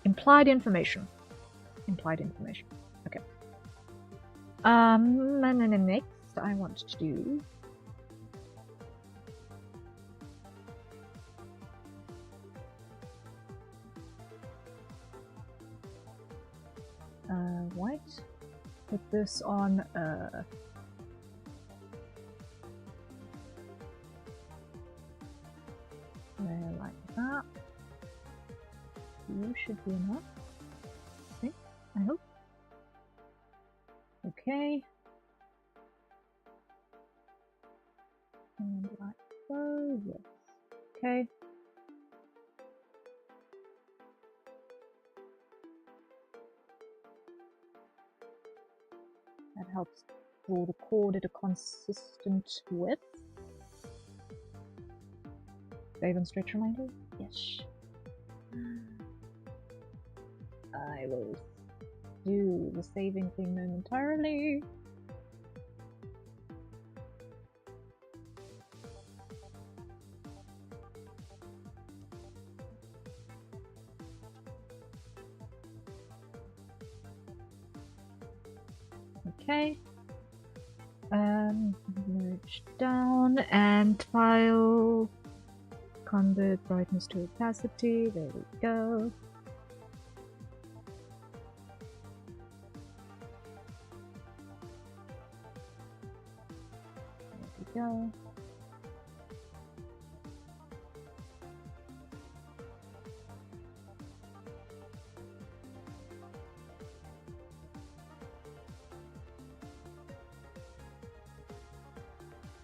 Implied information. Implied information. Okay. And then next I want to do white. Put this on there like that. You should be enough. Okay, I hope. Okay. And like so, yes. Okay. That helps draw the cord at a consistent width. Save and stretch reminder? Yes. I will do the saving thing momentarily. Okay. Merge down and file. Convert brightness to opacity. There we go. There we go.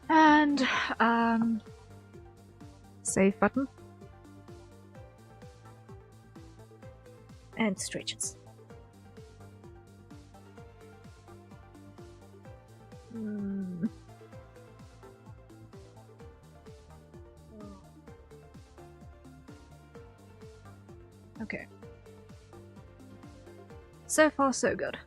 And save button. And stretches. Okay. So far, so good.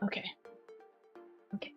Okay. Okay.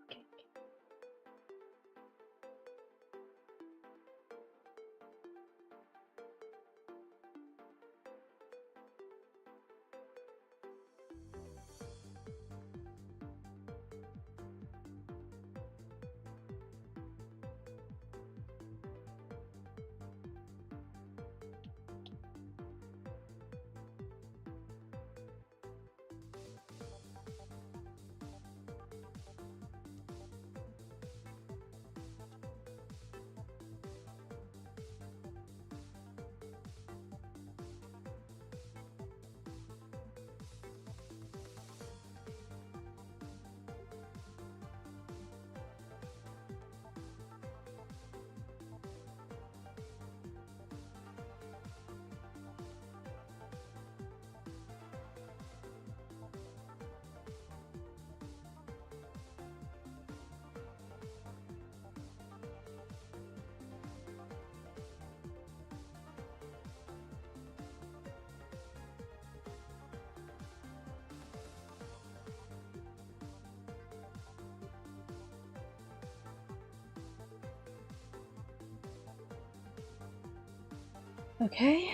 Okay,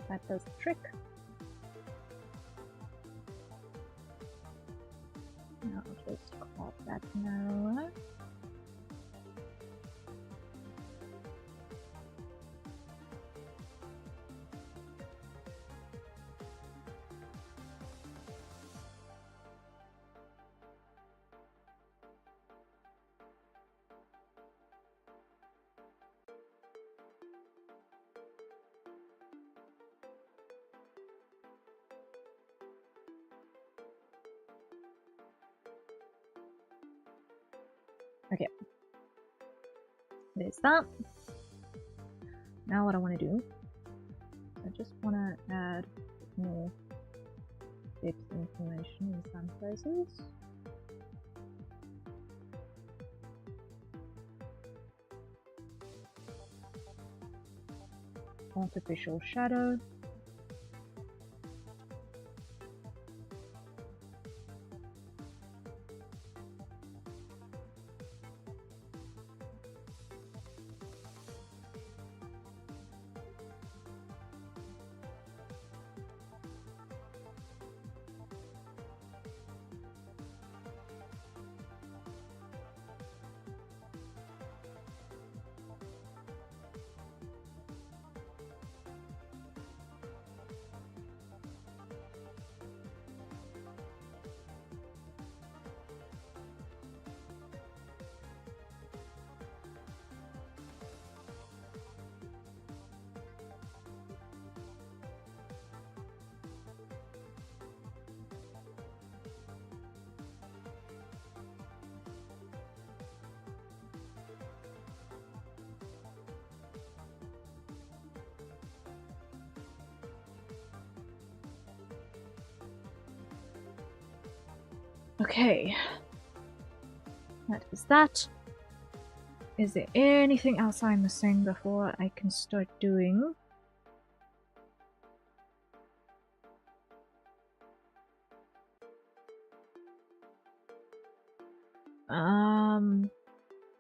that does the trick. Now I'll just crop that narrower. Okay, there's that. Now what I want to do, I just want to add more depth information in some places. Artificial shadow. Okay, that is that. Is there anything else I'm missing before I can start doing?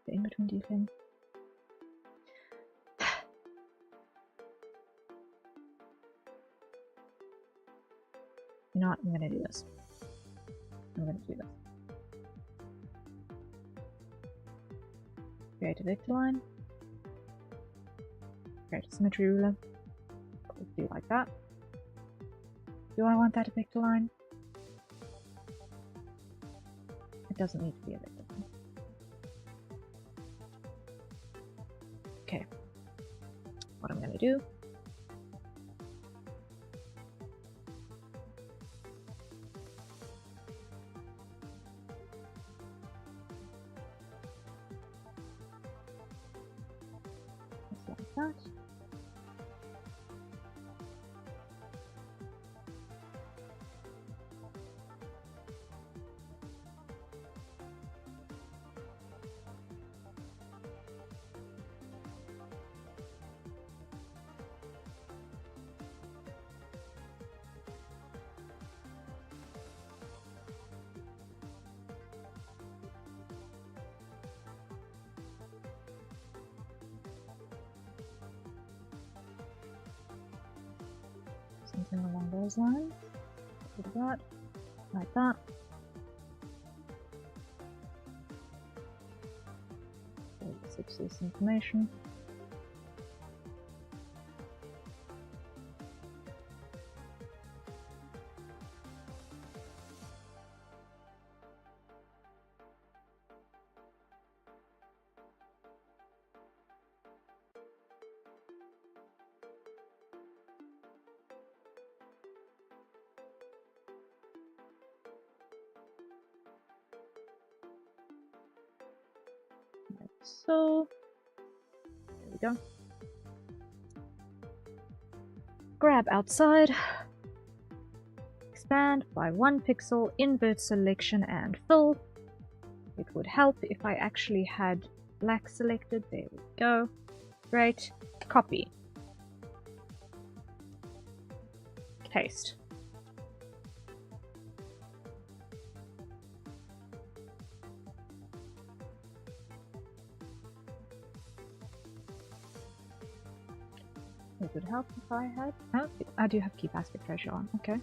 The in-between detailing. You know what? I'm gonna do this. Create a vector line. Create a symmetry ruler. Do like that. Do I want that vector line? It doesn't need to be a vector line. Okay. What I'm gonna do. Like that. Something along those lines. Do that, like that. Fix this information. Like so. There we go. Grab outside. Expand by 1 pixel, invert selection and fill. It would help if I actually had black selected. There we go. Great. Copy. Paste. It would help if I had... Oh, I do have keep aspect ratio on. Okay.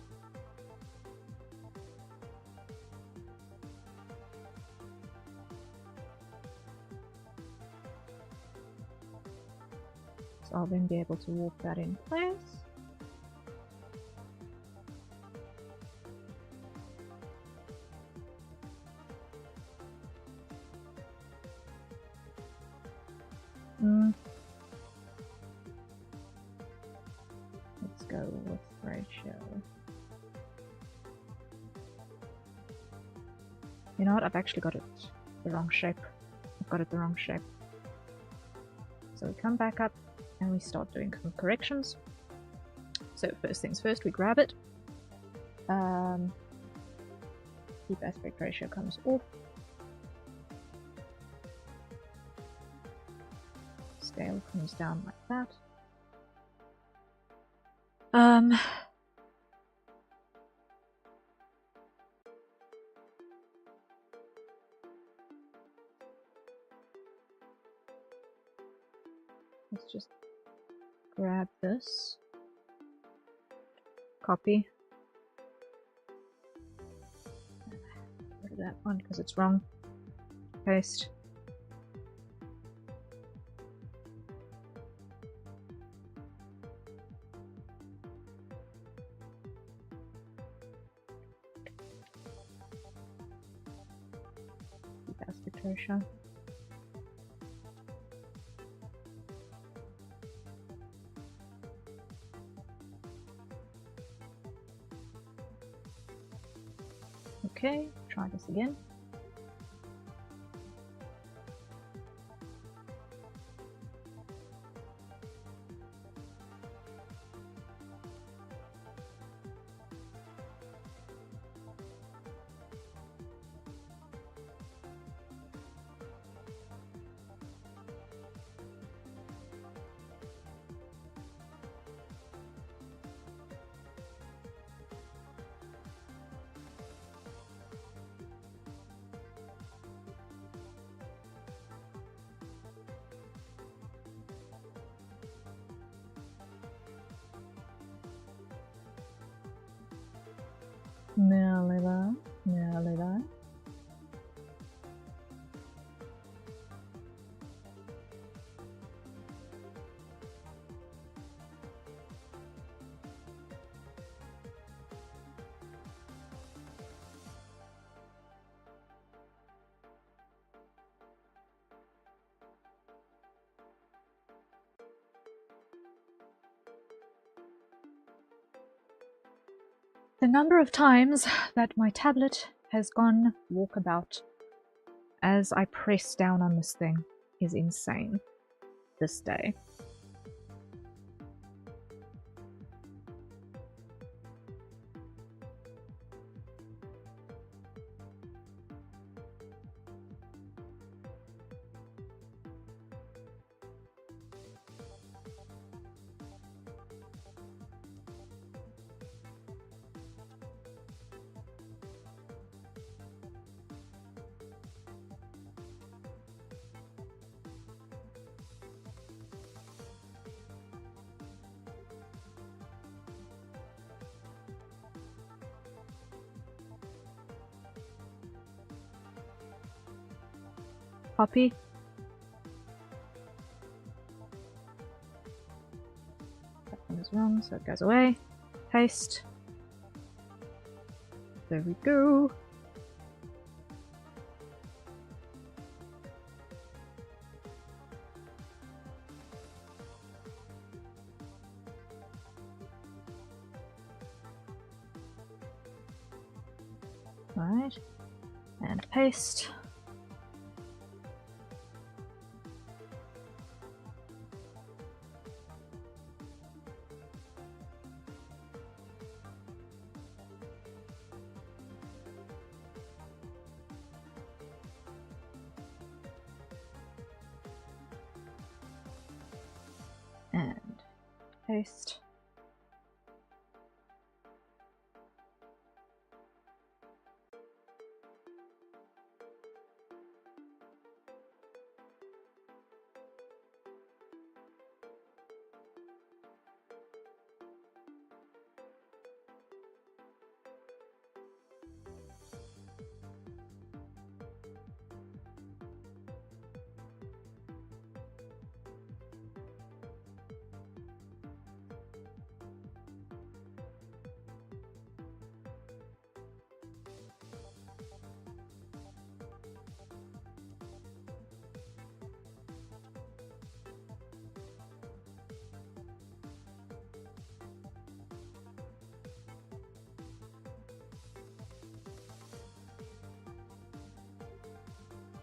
So I'll then be able to warp that in place. Let's go with ratio. You know what? I've actually got it the wrong shape. I've got it the wrong shape. So we come back up and we start doing some corrections. So first things first, we grab it. Keep aspect ratio comes off. Scale comes down like that. Let's just grab this, copy, get rid of that one because it's wrong, paste, keep aspect ratio. Okay, try this again. Nearly there. Nearly there. The number of times that my tablet has gone walkabout as I press down on this thing is insane this day. Copy. That one is wrong, so it goes away. Paste. There we go. Right. And paste. And paste.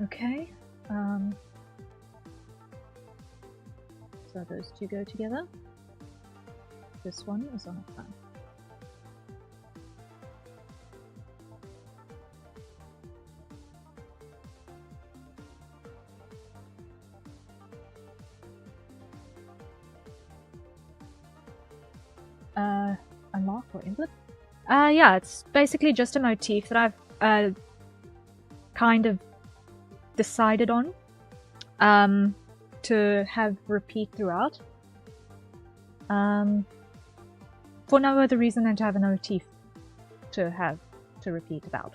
Okay, so those two go together. This one is on a plan. Unlock or input? Yeah, it's basically just a motif that I've kind of decided on to have repeat throughout. For no other reason than to have a motif to have to repeat about.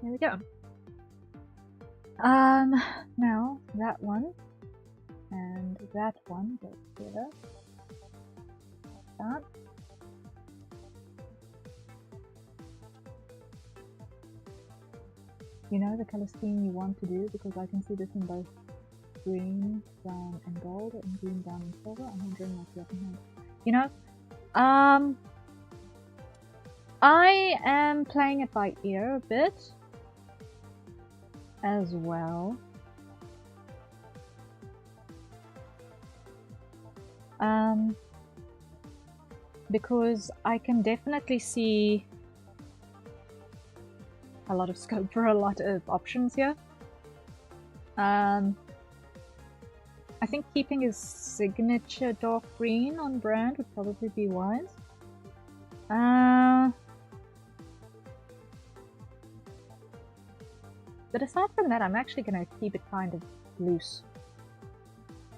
There we go. Now that one and that one go together. Like that. You know the color scheme you want to do, because I can see this in both green, brown, and gold, and green, brown, and silver. I'm wondering what you have in hand. You know, I am playing it by ear a bit as well. Because I can definitely see a lot of scope for a lot of options here. I think keeping his signature dark green on brand would probably be wise. But aside from that, I'm actually going to keep it kind of loose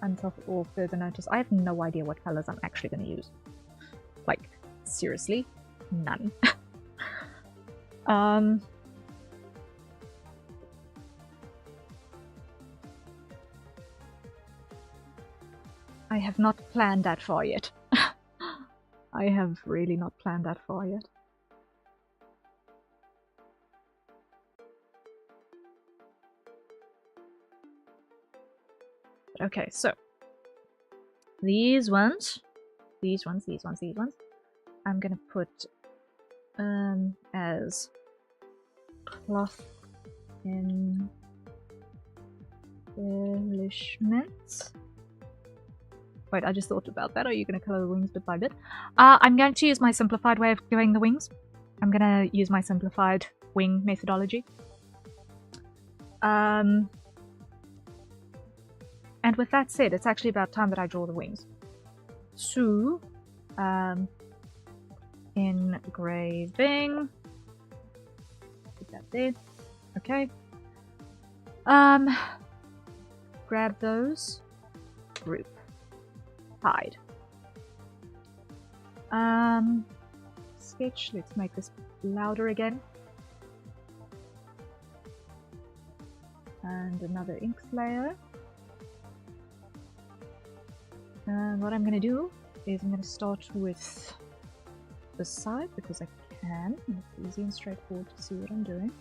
until all further notice. I have no idea what colors I'm actually going to use. Like, seriously, none. I have not planned that far yet. I have really not planned that far yet. Okay, so these ones, I'm gonna put as cloth embellishments. Wait, I just thought about that. Are you going to color the wings bit by bit? I'm going to use my simplified way of doing the wings. I'm going to use my simplified wing methodology. And with that said, it's actually about time that I draw the wings. So, engraving. Put that there. Okay. Grab those. Group. Hide. Sketch. Let's make this louder again. And another inks layer. And what I'm going to do is I'm going to start with this side because I can. It's easy and straightforward to see what I'm doing.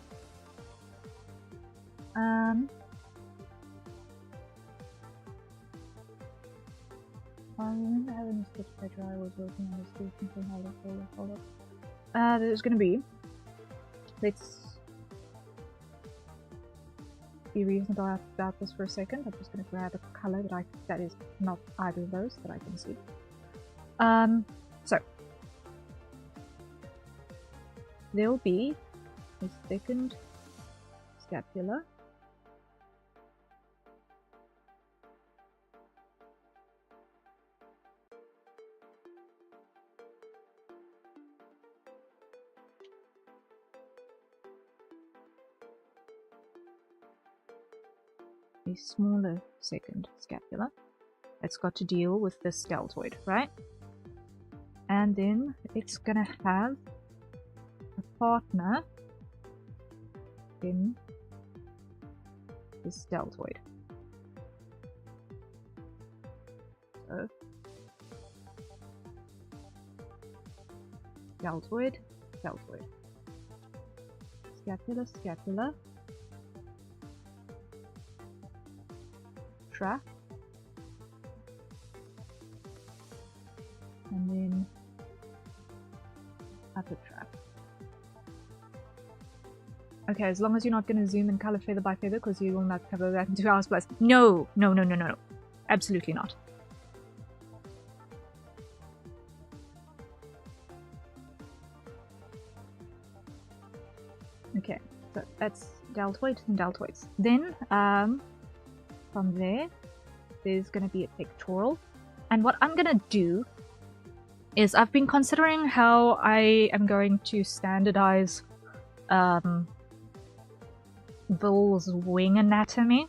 I remember having a sketch page where I was working on this recently. Hold up. There's going to be. Let's be reasonable about this for a second. I'm just going to grab a color that is not either of those that I can see. So there will be a second scapula. A smaller second scapula that's got to deal with this deltoid, right? And then it's gonna have a partner in this deltoid. So deltoid, deltoid. Scapula, scapula. Trap. And then upper trap. Okay, as long as you're not going to zoom and color feather by feather, because you will not cover that in 2 hours plus. No. Absolutely not. Okay, so that's deltoid and deltoids. Then, from there's going to be a pectoral. And what I'm going to do is I've been considering how I am going to standardize Bull's wing anatomy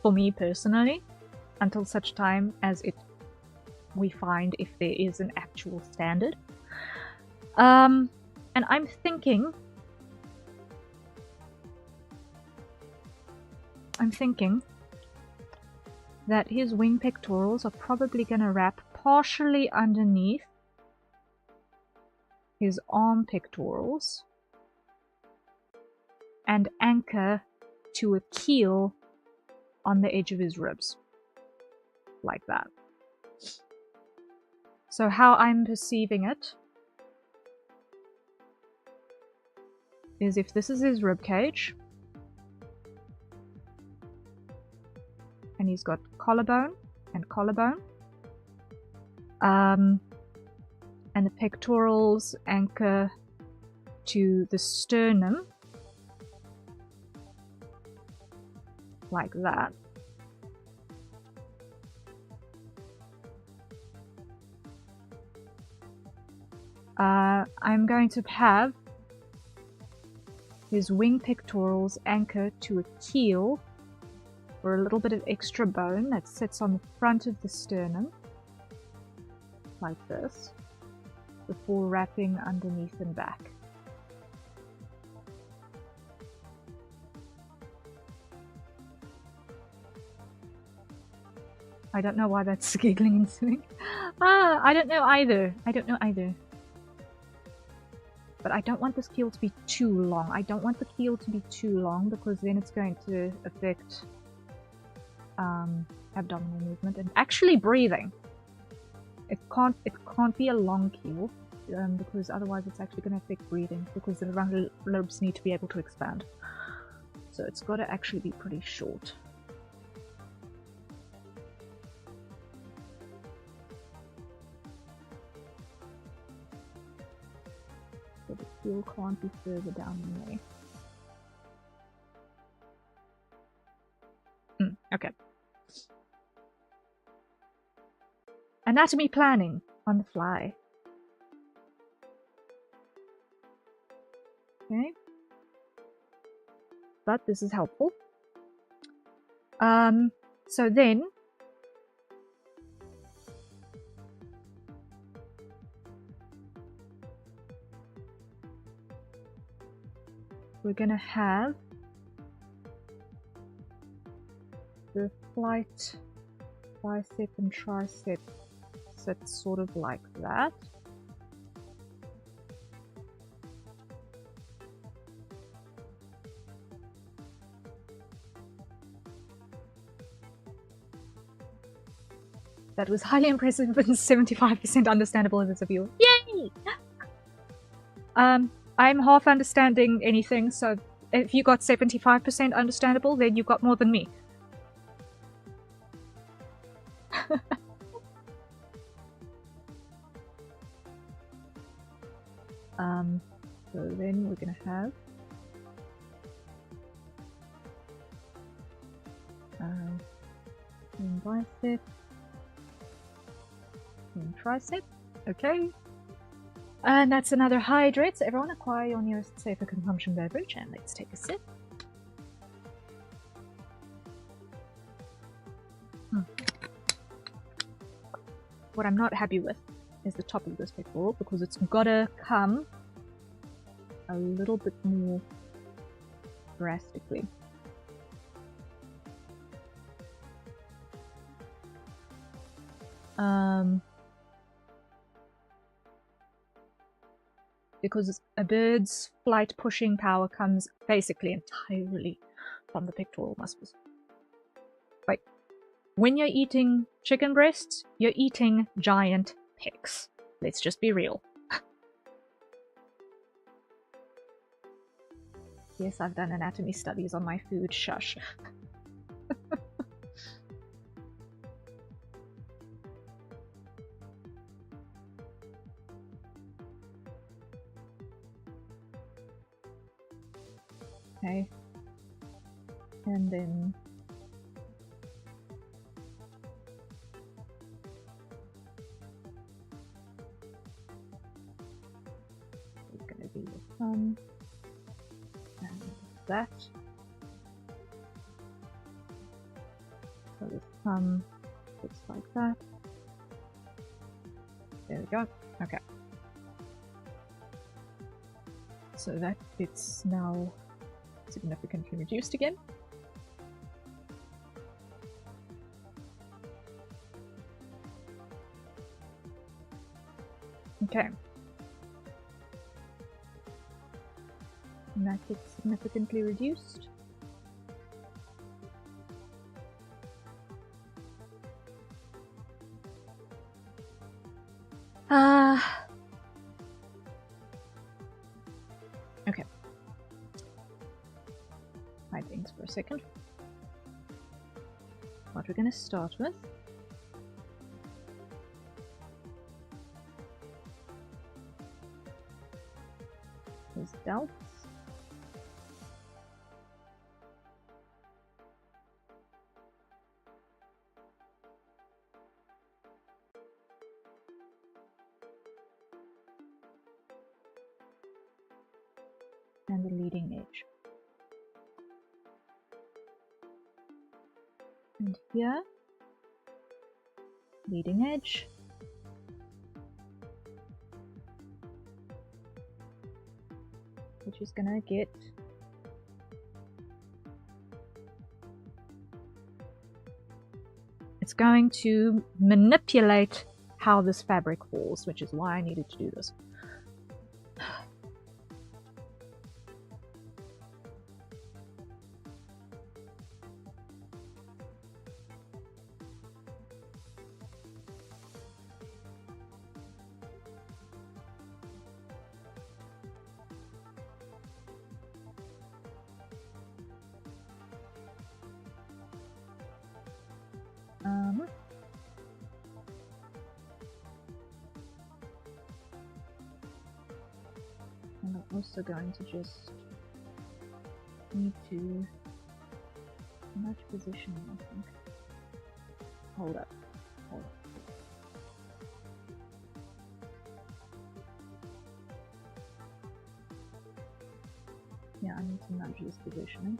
for me personally until such time as we find if there is an actual standard. And I'm thinking that his wing pectorals are probably going to wrap partially underneath his arm pectorals and anchor to a keel on the edge of his ribs. Like that. So how I'm perceiving it is if this is his ribcage, and he's got collarbone and collarbone, and the pectorals anchor to the sternum, like that. I'm going to have his wing pectorals anchor to a keel for a little bit of extra bone that sits on the front of the sternum, like this, before wrapping underneath and back. I don't know why that's giggling and swimming. I don't know either. But I don't want this keel to be too long. I don't want the keel to be too long because then it's going to affect abdominal movement and actually breathing. It can't be a long keel because otherwise it's actually going to affect breathing because the frontal lobes need to be able to expand. So it's got to actually be pretty short. So the keel can't be further down than there. Okay. Anatomy planning on the fly. Okay. But this is helpful. So then we're gonna have the flight bicep and tricep sit sort of like that. That was highly impressive and 75% understandable as a viewer. Yay! I'm half understanding anything, so if you got 75% understandable, then you got more than me. So then we're gonna have bicep and tricep. Okay. And that's another hydrate. So everyone acquire your nearest safer consumption beverage and let's take a sip. What I'm not happy with is the top of this pectoral because it's gotta come a little bit more drastically. Because a bird's flight pushing power comes basically entirely from the pectoral muscles. Like, when you're eating chicken breasts, you're eating giant pecs. Let's just be real. Yes, I've done anatomy studies on my food, shush. Okay. And then it's going to be the thumb and that. So the thumb looks like that. There we go. Okay. So that bit's now significantly reduced again. Okay. And that gets significantly reduced. Okay. second. What we're going to start with is delts. And the leading edge. And here, leading edge. Which is gonna get it's going to manipulate how this fabric falls, which is why I needed to do this. And I'm also going to just need to much positioning, I think. Hold up. Hold up. Yeah, I need to nudge this positioning.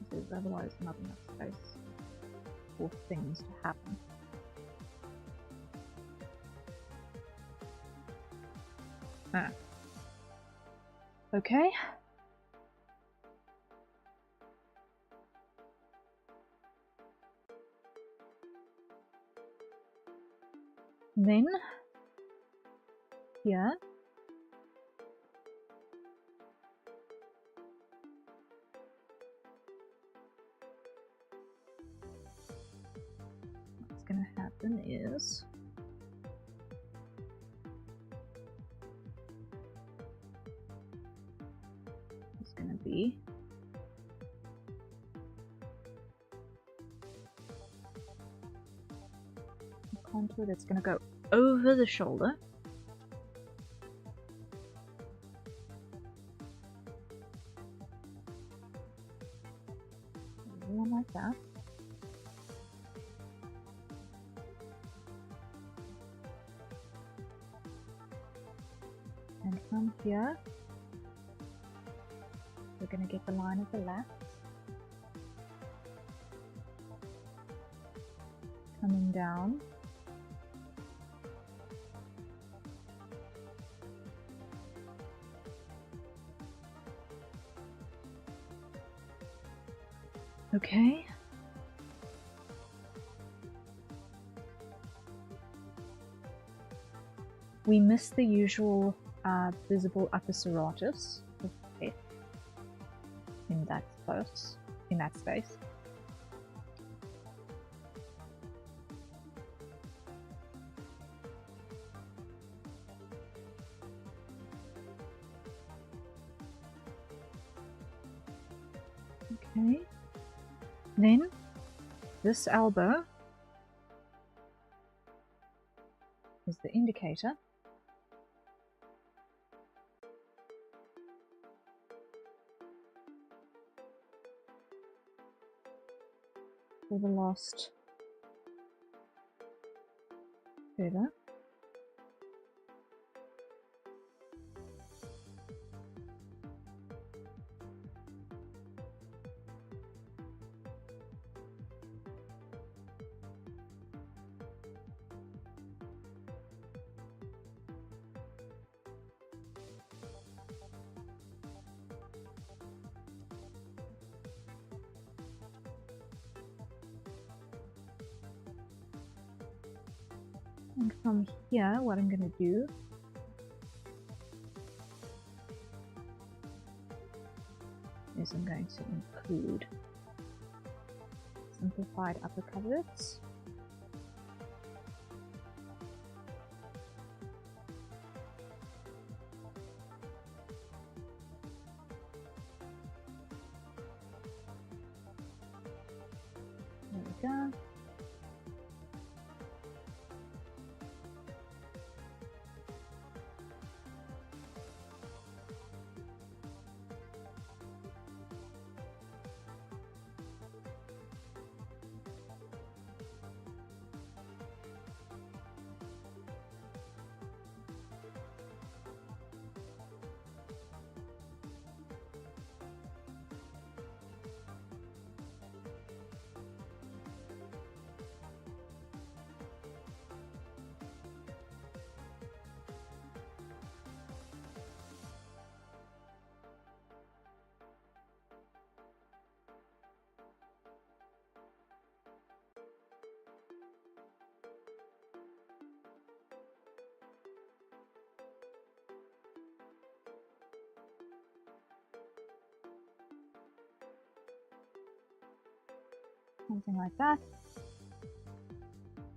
Because otherwise not enough space for things to happen. Ah. Okay. Then here what's gonna happen is it's gonna be a contour that's gonna go over the shoulder. One like that. And from here, we're going to get the line of the left. Coming down. Okay. We missed the usual visible upper serratus of F in that space. Okay. Then this elbow is the indicator. For the last feather. And from here, what I'm going to do is I'm going to include simplified upper coverts. go. Something like that.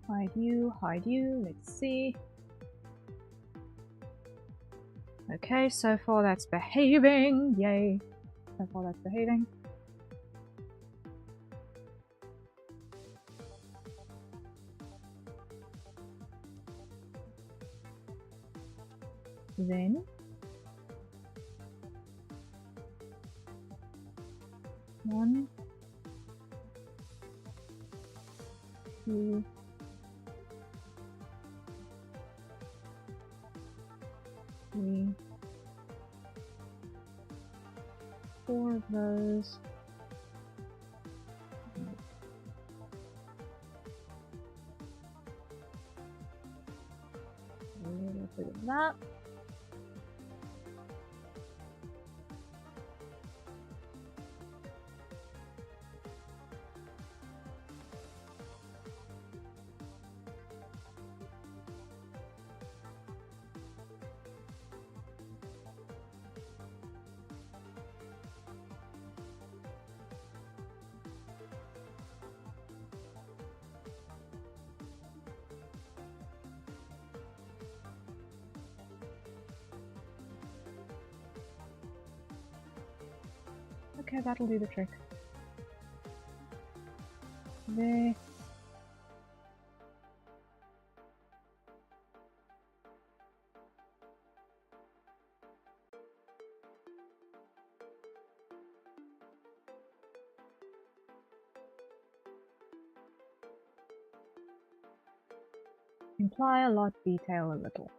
Hide you, let's see. Okay, so far that's behaving, yay. So far that's behaving. Then one, two, three, 4 of those. A little bit of that. Okay, that'll do the trick. There. Imply a lot, detail a little.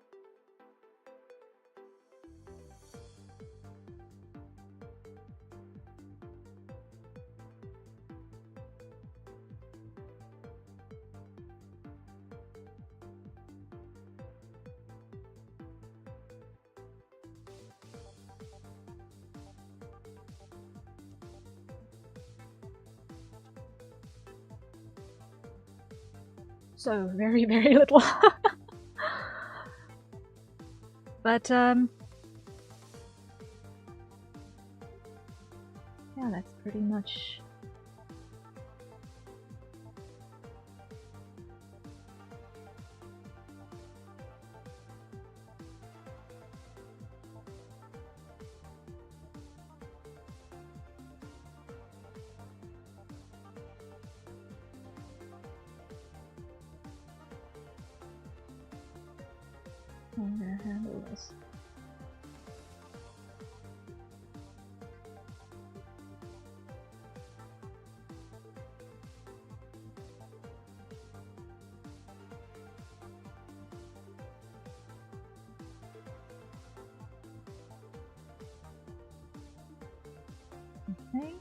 So very, very little. But yeah, that's pretty much how I'm gonna handle this. Okay.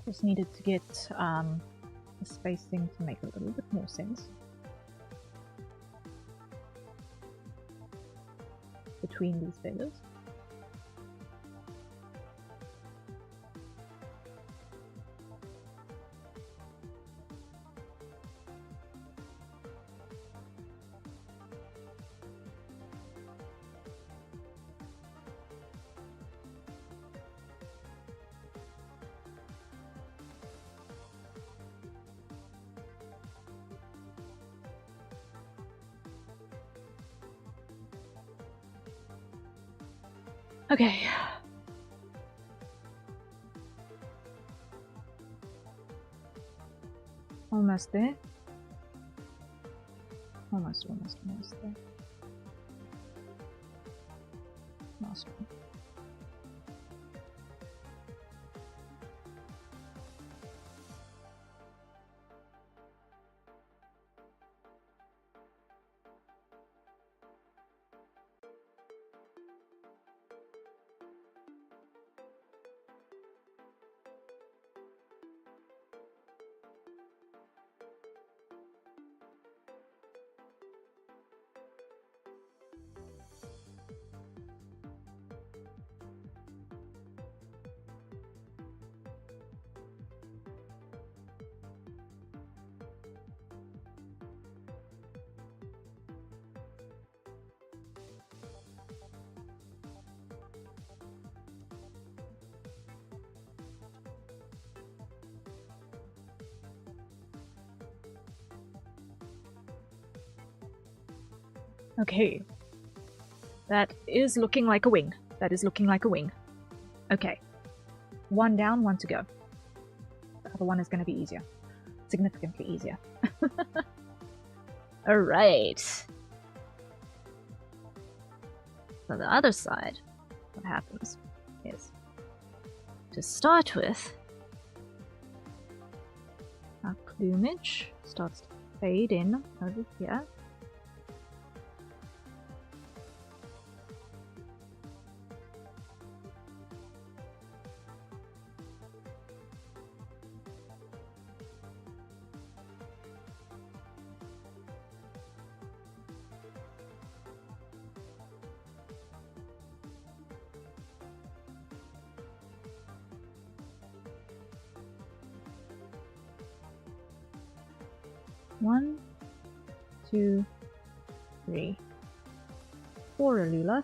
Just needed to get the spacing to make a little bit more sense between these feathers. Okay. Almost there. Almost there. Last one. Okay. That is looking like a wing. That is looking like a wing. Okay. One down, one to go. The other one is going to be easier. Significantly easier. Alright. So the other side, what happens is, to start with, our plumage starts to fade in over here. One, two, three, 4 Alula.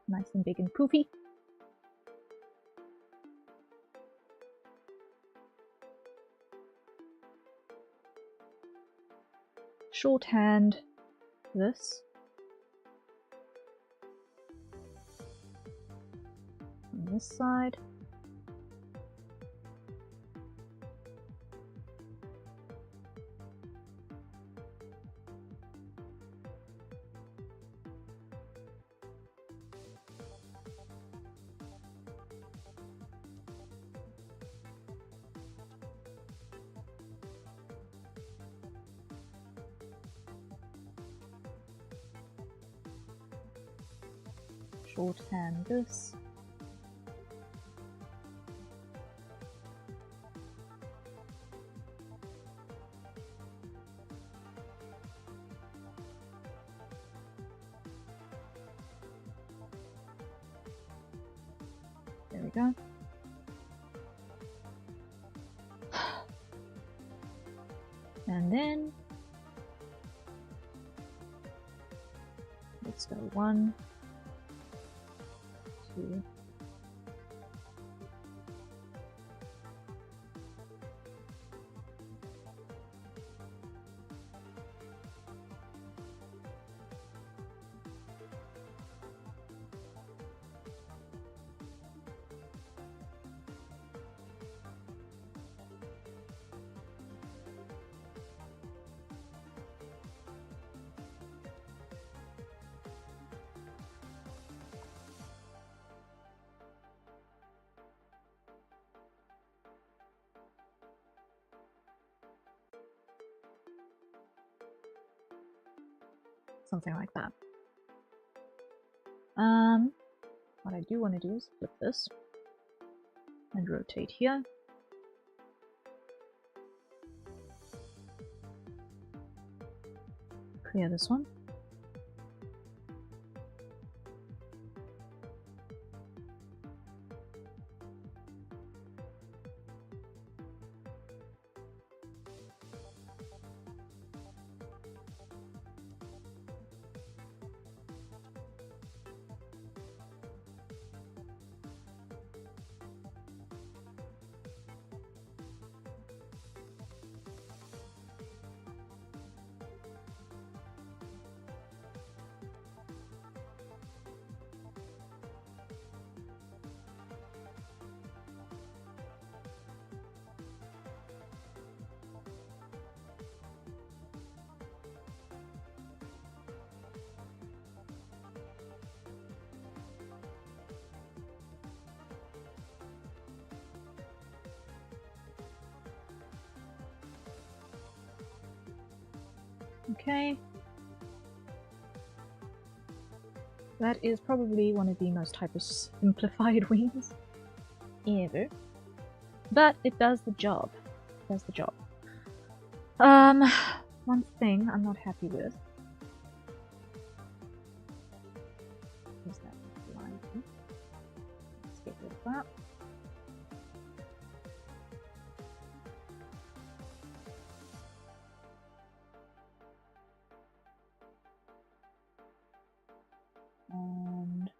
Nice and big and poofy. Shorthand this. On this side. Shorthand this. There we go. And then let's go 1, 2, something like that. What I do want to do is flip this and rotate here. Clear this one. Okay. That is probably one of the most hyper-simplified wings ever. But it does the job. It does the job. One thing I'm not happy with is that line here. Let's get rid of that. And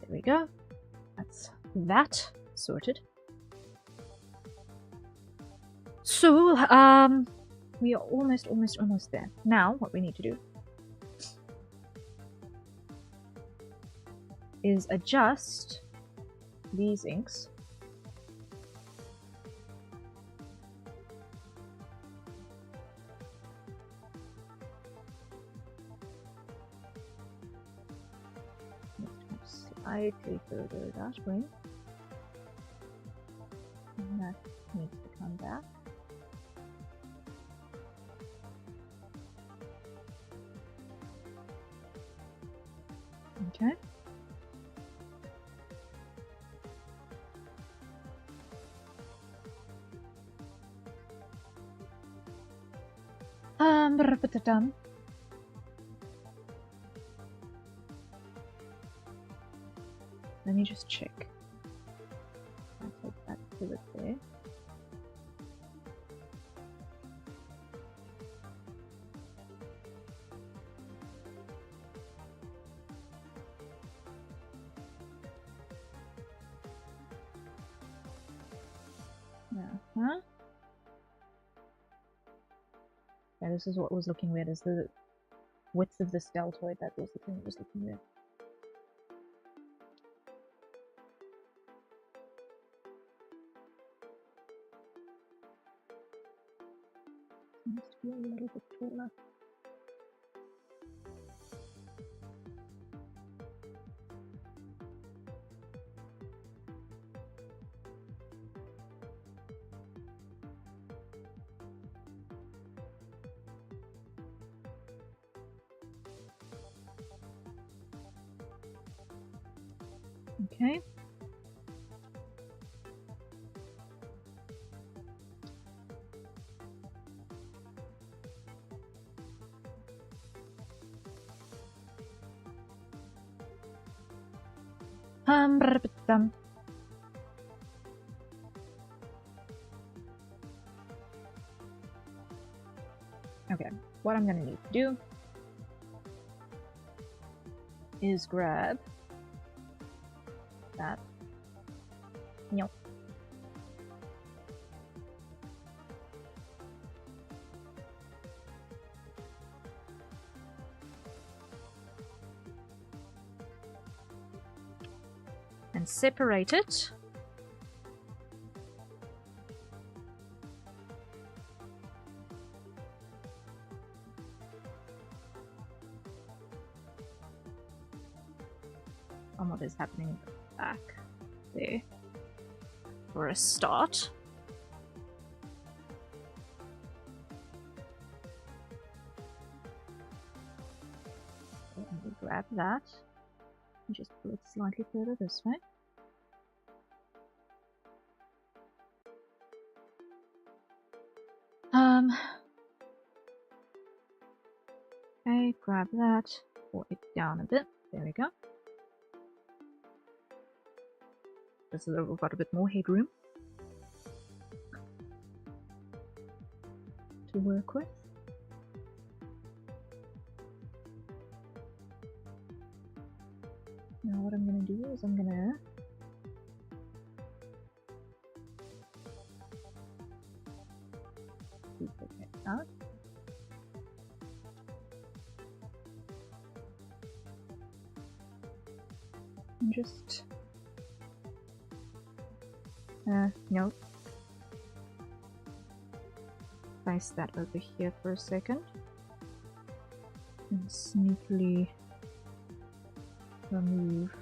there we go. That's that sorted. So, we are almost there. Now, what we need to do is adjust these inks. Slightly further that way. And that needs to come back. Okay. Ba-da-ba-da-dum. Let me just check. I'll take that to it there. Uh-huh. Yeah, this is what was looking weird, is the width of this deltoid. That was the thing that was looking weird. Needs to be a little bit taller. Okay. Ba-da-ba-dum. Okay, what I'm gonna need to do is grab that. Nope. And separate it on what is happening back there for a start. Let me grab that and just pull it slightly further this way. Okay, grab that, pull it down a bit. There we go. Just so that we've got a bit more headroom to work with. Now what I'm going to do is I'm going to duplicate that. And just no. Place that over here for a second. And sneakily remove.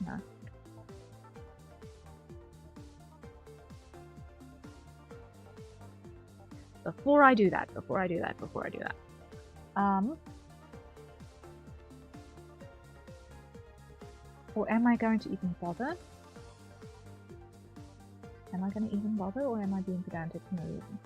No. Before I do that. Or am I going to even bother? Am I going to even bother, or am I being pedantic for no reason?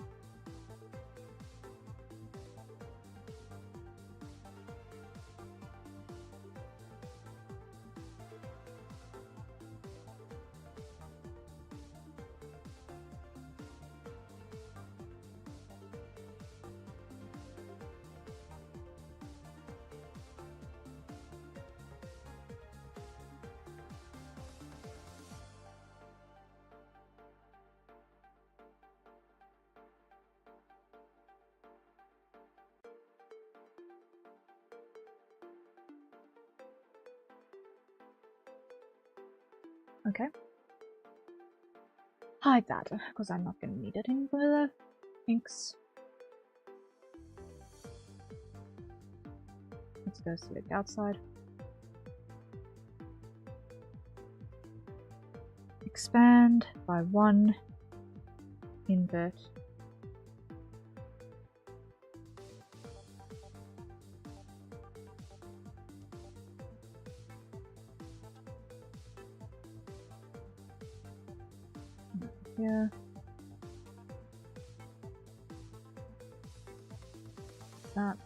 Okay. Hide that, because I'm not going to need it any further. Thanks. Let's go select outside. Expand by 1. Invert. Here. That.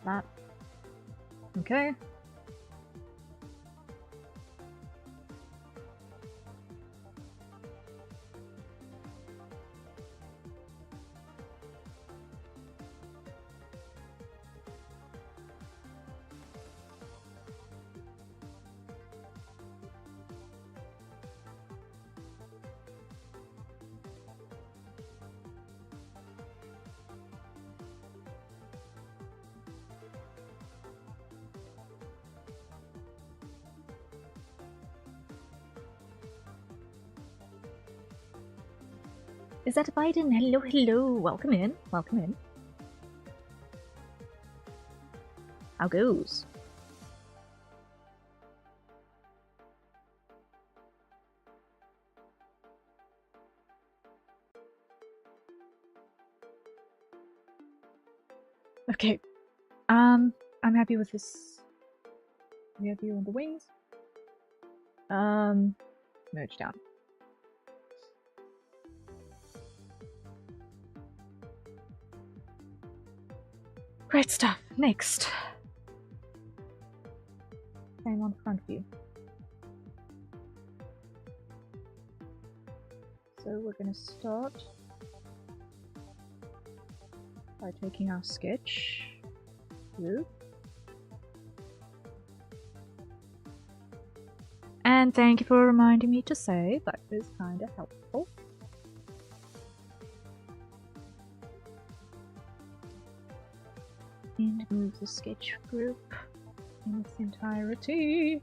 That. Okay. Is that Biden? Hello, hello. Welcome in. Welcome in. How goes? Okay. I'm happy with this. We have you on the wings. Merge down. Great stuff. Next. Same on front view. So we're going to start by taking our sketch through. And thank you for reminding me to say that was kind of helpful. And move the sketch group in its entirety.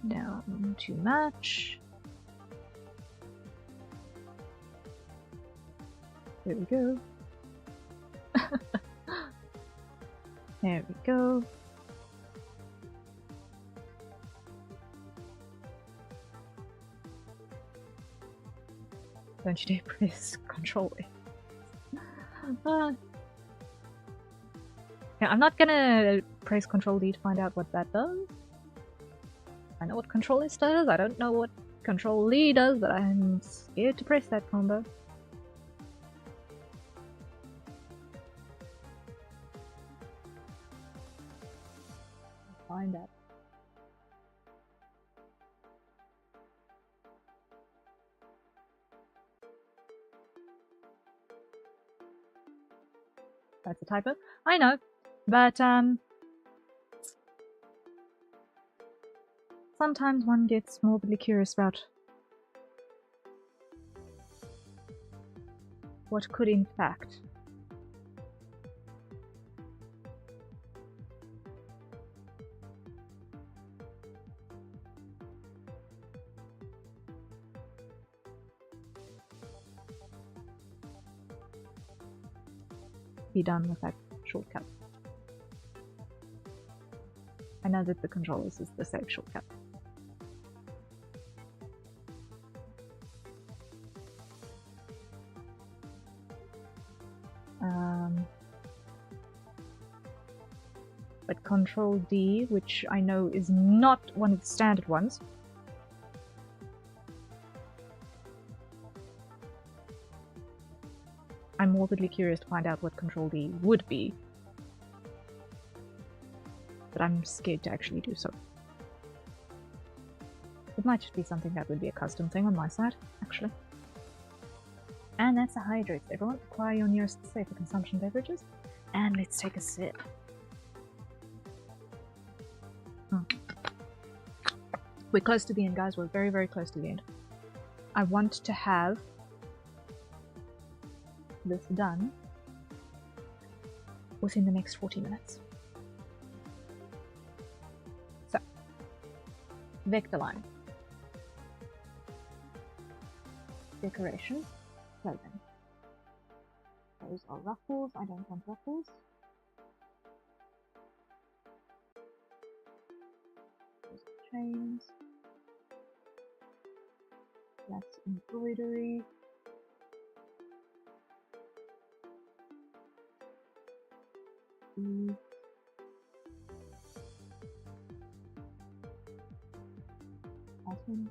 Down too much. There we go. There we go. Don't you dare press Control A. Yeah, I'm not gonna press Control D to find out what that does. I know what Control S does, I don't know what Control E does, but I'm scared to press that combo. Find out. That's a typo. I know, but sometimes one gets morbidly curious about what could in fact be done with that shortcut. I know that the controllers is the save shortcut. But Control D, which I know is not one of the standard ones, I'm morbidly curious to find out what Control D would be, but I'm scared to actually do so. It might just be something that would be a custom thing on my side, actually. And that's the hydrates. Everyone, acquire your nearest safe for consumption beverages. And let's take a sip. Oh. We're close to the end, guys. We're very, very close to the end. I want to have this done within the next 40 minutes. So, vector line. Decoration. Clothing. Those are ruffles. I don't want ruffles. Those are chains. That's embroidery. Awesome.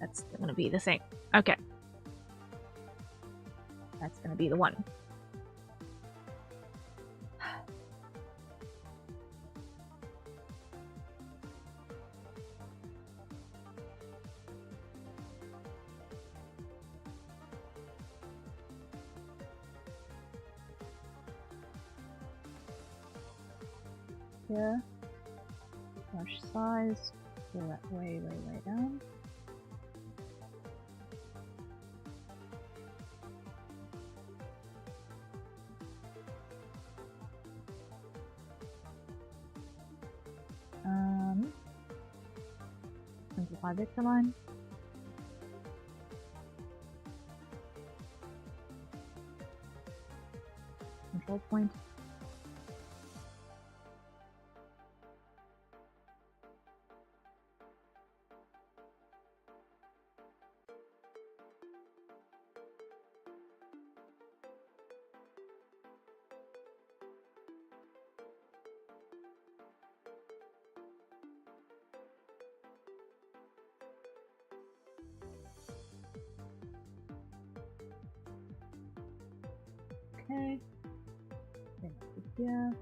That's gonna be the thing. Okay. That's gonna be the one. Here. Brush size. Pull that way, way, way down. Simplify vector line. Control point. Okay. Then here.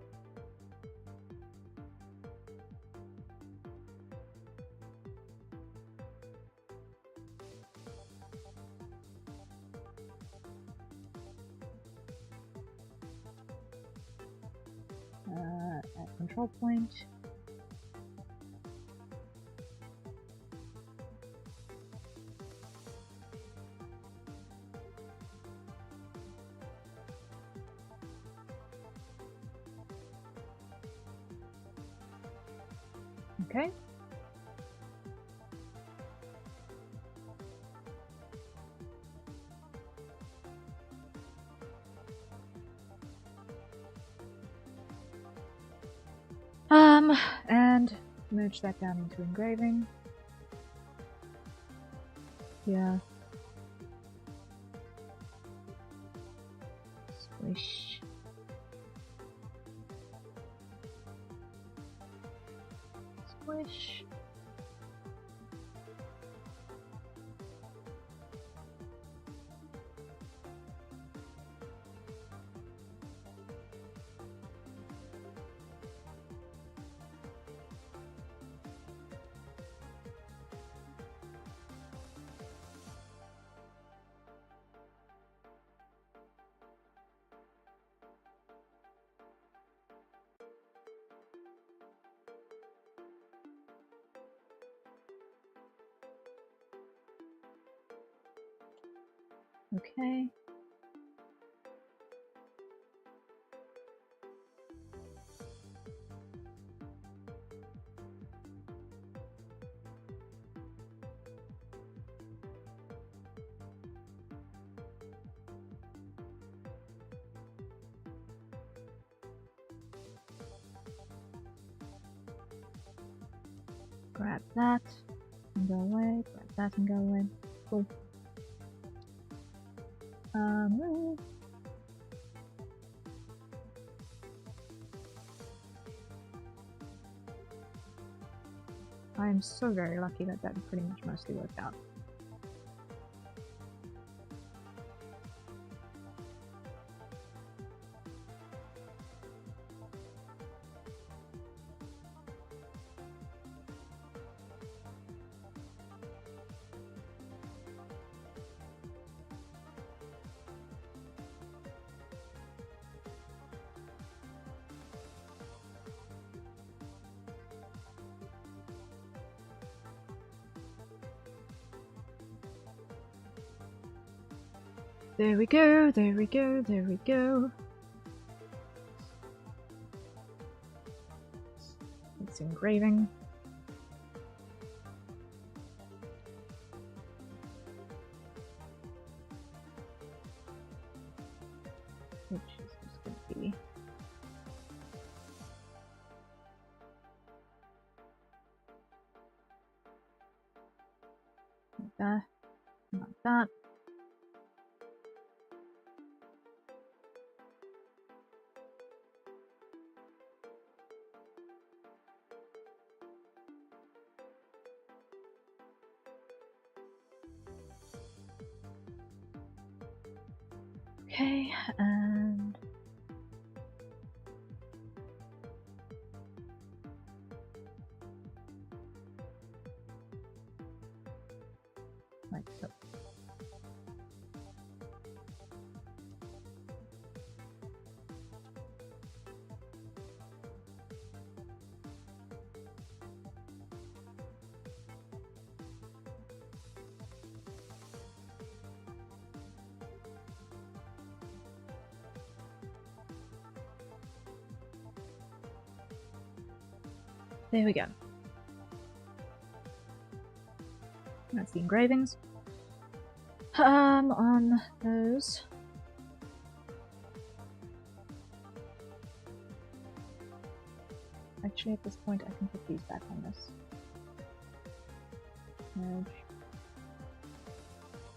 that control point. Okay. And merge that down into engraving. Yeah. Squish. Squish. Okay. Grab that and go away, grab that and go away. Cool. I am so very lucky that that pretty much mostly worked out. There we go, there we go, there we go. It's engraving. Which is just going to be like that, like that. Okay, and like so. There we go. That's the engravings. On those. Actually, at this point, I can put these back on this. Merge.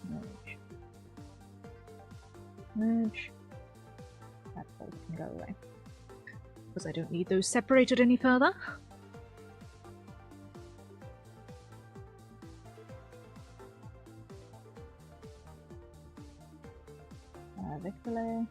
Merge. Merge. That folder can go away. Because I don't need those separated any further. Victorlay.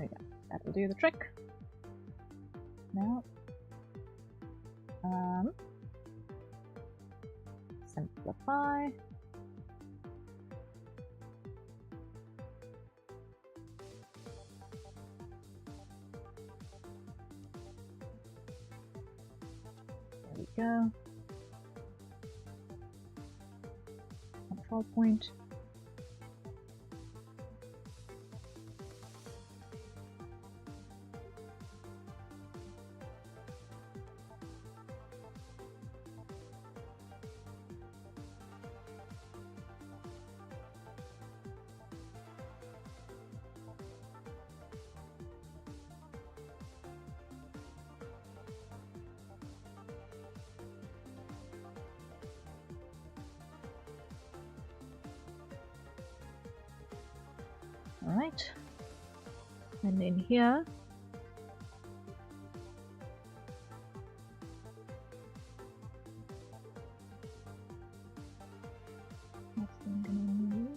There we go. That will do the trick. Now, simplify. There we go. Control point. Alright, and then here, next I'm gonna need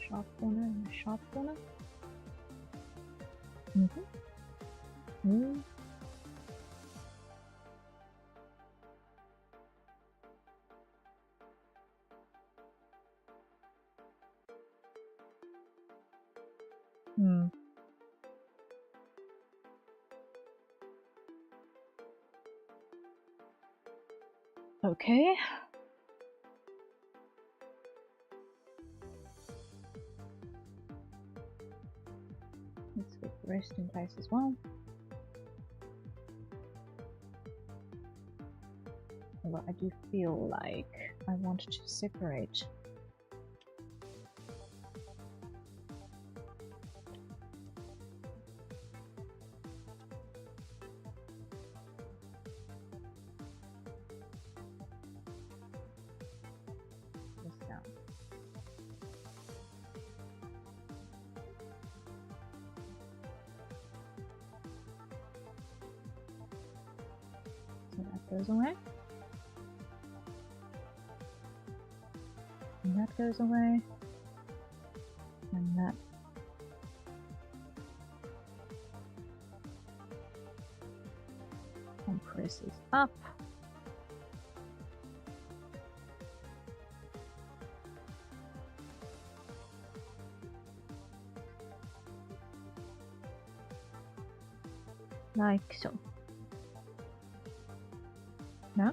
sharp corner and a sharp corner. Okay. Let's get the rest in place as well. Although I do feel like I want to separate this down. So that goes away. And that goes away. And that compresses up. Like so. Now,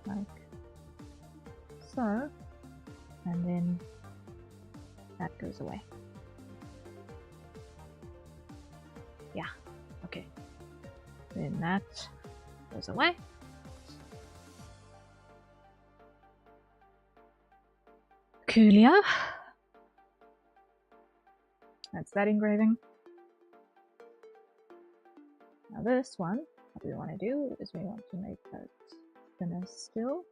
like so, and then that goes away. Yeah, okay. Then that goes away. Coolio. That's that engraving. Now this one, what we want to do is we want to make that thinner still.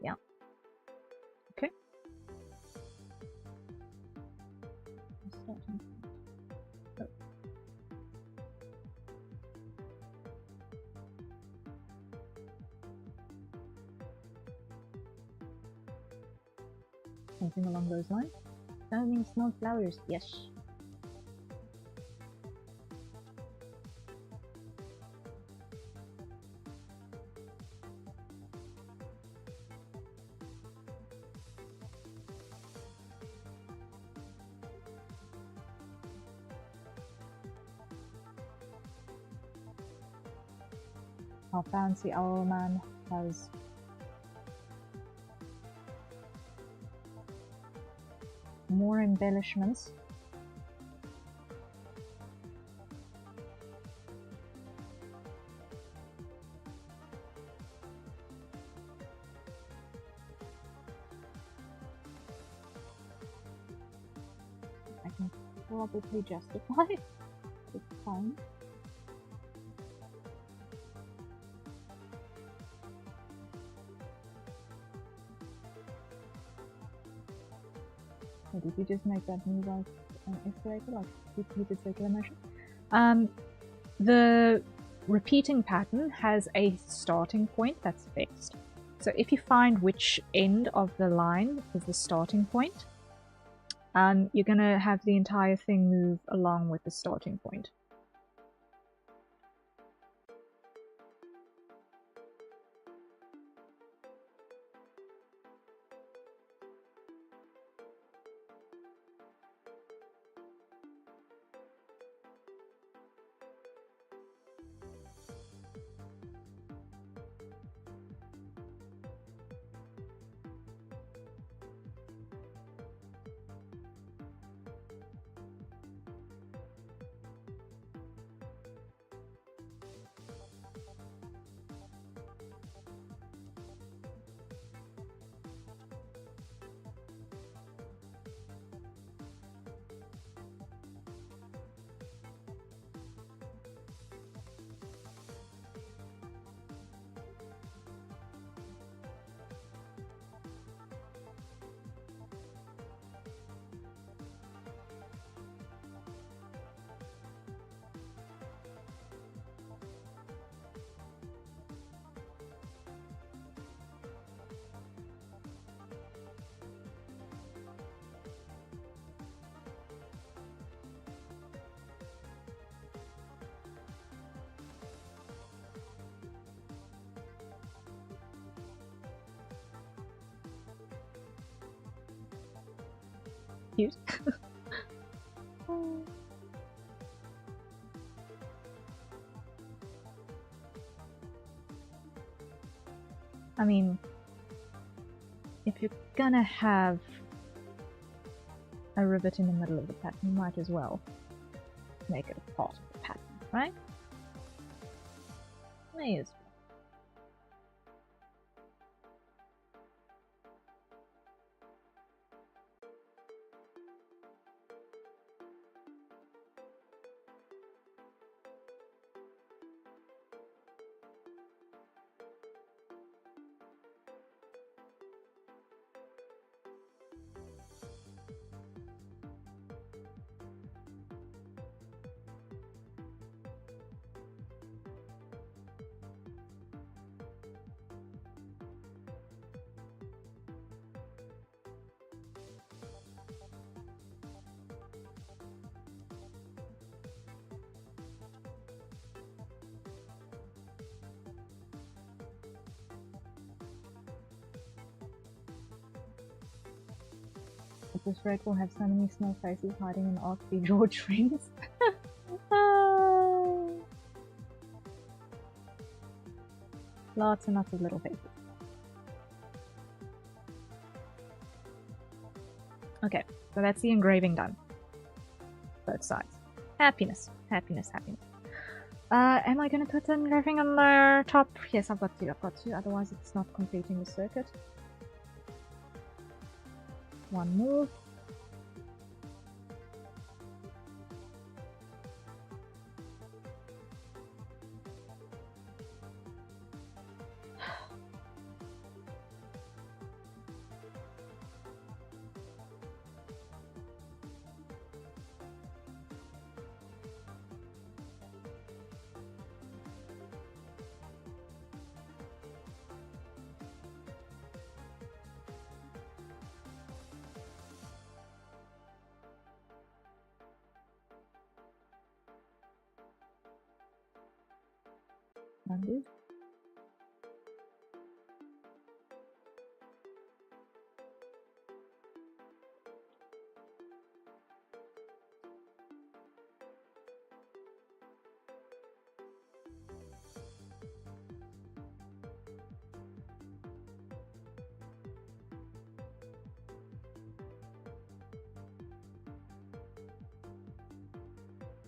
Yeah. Okay. Oh. Something along those lines. That means small flowers, yes. Our fancy owl man has more embellishments. I can probably justify it. It's fine. did you just make that move as an escalator, like repeated circular motion? The repeating pattern has a starting point that's fixed. So if you find which end of the line is the starting point, you're gonna have the entire thing move along with the starting point. Cute. I mean, if you're gonna have a rivet in the middle of the pattern, you might as well make it a part of the pattern, right? May as well. But this red will have so many small faces hiding in artfully drawn strings. Lots and lots of little faces. Okay, so that's the engraving done. Both sides. Happiness, happiness, happiness. Am I gonna put an engraving on the top? Yes, I've got to, otherwise it's not completing the circuit. One more. Undo.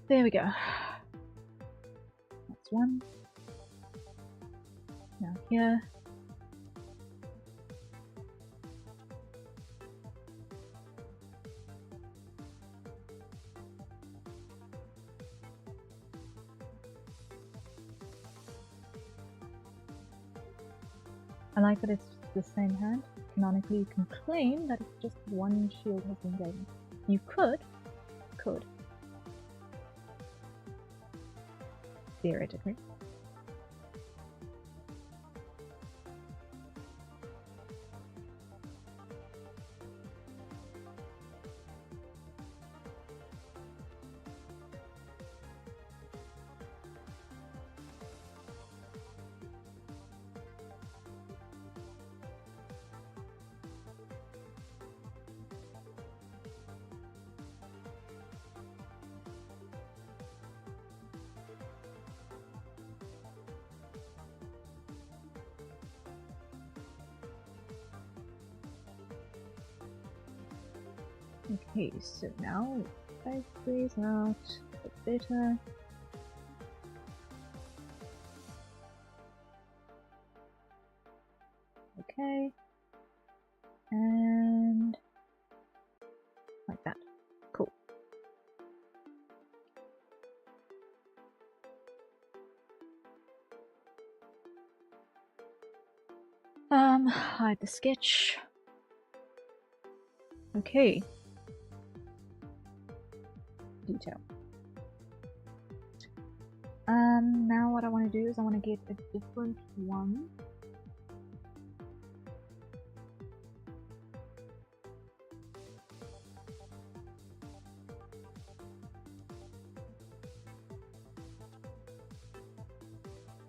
There we go. That's one. Now here. I like that it's the same hand. canonically you can claim that it's just one shield has been gained. You could. Theoretically. Okay, so now let's these out a bit better. Okay, and like that. Cool. Hide the sketch. Okay. Detail. Now what I want to do is I want to get a different one.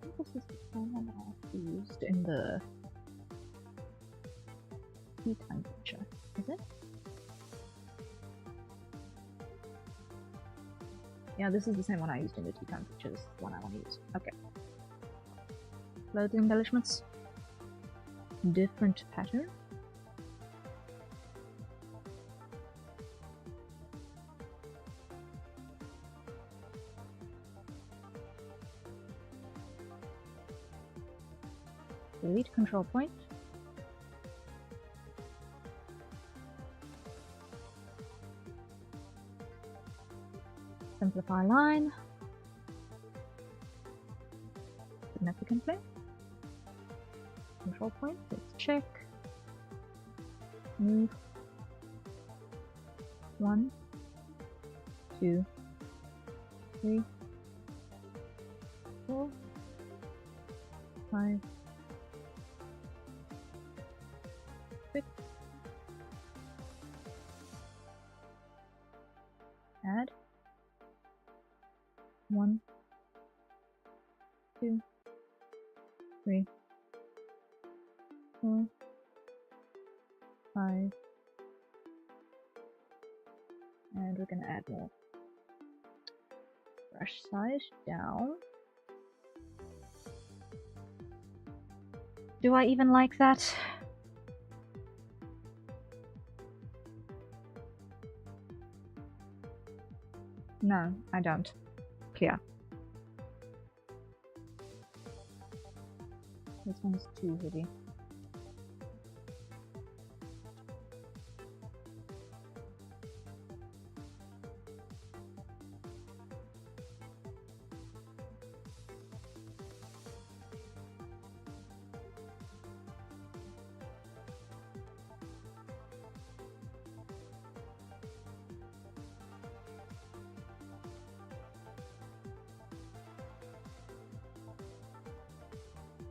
I think this is the same one that I used in the tea time picture, is it? Yeah, this is the same one I used in the tea time picture. This is the one I want to use. Okay. Load the embellishments. Different pattern. Delete control point. Simplify line. Significantly. Control point, let's check. Move. 1, 2, 3, 4, 5, 6. Add. 1, 2, 3, 4, 5, and we're gonna add more. Brush size down. Do I even like that? No, I don't. Clear. This one's too heavy.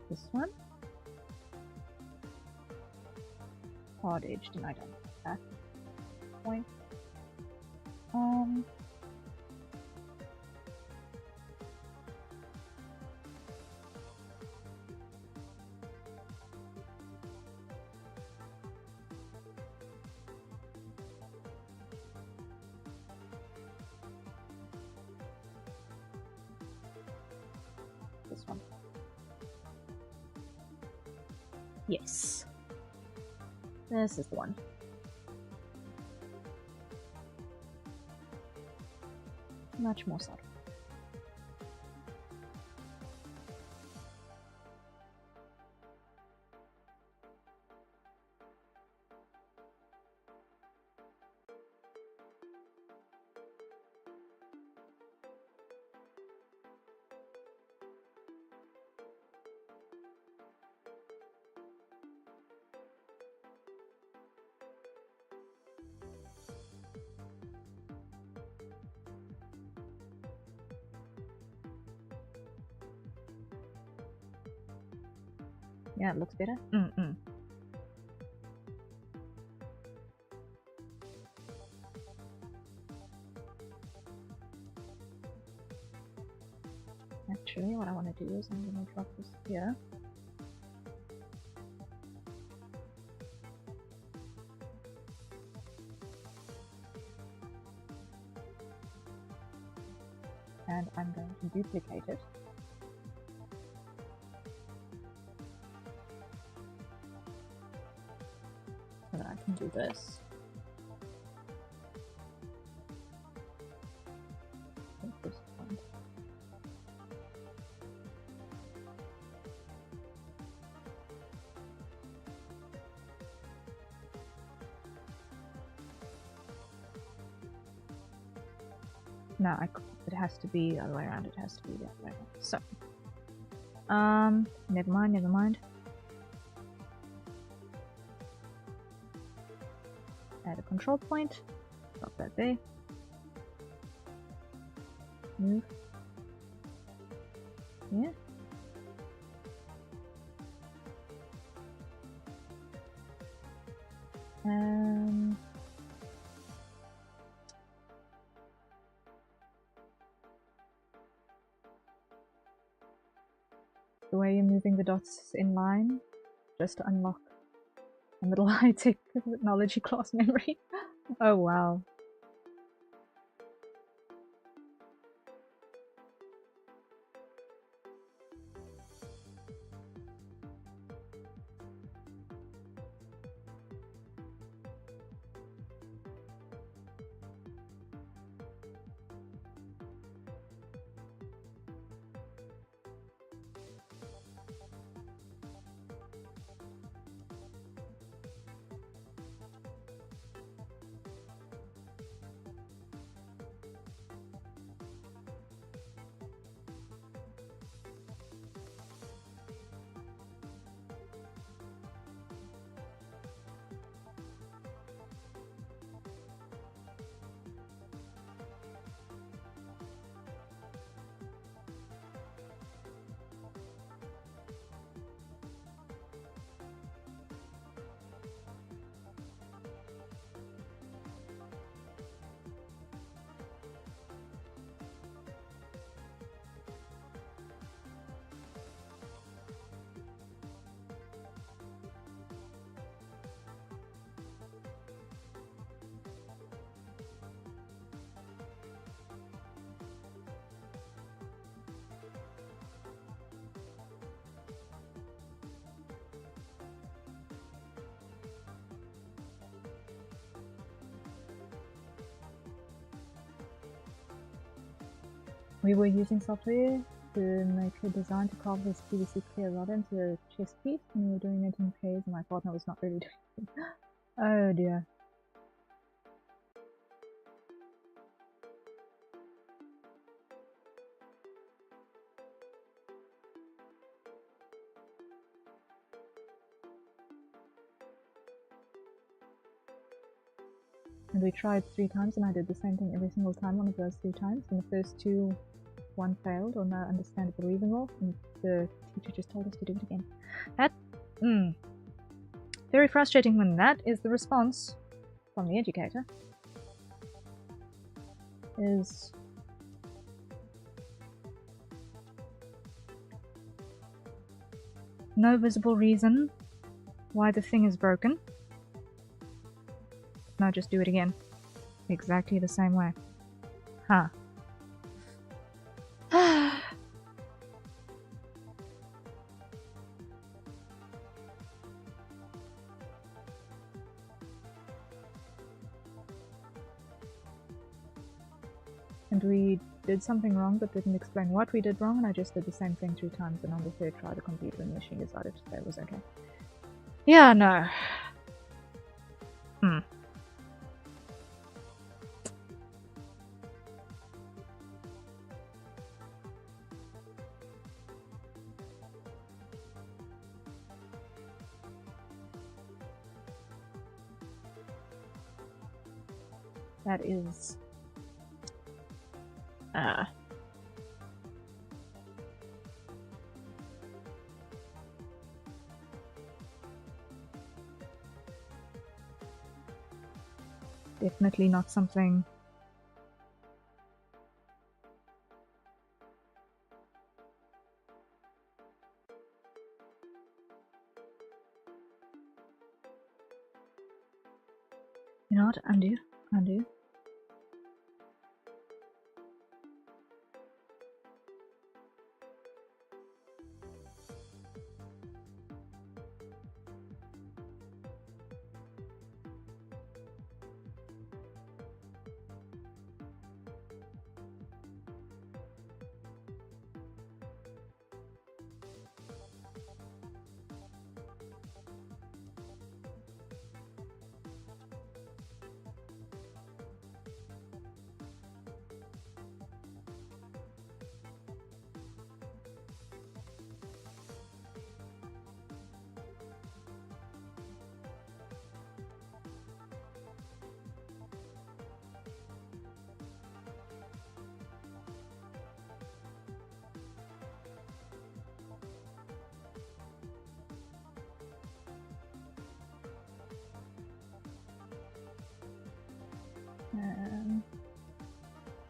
This one. Hard edged, and I don't like that point. This one. Yes. This is the one. Much more subtle. Yeah, it looks better. Mm-mm. Actually, what I want to do is I'm going to drop this here. And I'm going to duplicate it. So that I can do this. At this point. No, it has to be the other way around. It has to be the other way around. So, never mind, never mind. Add a control point. Drop that there. Move. Yeah. The way you're moving the dots in line, just to unlock a little high-tech technology class memory. Oh wow. We were using software to make a design to carve this PVC clear rod into a chest piece, and we were doing it in pairs, and my partner was not really doing it. Oh dear. And we tried 3 times, and I did the same thing every single time, one of those 3 times. And the first 2, 1 failed, or no understandable reason, and the teacher just told us to do it again. That, very frustrating when that is the response from the educator. Is no visible reason why the thing is broken. No, just do it again. Exactly the same way. Huh. And we did something wrong but didn't explain what we did wrong, and I just did the same thing 3 times, and on the 3rd try the computer and the machine decided to say it was okay. Yeah, no. That is Definitely not something... You know what? Undo. Undo.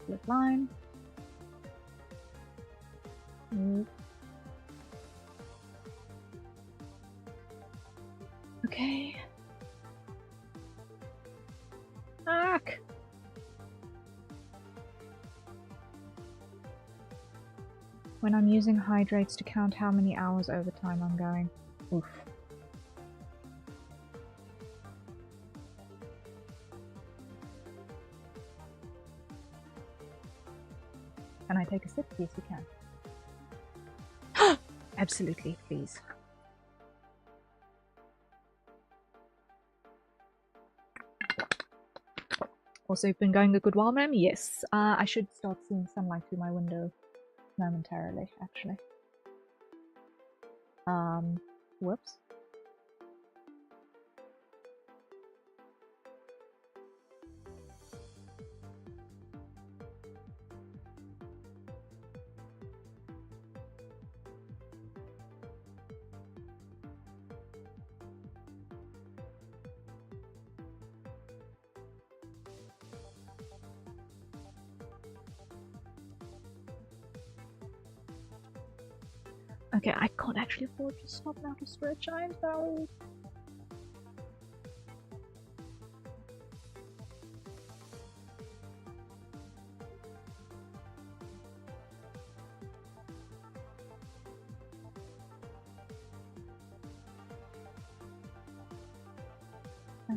Flip line. Okay. Fuck! When I'm using hydrates to count how many hours overtime I'm going. Oof. Can I take a sip? Yes, you can. Absolutely, please. Also been going a good while, ma'am? Yes. I should start seeing sunlight through my window momentarily, actually. Whoops. Okay, I can't actually afford to stop now to stretch. I'm sorry.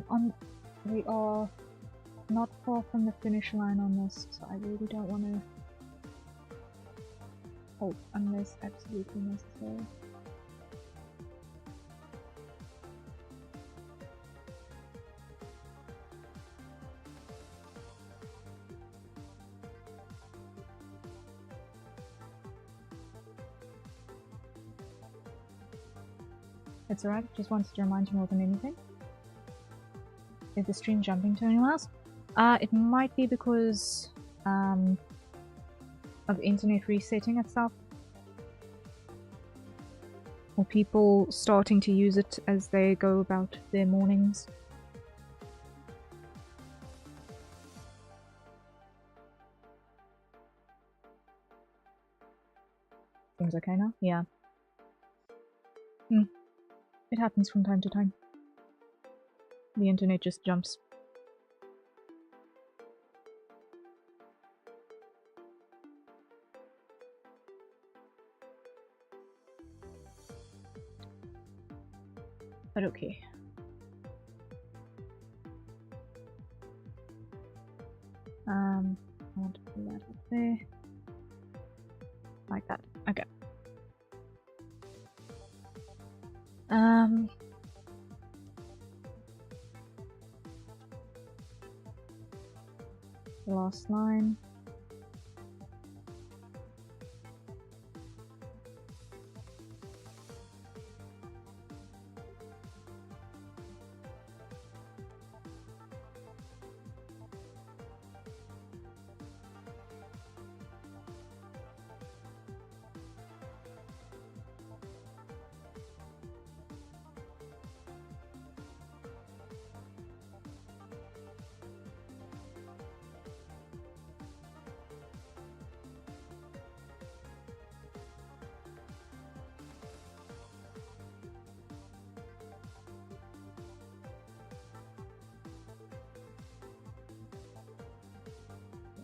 And we are not far from the finish line on this, so I really don't want to halt unless absolutely necessary. It's alright, just wanted to remind you more than anything. Is the stream jumping to anyone else? It might be because of internet resetting itself. Or people starting to use it as they go about their mornings. Things okay now? Yeah. It happens from time to time. The internet just jumps. But okay. I want to pull that up there. Like that. Okay. Last line.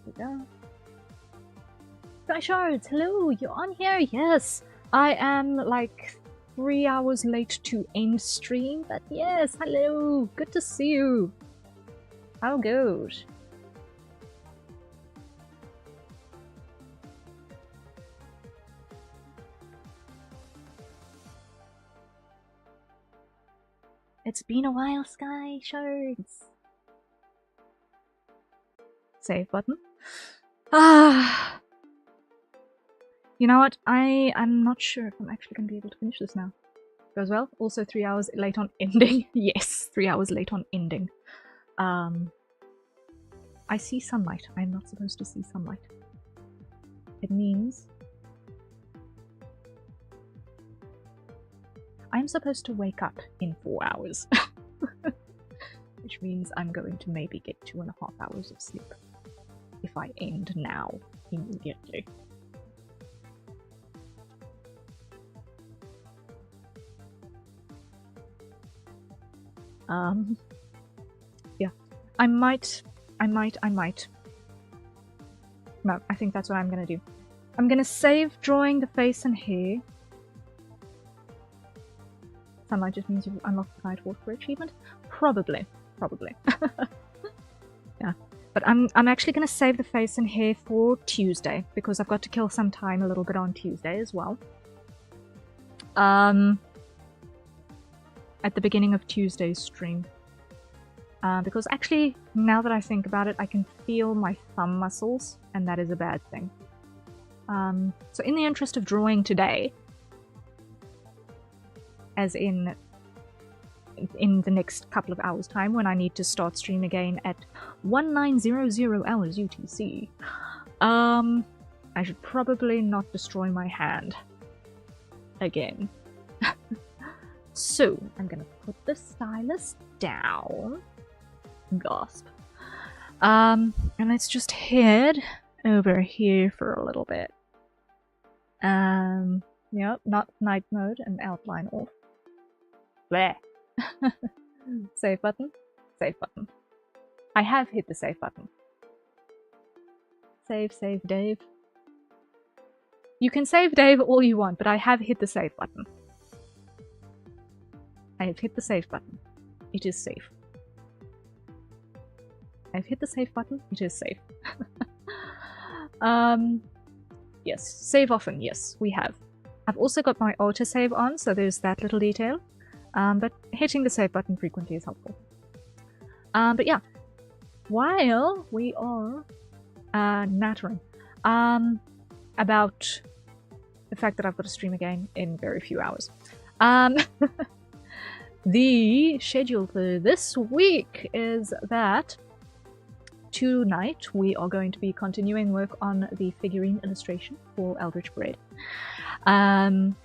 we go. Sky Shards, hello, you're on here? Yes, I am like 3 hours late to end stream, but yes, hello, good to see you. How goes? It's been a while, Sky Shards. Save button. Ah. You know what? I'm not sure if I'm actually going to be able to finish this now. Goes well. Also 3 hours late on ending. Yes, 3 hours late on ending. I see sunlight. I'm not supposed to see sunlight. It means I'm supposed to wake up in 4 hours. Which means I'm going to maybe get 2.5 hours of sleep. If I end now, immediately. Yeah. I might. No, I think that's what I'm gonna do. I'm gonna save drawing the face and hair. Sunlight just means you unlock the night walk for achievement? Probably. Yeah. But I'm actually gonna save the face and hair for Tuesday, because I've got to kill some time a little bit on Tuesday as well. At the beginning of Tuesday's stream. Because actually, now that I think about it, I can feel my thumb muscles, and that is a bad thing. So in the interest of drawing today, as in the next couple of hours' time, when I need to start stream again at 1900 hours UTC, I should probably not destroy my hand again. So, I'm gonna put the stylus down. Gasp. And let's just head over here for a little bit. Yep, not night mode and outline off. Bleh. Save button. Save button. I have hit the save button. Save Dave. You can save Dave all you want, but I have hit the save button. I have hit the save button. It is safe. I've hit the save button. It is safe. Yes. Save often. Yes, we have. I've also got my autosave on, so there's that little detail. But hitting the save button frequently is helpful. But yeah. While we are nattering about the fact that I've got to stream again in very few hours. The schedule for this week is that tonight we are going to be continuing work on the figurine illustration for Eldritch Bread. And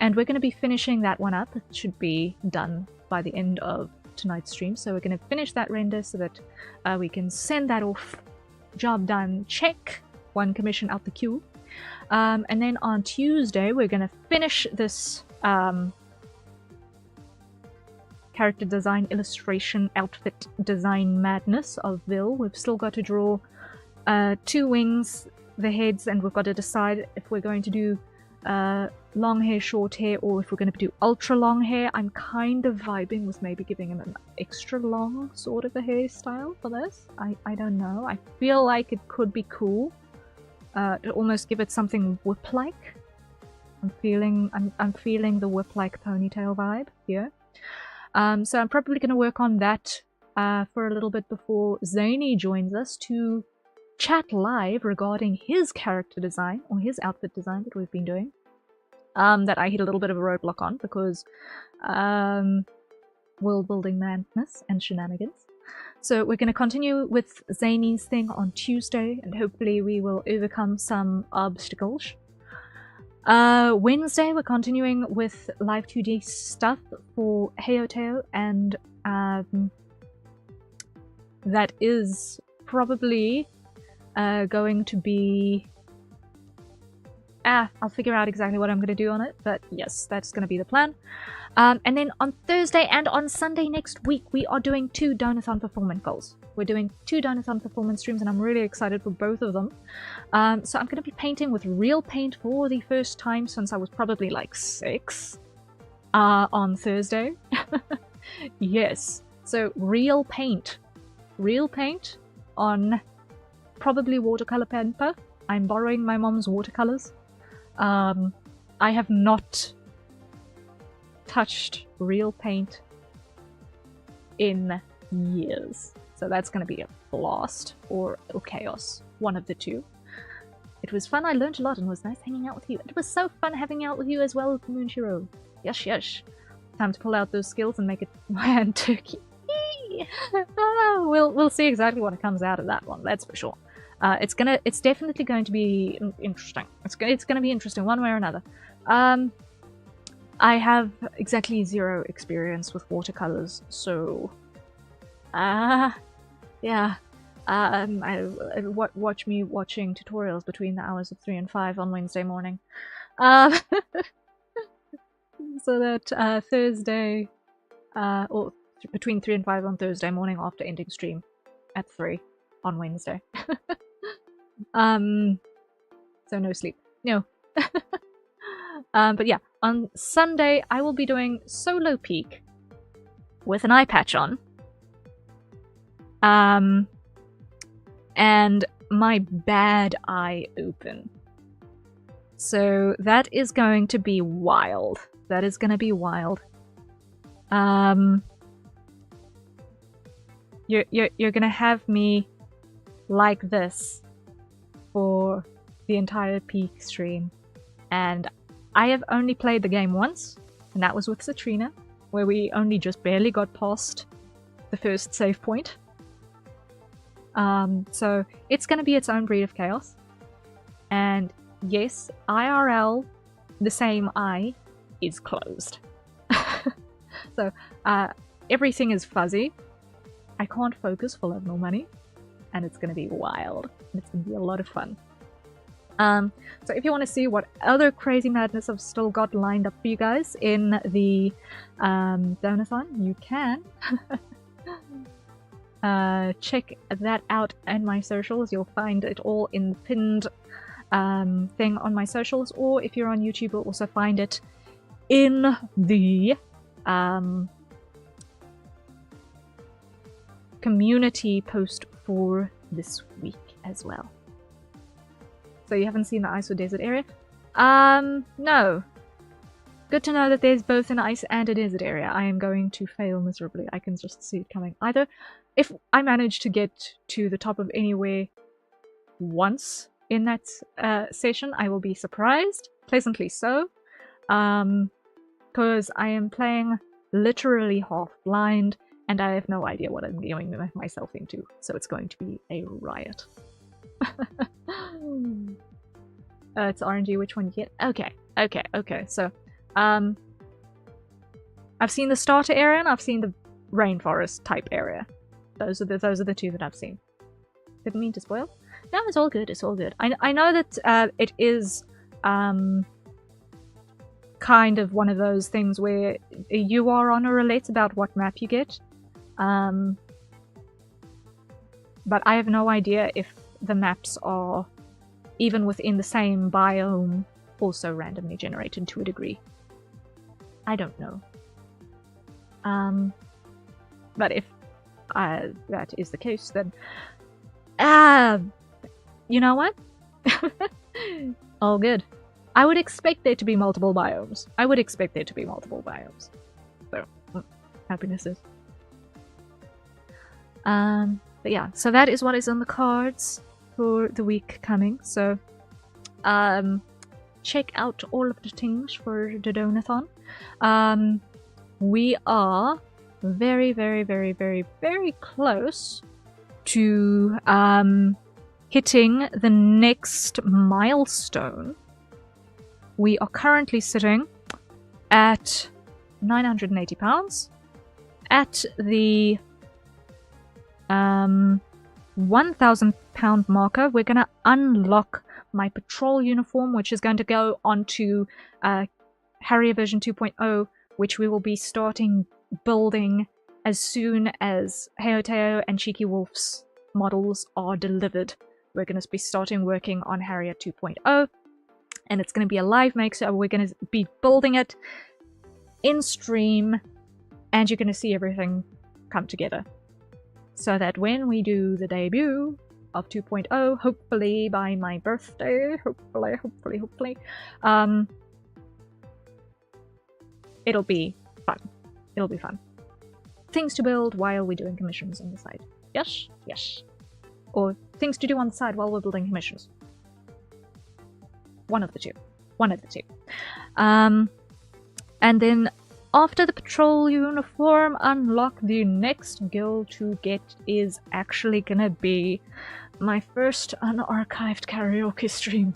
we're going to be finishing that one up. It should be done by the end of tonight's stream. So we're going to finish that render so that we can send that off. Job done. Check. One commission out the queue. And then on Tuesday we're going to finish this character design, illustration, outfit design madness of Vil. We've still got to draw 2 wings, the heads, and we've got to decide if we're going to do long hair, short hair, or if we're going to do ultra long hair. I'm kind of vibing with maybe giving him an extra long sort of a hairstyle for this. I don't know. I feel like it could be cool to almost give it something whip-like. I'm feeling the whip-like ponytail vibe here. So I'm probably going to work on that for a little bit before Zany joins us to chat live regarding his character design, or his outfit design that we've been doing. That I hit a little bit of a roadblock on because world building madness and shenanigans. So we're going to continue with Zany's thing on Tuesday, and hopefully we will overcome some obstacles. Wednesday we're continuing with live 2D stuff for Heoteo, and that is probably going to be I'll figure out exactly what I'm going to do on it, but yes, that's going to be the plan. And then on Thursday and on Sunday next week, we are doing 2 Donothon performance goals. We're doing 2 Donothon performance streams, and I'm really excited for both of them. So I'm going to be painting with real paint for the first time since I was probably like 6 on Thursday. Yes, so real paint on probably watercolor paper. I'm borrowing my mom's watercolors. I have not touched real paint in years, so that's going to be a blast or chaos, one of the two. It was fun, I learned a lot, and it was nice hanging out with you. It was so fun having out with you as well, Moonshiro. Yes, yes. Time to pull out those skills and make it my hand turkey. We'll see exactly what comes out of that one, that's for sure. It's definitely going to be interesting. It's gonna be interesting one way or another. I have exactly 0 experience with watercolors, so yeah. Watch me watching tutorials between the hours of 3 and 5 on Wednesday morning. So that Thursday, or between 3 and 5 on Thursday morning after ending stream at 3 on Wednesday. So no sleep. No. But yeah, on Sunday I will be doing solo peak with an eye patch on. And my bad eye open. So that is going to be wild. That is going to be wild. You're gonna have me like this for the entire peak stream, and I have only played the game once, and that was with Citrina, where we only just barely got past the first save point. So it's gonna be its own breed of chaos, and yes, IRL, the same eye, is closed. So everything is fuzzy. I can't focus for love nor money, and it's going to be wild. And it's going to be a lot of fun. So if you want to see what other crazy madness I've still got lined up for you guys in the Donathon, you can check that out in my socials. You'll find it all in the pinned thing on my socials, or if you're on YouTube, you'll also find it in the community post for this week as well. So you haven't seen the ice or desert area? No. Good to know that there's both an ice and a desert area. I am going to fail miserably. I can just see it coming. Either if I manage to get to the top of anywhere once in that session, I will be surprised, pleasantly so, because I am playing literally half blind, and I have no idea what I'm going myself into, so it's going to be a riot. It's RNG, which one you get? Okay, so, I've seen the starter area, and I've seen the rainforest type area. Those are the two that I've seen. Didn't mean to spoil. No, it's all good, it's all good. I know that, it is, kind of one of those things where you are on a roulette about what map you get. But I have no idea if the maps are, even within the same biome, also randomly generated to a degree. I don't know. But if that is the case, then you know what? All good. I would expect there to be multiple biomes. So, happiness is. But yeah, so that is what is on the cards for the week coming. So, check out all of the things for the Donathon. We are very, very, very, very, very close to hitting the next milestone. We are currently sitting at £980 at the £1,000 marker, we're going to unlock my patrol uniform, which is going to go onto Harrier version 2.0, which we will be starting building as soon as Heoteo and Cheeky Wolf's models are delivered. We're going to be starting working on Harrier 2.0, and it's going to be a live make, so we're going to be building it in stream, and you're going to see everything come together. So that when we do the debut of 2.0, hopefully by my birthday, hopefully, it'll be fun. It'll be fun. Things to build while we're doing commissions on the side. Yes? Yes. Or things to do on the side while we're building commissions. One of the two. One of the two. And then after the patrol uniform unlock, the next goal to get is actually gonna be my first unarchived karaoke stream.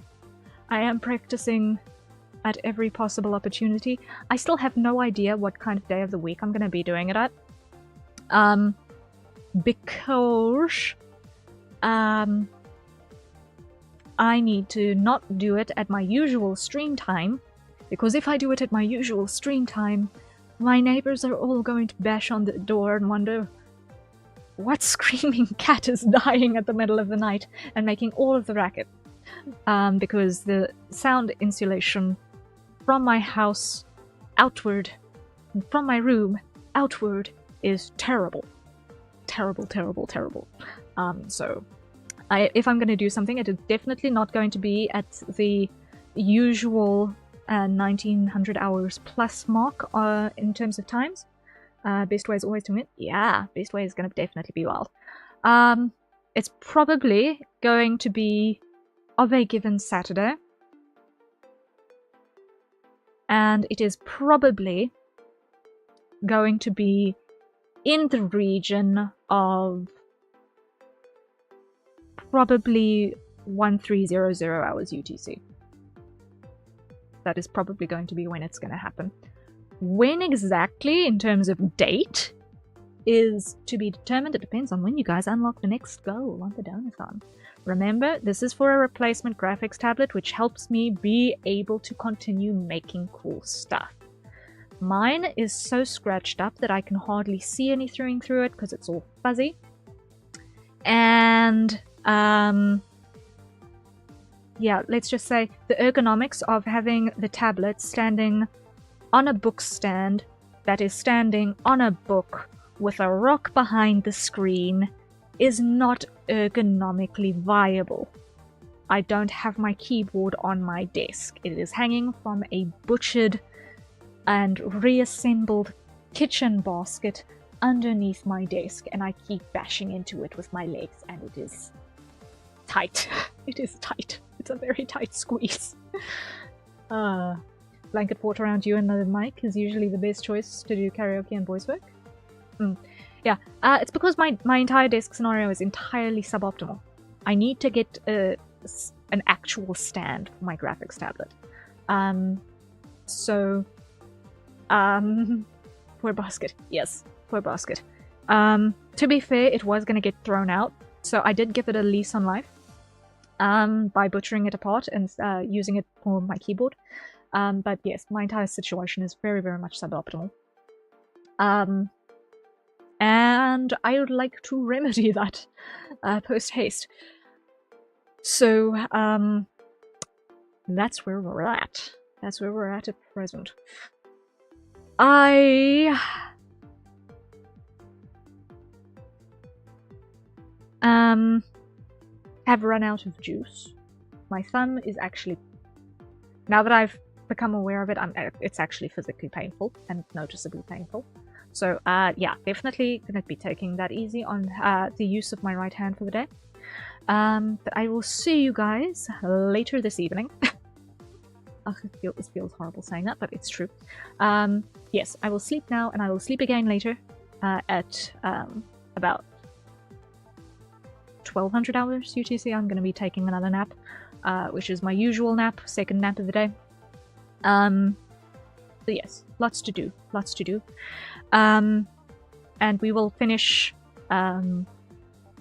I am practicing at every possible opportunity. I still have no idea what kind of day of the week I'm gonna be doing it at. Because I need to not do it at my usual stream time, because if I do it at my usual stream time, my neighbors are all going to bash on the door and wonder what screaming cat is dying at the middle of the night and making all of the racket. Because the sound insulation from my house outward, from my room outward, is terrible. Terrible, terrible, terrible. So if I'm going to do something, it is definitely not going to be at the usual 1900 hours plus mark in terms of times. Best way is always to win. Yeah, best way is going to definitely be wild. It's probably going to be of a given Saturday. And it is probably going to be in the region of probably 1300 hours UTC. That is probably going to be when it's going to happen. When exactly, in terms of date, is to be determined. It depends on when you guys unlock the next goal on the Donothon. Remember, this is for a replacement graphics tablet, which helps me be able to continue making cool stuff. Mine is so scratched up that I can hardly see anything through it because it's all fuzzy. And yeah, let's just say the ergonomics of having the tablet standing on a book stand that is standing on a book with a rock behind the screen is not ergonomically viable. I don't have my keyboard on my desk. It is hanging from a butchered and reassembled kitchen basket underneath my desk, and I keep bashing into it with my legs, and it is tight. It is tight. It's a very tight squeeze. Blanket fort around you and the mic is usually the best choice to do karaoke and voice work. Yeah, it's because my entire desk scenario is entirely suboptimal. I need to get an actual stand for my graphics tablet. Poor basket. Yes, poor basket. To be fair, it was going to get thrown out, so I did give it a lease on life by butchering it apart and using it for my keyboard. But yes, my entire situation is very, very much suboptimal. And I would like to remedy that post-haste. So, that's where we're at. That's where we're at present. I have run out of juice. My thumb is actually, now that I've become aware of it, it's actually physically painful and noticeably painful. So yeah, definitely gonna be taking that easy on the use of my right hand for the day. But I will see you guys later this evening. It feels horrible saying that, but it's true. Yes, I will sleep now, and I will sleep again later at about 1200 hours UTC. I'm going to be taking another nap, which is my usual nap, second nap of the day. So yes, lots to do, lots to do. And we will finish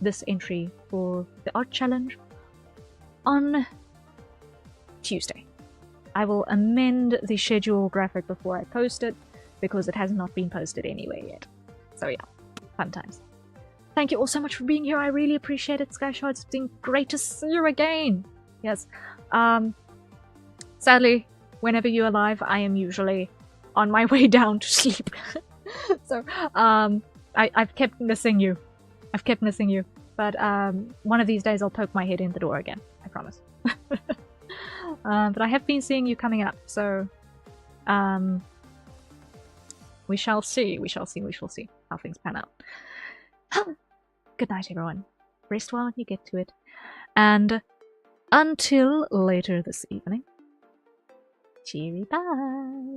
this entry for the art challenge on Tuesday. I will amend the schedule graphic before I post it, because it has not been posted anywhere yet. So yeah, fun times. Thank you all so much for being here. I really appreciate it, Skyshaw. It's been great to see you again. Yes. Sadly, whenever you're alive, I am usually on my way down to sleep. So, I've kept missing you. I've kept missing you. But one of these days I'll poke my head in the door again. I promise. But I have been seeing you coming up, so we shall see. We shall see. We shall see how things pan out. Good night, everyone. Rest well when you get to it. And until later this evening, cheery bye.